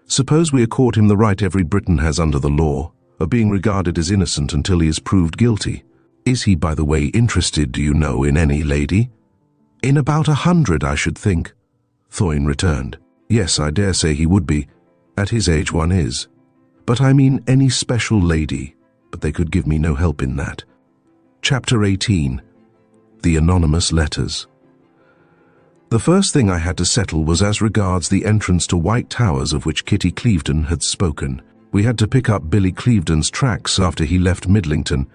"suppose we accord him the right every Briton has under the law, of being regarded as innocent until he is proved guilty. Is he, by the way, interested, do you know, in any lady?" "In about 100, I should think," Thorne returned. "Yes, I dare say he would be. At his age one is. But I mean any special lady, but they could give me no help in that." Chapter 18. The Anonymous Letters. The first thing I had to settle was as regards the entrance to White Towers of which Kitty Clevedon had spoken. We had to pick up Billy Clevedon's tracks after he left Midlington,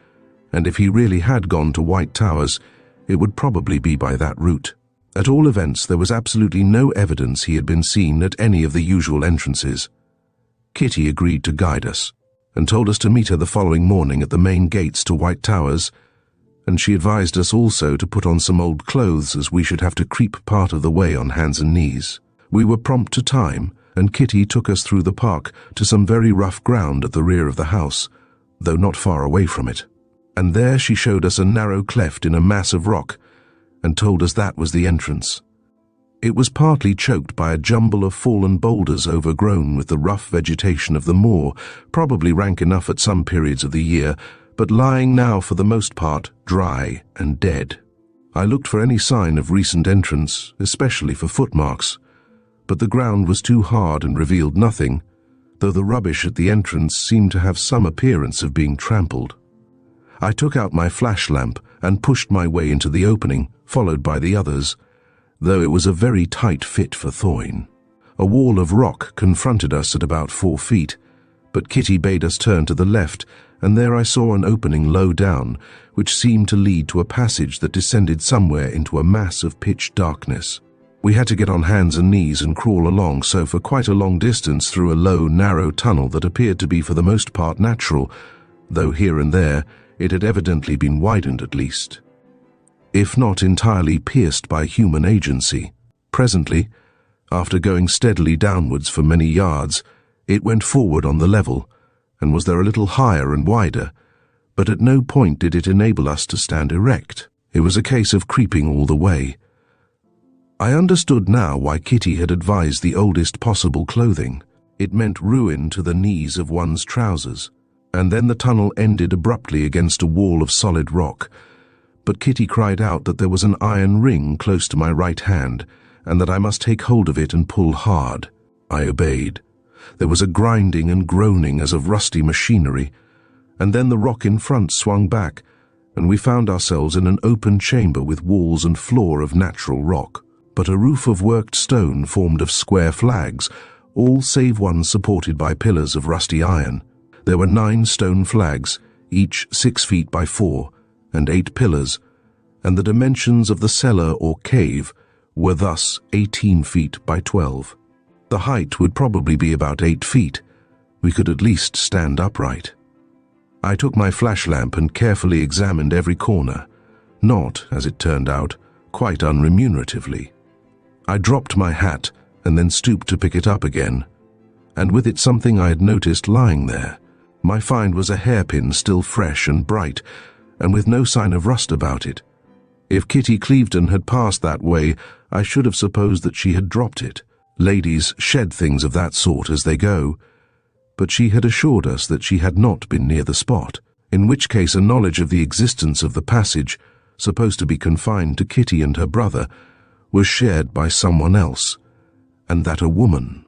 and if he really had gone to White Towers, it would probably be by that route. At all events, there was absolutely no evidence he had been seen at any of the usual entrances. Kitty agreed to guide us, and told us to meet her the following morning at the main gates to White Towers, and she advised us also to put on some old clothes, as we should have to creep part of the way on hands and knees. We were prompt to time, and Kitty took us through the park to some very rough ground at the rear of the house, though not far away from it. And there she showed us a narrow cleft in a mass of rock, and told us that was the entrance. It was partly choked by a jumble of fallen boulders overgrown with the rough vegetation of the moor, probably rank enough at some periods of the year, but lying now for the most part dry and dead. I looked for any sign of recent entrance, especially for footmarks, but the ground was too hard and revealed nothing, though the rubbish at the entrance seemed to have some appearance of being trampled. I took out my flash lamp and pushed my way into the opening, followed by the others, though it was a very tight fit for Thorne. A wall of rock confronted us at about 4 feet, but Kitty bade us turn to the left, and there I saw an opening low down, which seemed to lead to a passage that descended somewhere into a mass of pitch darkness. We had to get on hands and knees and crawl along so for quite a long distance through a low, narrow tunnel that appeared to be for the most part natural, though here and there it had evidently been widened at least, if not entirely pierced by human agency. Presently, after going steadily downwards for many yards, it went forward on the level, and was there a little higher and wider, but at no point did it enable us to stand erect. It was a case of creeping all the way. I understood now why Kitty had advised the oldest possible clothing. It meant ruin to the knees of one's trousers, and then the tunnel ended abruptly against a wall of solid rock. But Kitty cried out that there was an iron ring close to my right hand, and that I must take hold of it and pull hard. I obeyed. There was a grinding and groaning as of rusty machinery, and then the rock in front swung back, and we found ourselves in an open chamber with walls and floor of natural rock, but a roof of worked stone formed of square flags, all save one supported by pillars of rusty iron. There were 9 stone flags, each 6 feet by 4, and 8 pillars, and the dimensions of the cellar or cave were thus 18 feet by 12. The height would probably be about 8 feet. We could at least stand upright. I took my flash lamp and carefully examined every corner, not, as it turned out, quite unremuneratively. I dropped my hat and then stooped to pick it up again, and with it something I had noticed lying there. My find was a hairpin still fresh and bright, and with no sign of rust about it. If Kitty Clevedon had passed that way, I should have supposed that she had dropped it. Ladies shed things of that sort as they go, but she had assured us that she had not been near the spot, in which case a knowledge of the existence of the passage, supposed to be confined to Kitty and her brother, was shared by someone else, and that a woman.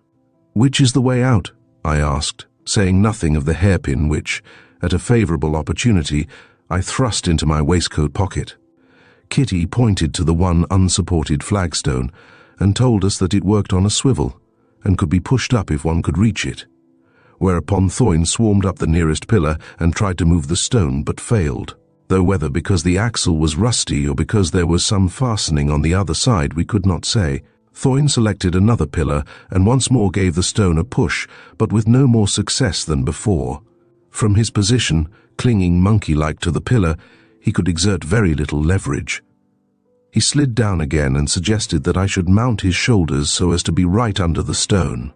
"Which is the way out?" I asked, saying nothing of the hairpin which, at a favourable opportunity, I thrust into my waistcoat pocket. Kitty pointed to the one unsupported flagstone and told us that it worked on a swivel and could be pushed up if one could reach it, whereupon Thoyne swarmed up the nearest pillar and tried to move the stone but failed, though whether because the axle was rusty or because there was some fastening on the other side we could not say. Thoyne selected another pillar and once more gave the stone a push, but with no more success than before. From his position, clinging monkey-like to the pillar, he could exert very little leverage. He slid down again and suggested that I should mount his shoulders so as to be right under the stone,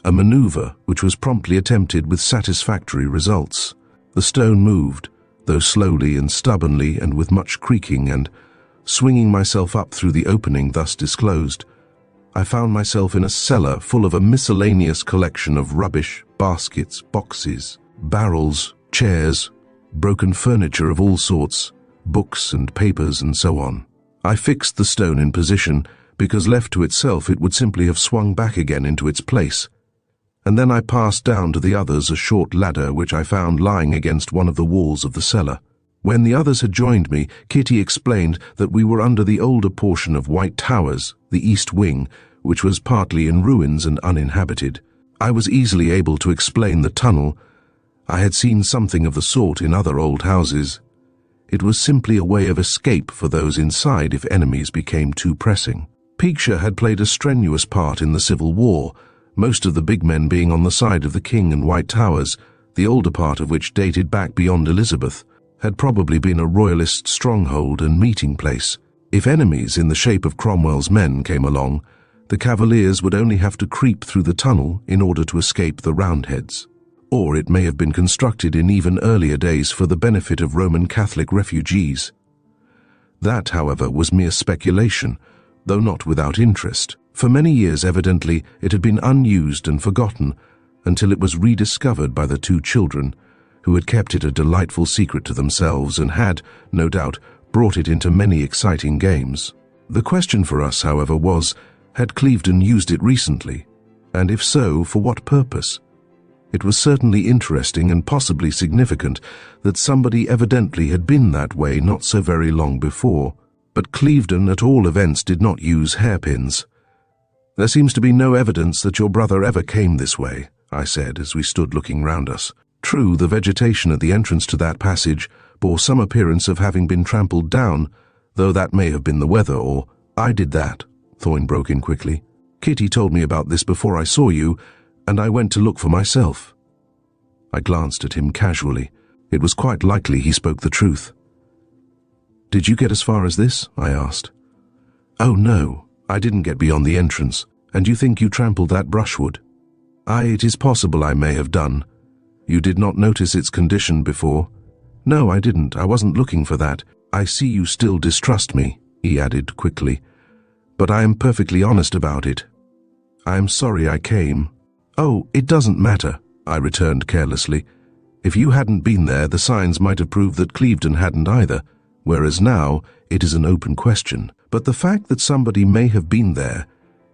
a maneuver which was promptly attempted with satisfactory results. The stone moved, though slowly and stubbornly and with much creaking, and, swinging myself up through the opening thus disclosed, I found myself in a cellar full of a miscellaneous collection of rubbish, baskets, boxes, barrels, chairs, broken furniture of all sorts, books and papers and so on. I fixed the stone in position because left to itself it would simply have swung back again into its place, and then I passed down to the others a short ladder which I found lying against one of the walls of the cellar. When the others had joined me, Kitty explained that we were under the older portion of White Towers, the east wing, which was partly in ruins and uninhabited. I was easily able to explain the tunnel. I had seen something of the sort in other old houses. It was simply a way of escape for those inside if enemies became too pressing. Peakshire had played a strenuous part in the Civil War, most of the big men being on the side of the King and White Towers, the older part of which dated back beyond Elizabeth, had probably been a royalist stronghold and meeting place. If enemies in the shape of Cromwell's men came along, the Cavaliers would only have to creep through the tunnel in order to escape the Roundheads. Or it may have been constructed in even earlier days for the benefit of Roman Catholic refugees. That, however, was mere speculation, though not without interest. For many years, evidently, it had been unused and forgotten until it was rediscovered by the two children, who had kept it a delightful secret to themselves and had, no doubt, brought it into many exciting games. The question for us, however, was, had Clevedon used it recently, and if so, for what purpose? It was certainly interesting and possibly significant that somebody evidently had been that way not so very long before, but Clevedon at all events did not use hairpins. "There seems to be no evidence that your brother ever came this way," I said as we stood looking round us. True, the vegetation at the entrance to that passage bore some appearance of having been trampled down, though that may have been the weather, or— "I did that," Thoyne broke in quickly. "Kitty told me about this before I saw you, and I went to look for myself." I glanced at him casually. It was quite likely he spoke the truth. "Did you get as far as this?" I asked. "Oh no, I didn't get beyond the entrance. And you think you trampled that brushwood?" It is possible I may have done. You did not notice its condition before?" "No, I didn't. I wasn't looking for that. I see you still distrust me," he added quickly. "But I am perfectly honest about it. I am sorry I came." "Oh, it doesn't matter," I returned carelessly. "If you hadn't been there, the signs might have proved that Clevedon hadn't either, whereas now it is an open question. But the fact that somebody may have been there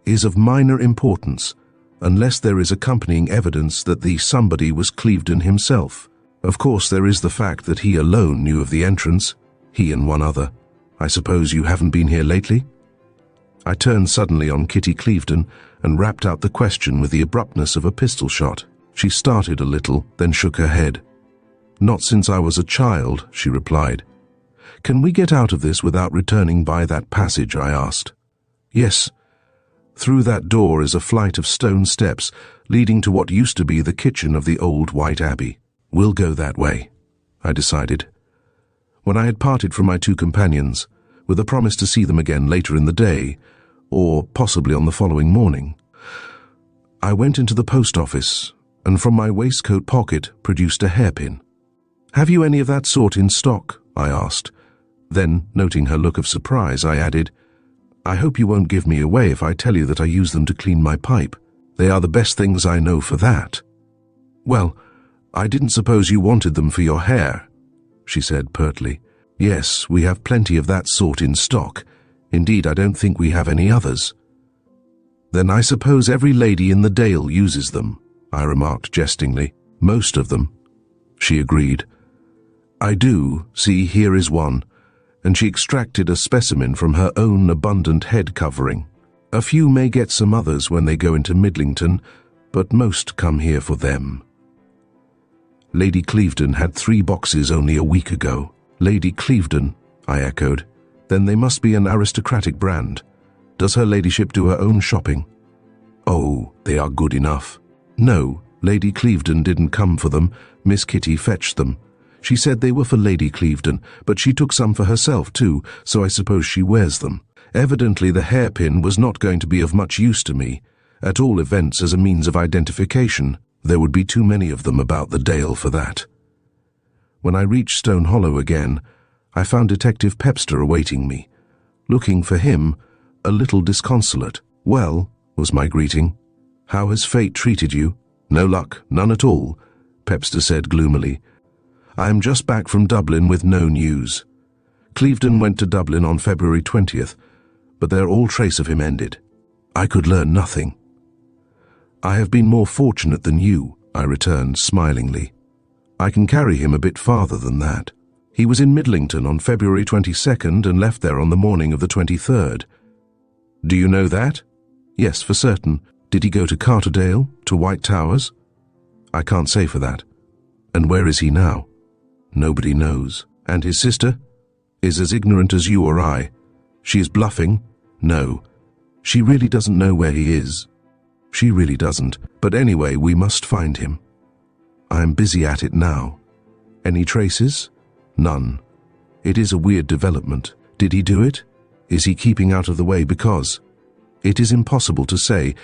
is of minor importance, unless there is accompanying evidence that the somebody was Clevedon himself. Of course, there is the fact that he alone knew of the entrance, he and one other. I suppose you haven't been here lately?" I turned suddenly on Kitty Clevedon and rapped out the question with the abruptness of a pistol shot. She started a little, then shook her head. "Not since I was a child," she replied. "Can we get out of this without returning by that passage?" I asked. "Yes. Through that door is a flight of stone steps leading to what used to be the kitchen of the old White Abbey. We'll go that way," I decided. When I had parted from my two companions, with a promise to see them again later in the day, or possibly on the following morning. I went into the post office and from my waistcoat pocket produced a hairpin. "Have you any of that sort in stock?" I asked. Then, noting her look of surprise, I added, "I hope you won't give me away if I tell you that I use them to clean my pipe. They are the best things I know for that." "Well, I didn't suppose you wanted them for your hair," she said pertly. "Yes, we have plenty of that sort in stock. Indeed, I don't think we have any others." "Then I suppose every lady in the Dale uses them," I remarked jestingly. "Most of them," she agreed. "I do. See, here is one." And she extracted a specimen from her own abundant head covering. "A few may get some others when they go into Midlington, but most come here for them." Lady Clevedon had 3 boxes only a week ago. "Lady Clevedon," I echoed. "Then they must be an aristocratic brand. Does her ladyship do her own shopping?" "Oh, they are good enough." "No, Lady Clevedon didn't come for them. Miss Kitty fetched them. She said they were for Lady Clevedon, but she took some for herself too, so I suppose she wears them. Evidently the hairpin was not going to be of much use to me, at all events as a means of identification. There would be too many of them about the Dale for that." When I reached Stone Hollow again, I found Detective Pepster awaiting me. Looking for him, a little disconsolate. "Well," was my greeting. "How has fate treated you?" "No luck, none at all," Pepster said gloomily. "I am just back from Dublin with no news. Clevedon went to Dublin on February 20th, but there all trace of him ended. I could learn nothing." "I have been more fortunate than you," I returned smilingly. "I can carry him a bit farther than that. He was in Midlington on February 22nd and left there on the morning of the 23rd. "Do you know that?" "Yes, for certain. Did he go to Carterdale, to White Towers?" "I can't say for that." "And where is he now?" "Nobody knows." "And his sister?" "Is as ignorant as you or I." "She is bluffing?" "No. She really doesn't know where he is." "She really doesn't. But anyway, we must find him." "I am busy at it now." "Any traces?" "None. It is a weird development. Did he do it? Is he keeping out of the way because—" "It is impossible to say.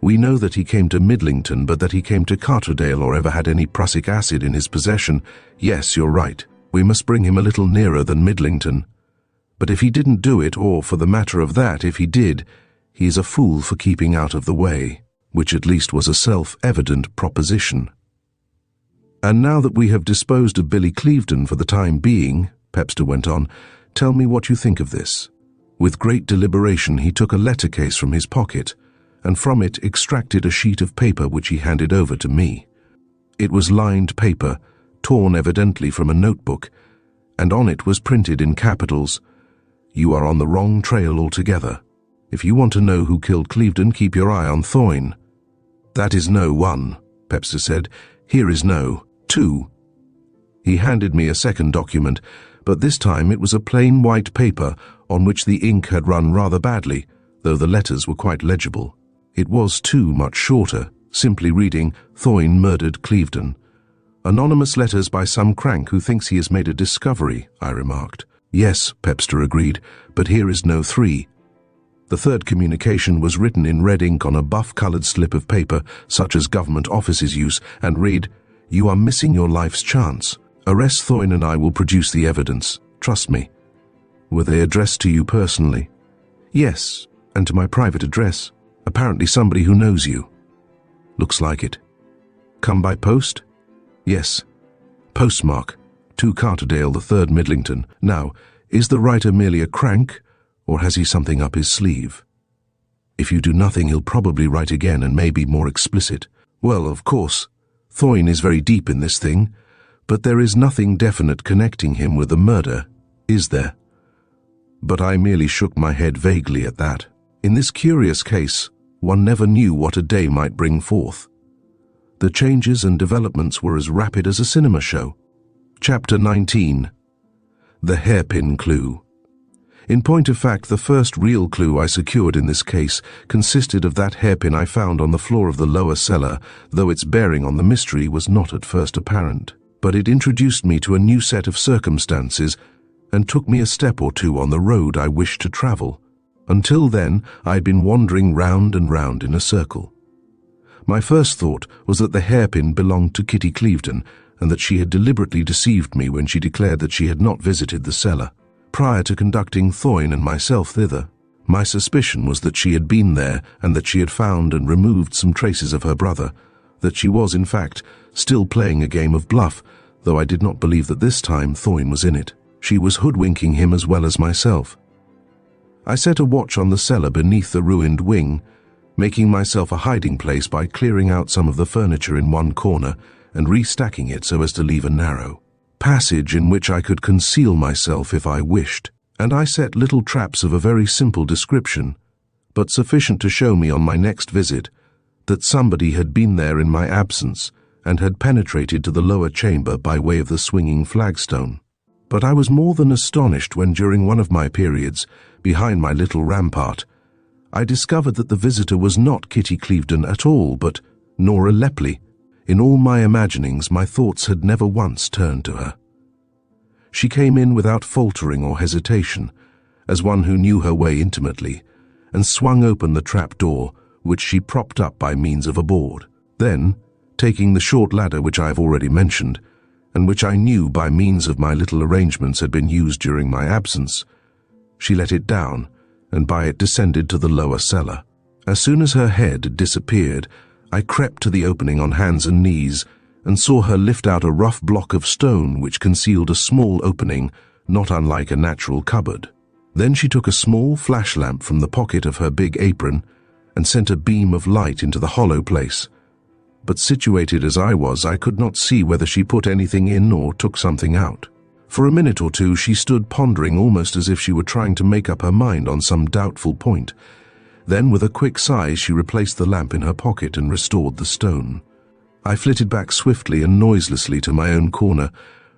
We know that he came to Midlington, but that he came to Carterdale or ever had any prussic acid in his possession. Yes, you're right. We must bring him a little nearer than Midlington. But if he didn't do it, or for the matter of that, if he did, he is a fool for keeping out of the way," which at least was a self-evident proposition. "And now that we have disposed of Billy Clevedon for the time being," Pepster went on, "tell me what you think of this." With great deliberation he took a letter case from his pocket, and from it extracted a sheet of paper which he handed over to me. It was lined paper, torn evidently from a notebook, and on it was printed in capitals, "You are on the wrong trail altogether. If you want to know who killed Clevedon, keep your eye on Thorne." "That is no 1, Pepster said. "Here is no 2. He handed me a second document, but this time it was a plain white paper on which the ink had run rather badly, though the letters were quite legible. It was too much shorter, simply reading, "Thorne murdered Clevedon." "Anonymous letters by some crank who thinks he has made a discovery," I remarked. "Yes," Pepster agreed, "but here is no 3. The third communication was written in red ink on a buff-coloured slip of paper, such as government offices use, and read, "You are missing your life's chance. Arrest Thorne and I will produce the evidence. Trust me." "Were they addressed to you personally?" "Yes, and to my private address. Apparently somebody who knows you." "Looks like it." "Come by post?" "Yes. Postmark, 2 Carterdale, the 3rd Midlington. Now, is the writer merely a crank, or has he something up his sleeve? If you do nothing, he'll probably write again and may be more explicit. Well, of course, Thorne is very deep in this thing, but there is nothing definite connecting him with the murder, is there?" But I merely shook my head vaguely at that. In this curious case, one never knew what a day might bring forth. The changes and developments were as rapid as a cinema show. Chapter 19. The Hairpin Clue. In point of fact, the first real clue I secured in this case consisted of that hairpin I found on the floor of the lower cellar, though its bearing on the mystery was not at first apparent. But it introduced me to a new set of circumstances and took me a step or two on the road I wished to travel. Until then, I had been wandering round and round in a circle. My first thought was that the hairpin belonged to Kitty Clevedon, and that she had deliberately deceived me when she declared that she had not visited the cellar, prior to conducting Thoyne and myself thither. My suspicion was that she had been there, and that she had found and removed some traces of her brother, that she was, in fact, still playing a game of bluff, though I did not believe that this time Thoyne was in it. She was hoodwinking him as well as myself. I set a watch on the cellar beneath the ruined wing, making myself a hiding place by clearing out some of the furniture in one corner and restacking it so as to leave a narrow passage in which I could conceal myself if I wished. And I set little traps of a very simple description, but sufficient to show me on my next visit that somebody had been there in my absence and had penetrated to the lower chamber by way of the swinging flagstone. But I was more than astonished when, during one of my periods, behind my little rampart, I discovered that the visitor was not Kitty Clevedon at all, but Nora Lepley. In all my imaginings, my thoughts had never once turned to her. She came in without faltering or hesitation, as one who knew her way intimately, and swung open the trap door, which she propped up by means of a board. Then, taking the short ladder which I have already mentioned, and which I knew by means of my little arrangements had been used during my absence, she let it down, and by it descended to the lower cellar. As soon as her head had disappeared, I crept to the opening on hands and knees, and saw her lift out a rough block of stone which concealed a small opening, not unlike a natural cupboard. Then she took a small flash lamp from the pocket of her big apron, and sent a beam of light into the hollow place. But situated as I was, I could not see whether she put anything in or took something out. For a minute or two she stood pondering, almost as if she were trying to make up her mind on some doubtful point. Then, with a quick sigh, she replaced the lamp in her pocket and restored the stone. I flitted back swiftly and noiselessly to my own corner,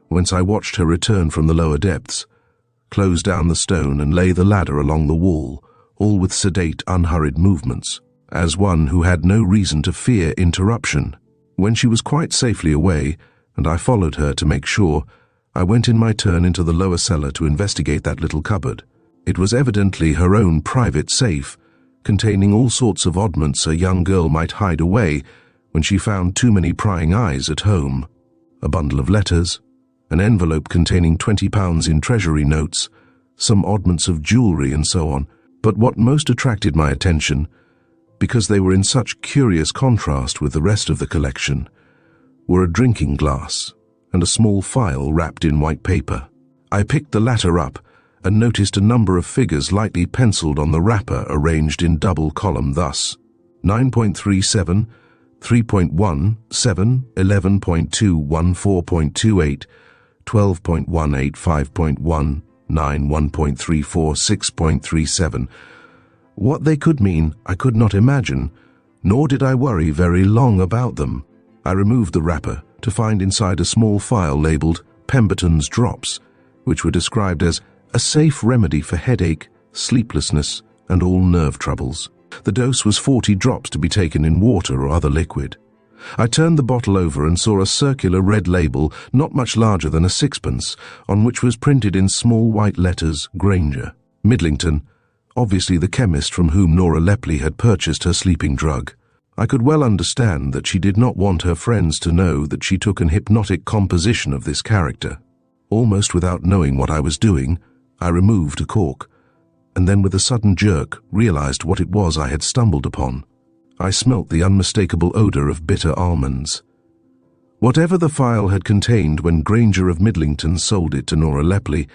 whence I watched her return from the lower depths, close down the stone and lay the ladder along the wall, all with sedate, unhurried movements, as one who had no reason to fear interruption. When she was quite safely away, and I followed her to make sure, I went in my turn into the lower cellar to investigate that little cupboard. It was evidently her own private safe, containing all sorts of oddments a young girl might hide away when she found too many prying eyes at home. A bundle of letters, an envelope containing £20 in treasury notes, some oddments of jewellery and so on. But what most attracted my attention, because they were in such curious contrast with the rest of the collection, were a drinking glass and a small file wrapped in white paper. I picked the latter up and noticed a number of figures lightly penciled on the wrapper, arranged in double column, thus: 9.37, 3.1, 7, 11.2, 14.28, 12.18, 5.1, 9, 1.34, 6.37. What they could mean, I could not imagine, nor did I worry very long about them. I removed the wrapper to find inside a small phial labelled Pemberton's Drops, which were described as a safe remedy for headache, sleeplessness, and all nerve troubles. The dose was 40 drops to be taken in water or other liquid. I turned the bottle over and saw a circular red label, not much larger than a sixpence, on which was printed in small white letters, Granger. Midlington, obviously the chemist from whom Nora Lepley had purchased her sleeping drug. I could well understand that she did not want her friends to know that she took an hypnotic composition of this character. Almost without knowing what I was doing, I removed a cork, and then with a sudden jerk realized what it was I had stumbled upon. I smelt the unmistakable odor of bitter almonds. Whatever the phial had contained when Granger of Midlington sold it to Nora Lepley,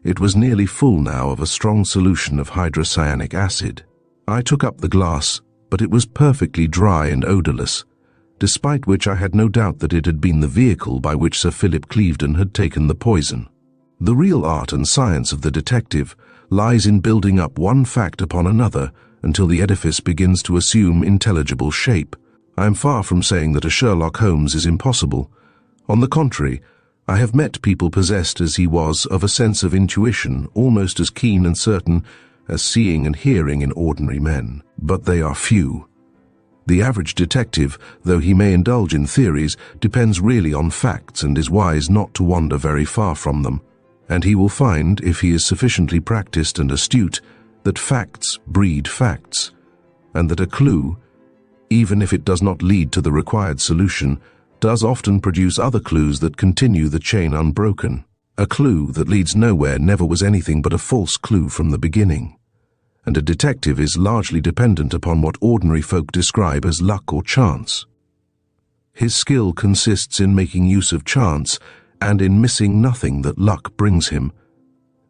it was nearly full now of a strong solution of hydrocyanic acid. I took up the glass, but it was perfectly dry and odorless, despite which I had no doubt that it had been the vehicle by which Sir Philip Clevedon had taken the poison. The real art and science of the detective lies in building up one fact upon another until the edifice begins to assume intelligible shape. I am far from saying that a Sherlock Holmes is impossible. On the contrary, I have met people possessed as he was of a sense of intuition almost as keen and certain as seeing and hearing in ordinary men. But they are few. The average detective, though he may indulge in theories, depends really on facts and is wise not to wander very far from them. And he will find, if he is sufficiently practiced and astute, that facts breed facts, and that a clue, even if it does not lead to the required solution, does often produce other clues that continue the chain unbroken. A clue that leads nowhere never was anything but a false clue from the beginning, and a detective is largely dependent upon what ordinary folk describe as luck or chance. His skill consists in making use of chance and in missing nothing that luck brings him.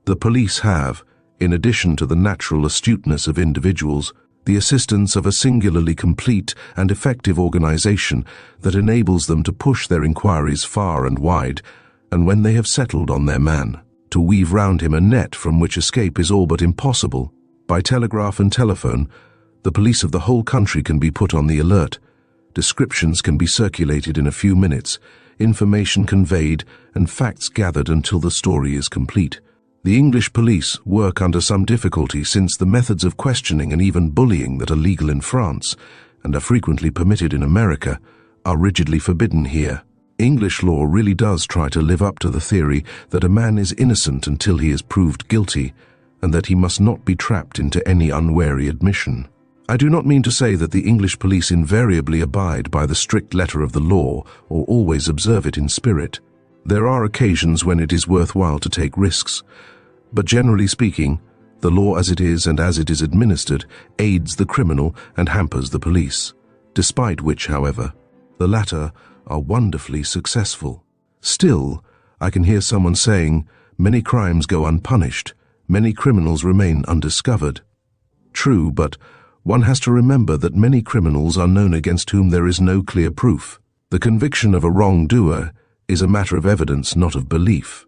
The police have, in addition to the natural astuteness of individuals, the assistance of a singularly complete and effective organization that enables them to push their inquiries far and wide, and when they have settled on their man, to weave round him a net from which escape is all but impossible. By telegraph and telephone, the police of the whole country can be put on the alert. Descriptions can be circulated in a few minutes, information conveyed, and facts gathered until the story is complete. The English police work under some difficulty since the methods of questioning and even bullying that are legal in France, and are frequently permitted in America, are rigidly forbidden here. English law really does try to live up to the theory that a man is innocent until he is proved guilty, and that he must not be trapped into any unwary admission. I do not mean to say that the English police invariably abide by the strict letter of the law or always observe it in spirit. There are occasions when it is worthwhile to take risks, but generally speaking, the law as it is and as it is administered aids the criminal and hampers the police, despite which, however, the latter are wonderfully successful. Still, I can hear someone saying, many crimes go unpunished, many criminals remain undiscovered. True, but one has to remember that many criminals are known against whom there is no clear proof. The conviction of a wrongdoer is a matter of evidence, not of belief.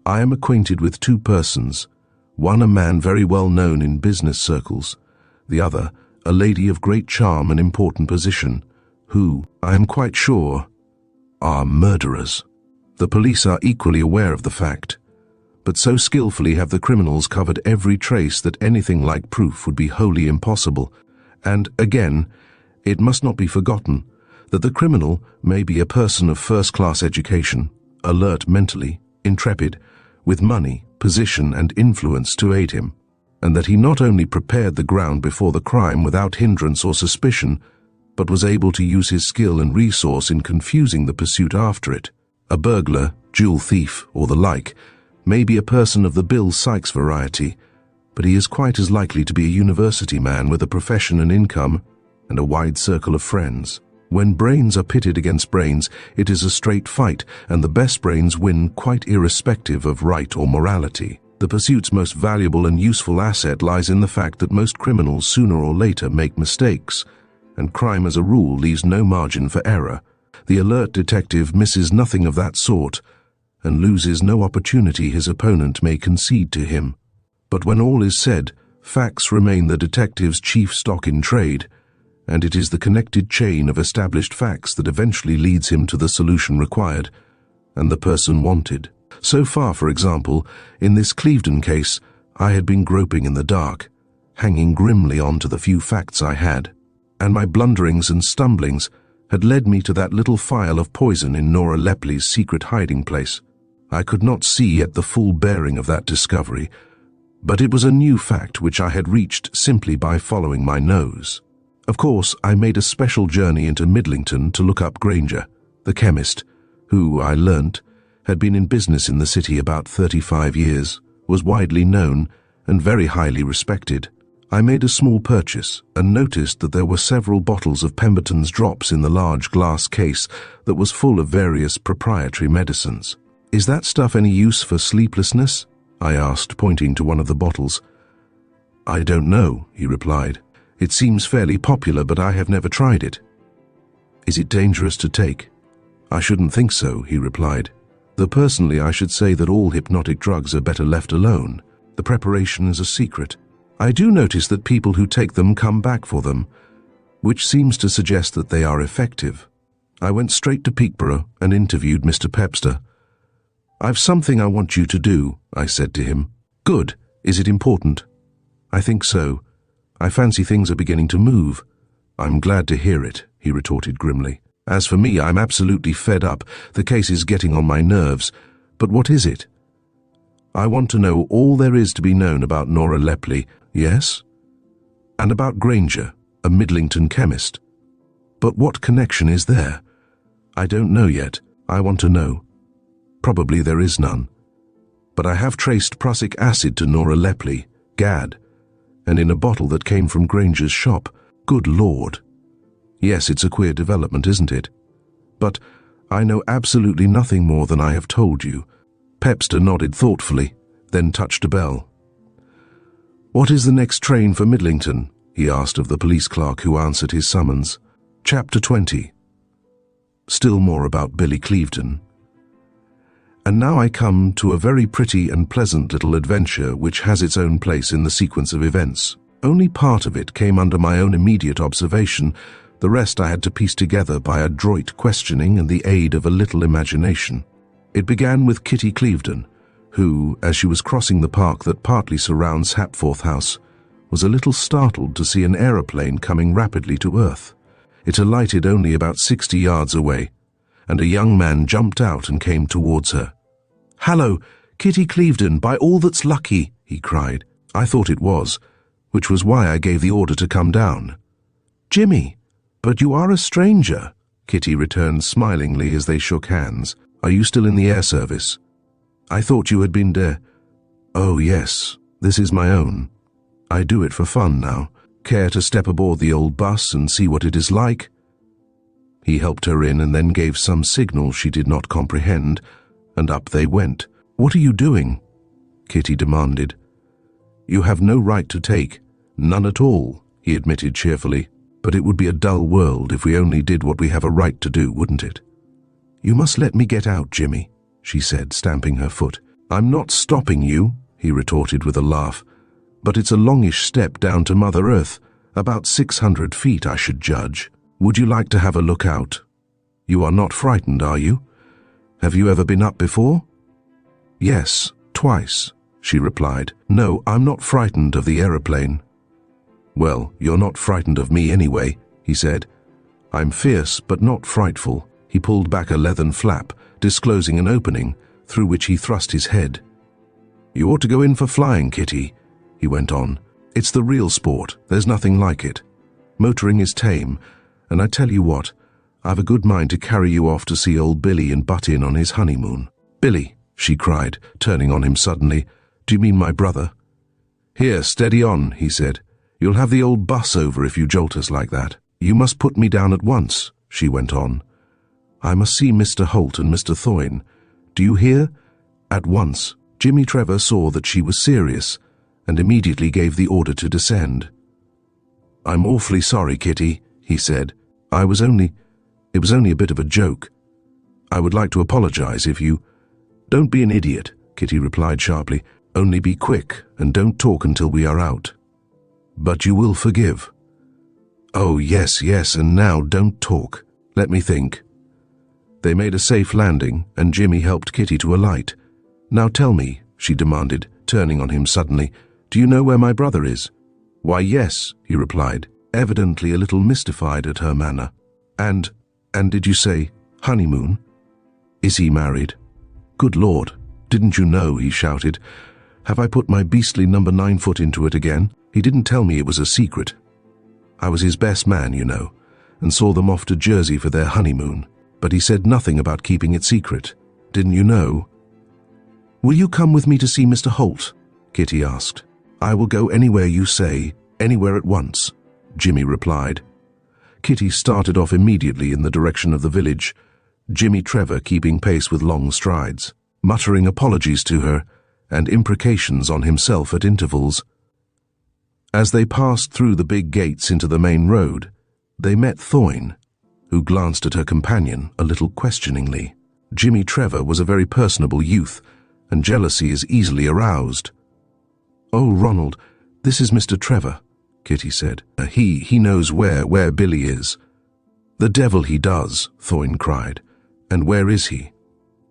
I am acquainted with two persons, one a man very well known in business circles, the other a lady of great charm and important position, who, I am quite sure, are murderers. The police are equally aware of the fact, but so skillfully have the criminals covered every trace that anything like proof would be wholly impossible. And, again, it must not be forgotten that the criminal may be a person of first-class education, alert mentally, intrepid, with money, position, and influence to aid him, and that he not only prepared the ground before the crime without hindrance or suspicion, but was able to use his skill and resource in confusing the pursuit after it. A burglar, jewel thief, or the like, may be a person of the Bill Sykes variety, but he is quite as likely to be a university man with a profession and income, and a wide circle of friends. When brains are pitted against brains, it is a straight fight, and the best brains win quite irrespective of right or morality. The pursuit's most valuable and useful asset lies in the fact that most criminals sooner or later make mistakes, and crime as a rule leaves no margin for error. The alert detective misses nothing of that sort, and loses no opportunity his opponent may concede to him. But when all is said, facts remain the detective's chief stock in trade, and it is the connected chain of established facts that eventually leads him to the solution required, and the person wanted. So far, for example, in this Clevedon case, I had been groping in the dark, hanging grimly on to the few facts I had, and my blunderings and stumblings had led me to that little phial of poison in Nora Lepley's secret hiding place. I could not see yet the full bearing of that discovery, but it was a new fact which I had reached simply by following my nose. Of course, I made a special journey into Midlington to look up Granger, the chemist, who, I learnt, had been in business in the city about 35 years, was widely known, and very highly respected. I made a small purchase, and noticed that there were several bottles of Pemberton's drops in the large glass case that was full of various proprietary medicines. "Is that stuff any use for sleeplessness?" I asked, pointing to one of the bottles. "I don't know," he replied. "It seems fairly popular, but I have never tried it." "Is it dangerous to take?" "I shouldn't think so," he replied. "Though personally I should say that all hypnotic drugs are better left alone. The preparation is a secret. I do notice that people who take them come back for them, which seems to suggest that they are effective." I went straight to Peekborough and interviewed Mr. Pepster. "I've something I want you to do," I said to him. "Good. Is it important?" "I think so. I fancy things are beginning to move." "I'm glad to hear it," he retorted grimly. "As for me, I'm absolutely fed up. The case is getting on my nerves. But what is it?" I want to know all there is to be known about Nora Lepley, yes? And about Granger, a Midlington chemist. But what connection is there? I don't know yet. I want to know. Probably there is none. But I have traced prussic acid to Nora Lepley, Gad, and in a bottle that came from Granger's shop. Good Lord. Yes, it's a queer development, isn't it? But I know absolutely nothing more than I have told you. Pepster nodded thoughtfully, then touched a bell. What is the next train for Midlington? He asked of the police clerk who answered his summons. Chapter 20. Still more about Billy Clevedon. And now I come to a very pretty and pleasant little adventure which has its own place in the sequence of events. Only part of it came under my own immediate observation. The rest I had to piece together by adroit questioning and the aid of a little imagination. It began with Kitty Clevedon, who, as she was crossing the park that partly surrounds Hapforth House, was a little startled to see an aeroplane coming rapidly to Earth. It alighted only about 60 yards away, and a young man jumped out and came towards her. "Hallo, Kitty Clevedon, by all that's lucky," he cried. I thought it was, which was why I gave the order to come down. "Jimmy, but you are a stranger," Kitty returned smilingly as they shook hands. "Are you still in the air service? I thought you had been Oh yes, this is my own. I do it for fun now. Care to step aboard the old bus and see what it is like?" He helped her in and then gave some signal she did not comprehend, and up they went. "What are you doing?" Kitty demanded. "You have no right to take. None at all," he admitted cheerfully. "But it would be a dull world if we only did what we have a right to do, wouldn't it?" "You must let me get out, Jimmy," she said, stamping her foot. "I'm not stopping you," he retorted with a laugh. "But it's a longish step down to Mother Earth, about 600 feet, I should judge. Would you like to have a look out? You are not frightened, are you? Have you ever been up before?" "Yes, twice," she replied. "No, I'm not frightened of the aeroplane." "Well, you're not frightened of me anyway," he said. "I'm fierce, but not frightful." He pulled back a leathern flap, disclosing an opening, through which he thrust his head. "You ought to go in for flying, Kitty," he went on. "It's the real sport. There's nothing like it. Motoring is tame, and I tell you what, I've a good mind to carry you off to see old Billy and butt in on his honeymoon." "Billy," she cried, turning on him suddenly. "Do you mean my brother?" "Here, steady on," he said. "You'll have the old bus over if you jolt us like that." "You must put me down at once," she went on. "I must see Mr. Holt and Mr. Thoyne. Do you hear? At once." Jimmy Trevor saw that she was serious, and immediately gave the order to descend. "I'm awfully sorry, Kitty," he said. It was only a bit of a joke. I would like to apologize if you—" "Don't be an idiot," Kitty replied sharply. "Only be quick, and don't talk until we are out." "But you will forgive." "Oh, yes, yes, and now don't talk. Let me think." They made a safe landing, and Jimmy helped Kitty to alight. "Now tell me," she demanded, turning on him suddenly, "do you know where my brother is?" "Why, yes," he replied, evidently a little mystified at her manner. And did you say honeymoon? Is he married?" "Good Lord, didn't you know?" he shouted. "Have I put my beastly number 9 foot into it again? He didn't tell me it was a secret. I was his best man, you know, and saw them off to Jersey for their honeymoon. But he said nothing about keeping it secret. Didn't you know?" "Will you come with me to see Mr. Holt?" Kitty asked. "I will go anywhere you say, anywhere at once," Jimmy replied. Kitty started off immediately in the direction of the village, Jimmy Trevor keeping pace with long strides, muttering apologies to her and imprecations on himself at intervals. As they passed through the big gates into the main road, they met Thoyne, who glanced at her companion a little questioningly. Jimmy Trevor was a very personable youth, and jealousy is easily aroused. "Oh, Ronald, this is Mr. Trevor," Kitty said. He knows where Billy is." "The devil he does," Thoyne cried. "And where is he?"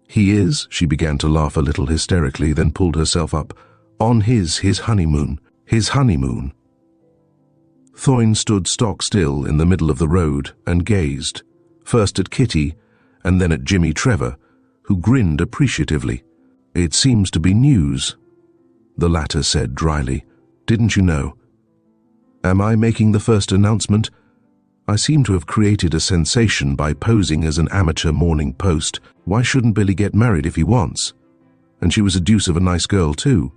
"He is," she began to laugh a little hysterically, then pulled herself up, "on his honeymoon. His honeymoon." Thoyne stood stock still in the middle of the road and gazed, first at Kitty and then at Jimmy Trevor, who grinned appreciatively. It seems to be news, the latter said dryly. Didn't you know? Am I making the first announcement? I seem to have created a sensation by posing as an amateur Morning Post. Why shouldn't Billy get married if he wants? And she was a deuce of a nice girl too.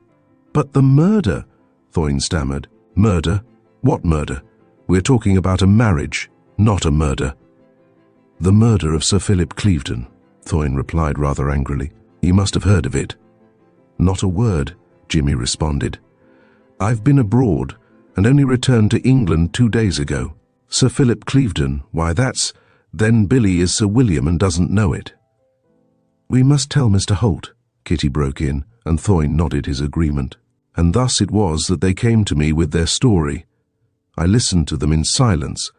But the murder, Thoyne stammered. Murder? What murder? We're talking about a marriage, not a murder. The murder of Sir Philip Clevedon, Thoyne replied rather angrily. You must have heard of it. Not a word, Jimmy responded. I've been abroad and only returned to England 2 days ago. Sir Philip Clevedon, why then Billy is Sir William and doesn't know it. We must tell Mr. Holt, Kitty broke in, and Thoyne nodded his agreement. And thus it was that they came to me with their story. I listened to them in silence,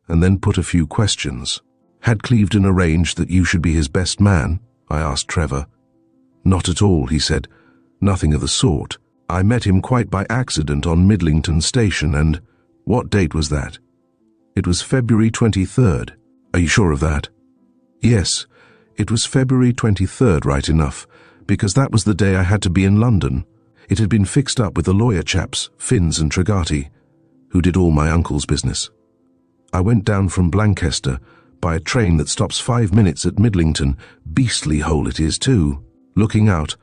and then put a few questions. Had Clevedon arranged that you should be his best man? I asked Trevor. Not at all, he said. Nothing of the sort. I met him quite by accident on Midlington Station, and what date was that? It was February 23rd. Are you sure of that? Yes, it was February 23rd, right enough, because that was the day I had to be in London. It had been fixed up with the lawyer chaps, Finns and Tregati, who did all my uncle's business. I went down from Blanchester by a train that stops 5 minutes at Midlington. Beastly hole it is too. Looking out,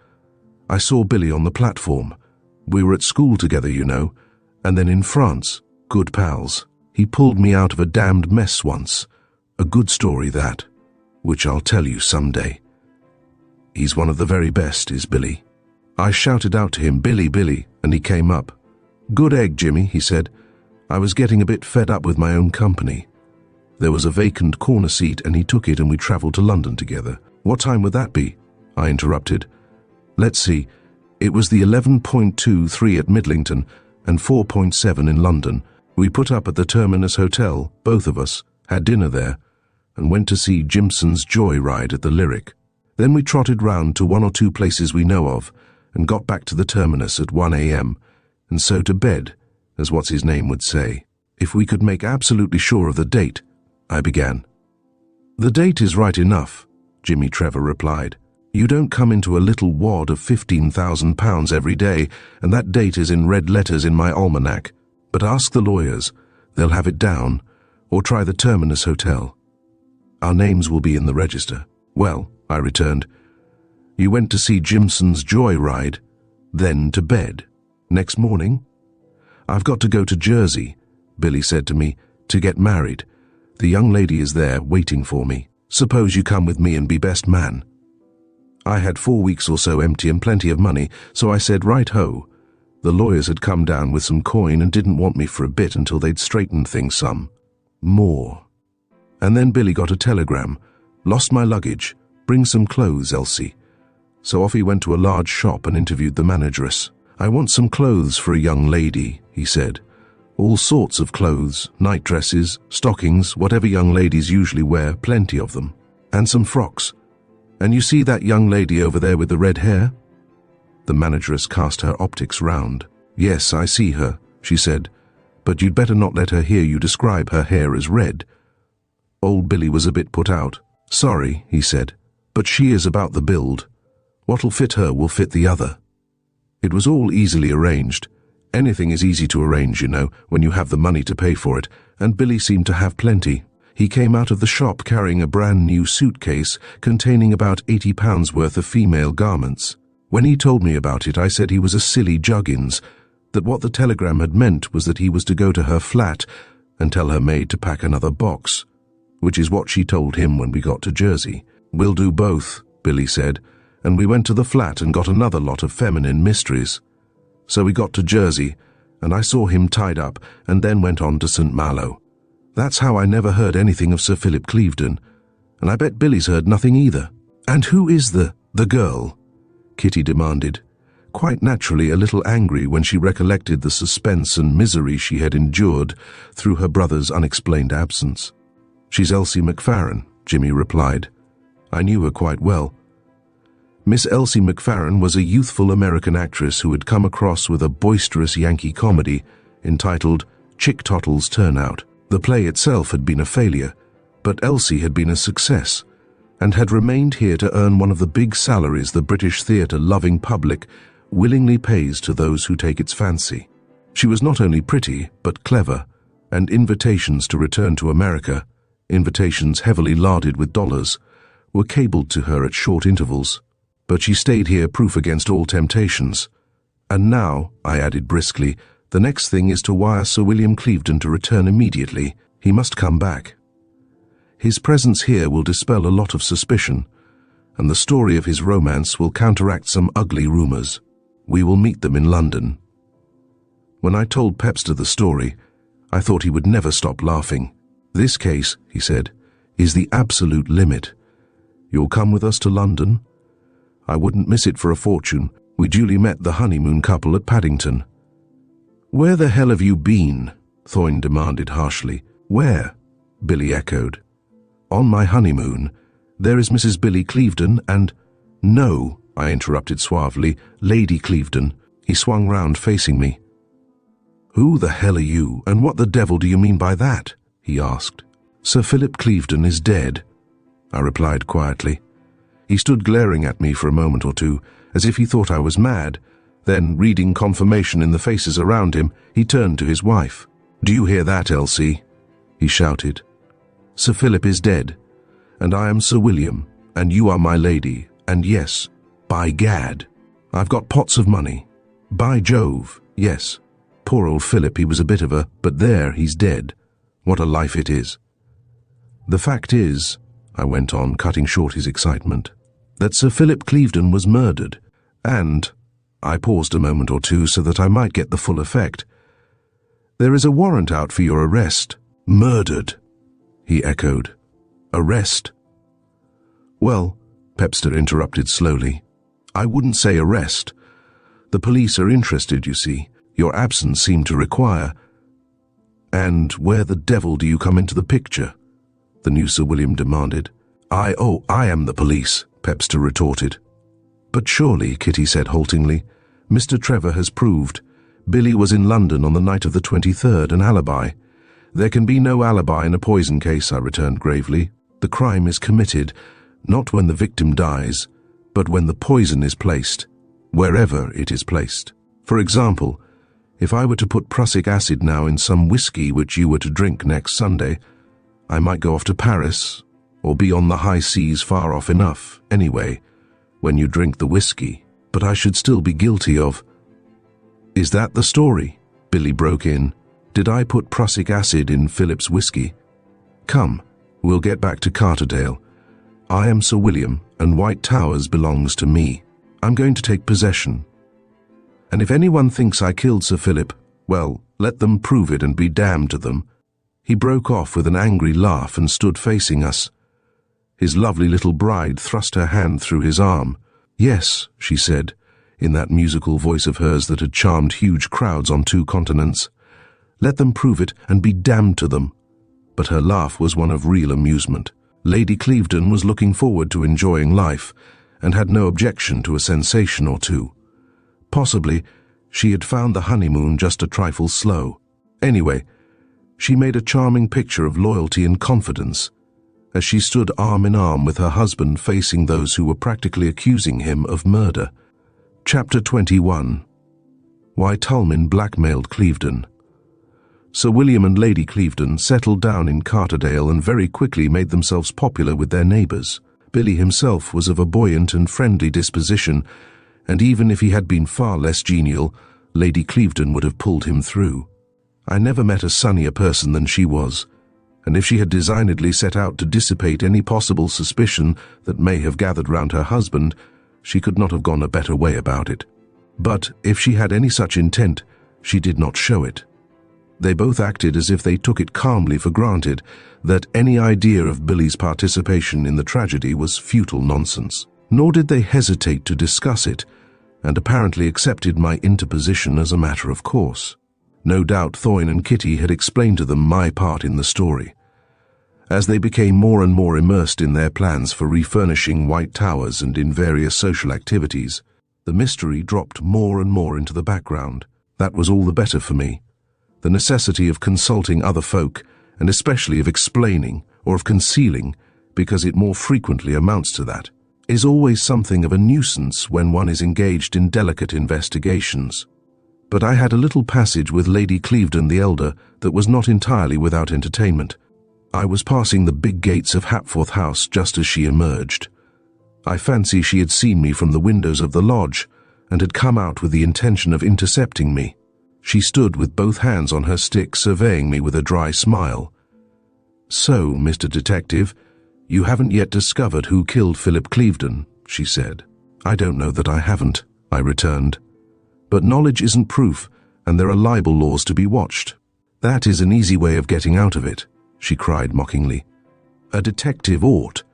I saw Billy on the platform. We were at school together, you know, and then in France, good pals. He pulled me out of a damned mess once. A good story, that, which I'll tell you someday. He's one of the very best, is Billy. I shouted out to him, Billy, Billy, and he came up. Good egg, Jimmy, he said. I was getting a bit fed up with my own company. There was a vacant corner seat and he took it and we travelled to London together. What time would that be? I interrupted. Let's see. It was the 11.23 at Midlington and 4.7 in London. We put up at the Terminus Hotel, both of us, had dinner there, and went to see Jimson's Joy Ride at the Lyric. Then we trotted round to 1 or 2 places we know of, and got back to the terminus at 1 a.m, and so to bed, as what's his name would say. If we could make absolutely sure of the date, I began. The date is right enough, Jimmy Trevor replied. You don't come into a little wad of £15,000 every day, and that date is in red letters in my almanac. But ask the lawyers, they'll have it down, or try the Terminus Hotel. Our names will be in the register. Well, I returned, you went to see Jimson's Joy Ride, then to bed. Next morning? I've got to go to Jersey, Billy said to me, to get married. The young lady is there, waiting for me. Suppose you come with me and be best man. I had 4 weeks or so empty and plenty of money, so I said right-ho. The lawyers had come down with some coin and didn't want me for a bit until they'd straightened things some. More. And then Billy got a telegram. Lost my luggage. Bring some clothes, Elsie. So off he went to a large shop and interviewed the manageress. I want some clothes for a young lady, he said. All sorts of clothes, night dresses, stockings, whatever young ladies usually wear, plenty of them. And some frocks. And you see that young lady over there with the red hair? The manageress cast her optics round. Yes, I see her, she said, but you'd better not let her hear you describe her hair as red. Old Billy was a bit put out. Sorry, he said, but she is about the build. What'll fit her will fit the other. It was all easily arranged. Anything is easy to arrange, you know, when you have the money to pay for it, and Billy seemed to have plenty. He came out of the shop carrying a brand new suitcase containing about £80 worth of female garments. When he told me about it, I said he was a silly juggins, that what the telegram had meant was that he was to go to her flat and tell her maid to pack another box, which is what she told him when we got to Jersey. We'll do both, Billy said, and we went to the flat and got another lot of feminine mysteries. So we got to Jersey, and I saw him tied up and then went on to St. Malo. That's how I never heard anything of Sir Philip Clevedon, and I bet Billy's heard nothing either. And who is the girl? Kitty demanded, quite naturally a little angry when she recollected the suspense and misery she had endured through her brother's unexplained absence. She's Elsie McFarren, Jimmy replied. I knew her quite well. Miss Elsie McFarren was a youthful American actress who had come across with a boisterous Yankee comedy entitled Chick Tottle's Turnout. The play itself had been a failure, but Elsie had been a success, and had remained here to earn one of the big salaries the British theatre-loving public willingly pays to those who take its fancy. She was not only pretty, but clever, and invitations to return to America, invitations heavily larded with dollars, were cabled to her at short intervals. But she stayed here proof against all temptations. And now, I added briskly, the next thing is to wire Sir William Clevedon to return immediately. He must come back. His presence here will dispel a lot of suspicion, and the story of his romance will counteract some ugly rumors. We will meet them in London. When I told Pepster the story, I thought he would never stop laughing. This case, he said, is the absolute limit. You'll come with us to London? I wouldn't miss it for a fortune. We duly met the honeymoon couple at Paddington. Where the hell have you been? Thorne demanded harshly. Where? Billy echoed. On my honeymoon. There is Mrs. Billy Clevedon and— No, I interrupted suavely, Lady Clevedon. He swung round facing me. Who the hell are you, and what the devil do you mean by that? He asked. Sir Philip Clevedon is dead, I replied quietly. He stood glaring at me for a moment or two, as if he thought I was mad. Then, reading confirmation in the faces around him, he turned to his wife. Do you hear that, Elsie? He shouted. Sir Philip is dead, and I am Sir William, and you are my lady, and yes, by gad, I've got pots of money. By Jove, yes. Poor old Philip, he was a bit of a— but there, he's dead. What a life it is. The fact is, I went on, cutting short his excitement, that Sir Philip Clevedon was murdered, and— I paused a moment or two so that I might get the full effect. There is a warrant out for your arrest. Murdered, he echoed. Arrest? Well, Pepster interrupted slowly, I wouldn't say arrest. The police are interested, you see. Your absence seemed to require— And where the devil do you come into the picture? The new Sir William demanded. I am the police, Pepster retorted. But surely, Kitty said haltingly, Mr. Trevor has proved Billy was in London on the night of the 23rd, an alibi. There can be no alibi in a poison case, I returned gravely. The crime is committed, not when the victim dies, but when the poison is placed, wherever it is placed. For example, if I were to put prussic acid now in some whiskey which you were to drink next Sunday, I might go off to Paris, or be on the high seas far off enough, anyway, when you drink the whiskey, but I should still be guilty of— Is that the story? Billy broke in. Did I put prussic acid in Philip's whiskey? Come, we'll get back to Carterdale. I am Sir William, and White Towers belongs to me. I'm going to take possession. And if anyone thinks I killed Sir Philip, well, let them prove it and be damned to them. He broke off with an angry laugh and stood facing us. His lovely little bride thrust her hand through his arm. Yes, she said, in that musical voice of hers that had charmed huge crowds on 2 continents. Let them prove it and be damned to them. But her laugh was one of real amusement. Lady Clevedon was looking forward to enjoying life, and had no objection to a sensation or two. Possibly, she had found the honeymoon just a trifle slow. Anyway, she made a charming picture of loyalty and confidence, as she stood arm in arm with her husband facing those who were practically accusing him of murder. Chapter 21. Why Tulmin Blackmailed Clevedon. Sir William and Lady Clevedon settled down in Carterdale and very quickly made themselves popular with their neighbours. Billy himself was of a buoyant and friendly disposition, and even if he had been far less genial, Lady Clevedon would have pulled him through. I never met a sunnier person than she was, and if she had designedly set out to dissipate any possible suspicion that may have gathered round her husband, she could not have gone a better way about it. But if she had any such intent, she did not show it. They both acted as if they took it calmly for granted that any idea of Billy's participation in the tragedy was futile nonsense. Nor did they hesitate to discuss it, and apparently accepted my interposition as a matter of course. No doubt Thorne and Kitty had explained to them my part in the story. As they became more and more immersed in their plans for refurnishing White Towers and in various social activities, the mystery dropped more and more into the background. That was all the better for me. The necessity of consulting other folk, and especially of explaining or of concealing, because it more frequently amounts to that, is always something of a nuisance when one is engaged in delicate investigations. But I had a little passage with Lady Clevedon the elder that was not entirely without entertainment. I was passing the big gates of Hapforth House just as she emerged. I fancy she had seen me from the windows of the lodge and had come out with the intention of intercepting me. She stood with both hands on her stick, surveying me with a dry smile. "So, Mr. Detective, you haven't yet discovered who killed Philip Clevedon," she said. "I don't know that I haven't," I returned. "But knowledge isn't proof, and there are libel laws to be watched." "That is an easy way of getting out of it," she cried mockingly. "A detective ought."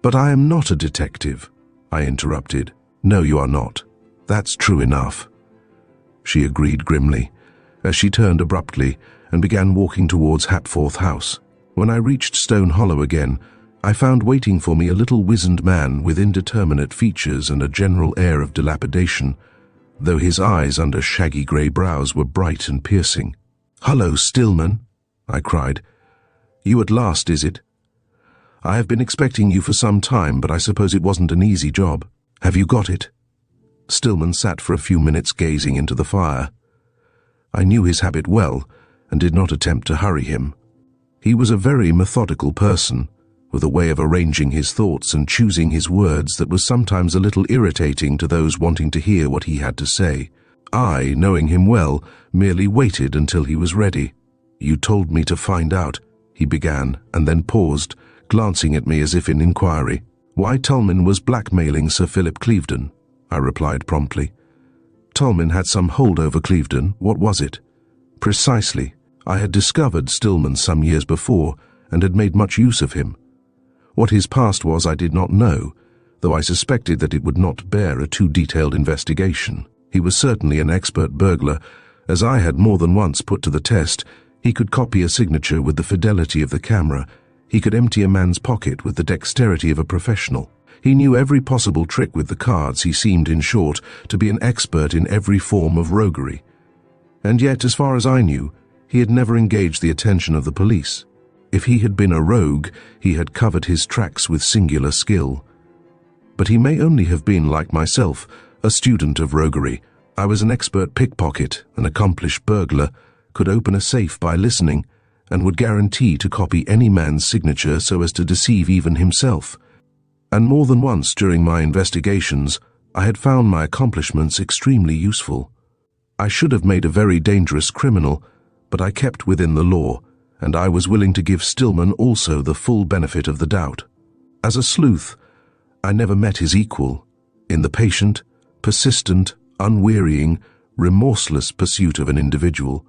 "But I am not a detective," I interrupted. "No, you are not. That's true enough," she agreed grimly, as she turned abruptly and began walking towards Hapforth House. When I reached Stone Hollow again, I found waiting for me a little wizened man with indeterminate features and a general air of dilapidation, though his eyes under shaggy grey brows were bright and piercing. "Hullo, Stillman," I cried. "You at last, is it? I have been expecting you for some time, but I suppose it wasn't an easy job. Have you got it?" Stillman sat for a few minutes gazing into the fire. I knew his habit well and did not attempt to hurry him. He was a very methodical person, with a way of arranging his thoughts and choosing his words that was sometimes a little irritating to those wanting to hear what he had to say. I, knowing him well, merely waited until he was ready. "You told me to find out," he began, and then paused, glancing at me as if in inquiry. "Why Tolman was blackmailing Sir Philip Clevedon," I replied promptly. "Tolman had some hold over Clevedon. What was it?" "Precisely. I had discovered Stillman some years before and had made much use of him. What his past was I did not know, though I suspected that it would not bear a too detailed investigation. He was certainly an expert burglar. As I had more than once put to the test, he could copy a signature with the fidelity of the camera. He could empty a man's pocket with the dexterity of a professional. He knew every possible trick with the cards. He seemed, in short, to be an expert in every form of roguery. And yet, as far as I knew, he had never engaged the attention of the police. If he had been a rogue, he had covered his tracks with singular skill. But he may only have been, like myself, a student of roguery. I was an expert pickpocket, an accomplished burglar, could open a safe by listening, and would guarantee to copy any man's signature so as to deceive even himself. And more than once during my investigations, I had found my accomplishments extremely useful. I should have made a very dangerous criminal, but I kept within the law, and I was willing to give Stillman also the full benefit of the doubt. As a sleuth, I never met his equal in the patient, persistent, unwearying, remorseless pursuit of an individual,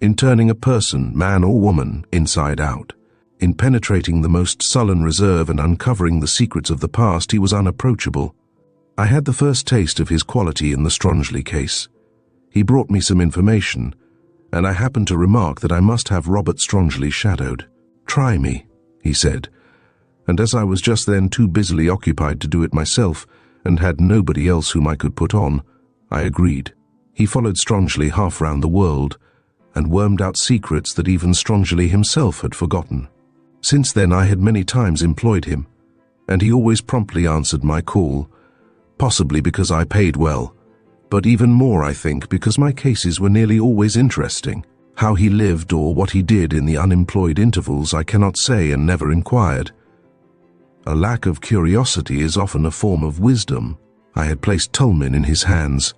in turning a person, man or woman, inside out. In penetrating the most sullen reserve and uncovering the secrets of the past, he was unapproachable. I had the first taste of his quality in the Strongley case. He brought me some information, and I happened to remark that I must have Robert Strongley shadowed. "Try me," he said, and as I was just then too busily occupied to do it myself, and had nobody else whom I could put on, I agreed. He followed Strongley half round the world, and wormed out secrets that even Strongley himself had forgotten. Since then I had many times employed him, and he always promptly answered my call, possibly because I paid well, but even more, I think, because my cases were nearly always interesting. How he lived or what he did in the unemployed intervals I cannot say and never inquired. A lack of curiosity is often a form of wisdom. I had placed Tolman in his hands.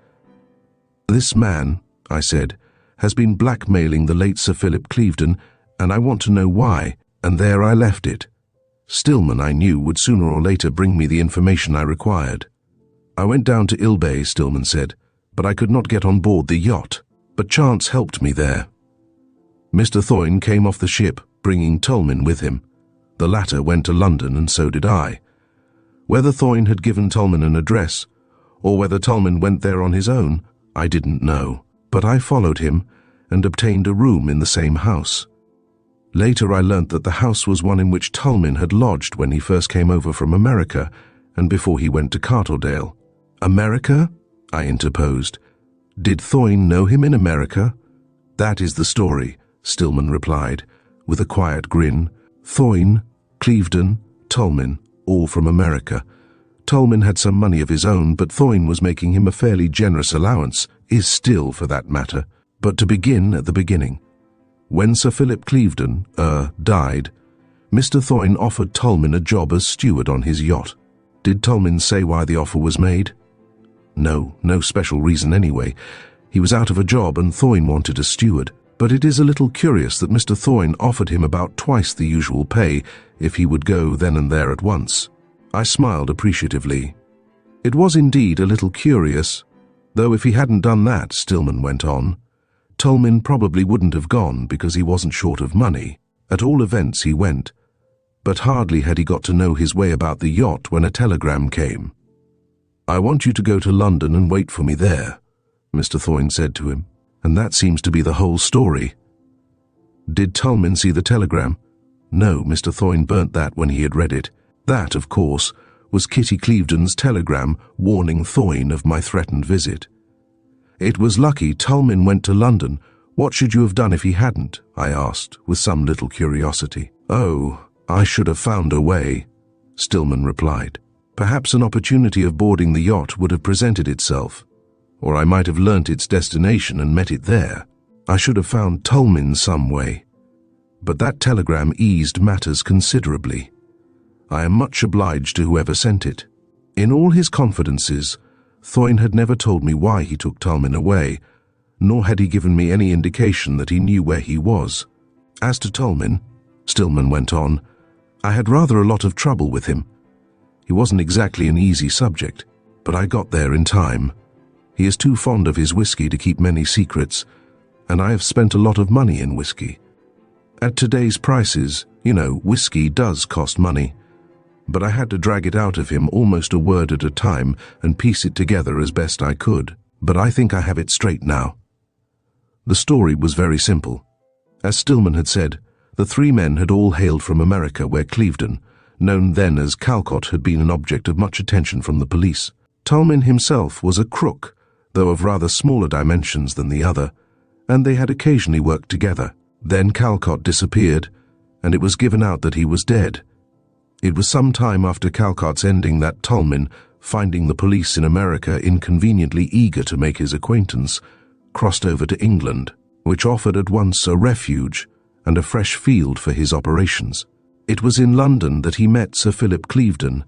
"This man," I said, "has been blackmailing the late Sir Philip Clevedon, and I want to know why," and there I left it. Stillman, I knew, would sooner or later bring me the information I required. "I went down to Ilbay," Stillman said, "but I could not get on board the yacht. But chance helped me there. Mr. Thoyne came off the ship, bringing Tolman with him. The latter went to London, and so did I. Whether Thoyne had given Tolman an address, or whether Tolman went there on his own, I didn't know. But I followed him, and obtained a room in the same house. Later I learnt that the house was one in which Tolman had lodged when he first came over from America, and before he went to Cartledale." "America?" I interposed. "Did Thoyne know him in America?" "That is the story," Stillman replied, with a quiet grin. "Thoyne, Clevedon, Tolmin, all from America. Tolmin had some money of his own, but Whodunit was making him a fairly generous allowance, is still for that matter. But to begin at the beginning. When Sir Philip Clevedon, died, Mr. Whodunit offered Tolmin a job as steward on his yacht. Did Tolmin say why the offer was made? No special reason anyway. He was out of a job and Whodunit wanted a steward. But it is a little curious that Mr. Whodunit offered him about twice the usual pay if he would go then and there at once. I smiled appreciatively. It was indeed a little curious, though if he hadn't done that, Stillman went on, Tolmin probably wouldn't have gone because he wasn't short of money. At all events he went, but hardly had he got to know his way about the yacht when a telegram came. "I want you to go to London and wait for me there," Mr. Whodunit said to him, and that seems to be the whole story. Did Tolmin see the telegram? No, Mr. Whodunit burnt that when he had read it. That, of course, was Kitty Clevedon's telegram warning Whodunit of my threatened visit. It was lucky Tolmin went to London. What should you have done if he hadn't? I asked, with some little curiosity. "Oh, I should have found a way," Stillman replied. "Perhaps an opportunity of boarding the yacht would have presented itself, or I might have learnt its destination and met it there. I should have found Tolmin some way. But that telegram eased matters considerably. I am much obliged to whoever sent it." In all his confidences, Whodunit had never told me why he took Tolmin away, nor had he given me any indication that he knew where he was. As to Tolmin, Stillman went on, I had rather a lot of trouble with him. He wasn't exactly an easy subject, but I got there in time. He is too fond of his whiskey to keep many secrets, and I have spent a lot of money in whiskey. At today's prices, whiskey does cost money. But I had to drag it out of him almost a word at a time and piece it together as best I could. But I think I have it straight now. The story was very simple. As Stillman had said, the three men had all hailed from America, where Clevedon, known then as Calcott, had been an object of much attention from the police. Tolmin himself was a crook, though of rather smaller dimensions than the other, and they had occasionally worked together. Then Calcott disappeared, and it was given out that he was dead. It was some time after Calcott's ending that Tolmin, finding the police in America inconveniently eager to make his acquaintance, crossed over to England, which offered at once a refuge and a fresh field for his operations. It was in London that he met Sir Philip Clevedon,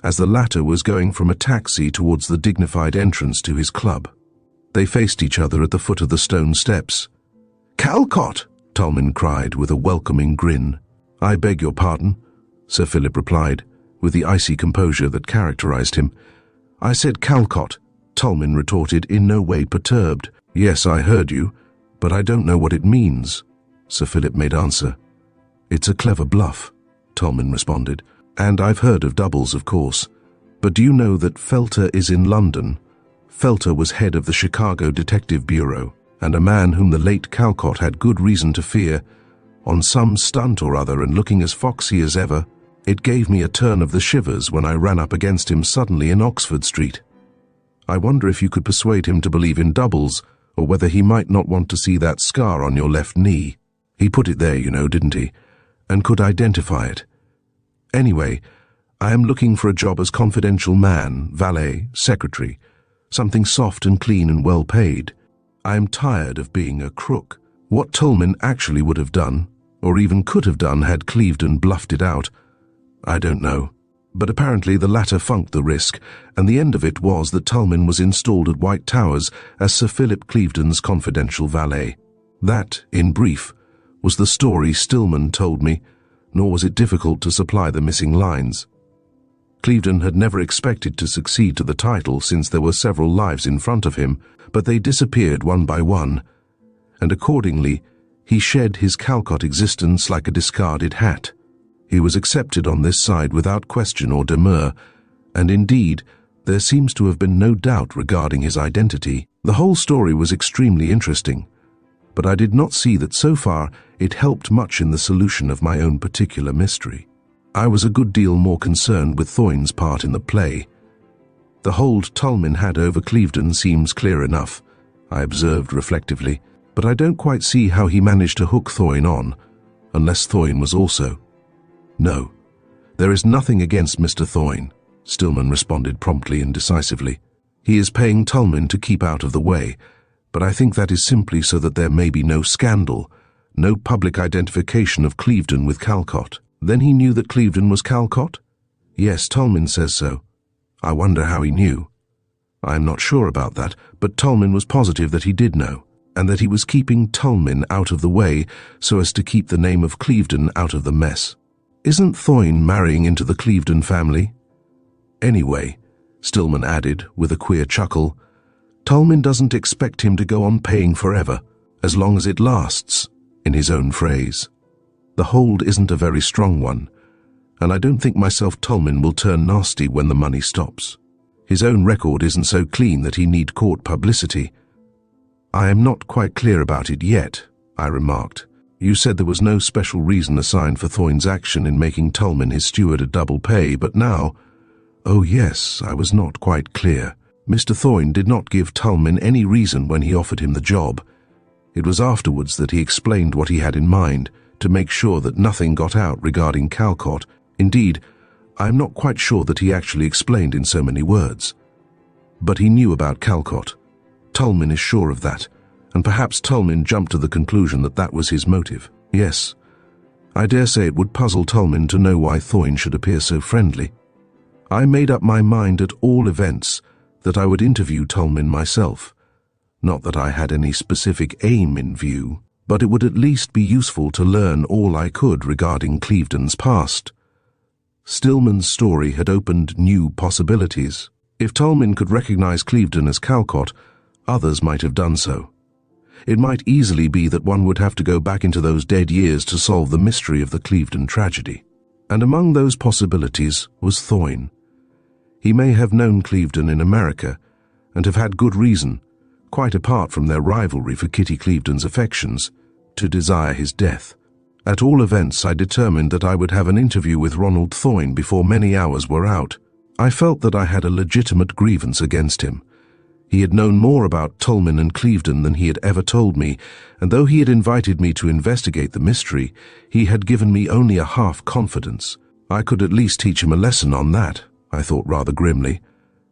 as the latter was going from a taxi towards the dignified entrance to his club. They faced each other at the foot of the stone steps. "Calcott!" Tolmin cried with a welcoming grin. "I beg your pardon," Sir Philip replied, with the icy composure that characterized him. "I said Calcott," Tolmin retorted, in no way perturbed. "Yes, I heard you, but I don't know what it means," Sir Philip made answer. "It's a clever bluff," Tolmin responded, "and I've heard of doubles, of course. But do you know that Felter is in London? Felter was head of the Chicago Detective Bureau, and a man whom the late Calcott had good reason to fear, on some stunt or other and looking as foxy as ever. It gave me a turn of the shivers when I ran up against him suddenly in Oxford Street. I wonder if you could persuade him to believe in doubles, or whether he might not want to see that scar on your left knee. He put it there, didn't he? And could identify it. Anyway, I am looking for a job as confidential man, valet, secretary, something soft and clean and well paid. I am tired of being a crook." What Tolmin actually would have done, or even could have done had Clevedon bluffed it out, I don't know. But apparently the latter funked the risk, and the end of it was that Tolmin was installed at White Towers as Sir Philip Clevedon's confidential valet. That, in brief, was the story Stillman told me, nor was it difficult to supply the missing lines. Clevedon had never expected to succeed to the title since there were several lives in front of him, but they disappeared one by one, and accordingly he shed his Calcott existence like a discarded hat. He was accepted on this side without question or demur, and indeed there seems to have been no doubt regarding his identity. The whole story was extremely interesting, but I did not see that so far it helped much in the solution of my own particular mystery. I was a good deal more concerned with Whodunit's part in the play. The hold Tolmin had over Clevedon seems clear enough, I observed reflectively, but I don't quite see how he managed to hook Whodunit on, unless Whodunit was also. No, "There is nothing against Mr. Thorne," Stillman responded promptly and decisively. "He is paying Tolman to keep out of the way, but I think that is simply so that there may be no scandal, no public identification of Clevedon with Calcott." "Then he knew that Clevedon was Calcott?" "Yes, Tolman says so." "I wonder how he knew." "I am not sure about that, but Tolman was positive that he did know, and that he was keeping Tolman out of the way so as to keep the name of Clevedon out of the mess." "Isn't Thorne marrying into the Clevedon family?" "Anyway," Stillman added with a queer chuckle, "Tolman doesn't expect him to go on paying forever, as long as it lasts," in his own phrase. "The hold isn't a very strong one, and I don't think myself Tolman will turn nasty when the money stops. His own record isn't so clean that he need court publicity." "I am not quite clear about it yet," I remarked. "You said there was no special reason assigned for Thorne's action in making Tolman his steward a double pay, but now—" "Oh yes, I was not quite clear. Mr. Thorne did not give Tolman any reason when he offered him the job. It was afterwards that he explained what he had in mind, to make sure that nothing got out regarding Calcott. Indeed, I am not quite sure that he actually explained in so many words. But he knew about Calcott. Tolman is sure of that, and perhaps Tolman jumped to the conclusion that that was his motive. Yes, I dare say it would puzzle Tolman to know why Thorne should appear so friendly. I made up my mind at all events that I would interview Tolman myself. Not that I had any specific aim in view, but it would at least be useful to learn all I could regarding Clevedon's past. Stillman's story had opened new possibilities. If Tolman could recognize Clevedon as Calcott, others might have done so. It might easily be that one would have to go back into those dead years to solve the mystery of the Clevedon tragedy. And among those possibilities was Thorne. He may have known Clevedon in America, and have had good reason, quite apart from their rivalry for Kitty Clevedon's affections, to desire his death. At all events, I determined that I would have an interview with Ronald Thorne before many hours were out. I felt that I had a legitimate grievance against him. He had known more about Tolman and Clevedon than he had ever told me, and though he had invited me to investigate the mystery, he had given me only a half-confidence. I could at least teach him a lesson on that, I thought rather grimly.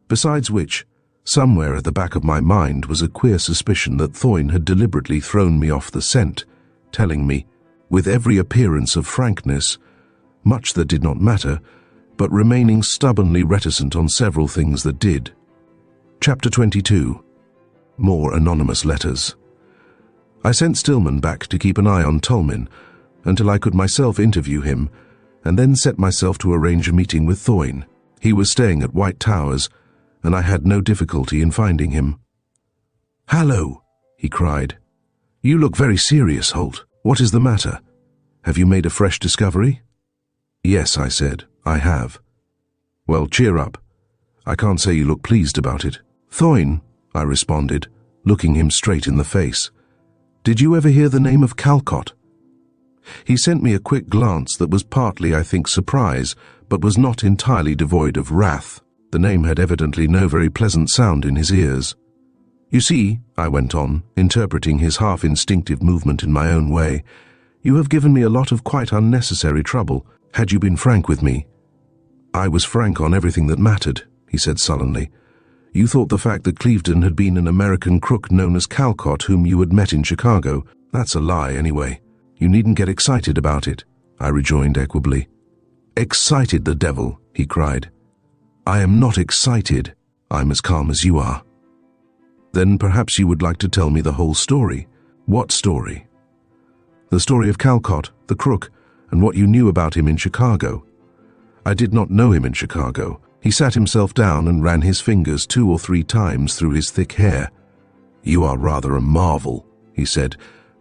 Besides which, somewhere at the back of my mind was a queer suspicion that Thorne had deliberately thrown me off the scent, telling me, with every appearance of frankness, much that did not matter, but remaining stubbornly reticent on several things that did. Chapter 22. More anonymous letters. I sent Stillman back to keep an eye on Tolman until I could myself interview him, and then set myself to arrange a meeting with Thorne. He was staying at White Towers, and I had no difficulty in finding him. "Hallo," he cried. "You look very serious, Holt. What is the matter? Have you made a fresh discovery?" "Yes," I said, "I have." "Well, cheer up. I can't say you look pleased about it." "Thorne," I responded, looking him straight in the face, "did you ever hear the name of Calcott?" He sent me a quick glance that was partly, I think, surprise, but was not entirely devoid of wrath. The name had evidently no very pleasant sound in his ears. "You see," I went on, interpreting his half-instinctive movement in my own way, "you have given me a lot of quite unnecessary trouble. Had you been frank with me—" "I was frank on everything that mattered," he said sullenly. "You thought the fact that Clevedon had been an American crook known as Calcott whom you had met in Chicago. That's a lie, anyway. You needn't get excited about it," I rejoined equably. "Excited the devil," he cried. "I am not excited. I'm as calm as you are." "Then perhaps you would like to tell me the whole story." "What story?" "The story of Calcott, the crook, and what you knew about him in Chicago." "I did not know him in Chicago." He sat himself down and ran his fingers 2 or 3 times through his thick hair. "You are rather a marvel," he said,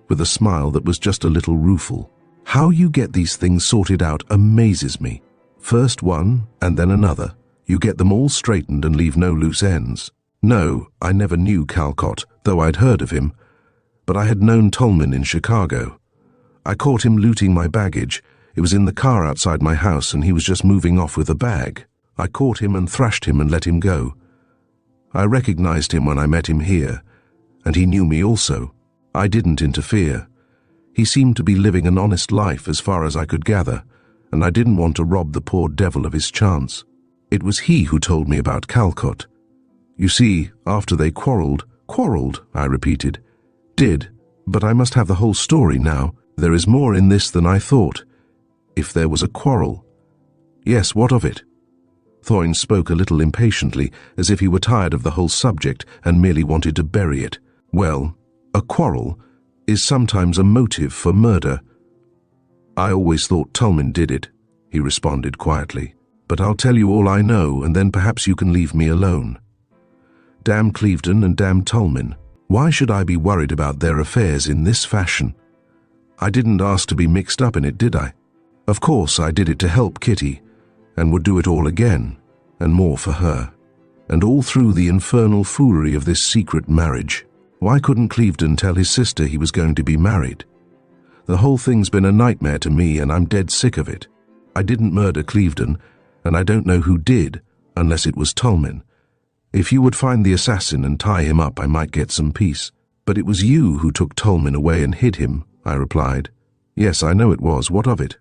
with a smile that was just a little rueful. "How you get these things sorted out amazes me. First one, and then another. You get them all straightened and leave no loose ends." "No, I never knew Calcott, though I'd heard of him. But I had known Tolman in Chicago. I caught him looting my baggage. It was in the car outside my house, and he was just moving off with a bag. I caught him and thrashed him and let him go. I recognized him when I met him here, and he knew me also. I didn't interfere. He seemed to be living an honest life as far as I could gather, and I didn't want to rob the poor devil of his chance. It was he who told me about Calcott. You see, after they quarrelled, I repeated. Did, but I must have the whole story now. There is more in this than I thought. If there was a quarrel. Yes, what of it? Thorne spoke a little impatiently, as if he were tired of the whole subject and merely wanted to bury it. Well, a quarrel is sometimes a motive for murder. I always thought Tolman did it, he responded quietly. But I'll tell you all I know, and then perhaps you can leave me alone. Damn Clevedon and damn Tolman. Why should I be worried about their affairs in this fashion? I didn't ask to be mixed up in it, did I? Of course I did it to help Kitty, and would do it all again, and more for her. And all through the infernal foolery of this secret marriage. Why couldn't Clevedon tell his sister he was going to be married? The whole thing's been a nightmare to me, and I'm dead sick of it. I didn't murder Clevedon, and I don't know who did, unless it was Tolman. If you would find the assassin and tie him up, I might get some peace. But it was you who took Tolman away and hid him, I replied. Yes, I know it was. What of it?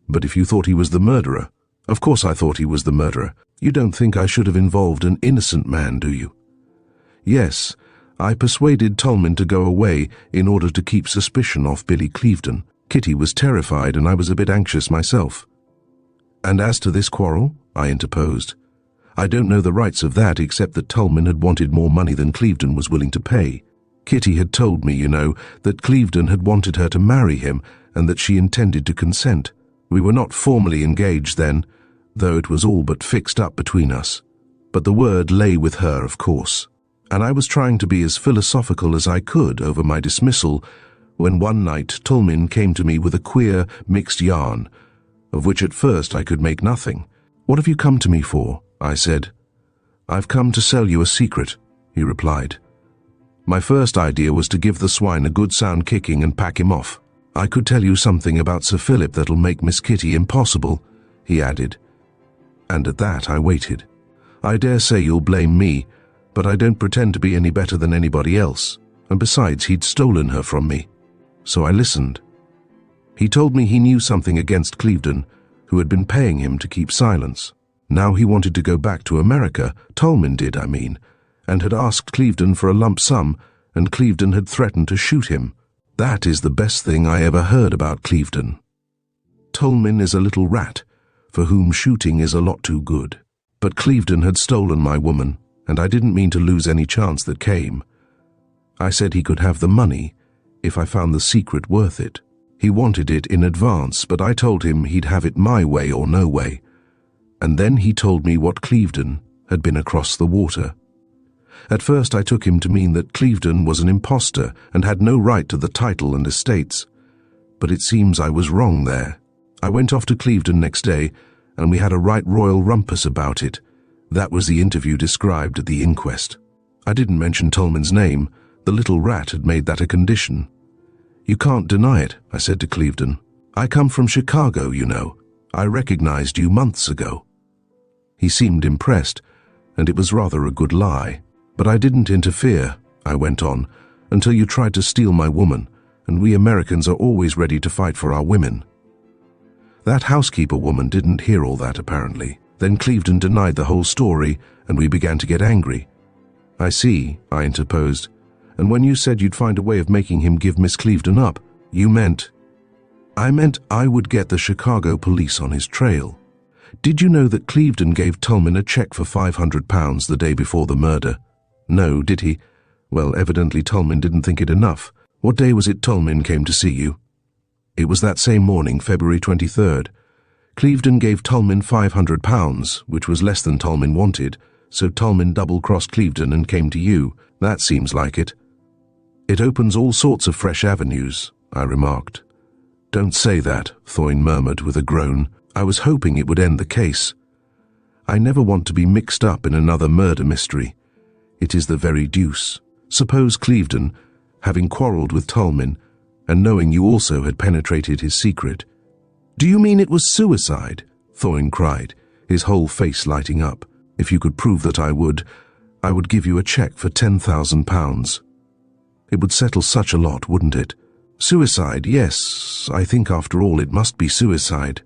But if you thought he was the murderer. Of course I thought he was the murderer. You don't think I should have involved an innocent man, do you? Yes, I persuaded Tolman to go away in order to keep suspicion off Billy Clevedon. Kitty was terrified, and I was a bit anxious myself. And as to this quarrel, I interposed. I don't know the rights of that, except that Tolman had wanted more money than Clevedon was willing to pay. Kitty had told me, you know, that Clevedon had wanted her to marry him, and that she intended to consent. We were not formally engaged then, though it was all but fixed up between us. But the word lay with her, of course. And I was trying to be as philosophical as I could over my dismissal, when one night Tolman came to me with a queer, mixed yarn, of which at first I could make nothing. What have you come to me for? I said. I've come to sell you a secret, he replied. My first idea was to give the swine a good sound kicking and pack him off. I could tell you something about Sir Philip that'll make Miss Kitty impossible, he added. And at that I waited. I dare say you'll blame me, but I don't pretend to be any better than anybody else, and besides he'd stolen her from me. So I listened. He told me he knew something against Clevedon, who had been paying him to keep silence. Now he wanted to go back to America, Tolman did, I mean, and had asked Clevedon for a lump sum, and Clevedon had threatened to shoot him. That is the best thing I ever heard about Clevedon. Tolman is a little rat, for whom shooting is a lot too good. But Clevedon had stolen my woman, and I didn't mean to lose any chance that came. I said he could have the money, if I found the secret worth it. He wanted it in advance, but I told him he'd have it my way or no way. And then he told me what Clevedon had been across the water. At first I took him to mean that Clevedon was an impostor and had no right to the title and estates. But it seems I was wrong there. I went off to Clevedon next day, and we had a right royal rumpus about it. That was the interview described at the inquest. I didn't mention Tolman's name. The little rat had made that a condition. You can't deny it, I said to Clevedon. I come from Chicago, you know. I recognized you months ago. He seemed impressed, and it was rather a good lie. But I didn't interfere, I went on, until you tried to steal my woman, and we Americans are always ready to fight for our women. That housekeeper woman didn't hear all that, apparently. Then Clevedon denied the whole story, and we began to get angry. I see, I interposed. And when you said you'd find a way of making him give Miss Clevedon up, you meant... I meant I would get the Chicago police on his trail. Did you know that Clevedon gave Tolman a check for £500 the day before the murder? No, did he? Well, evidently Tolman didn't think it enough. What day was it Tolman came to see you? It was that same morning, February 23rd. Clevedon gave Tolman £500, which was less than Tolman wanted, so Tolman double-crossed Clevedon and came to you. That seems like it. It opens all sorts of fresh avenues, I remarked. Don't say that, Thorne murmured with a groan. I was hoping it would end the case. I never want to be mixed up in another murder mystery. It is the very deuce. Suppose Clevedon, having quarrelled with Tolman, and knowing you also had penetrated his secret. Do you mean it was suicide? Thorne cried, his whole face lighting up. If you could prove that I would give you a cheque for £10,000. It would settle such a lot, wouldn't it? Suicide, yes, I think after all it must be suicide.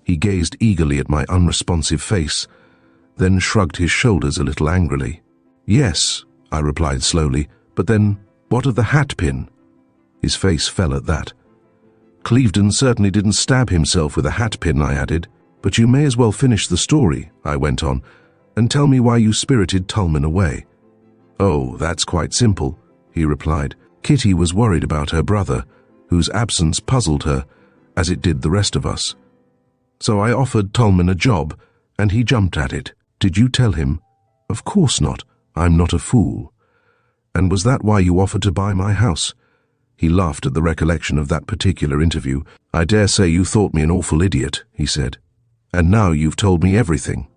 He gazed eagerly at my unresponsive face, then shrugged his shoulders a little angrily. "Yes," I replied slowly, "but then, what of the hat-pin?" His face fell at that. "Clevedon certainly didn't stab himself with a hat-pin," I added. "But you may as well finish the story," I went on, "and tell me why you spirited Tolman away." "Oh, that's quite simple," he replied. "Kitty was worried about her brother, whose absence puzzled her, as it did the rest of us. So I offered Tolman a job, and he jumped at it. Did you tell him?" "Of course not. I'm not a fool." "And was that why you offered to buy my house?" He laughed at the recollection of that particular interview. "I dare say you thought me an awful idiot," he said. "And now you've told me everything."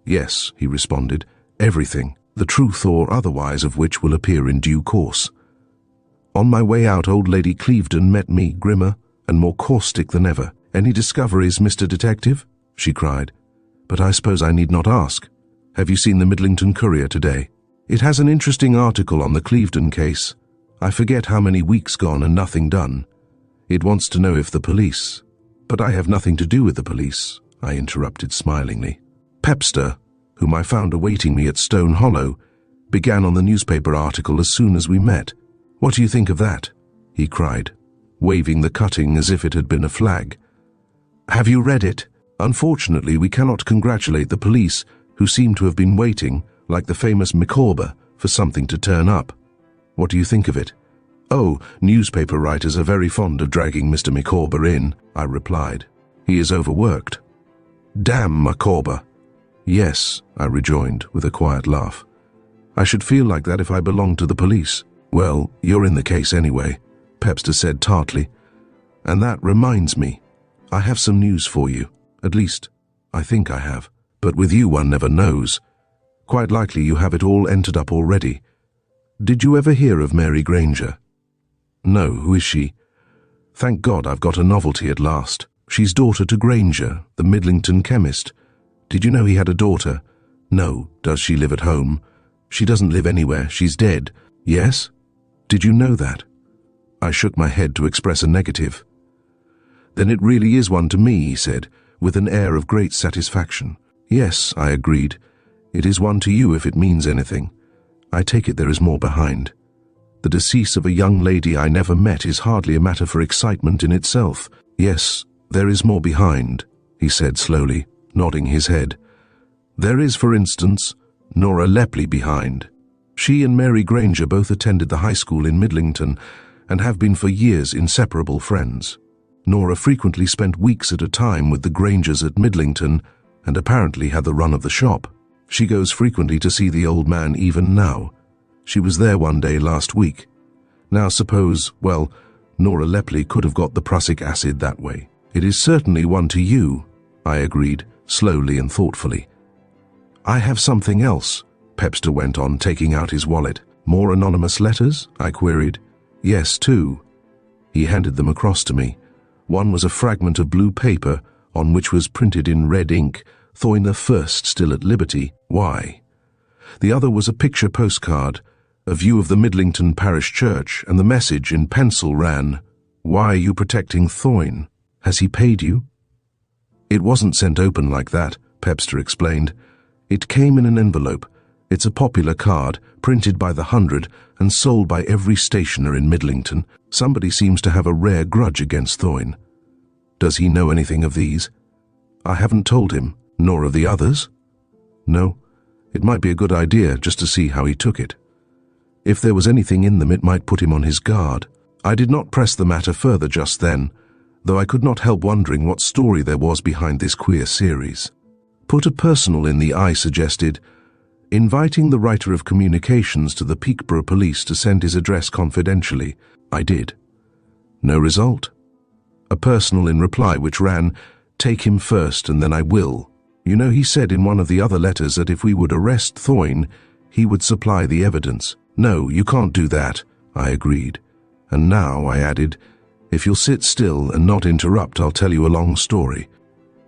"Yes," he responded, "everything, the truth or otherwise of which will appear in due course." On my way out, old Lady Clevedon met me, grimmer and more caustic than ever. "Any discoveries, Mr. Detective?" she cried. "But I suppose I need not ask. Have you seen the Midlington Courier today? It has an interesting article on the Clevedon case. I forget how many weeks gone and nothing done. It wants to know if the police—" "But I have nothing to do with the police," I interrupted smilingly. "Pepster, whom I found awaiting me at Stone Hollow, began on the newspaper article as soon as we met. What do you think of that?" he cried, waving the cutting as if it had been a flag. "Have you read it? Unfortunately, we cannot congratulate the police, who seem to have been waiting, like the famous Micawber, for something to turn up. What do you think of it?" "Oh, newspaper writers are very fond of dragging Mr. Micawber in," I replied. "He is overworked." "Damn Micawber." "Yes," I rejoined with a quiet laugh. "I should feel like that if I belonged to the police." "Well, you're in the case anyway," Pepster said tartly. "And that reminds me, I have some news for you. At least, I think I have. But with you one never knows. Quite likely you have it all entered up already. Did you ever hear of Mary Granger?" "No, who is she?" "Thank God I've got a novelty at last. She's daughter to Granger, the Midlington chemist. Did you know he had a daughter?" "No. Does she live at home?" "She doesn't live anywhere. She's dead." "Yes? Did you know that?" I shook my head to express a negative. "Then it really is one to me," he said, with an air of great satisfaction. "Yes," I agreed. "It is one to you if it means anything. I take it there is more behind. The decease of a young lady I never met is hardly a matter for excitement in itself." "Yes, there is more behind," he said slowly, nodding his head. "There is, for instance, Nora Lepley behind. She and Mary Granger both attended the high school in Midlington and have been for years inseparable friends. Nora frequently spent weeks at a time with the Grangers at Midlington and apparently had the run of the shop. She goes frequently to see the old man even now. She was there one day last week. Now suppose, well, Nora Lepley could have got the prussic acid that way." "It is certainly one to you," I agreed, slowly and thoughtfully. "I have something else," Pepster went on, taking out his wallet. "More anonymous letters?" I queried. "Yes, two." He handed them across to me. One was a fragment of blue paper on which was printed in red ink, "Whodunit first still at liberty, why?" The other was a picture postcard, a view of the Midlington Parish Church, and the message in pencil ran, "Why are you protecting Whodunit? Has he paid you?" "It wasn't sent open like that," Pepster explained. "It came in an envelope. It's a popular card, printed by the 100 and sold by every stationer in Midlington. Somebody seems to have a rare grudge against Whodunit. Does he know anything of these?" "I haven't told him." "Nor of the others?" "No. It might be a good idea just to see how he took it. If there was anything in them, it might put him on his guard." I did not press the matter further just then, though I could not help wondering what story there was behind this queer series. "Put a personal in the I suggested, inviting the writer of communications to the Peakborough Police to send his address confidentially. I did. No result. A personal in reply which ran, "Take him first and then I will. You know, he said in one of the other letters that if we would arrest Whodunit, he would supply the evidence." "No, you can't do that," I agreed. "And now," I added, "if you'll sit still and not interrupt, I'll tell you a long story."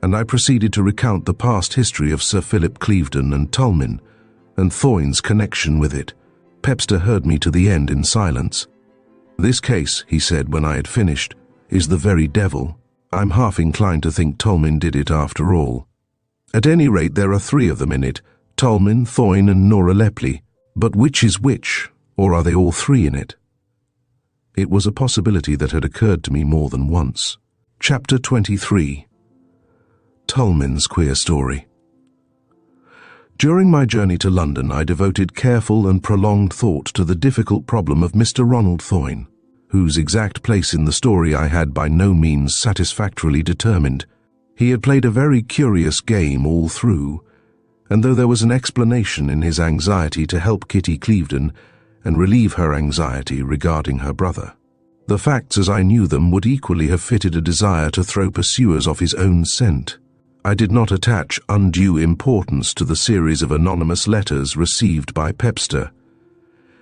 And I proceeded to recount the past history of Sir Philip Clevedon and Tolman, and Whodunit's connection with it. Pepster heard me to the end in silence. "This case," he said when I had finished, "is the very devil. I'm half inclined to think Tolmin did it after all. At any rate, there are 3 of them in it, Tolmin, Thoyne and Nora Lepley. But which is which, or are they all 3 in it? It was a possibility that had occurred to me more than once. Chapter 23. Tolmin's Queer Story. During my journey to London, I devoted careful and prolonged thought to the difficult problem of Mr. Ronald Thoyne, whose exact place in the story I had by no means satisfactorily determined. He had played a very curious game all through, and though there was an explanation in his anxiety to help Kitty Clevedon and relieve her anxiety regarding her brother, the facts as I knew them would equally have fitted a desire to throw pursuers off his own scent. I did not attach undue importance to the series of anonymous letters received by Pepster,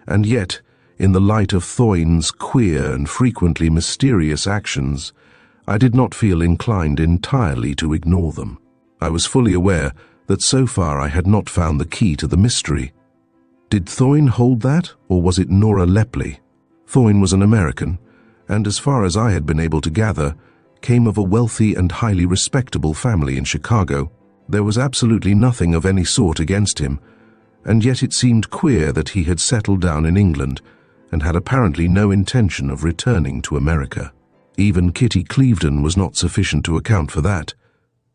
and yet, in the light of Thoyne's queer and frequently mysterious actions, I did not feel inclined entirely to ignore them. I was fully aware that so far I had not found the key to the mystery. Did Thoyne hold that, or was it Nora Lepley? Thoyne was an American, and as far as I had been able to gather, came of a wealthy and highly respectable family in Chicago. There was absolutely nothing of any sort against him, and yet it seemed queer that he had settled down in England and had apparently no intention of returning to America. Even Kitty Clevedon was not sufficient to account for that.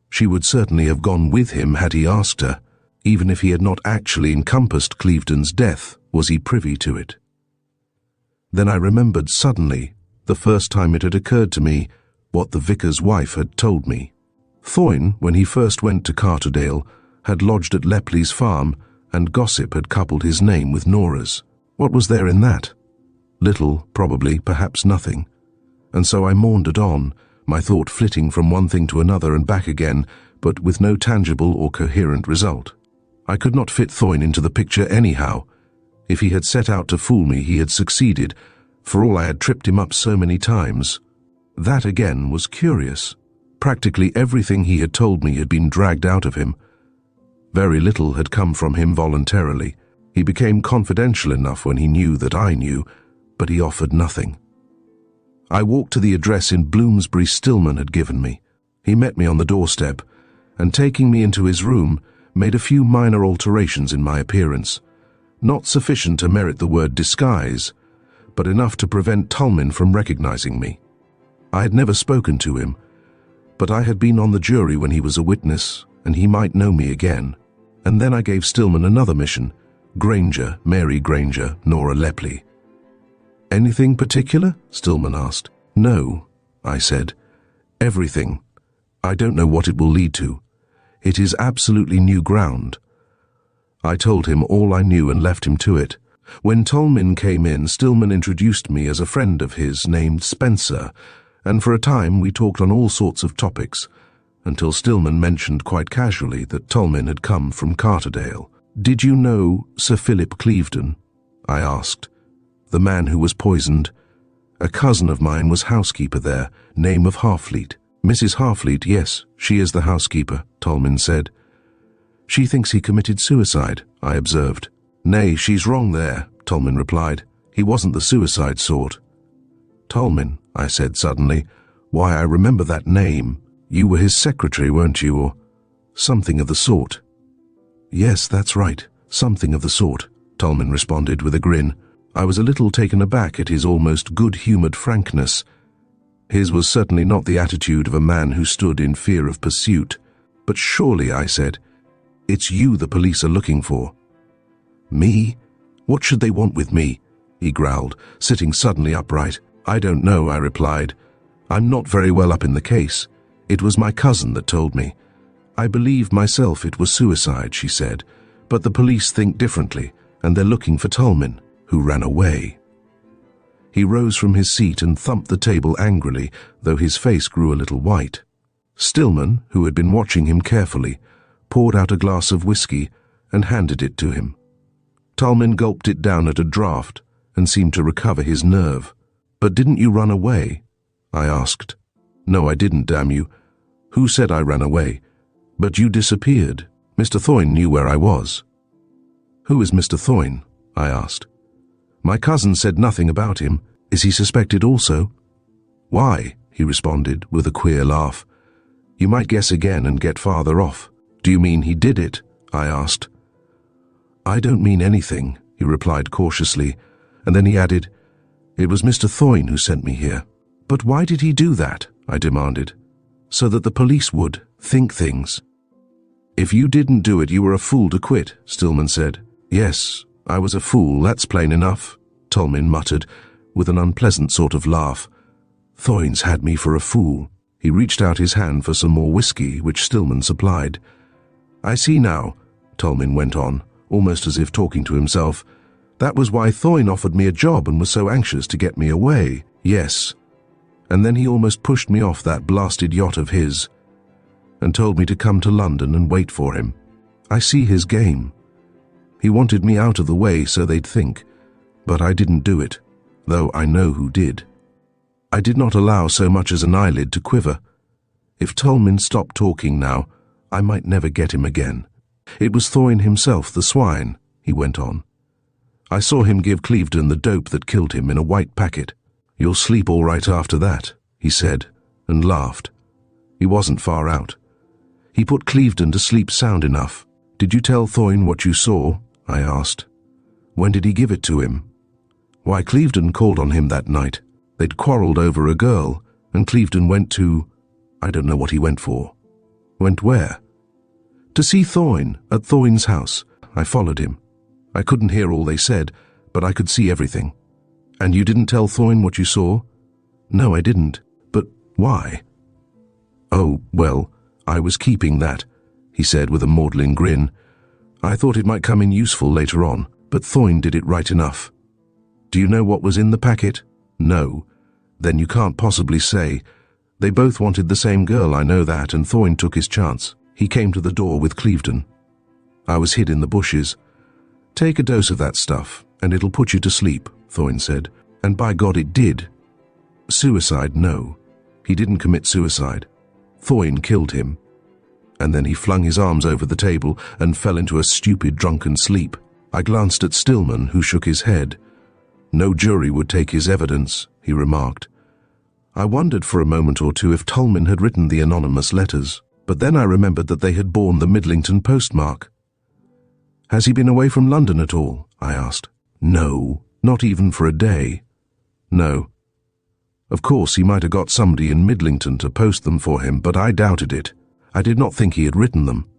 She would certainly have gone with him had he asked her. Even if he had not actually encompassed Clevedon's death, was he privy to it? Then I remembered suddenly, the first time it had occurred to me, what the vicar's wife had told me. Thoyne, when he first went to Carterdale, had lodged at Lepley's farm, and gossip had coupled his name with Nora's. What was there in that? Little, probably, perhaps nothing. And so I maundered on, my thought flitting from one thing to another and back again, but with no tangible or coherent result. I could not fit Thoyne into the picture anyhow. If he had set out to fool me, he had succeeded, for all I had tripped him up so many times. That again was curious. Practically everything he had told me had been dragged out of him. Very little had come from him voluntarily. He became confidential enough when he knew that I knew, but he offered nothing. I walked to the address in Bloomsbury Stillman had given me. He met me on the doorstep, and taking me into his room, made a few minor alterations in my appearance, not sufficient to merit the word disguise, but enough to prevent Tolmin from recognizing me. I had never spoken to him, but I had been on the jury when he was a witness, and he might know me again. And then I gave Stillman another mission: Granger, Mary Granger, Nora Lepley. Anything particular? Stillman asked. No, I said. Everything. I don't know what it will lead to. It is absolutely new ground. I told him all I knew and left him to it. When Tolmin came in, Stillman introduced me as a friend of his named Spencer, and for a time we talked on all sorts of topics, until Stillman mentioned quite casually that Tolmin had come from Carterdale. Did you know Sir Philip Clevedon? I asked. The man who was poisoned. A cousin of mine was housekeeper there, name of Harfleet. Mrs. Harfleet, yes, she is the housekeeper, Tolmin said. She thinks he committed suicide, I observed. Nay, she's wrong there, Tolmin replied. He wasn't the suicide sort. Tolmin, I said suddenly, why, I remember that name. You were his secretary, weren't you, or something of the sort? Yes, that's right, something of the sort, Tolmin responded with a grin. I was a little taken aback at his almost good-humoured frankness. His was certainly not the attitude of a man who stood in fear of pursuit. But surely, I said, it's you the police are looking for. Me? What should they want with me? He growled, sitting suddenly upright. I don't know, I replied. I'm not very well up in the case. It was my cousin that told me. I believe myself it was suicide, she said, but the police think differently, and they're looking for Tolmin, who ran away. He rose from his seat and thumped the table angrily, though his face grew a little white. Stillman, who had been watching him carefully, poured out a glass of whiskey and handed it to him. Tolmin gulped it down at a draught and seemed to recover his nerve. But didn't you run away? I asked. No, I didn't, damn you. Who said I ran away? But you disappeared. Mr. Thoyne knew where I was. Who is Mr. Thoyne? I asked. My cousin said nothing about him. Is he suspected also? Why? he responded with a queer laugh. You might guess again and get farther off. Do you mean he did it? I asked. I don't mean anything, he replied cautiously, and then he added, It was Mr. Thoyne who sent me here. But why did he do that? I demanded. So that the police would think things. If you didn't do it, you were a fool to quit, Stillman said. Yes, I was a fool, that's plain enough, Tolmin muttered, with an unpleasant sort of laugh. Thoyne's had me for a fool. He reached out his hand for some more whiskey, which Stillman supplied. I see now, Tolmin went on, almost as if talking to himself. That was why Thoyne offered me a job and was so anxious to get me away. Yes. And then he almost pushed me off that blasted yacht of his and told me to come to London and wait for him. I see his game. He wanted me out of the way so they'd think, but I didn't do it, though I know who did. I did not allow so much as an eyelid to quiver. If Tolmin stopped talking now, I might never get him again. It was Thoyne himself, the swine, he went on. I saw him give Clevedon the dope that killed him in a white packet. You'll sleep all right after that, he said, and laughed. He wasn't far out. He put Clevedon to sleep sound enough. Did you tell Thoyne what you saw? I asked. When did he give it to him? Why, Clevedon called on him that night. They'd quarrelled over a girl, and Clevedon went to... I don't know what he went for. Went where? To see Thoyne, at Thoyne's house. I followed him. I couldn't hear all they said, but I could see everything. And you didn't tell Thoyne what you saw? No, I didn't. But why? Oh, well, I was keeping that, he said with a maudlin grin. I thought it might come in useful later on, but Thoyne did it right enough. Do you know what was in the packet? No. Then you can't possibly say. They both wanted the same girl, I know that, and Thoyne took his chance. He came to the door with Clevedon. I was hid in the bushes. Take a dose of that stuff, and it'll put you to sleep, Thoyne said. And by God it did. Suicide, no. He didn't commit suicide. Thoyne killed him. And then he flung his arms over the table and fell into a stupid drunken sleep. I glanced at Stillman, who shook his head. No jury would take his evidence, he remarked. I wondered for a moment or two if Tolmin had written the anonymous letters, but then I remembered that they had borne the Midlington postmark. Has he been away from London at all? I asked. No, not even for a day. No. Of course, he might have got somebody in Midlington to post them for him, but I doubted it. I did not think he had written them.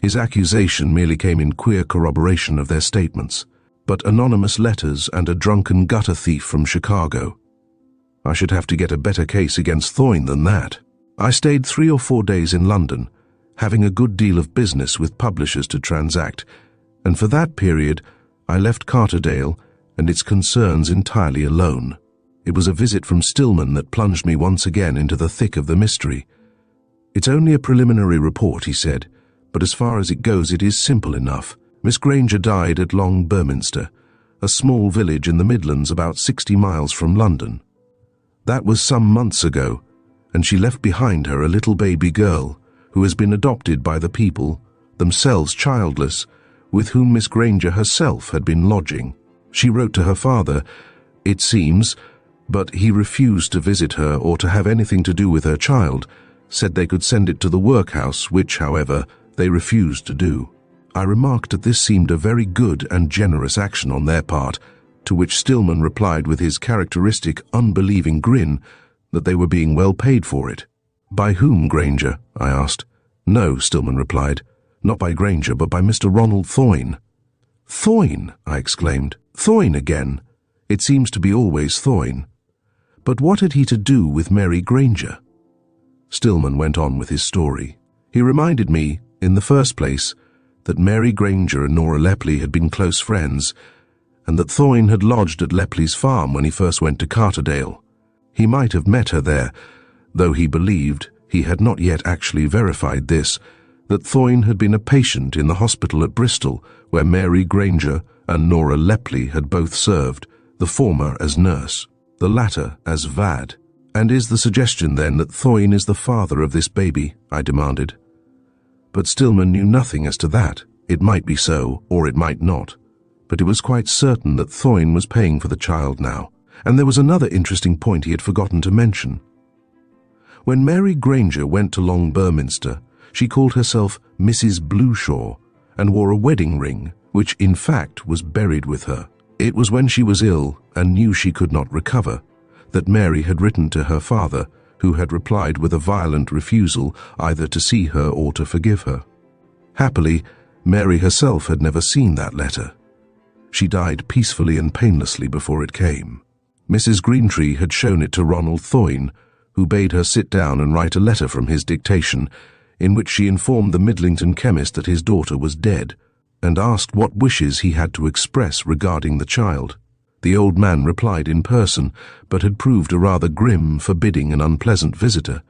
His accusation merely came in queer corroboration of their statements, but anonymous letters and a drunken gutter thief from Chicago. I should have to get a better case against Thoyne than that. I stayed 3 or 4 days in London, having a good deal of business with publishers to transact, and for that period I left Carterdale and its concerns entirely alone. It was a visit from Stillman that plunged me once again into the thick of the mystery. It's only a preliminary report, he said, but as far as it goes it is simple enough. Miss Granger died at Long Berminster, a small village in the Midlands about 60 miles from London. That was some months ago, and she left behind her a little baby girl who has been adopted by the people, themselves childless, with whom Miss Granger herself had been lodging. She wrote to her father, it seems, but he refused to visit her or to have anything to do with her child, said they could send it to the workhouse, which, however, they refused to do. I remarked that this seemed a very good and generous action on their part, to which Stillman replied with his characteristic unbelieving grin that they were being well paid for it. By whom, Granger? I asked. No, Stillman replied, not by Granger, but by Mr. Ronald Thoyne. Thoyne, I exclaimed. Thoyne again. It seems to be always Thoyne. But what had he to do with Mary Granger? Stillman went on with his story. He reminded me, in the first place, that Mary Granger and Nora Lepley had been close friends, and that Thoyne had lodged at Lepley's farm when he first went to Carterdale. He might have met her there, though he believed, he had not yet actually verified this, that Thoyne had been a patient in the hospital at Bristol, where Mary Granger and Nora Lepley had both served, the former as nurse, the latter as vad. And is the suggestion then that Thoyne is the father of this baby? I demanded. But Stillman knew nothing as to that. It might be so, or it might not. But it was quite certain that Thoyne was paying for the child now. And there was another interesting point he had forgotten to mention. When Mary Granger went to Long Burminster, she called herself Mrs. Blueshaw and wore a wedding ring, which in fact was buried with her. It was when she was ill and knew she could not recover that Mary had written to her father, who had replied with a violent refusal either to see her or to forgive her. Happily, Mary herself had never seen that letter. She died peacefully and painlessly before it came. Mrs. Greentree had shown it to Ronald Thoyne, who bade her sit down and write a letter from his dictation, in which she informed the Midlington chemist that his daughter was dead, and asked what wishes he had to express regarding the child. The old man replied in person, but had proved a rather grim, forbidding and unpleasant visitor.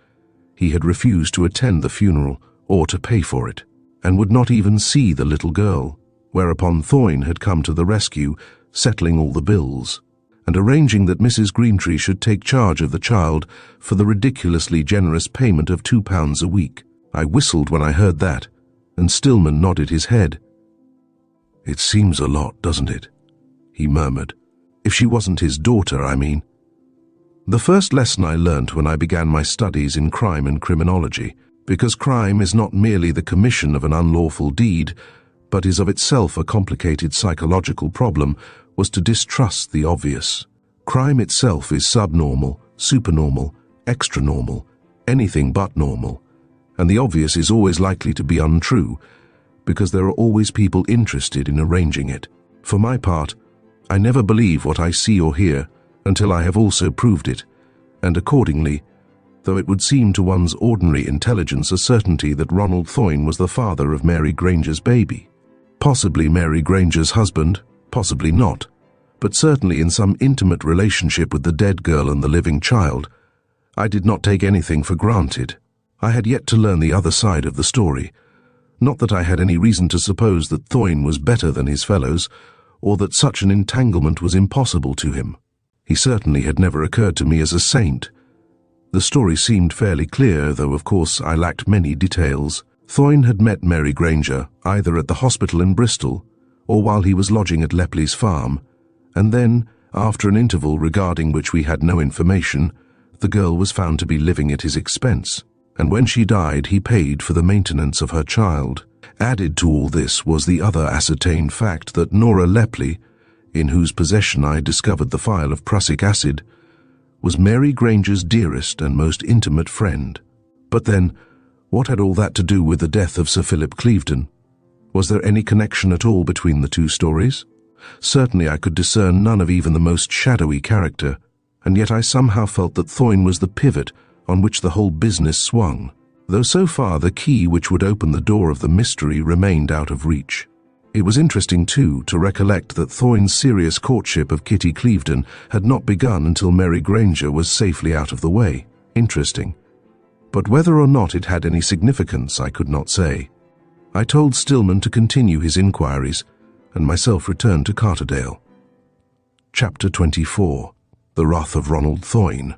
He had refused to attend the funeral or to pay for it, and would not even see the little girl, whereupon Thoyne had come to the rescue, settling all the bills, and arranging that Mrs. Greentree should take charge of the child for the ridiculously generous payment of £2 a week. I whistled when I heard that, and Stillman nodded his head. "It seems a lot, doesn't it?" he murmured. "If she wasn't his daughter, I mean." The first lesson I learnt when I began my studies in crime and criminology, because crime is not merely the commission of an unlawful deed, but is of itself a complicated psychological problem, was to distrust the obvious. Crime itself is subnormal, supernormal, extranormal, anything but normal, and the obvious is always likely to be untrue, because there are always people interested in arranging it. For my part, I never believe what I see or hear until I have also proved it, and accordingly, though it would seem to one's ordinary intelligence a certainty that Ronald Thoyne was the father of Mary Granger's baby. Possibly Mary Granger's husband, possibly not, but certainly in some intimate relationship with the dead girl and the living child. I did not take anything for granted. I had yet to learn the other side of the story. Not that I had any reason to suppose that Thoyne was better than his fellows, or that such an entanglement was impossible to him. He certainly had never occurred to me as a saint. The story seemed fairly clear, though of course I lacked many details. Thoyne had met Mary Granger either at the hospital in Bristol or while he was lodging at Lepley's farm, and then, after an interval regarding which we had no information, the girl was found to be living at his expense, and when she died he paid for the maintenance of her child. Added to all this was the other ascertained fact that Nora Lepley, in whose possession I discovered the phial of prussic acid, was Mary Granger's dearest and most intimate friend. But then, what had all that to do with the death of Sir Philip Clevedon? Was there any connection at all between the two stories? Certainly I could discern none of even the most shadowy character, and yet I somehow felt that Thoyne was the pivot on which the whole business swung, though so far the key which would open the door of the mystery remained out of reach. It was interesting, too, to recollect that Thoyne's serious courtship of Kitty Clevedon had not begun until Mary Granger was safely out of the way. Interesting. But whether or not it had any significance, I could not say. I told Stillman to continue his inquiries, and myself returned to Carterdale. Chapter 24. The Wrath of Ronald Thoyne.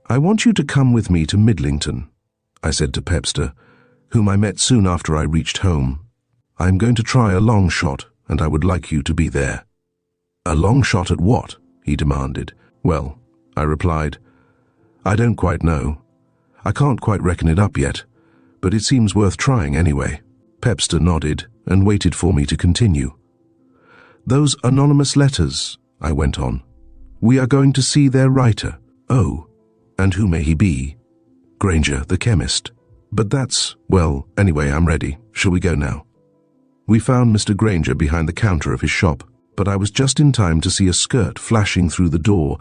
"I want you to come with me to Midlington," I said to Pepster, whom I met soon after I reached home. "I am going to try a long shot, and I would like you to be there." "A long shot at what?" he demanded. "Well," I replied, "I don't quite know. I can't quite reckon it up yet, but it seems worth trying anyway." Pepster nodded and waited for me to continue. "Those anonymous letters," I went on. "We are going to see their writer." "Oh, and who may he be?" "Granger, the chemist. But that's, well, anyway, I'm ready. Shall we go now?" We found Mr. Granger behind the counter of his shop, but I was just in time to see a skirt flashing through the door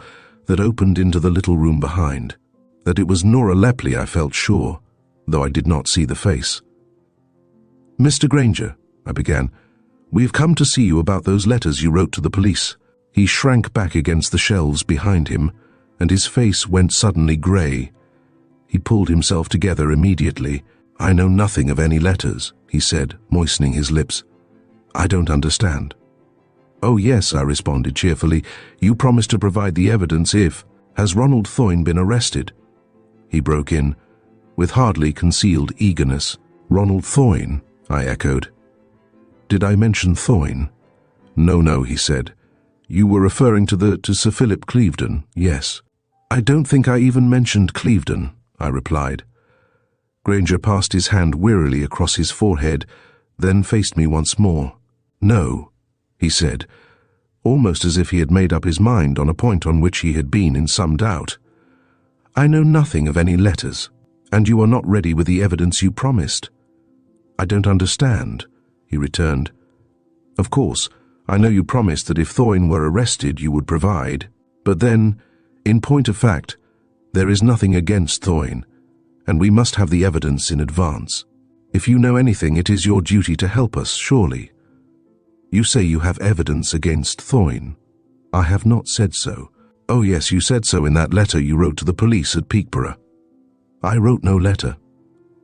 that opened into the little room behind. That it was Nora Lepley I felt sure, though I did not see the face. "Mr. Granger," I began, "we have come to see you about those letters you wrote to the police." He shrank back against the shelves behind him, and his face went suddenly grey. He pulled himself together immediately. "I know nothing of any letters," he said, moistening his lips. "I don't understand." "Oh yes," I responded cheerfully. "You promised to provide the evidence if... Has Ronald Thoyne been arrested?" He broke in, with hardly concealed eagerness. "Ronald Thoyne?" I echoed. "Did I mention Thoyne?" "No, no," he said. "You were referring to Sir Philip Clevedon, yes." I don't think I even mentioned Clevedon, I replied. Granger passed his hand wearily across his forehead, then faced me once more. No, he said, almost as if he had made up his mind on a point on which he had been in some doubt. I know nothing of any letters, and you are not ready with the evidence you promised. I don't understand, he returned. Of course, I know you promised that if Thorne were arrested you would provide, but then, in point of fact, there is nothing against Thorne, and we must have the evidence in advance. If you know anything, it is your duty to help us, surely. You say you have evidence against Thorne. I have not said so. Oh yes, you said so in that letter you wrote to the police at Peakborough. I wrote no letter.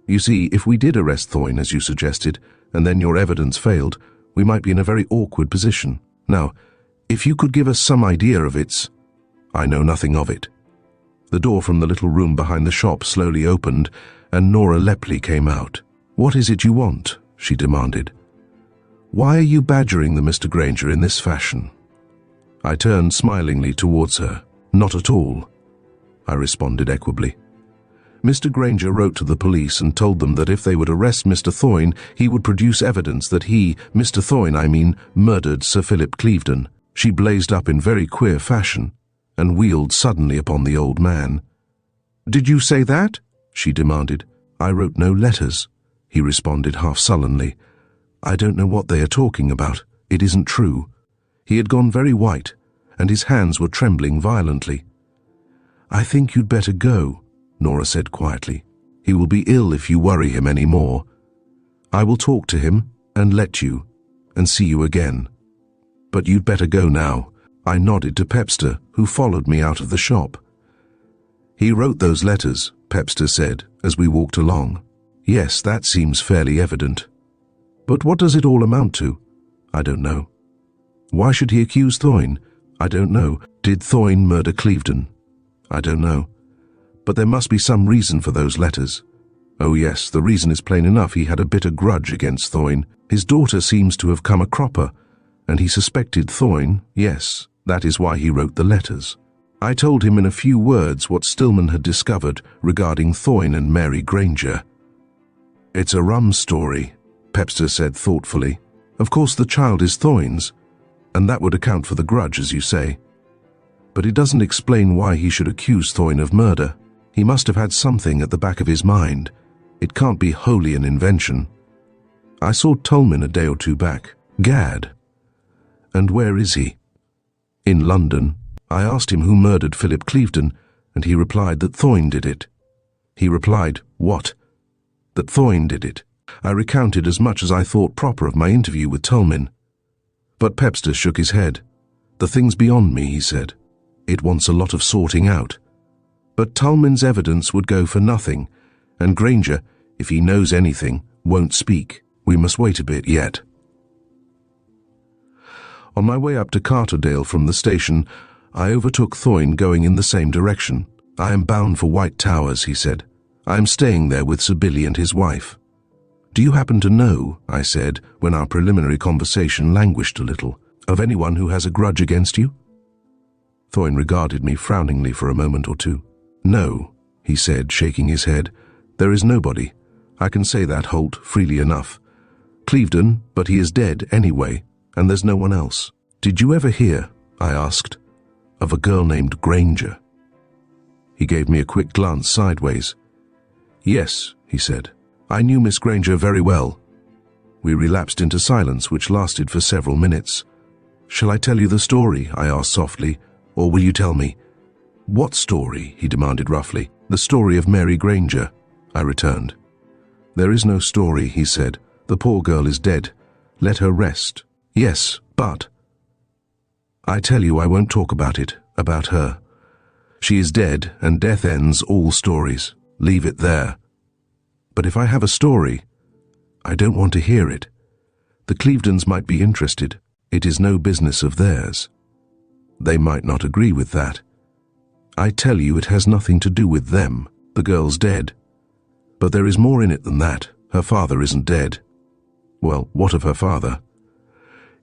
You see, if we did arrest Thorne, as you suggested, and then your evidence failed, we might be in a very awkward position. Now, if you could give us some idea of its... I know nothing of it. The door from the little room behind the shop slowly opened, and Nora Lepley came out. What is it you want? She demanded. Why are you badgering the Mr. Granger in this fashion? I turned smilingly towards her. Not at all, I responded equably. Mr. Granger wrote to the police and told them that if they would arrest Mr. Thorne, he would produce evidence that he, Mr. Thorne, I mean, murdered Sir Philip Clevedon. She blazed up in very queer fashion and wheeled suddenly upon the old man. Did you say that? She demanded. I wrote no letters, he responded half sullenly. I don't know what they are talking about. It isn't true. He had gone very white, and his hands were trembling violently. I think you'd better go, Nora said quietly. He will be ill if you worry him any more. I will talk to him and let you, and see you again. But you'd better go now. I nodded to Pepster, who followed me out of the shop. He wrote those letters, Pepster said, as we walked along. Yes, that seems fairly evident. But what does it all amount to? I don't know. Why should he accuse Thorne? I don't know. Did Thorne murder Clevedon? I don't know. But there must be some reason for those letters. Oh yes, the reason is plain enough. He had a bitter grudge against Thorne. His daughter seems to have come a cropper, and he suspected Thorne. Yes, that is why he wrote the letters. I told him in a few words what Stillman had discovered regarding Thorne and Mary Granger. It's a rum story, Pepster said thoughtfully. Of course the child is Thorne's, and that would account for the grudge, as you say. But it doesn't explain why he should accuse Thorne of murder. He must have had something at the back of his mind. It can't be wholly an invention. I saw Tolman a day or two back. Gad. And where is he? In London. I asked him who murdered Philip Clevedon, and he replied that Thorne did it. He replied, what? That Thorne did it. I recounted as much as I thought proper of my interview with Tolman. But Pepster shook his head. The thing's beyond me, he said. It wants a lot of sorting out. But Tolman's evidence would go for nothing, and Granger, if he knows anything, won't speak. We must wait a bit yet. On my way up to Carterdale from the station, I overtook Thorne going in the same direction. I am bound for White Towers, he said. I am staying there with Sir Billy and his wife. Do you happen to know, I said, when our preliminary conversation languished a little, of anyone who has a grudge against you? Thorne regarded me frowningly for a moment or two. No, he said, shaking his head. There is nobody. I can say that, Holt, freely enough. Clevedon, but he is dead anyway, and there's no one else. Did you ever hear, I asked, of a girl named Granger? He gave me a quick glance sideways. Yes, he said. I knew Miss Granger very well. We relapsed into silence, which lasted for several minutes. Shall I tell you the story? I asked softly, or will you tell me? What story? He demanded roughly. The story of Mary Granger, I returned. There is no story, he said. The poor girl is dead. Let her rest. Yes, but... I tell you, I won't talk about it, about her. She is dead, and death ends all stories. Leave it there. But if I have a story, I don't want to hear it. The Clevedons might be interested. It is no business of theirs. They might not agree with that. I tell you, it has nothing to do with them. The girl's dead. But there is more in it than that. Her father isn't dead. Well, what of her father?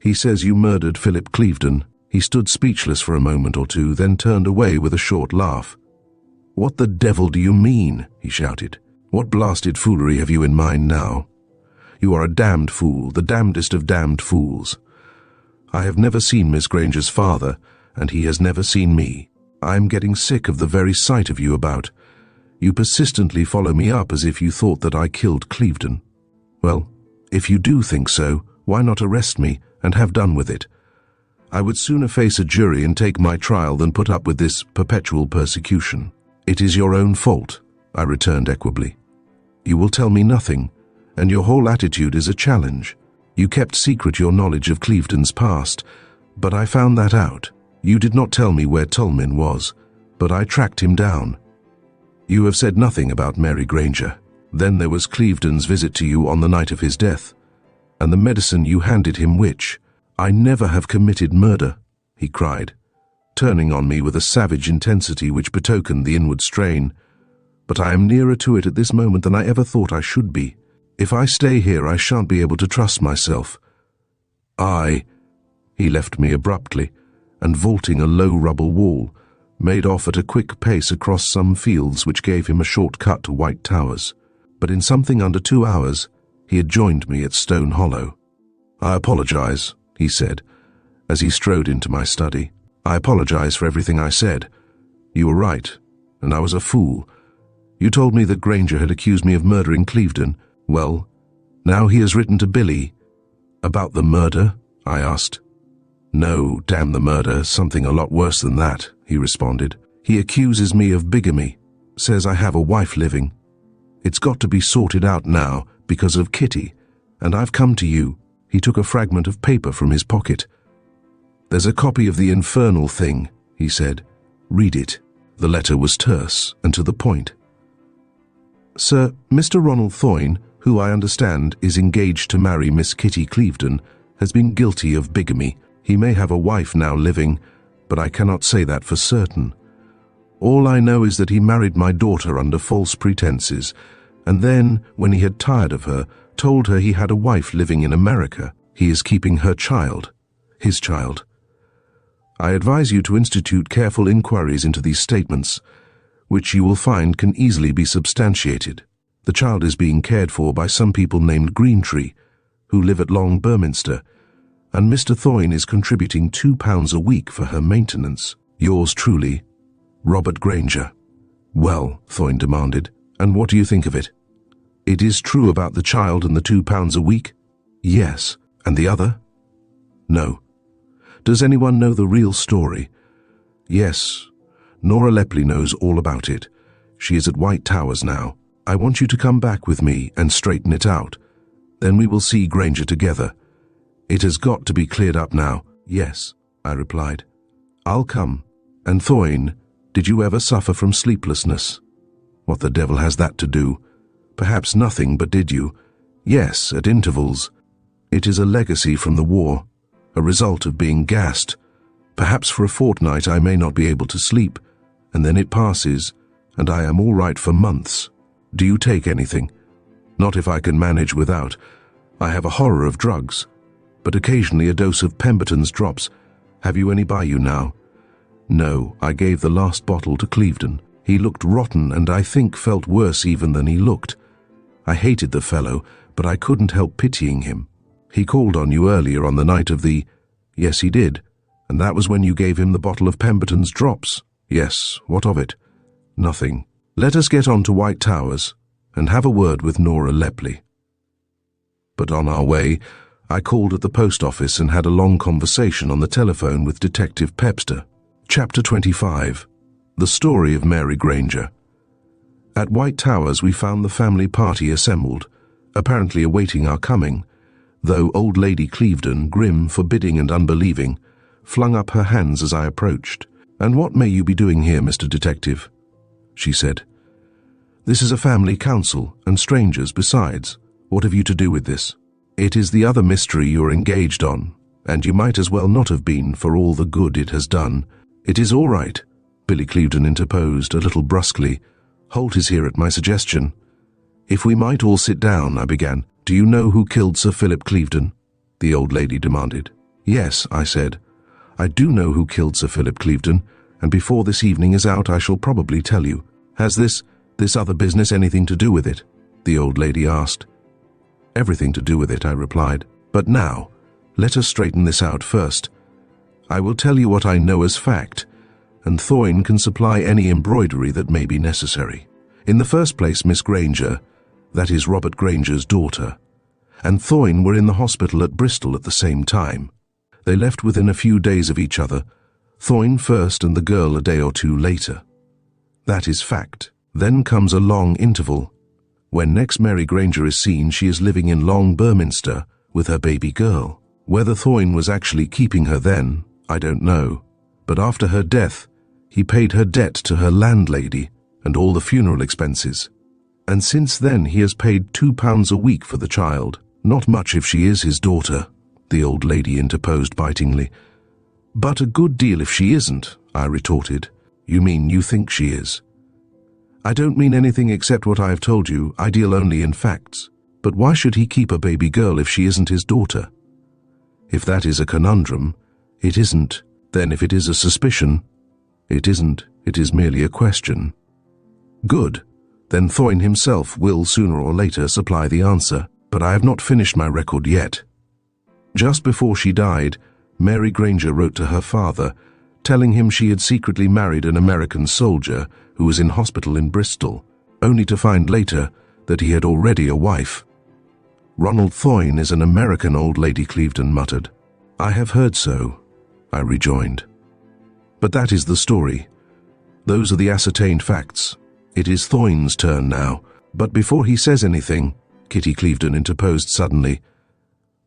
He says you murdered Philip Clevedon. He stood speechless for a moment or two, then turned away with a short laugh. "What the devil do you mean?" he shouted. "What blasted foolery have you in mind now? You are a damned fool, the damnedest of damned fools. I have never seen Miss Granger's father, and he has never seen me. I am getting sick of the very sight of you about. You persistently follow me up as if you thought that I killed Clevedon. Well, if you do think so, why not arrest me and have done with it? I would sooner face a jury and take my trial than put up with this perpetual persecution." "It is your own fault," I returned equably. "You will tell me nothing, and your whole attitude is a challenge. You kept secret your knowledge of Clevedon's past, but I found that out. You did not tell me where Tolmin was, but I tracked him down. You have said nothing about Mary Granger. Then there was Clevedon's visit to you on the night of his death, and the medicine you handed him which—" "I never have committed murder," he cried, turning on me with a savage intensity which betokened the inward strain. "But I am nearer to it at this moment than I ever thought I should be. If I stay here, I shan't be able to trust myself. He left me abruptly, and vaulting a low rubble wall, made off at a quick pace across some fields which gave him a short cut to White Towers. But in something under 2 hours, he had joined me at Stone Hollow. "I apologize," he said, as he strode into my study. "I apologize for everything I said. You were right, and I was a fool. You told me that Granger had accused me of murdering Clevedon. Well, now he has written to Billy." "About the murder?" I asked. "No, damn the murder, something a lot worse than that," he responded. "He accuses me of bigamy, says I have a wife living. It's got to be sorted out now because of Kitty, and I've come to you." He took a fragment of paper from his pocket. "There's a copy of the infernal thing," he said. "Read it." The letter was terse and to the point. "Sir, Mr. Ronald Thoyne, who I understand is engaged to marry Miss Kitty Clevedon, has been guilty of bigamy. He may have a wife now living, but I cannot say that for certain. All I know is that he married my daughter under false pretenses, and then, when he had tired of her, told her he had a wife living in America. He is keeping her child, his child. I advise you to institute careful inquiries into these statements, which you will find can easily be substantiated. The child is being cared for by some people named Greentree, who live at Long Berminster, and Mr. Thoyne is contributing £2 a week for her maintenance. Yours truly, Robert Granger." "Well," Thoyne demanded, "and what do you think of it?" "It is true about the child and the £2 a week?" "Yes. And the other?" "No." "Does anyone know the real story?" "Yes. Nora Lepley knows all about it. She is at White Towers now. I want you to come back with me and straighten it out. Then we will see Granger together. It has got to be cleared up now." "Yes," I replied. "I'll come. And Thoyne, did you ever suffer from sleeplessness?" "What the devil has that to do?" "Perhaps nothing, but did you?" "Yes, at intervals. It is a legacy from the war, a result of being gassed. Perhaps for a fortnight I may not be able to sleep, and then it passes, and I am all right for months. Do you take anything?" "Not if I can manage without. I have a horror of drugs, but occasionally a dose of Pemberton's drops. Have you any by you now?" "No, I gave the last bottle to Clevedon. He looked rotten and I think felt worse even than he looked. I hated the fellow, but I couldn't help pitying him. He called on you earlier on the night of the—" "Yes, he did. And that was when you gave him the bottle of Pemberton's drops." "Yes, what of it?" "Nothing. Let us get on to White Towers and have a word with Nora Lepley." But on our way, I called at the post office and had a long conversation on the telephone with Detective Pepster. Chapter 25. The Story of Mary Granger. At White Towers we found the family party assembled, apparently awaiting our coming, though old Lady Clevedon, grim, forbidding and unbelieving, flung up her hands as I approached. "And what may you be doing here, Mr. Detective?" she said. "This is a family council, and strangers besides. What have you to do with this?" "It is the other mystery you are engaged on, and you might as well not have been for all the good it has done." "It is all right," Billy Clevedon interposed, a little brusquely. "Holt is here at my suggestion." "If we might all sit down," I began. "Do you know who killed Sir Philip Clevedon?" the old lady demanded. "Yes," I said. "I do know who killed Sir Philip Clevedon, and before this evening is out I shall probably tell you." Has this other business anything to do with it? The old lady asked. Everything to do with it, I replied. But now, let us straighten this out first. I will tell you what I know as fact, and Thoyne can supply any embroidery that may be necessary. In the first place, Miss Granger, that is Robert Granger's daughter, and Thoyne were in the hospital at Bristol at the same time. They left within a few days of each other, Thoyne first and the girl a day or two later. That is fact. Then comes a long interval. When next Mary Granger is seen, she is living in Long Berminster with her baby girl. Whether Thoyne was actually keeping her then, I don't know, but after her death, he paid her debt to her landlady and all the funeral expenses. And since then he has paid £2 a week for the child. Not much if she is his daughter, the old lady interposed bitingly. But a good deal if she isn't, I retorted. You mean you think she is? I don't mean anything except what I have told you. I deal only in facts. But why should he keep a baby girl if she isn't his daughter? If that is a conundrum, it isn't. Then if it is a suspicion, it isn't. It is merely a question. Good. Then Thoyne himself will sooner or later supply the answer. But I have not finished my record yet. Just before she died, Mary Granger wrote to her father, telling him she had secretly married an American soldier who was in hospital in Bristol, only to find later that he had already a wife. Ronald Thoyne is an American, old lady Clevedon muttered. I have heard so, I rejoined. But that is the story. Those are the ascertained facts. It is Thoyne's turn now. But before he says anything, Kitty Clevedon interposed suddenly,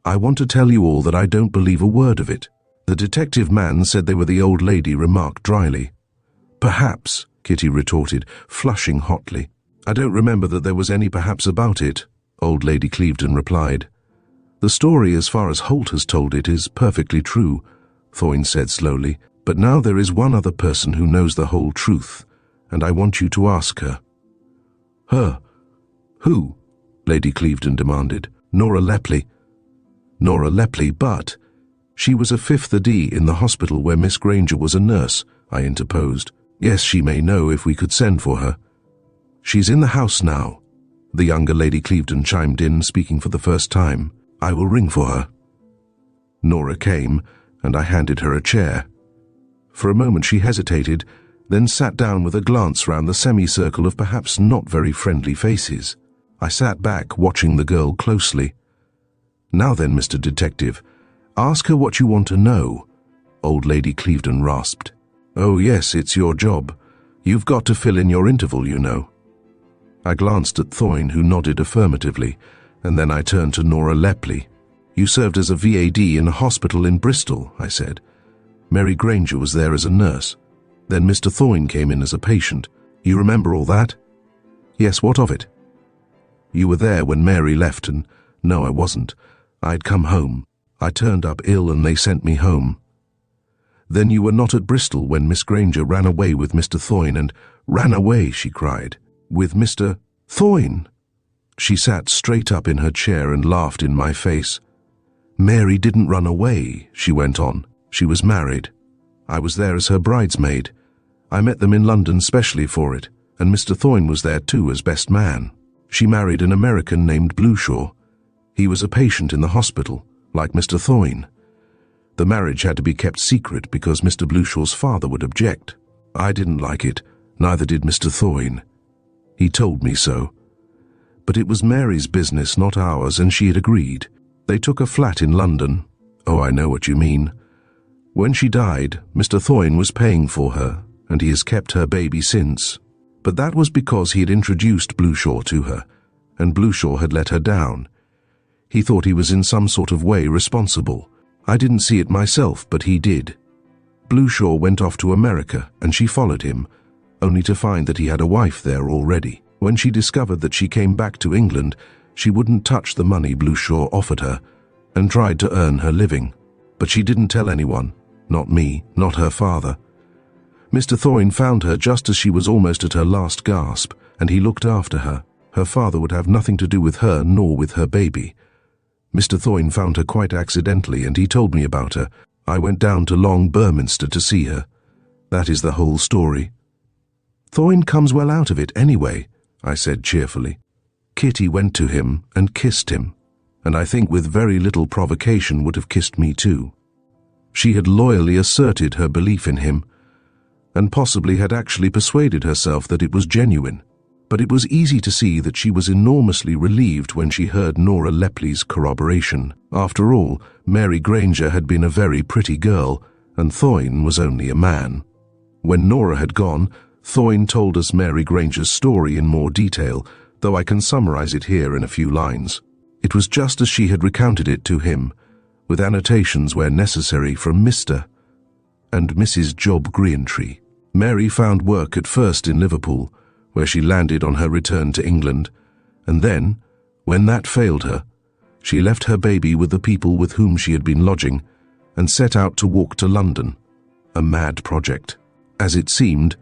I want to tell you all that I don't believe a word of it. The detective man said they were the old lady remarked dryly. Perhaps, Kitty retorted, flushing hotly. I don't remember that there was any perhaps about it, old lady Clevedon replied. The story as far as Holt has told it is perfectly true, Thoyne said slowly, but now there is one other person who knows the whole truth, and I want you to ask her. Her? Who? Lady Clevedon demanded. Nora Lepley. Nora Lepley, but she was a fifth AD in the hospital where Miss Granger was a nurse, I interposed. Yes, she may know if we could send for her. She's in the house now, the younger Lady Clevedon chimed in, speaking for the first time. I will ring for her. Nora came, and I handed her a chair. For a moment she hesitated, then sat down with a glance round the semicircle of perhaps not very friendly faces. I sat back, watching the girl closely. Now then, Mr. Detective, ask her what you want to know, old Lady Clevedon rasped. Oh yes, it's your job. You've got to fill in your interval, you know. I glanced at Thoyne, who nodded affirmatively, and then I turned to Nora Lepley. You served as a VAD in a hospital in Bristol, I said. Mary Granger was there as a nurse. Then Mr. Thoyne came in as a patient. You remember all that? Yes, what of it? You were there when Mary left, and no, I wasn't. I'd come home. I turned up ill and they sent me home. Then you were not at Bristol when Miss Granger ran away with Mr. Thoyne and ran away, she cried. With Mr. Thoyne? She sat straight up in her chair and laughed in my face. Mary didn't run away, she went on. She was married. I was there as her bridesmaid. I met them in London specially for it, and Mr. Thoyne was there too as best man. She married an American named Blueshaw. He was a patient in the hospital, like Mr. Thoyne. The marriage had to be kept secret because Mr. Blueshaw's father would object. I didn't like it, neither did Mr. Thoyne. He told me so. But it was Mary's business, not ours, and she had agreed. They took a flat in London. Oh, I know what you mean. When she died, Mr. Thoyne was paying for her, and he has kept her baby since. But that was because he had introduced Blueshaw to her, and Blueshaw had let her down. He thought he was in some sort of way responsible. I didn't see it myself, but he did. Blueshaw went off to America, and she followed him, only to find that he had a wife there already. When she discovered that she came back to England, she wouldn't touch the money Blueshaw offered her, and tried to earn her living. But she didn't tell anyone, not me, not her father. Mr. Thoyne found her just as she was almost at her last gasp, and he looked after her. Her father would have nothing to do with her nor with her baby. Mr. Thoyne found her quite accidentally, and he told me about her. I went down to Long Berminster to see her. That is the whole story. "Thorne comes well out of it anyway," I said cheerfully. Kitty went to him and kissed him, and I think with very little provocation would have kissed me too. She had loyally asserted her belief in him, and possibly had actually persuaded herself that it was genuine. But it was easy to see that she was enormously relieved when she heard Nora Lepley's corroboration. After all, Mary Granger had been a very pretty girl, and Thorne was only a man. When Nora had gone, Thorne told us Mary Granger's story in more detail, though I can summarize it here in a few lines. It was just as she had recounted it to him, with annotations where necessary from Mr. and Mrs. Job Greentree. Mary found work at first in Liverpool, where she landed on her return to England, and then, when that failed her, she left her baby with the people with whom she had been lodging and set out to walk to London, a mad project. As it seemed,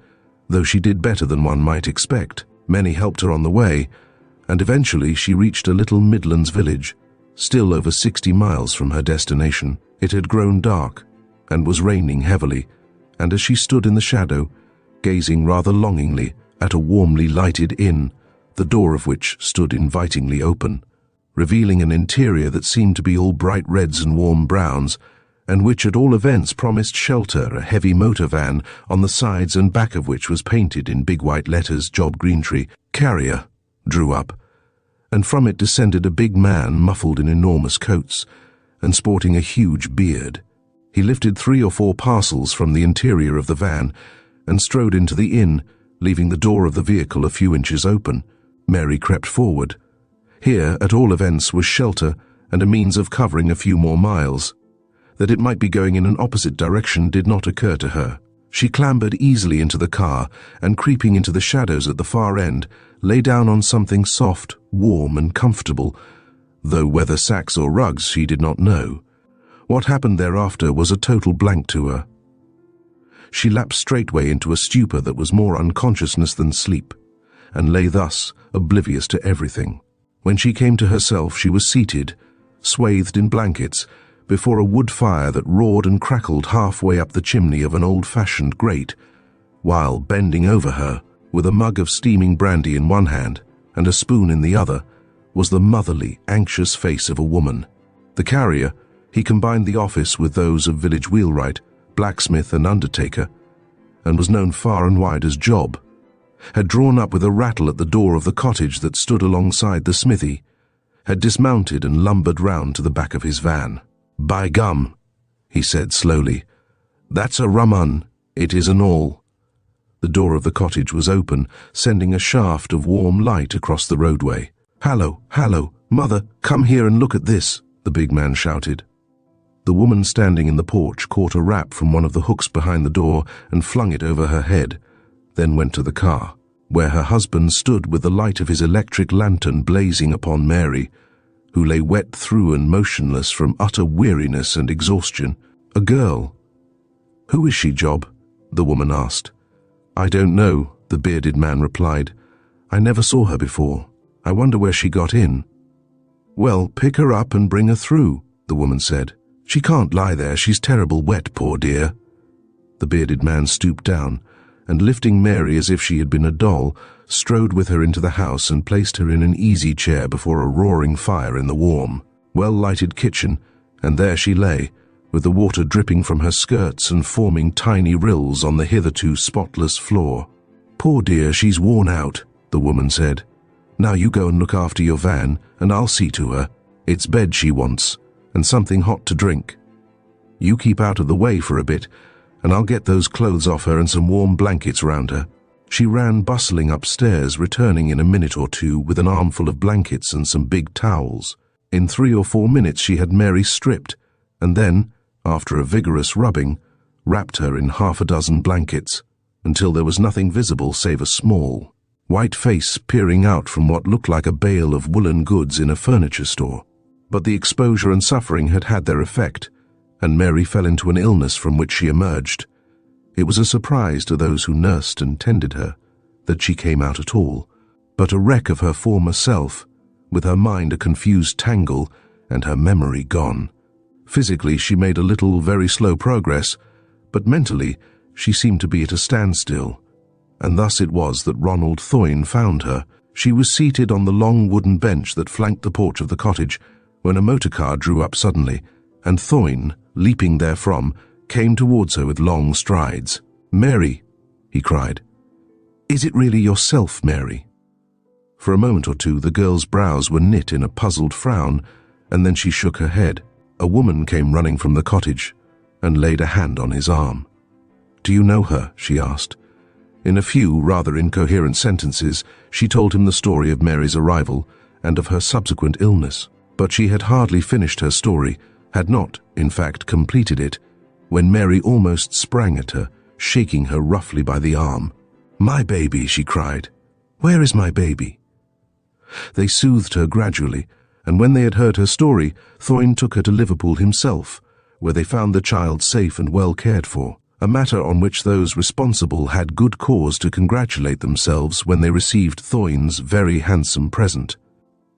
though she did better than one might expect, many helped her on the way, and eventually she reached a little Midlands village, still over 60 miles from her destination. It had grown dark and was raining heavily, and as she stood in the shadow, gazing rather longingly at a warmly lighted inn, the door of which stood invitingly open, revealing an interior that seemed to be all bright reds and warm browns, and which at all events promised shelter, a heavy motor van on the sides and back of which was painted in big white letters Job Greentree, carrier, drew up, and from it descended a big man muffled in enormous coats and sporting a huge beard. He lifted 3 or 4 parcels from the interior of the van and strode into the inn, leaving the door of the vehicle a few inches open. Mary crept forward. Here, at all events, was shelter and a means of covering a few more miles. That it might be going in an opposite direction did not occur to her. She clambered easily into the car and, creeping into the shadows at the far end, lay down on something soft, warm and comfortable, though whether sacks or rugs she did not know. What happened thereafter was a total blank to her. She lapsed straightway into a stupor that was more unconsciousness than sleep, and lay thus, oblivious to everything. When she came to herself, she was seated, swathed in blankets, before a wood fire that roared and crackled halfway up the chimney of an old-fashioned grate, while, bending over her, with a mug of steaming brandy in one hand and a spoon in the other, was the motherly, anxious face of a woman. The carrier, he combined the office with those of village wheelwright, blacksmith and undertaker, and was known far and wide as Job, had drawn up with a rattle at the door of the cottage that stood alongside the smithy, had dismounted and lumbered round to the back of his van. "By gum," he said slowly, "that's a rum un, it is an all." The door of the cottage was open, sending a shaft of warm light across the roadway. "Hallo, hallo, mother, come here and look at this," the big man shouted. The woman standing in the porch caught a wrap from one of the hooks behind the door and flung it over her head, then went to the car, where her husband stood with the light of his electric lantern blazing upon Mary, who lay wet through and motionless from utter weariness and exhaustion. "A girl." "Who is she, Job?" the woman asked. "I don't know," the bearded man replied. "I never saw her before. I wonder where she got in." "Well, pick her up and bring her through," the woman said. "She can't lie there, she's terrible wet, poor dear." The bearded man stooped down, and lifting Mary as if she had been a doll, strode with her into the house and placed her in an easy chair before a roaring fire in the warm, well-lighted kitchen, and there she lay, with the water dripping from her skirts and forming tiny rills on the hitherto spotless floor. "Poor dear, she's worn out," the woman said. "Now you go and look after your van, and I'll see to her. It's bed she wants, and something hot to drink. You keep out of the way for a bit, and I'll get those clothes off her and some warm blankets round her." She ran bustling upstairs, returning in a minute or two with an armful of blankets and some big towels. In 3 or 4 minutes she had Mary stripped, and then, after a vigorous rubbing, wrapped her in 6 blankets, until there was nothing visible save a small, white face peering out from what looked like a bale of woolen goods in a furniture store. But the exposure and suffering had had their effect, and Mary fell into an illness from which she emerged. It was a surprise to those who nursed and tended her that she came out at all, but a wreck of her former self, with her mind a confused tangle and her memory gone. Physically she made a little, very slow progress, but mentally she seemed to be at a standstill, and thus it was that Ronald Thorne found her. She was seated on the long wooden bench that flanked the porch of the cottage when a motor car drew up suddenly, and Thorne, leaping therefrom, came towards her with long strides. "Mary," he cried. "Is it really yourself, Mary?" For a moment or two the girl's brows were knit in a puzzled frown, and then she shook her head. A woman came running from the cottage and laid a hand on his arm. "Do you know her?" she asked. In a few rather incoherent sentences she told him the story of Mary's arrival and of her subsequent illness. But she had hardly finished her story, had not, in fact, completed it, when Mary almost sprang at her, shaking her roughly by the arm. "My baby," she cried. "Where is my baby?" They soothed her gradually, and when they had heard her story, Thorne took her to Liverpool himself, where they found the child safe and well cared for, a matter on which those responsible had good cause to congratulate themselves when they received Thorne's very handsome present.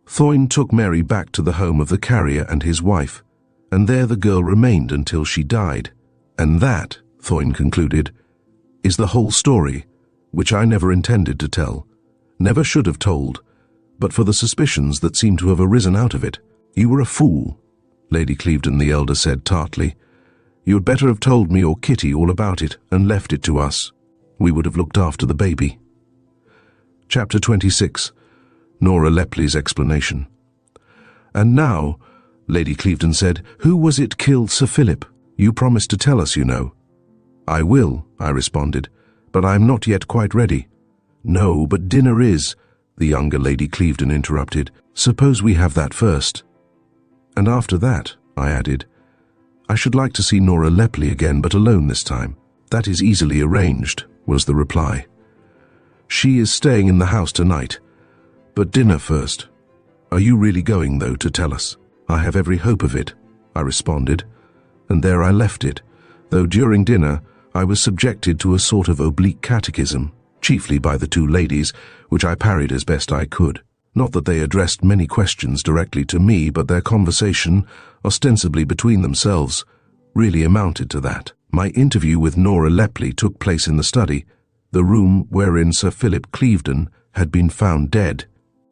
Thorne took Mary back to the home of the carrier and his wife, and there the girl remained until she died. And that, Thorne concluded, is the whole story, which I never intended to tell, never should have told, but for the suspicions that seem to have arisen out of it. "You were a fool," Lady Clevedon the elder said tartly. "You had better have told me or Kitty all about it and left it to us. We would have looked after the baby." Chapter 26. Nora Lepley's explanation. "And now," Lady Clevedon said, "who was it killed Sir Philip? You promised to tell us, you know." "I will," I responded, "but I am not yet quite ready." "No, but dinner is," the younger Lady Clevedon interrupted. "Suppose we have that first." "And after that," I added, "I should like to see Nora Lepley again, but alone this time." "That is easily arranged," was the reply. "She is staying in the house tonight. But dinner first. Are you really going, though, to tell us?" "I have every hope of it," I responded, and there I left it, though during dinner I was subjected to a sort of oblique catechism, chiefly by the two ladies, which I parried as best I could. Not that they addressed many questions directly to me, but their conversation, ostensibly between themselves, really amounted to that. My interview with Nora Lepley took place in the study, the room wherein Sir Philip Clevedon had been found dead.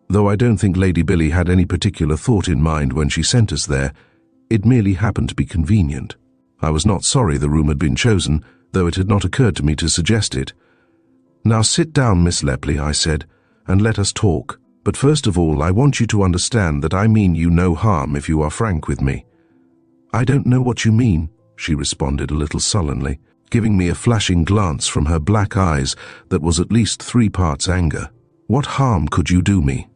Though I don't think Lady Billy had any particular thought in mind when she sent us there, it merely happened to be convenient. I was not sorry the room had been chosen, though it had not occurred to me to suggest it. "Now sit down, Miss Lepley," I said, "and let us talk. But first of all, I want you to understand that I mean you no harm if you are frank with me." "I don't know what you mean," she responded a little sullenly, giving me a flashing glance from her black eyes that was at least 3 parts anger. "What harm could you do me?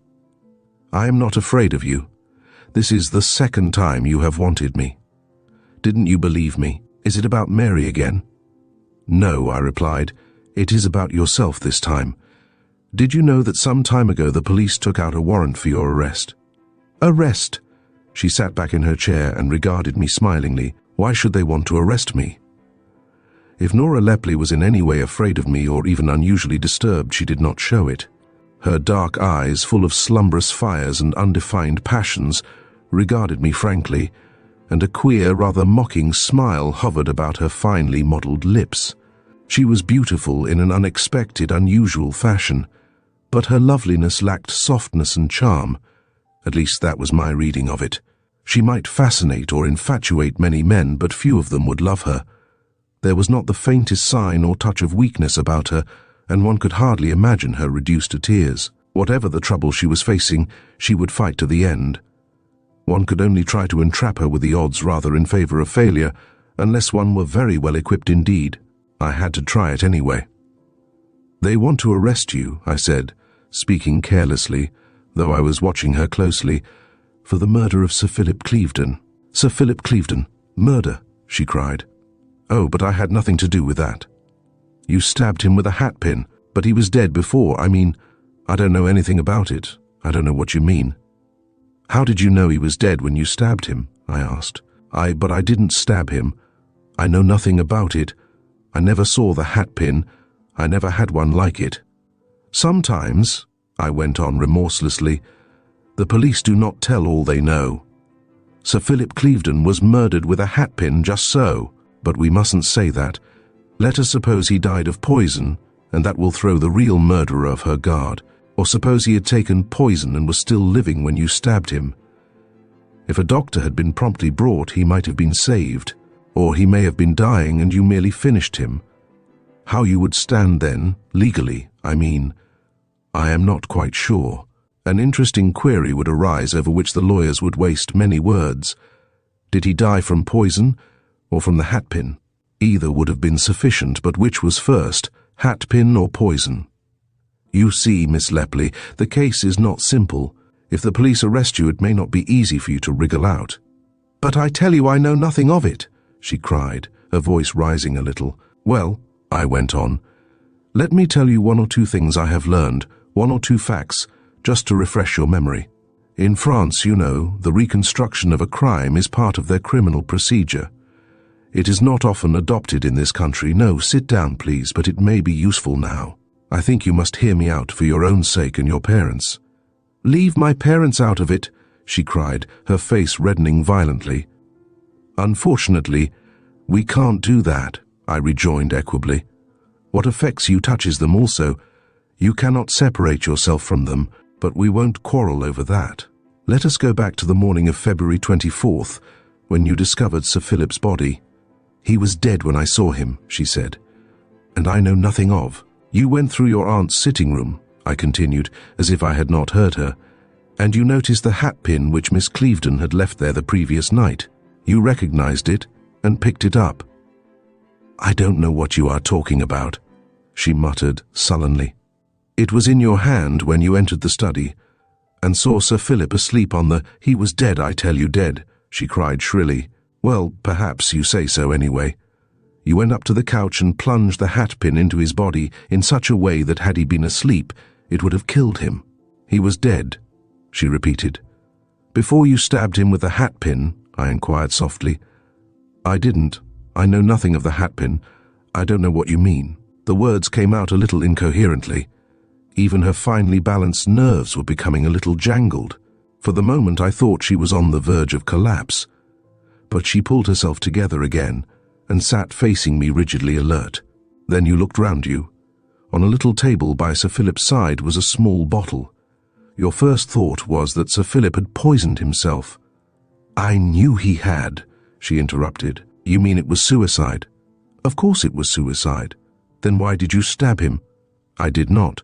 I am not afraid of you. This is the 2nd time you have wanted me. Didn't you believe me? Is it about Mary again?" "No," I replied. "It is about yourself this time. Did you know that some time ago the police took out a warrant for your arrest?" "Arrest?" She sat back in her chair and regarded me smilingly. "Why should they want to arrest me?" If Nora Lepley was in any way afraid of me or even unusually disturbed, she did not show it. Her dark eyes, full of slumberous fires and undefined passions, regarded me frankly, and a queer, rather mocking smile hovered about her finely modelled lips. She was beautiful in an unexpected, unusual fashion, but her loveliness lacked softness and charm. At least that was my reading of it. She might fascinate or infatuate many men, but few of them would love her. There was not the faintest sign or touch of weakness about her, and one could hardly imagine her reduced to tears. Whatever the trouble she was facing, she would fight to the end. One could only try to entrap her with the odds rather in favor of failure, unless one were very well equipped indeed. I had to try it anyway. "They want to arrest you," I said, speaking carelessly, though I was watching her closely, "for the murder of Sir Philip Clevedon." "Sir Philip Clevedon? Murder?" she cried. "Oh, but I had nothing to do with that." "You stabbed him with a hatpin, but he was dead before. I don't know anything about it. I don't know what you mean." "How did you know he was dead when you stabbed him?" I asked. But I didn't stab him. I know nothing about it. I never saw the hatpin. I never had one like it." "Sometimes," I went on remorselessly, "the police do not tell all they know. Sir Philip Clevedon was murdered with a hatpin just so, but we mustn't say that. Let us suppose he died of poison, and that will throw the real murderer off her guard. Or suppose he had taken poison and was still living when you stabbed him. If a doctor had been promptly brought, he might have been saved, or he may have been dying and you merely finished him. How you would stand then, legally, I mean, I am not quite sure. An interesting query would arise over which the lawyers would waste many words. Did he die from poison or from the hatpin? Either would have been sufficient, but which was first, hatpin or poison? You see, Miss Lepley, the case is not simple. If the police arrest you, it may not be easy for you to wriggle out. But I tell you I know nothing of it, she cried, her voice rising a little. Well, I went on, let me tell you one or two things I have learned, one or two facts, just to refresh your memory. In France, you know, the reconstruction of a crime is part of their criminal procedure. It is not often adopted in this country. No, sit down, please, but it may be useful now. I think you must hear me out for your own sake and your parents. Leave my parents out of it, she cried, her face reddening violently. Unfortunately, we can't do that, I rejoined equably. What affects you touches them also. You cannot separate yourself from them, but we won't quarrel over that. Let us go back to the morning of February 24th, when you discovered Sir Philip's body. He was dead when I saw him, she said, and I know nothing of. You went through your aunt's sitting room, I continued, as if I had not heard her, and you noticed the hatpin which Miss Clevedon had left there the previous night. You recognized it and picked it up. I don't know what you are talking about, she muttered sullenly. It was in your hand when you entered the study, and saw Sir Philip asleep on the— He was dead, I tell you, dead, she cried shrilly. Well, perhaps you say so anyway. You went up to the couch and plunged the hatpin into his body in such a way that had he been asleep, it would have killed him. He was dead, she repeated. Before you stabbed him with the hatpin, I inquired softly. I didn't. I know nothing of the hatpin. I don't know what you mean. The words came out a little incoherently. Even her finely balanced nerves were becoming a little jangled. For the moment I thought she was on the verge of collapse. But she pulled herself together again and sat facing me rigidly alert. Then you looked round you. On a little table by Sir Philip's side was a small bottle. Your first thought was that Sir Philip had poisoned himself. I knew he had, she interrupted. You mean it was suicide? Of course it was suicide. Then why did you stab him? I did not.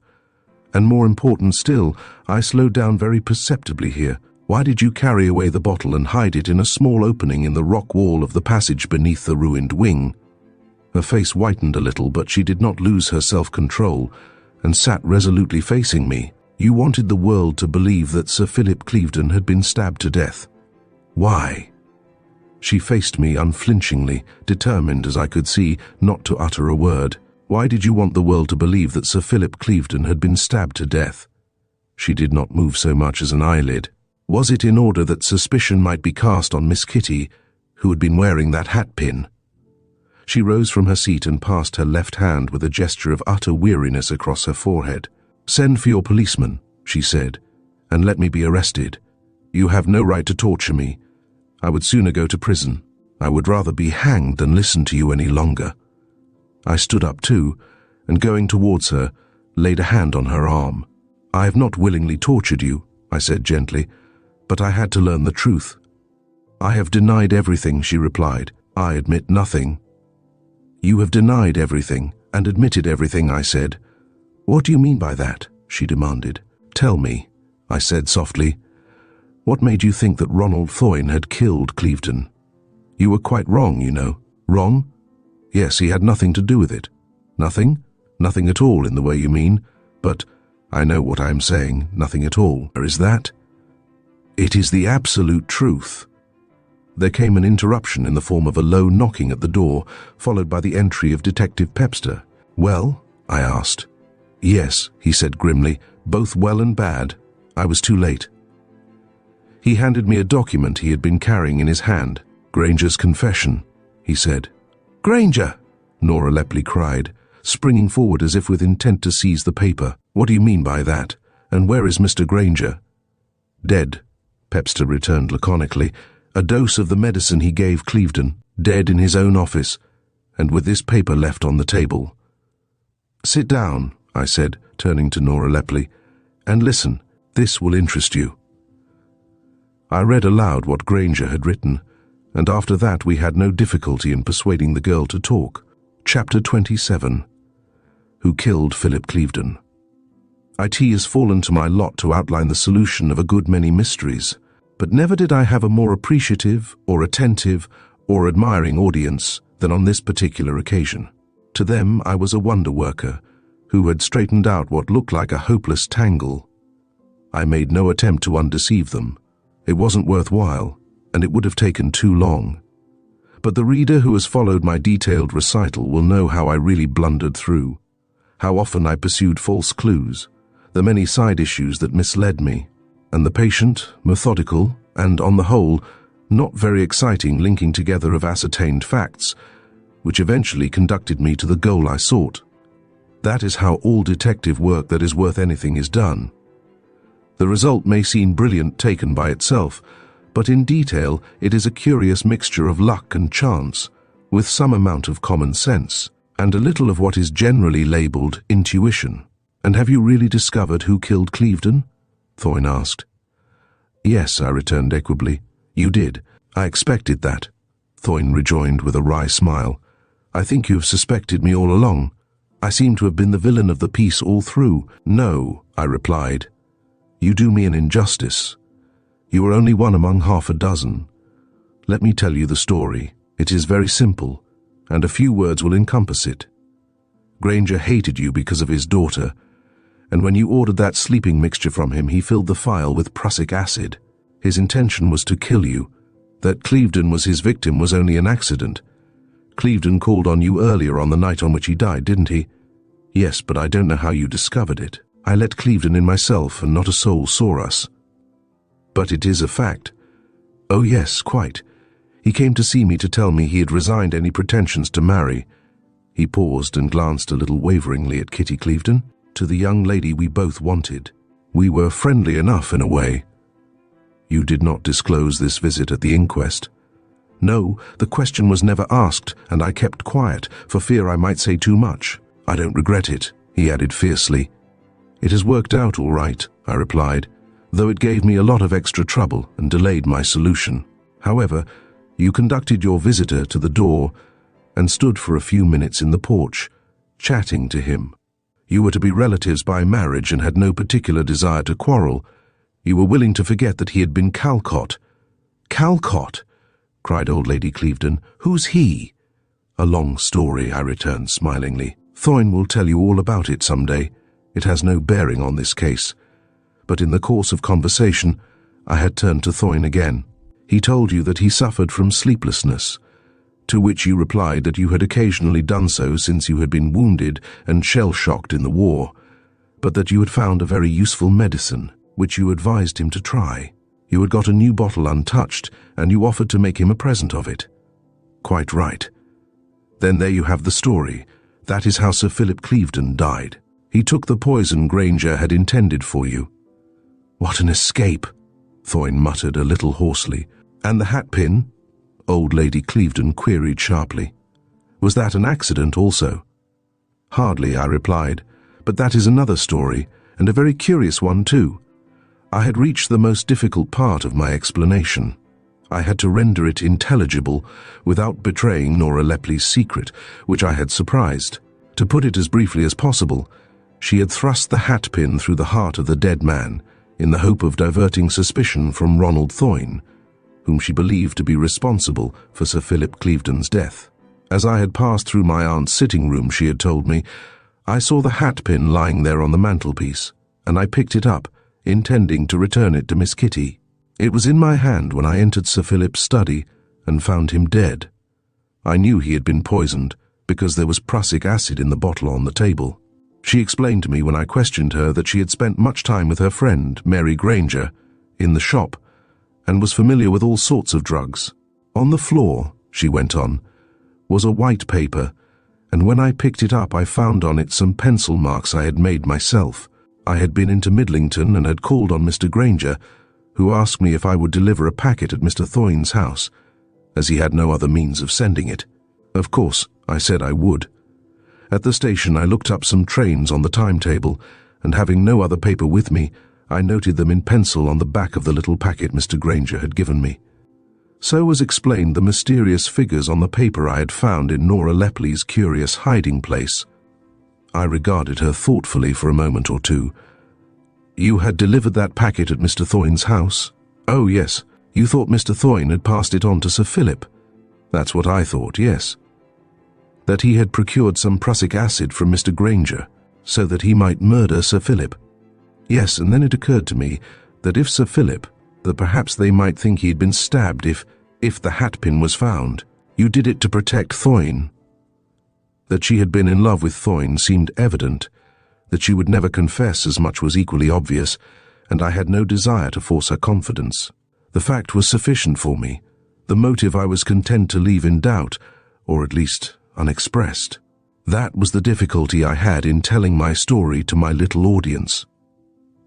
And more important still, I slowed down very perceptibly here. Why did you carry away the bottle and hide it in a small opening in the rock wall of the passage beneath the ruined wing? Her face whitened a little, but she did not lose her self-control, and sat resolutely facing me. You wanted the world to believe that Sir Philip Clevedon had been stabbed to death. Why? She faced me unflinchingly, determined, as I could see, not to utter a word. Why did you want the world to believe that Sir Philip Clevedon had been stabbed to death? She did not move so much as an eyelid. Was it in order that suspicion might be cast on Miss Kitty, who had been wearing that hatpin? She rose from her seat and passed her left hand with a gesture of utter weariness across her forehead. Send for your policeman, she said, and let me be arrested. You have no right to torture me. I would sooner go to prison. I would rather be hanged than listen to you any longer. I stood up too, and going towards her, laid a hand on her arm. I have not willingly tortured you, I said gently, but I had to learn the truth. I have denied everything, she replied. I admit nothing. You have denied everything and admitted everything, I said. What do you mean by that? She demanded. Tell me, I said softly. What made you think that Ronald Foyne had killed Clevedon? You were quite wrong, you know. Wrong? Yes, he had nothing to do with it. Nothing? Nothing at all in the way you mean. But I know what I am saying, nothing at all. Or is that? It is the absolute truth. There came an interruption in the form of a low knocking at the door, followed by the entry of Detective Pepster. Well? I asked. Yes, he said grimly, both well and bad. I was too late. He handed me a document he had been carrying in his hand. Granger's confession, he said. Granger! Nora Lepley cried, springing forward as if with intent to seize the paper. What do you mean by that? And where is Mr. Granger? Dead, Pepster returned laconically. A dose of the medicine he gave Clevedon, dead in his own office, and with this paper left on the table. "Sit down," I said, turning to Nora Lepley, "and listen. This will interest you." I read aloud what Granger had written, and after that we had no difficulty in persuading the girl to talk. Chapter 27. Who Killed Philip Clevedon? It has fallen to my lot to outline the solution of a good many mysteries, but never did I have a more appreciative or attentive or admiring audience than on this particular occasion. To them I was a wonder worker who had straightened out what looked like a hopeless tangle. I made no attempt to undeceive them. It wasn't worthwhile, and it would have taken too long. But the reader who has followed my detailed recital will know how I really blundered through, how often I pursued false clues, the many side issues that misled me, and the patient, methodical, and, on the whole, not very exciting linking together of ascertained facts, which eventually conducted me to the goal I sought. That is how all detective work that is worth anything is done. The result may seem brilliant taken by itself, but in detail it is a curious mixture of luck and chance, with some amount of common sense, and a little of what is generally labelled intuition. "And have you really discovered who killed Clevedon?" Thorne asked. "Yes," I returned equably. "You did. I expected that," Thorne rejoined with a wry smile. "I think you have suspected me all along. I seem to have been the villain of the piece all through." "No," I replied. "You do me an injustice. You are only one among half a dozen. Let me tell you the story. It is very simple, and a few words will encompass it. Granger hated you because of his daughter, and when you ordered that sleeping mixture from him, he filled the phial with prussic acid. His intention was to kill you. That Clevedon was his victim was only an accident. Clevedon called on you earlier on the night on which he died, didn't he?" "Yes, but I don't know how you discovered it. I let Clevedon in myself, and not a soul saw us." "But it is a fact." "Oh yes, quite. He came to see me to tell me he had resigned any pretensions to marry." He paused and glanced a little waveringly at Kitty Clevedon. "To the young lady we both wanted. We were friendly enough in a way." "You did not disclose this visit at the inquest?" "No, the question was never asked, and I kept quiet, for fear I might say too much. I don't regret it," he added fiercely. "It has worked out all right," I replied, "though it gave me a lot of extra trouble and delayed my solution. However, you conducted your visitor to the door and stood for a few minutes in the porch, chatting to him. You were to be relatives by marriage and had no particular desire to quarrel. You were willing to forget that he had been Calcott." "Calcott?" cried old Lady Clevedon. "Who's he?" "A long story," I returned smilingly. "Thorne will tell you all about it some day. It has no bearing on this case." But in the course of conversation, I had turned to Thorne again. "He told you that he suffered from sleeplessness, to which you replied that you had occasionally done so since you had been wounded and shell-shocked in the war, but that you had found a very useful medicine, which you advised him to try. You had got a new bottle untouched, and you offered to make him a present of it." "Quite right." "Then there you have the story. That is how Sir Philip Clevedon died. He took the poison Granger had intended for you." "What an escape!" Thorne muttered a little hoarsely. "And the hatpin?" old Lady Clevedon queried sharply. "Was that an accident also?" "Hardly," I replied, "but that is another story, and a very curious one too. I had reached the most difficult part of my explanation. I had to render it intelligible without betraying Nora Lepley's secret, which I had surprised. To put it as briefly as possible, she had thrust the hatpin through the heart of the dead man in the hope of diverting suspicion from Ronald Thorne, whom she believed to be responsible for Sir Philip Clevedon's death. As I had passed through my aunt's sitting room, she had told me, I saw the hatpin lying there on the mantelpiece, and I picked it up, intending to return it to Miss Kitty. It was in my hand when I entered Sir Philip's study and found him dead. I knew he had been poisoned because there was prussic acid in the bottle on the table. She explained to me when I questioned her that she had spent much time with her friend, Mary Granger, in the shop, and was familiar with all sorts of drugs. On the floor, she went on, was a white paper, and when I picked it up I found on it some pencil marks I had made myself. I had been into Midlington and had called on Mr. Granger, who asked me if I would deliver a packet at Mr. Thorne's house, as he had no other means of sending it. Of course, I said I would. At the station, I looked up some trains on the timetable, and having no other paper with me, I noted them in pencil on the back of the little packet Mr. Granger had given me. So was explained the mysterious figures on the paper I had found in Nora Lepley's curious hiding place. I regarded her thoughtfully for a moment or two. "You had delivered that packet at Mr. Thoyne's house?" "Oh, yes. You thought Mr. Thoyne had passed it on to Sir Philip?" "That's what I thought, yes." "That he had procured some prussic acid from Mr. Granger, so that he might murder Sir Philip?" "Yes, and then it occurred to me that if Sir Philip, that perhaps they might think he had been stabbed if the hatpin was found. You did it to protect Thoyne." That she had been in love with Thoyne seemed evident. That she would never confess as much was equally obvious, and I had no desire to force her confidence. The fact was sufficient for me. The motive I was content to leave in doubt, or at least unexpressed. That was the difficulty I had in telling my story to my little audience.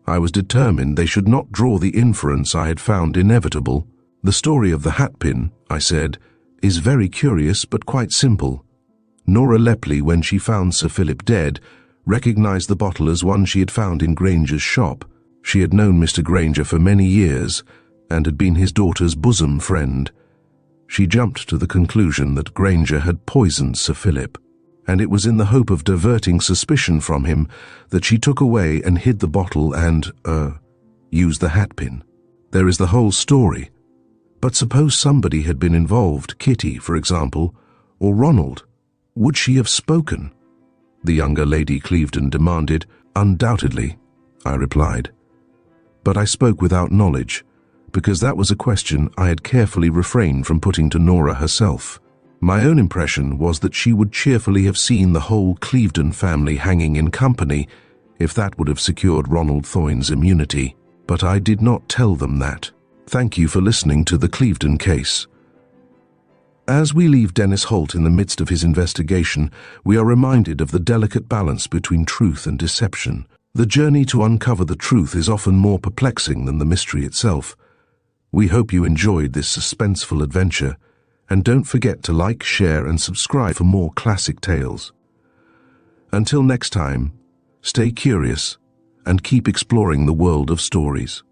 I was determined they should not draw the inference I had found inevitable. "The story of the hatpin," I said, "is very curious but quite simple. Nora Lepley, when she found Sir Philip dead, recognized the bottle as one she had found in Granger's shop. She had known Mr. Granger for many years and had been his daughter's bosom friend. She jumped to the conclusion that Granger had poisoned Sir Philip, and it was in the hope of diverting suspicion from him that she took away and hid the bottle and, used the hatpin. There is the whole story. But suppose somebody had been involved, Kitty, for example, or Ronald. Would she have spoken?" the younger Lady Clevedon demanded. "Undoubtedly," I replied. But I spoke without knowledge, because that was a question I had carefully refrained from putting to Nora herself. My own impression was that she would cheerfully have seen the whole Clevedon family hanging in company if that would have secured Ronald Thoyne's immunity. But I did not tell them that. Thank you for listening to the Clevedon Case. As we leave Dennis Holt in the midst of his investigation, we are reminded of the delicate balance between truth and deception. The journey to uncover the truth is often more perplexing than the mystery itself. We hope you enjoyed this suspenseful adventure, and don't forget to like, share, and subscribe for more classic tales. Until next time, stay curious and keep exploring the world of stories.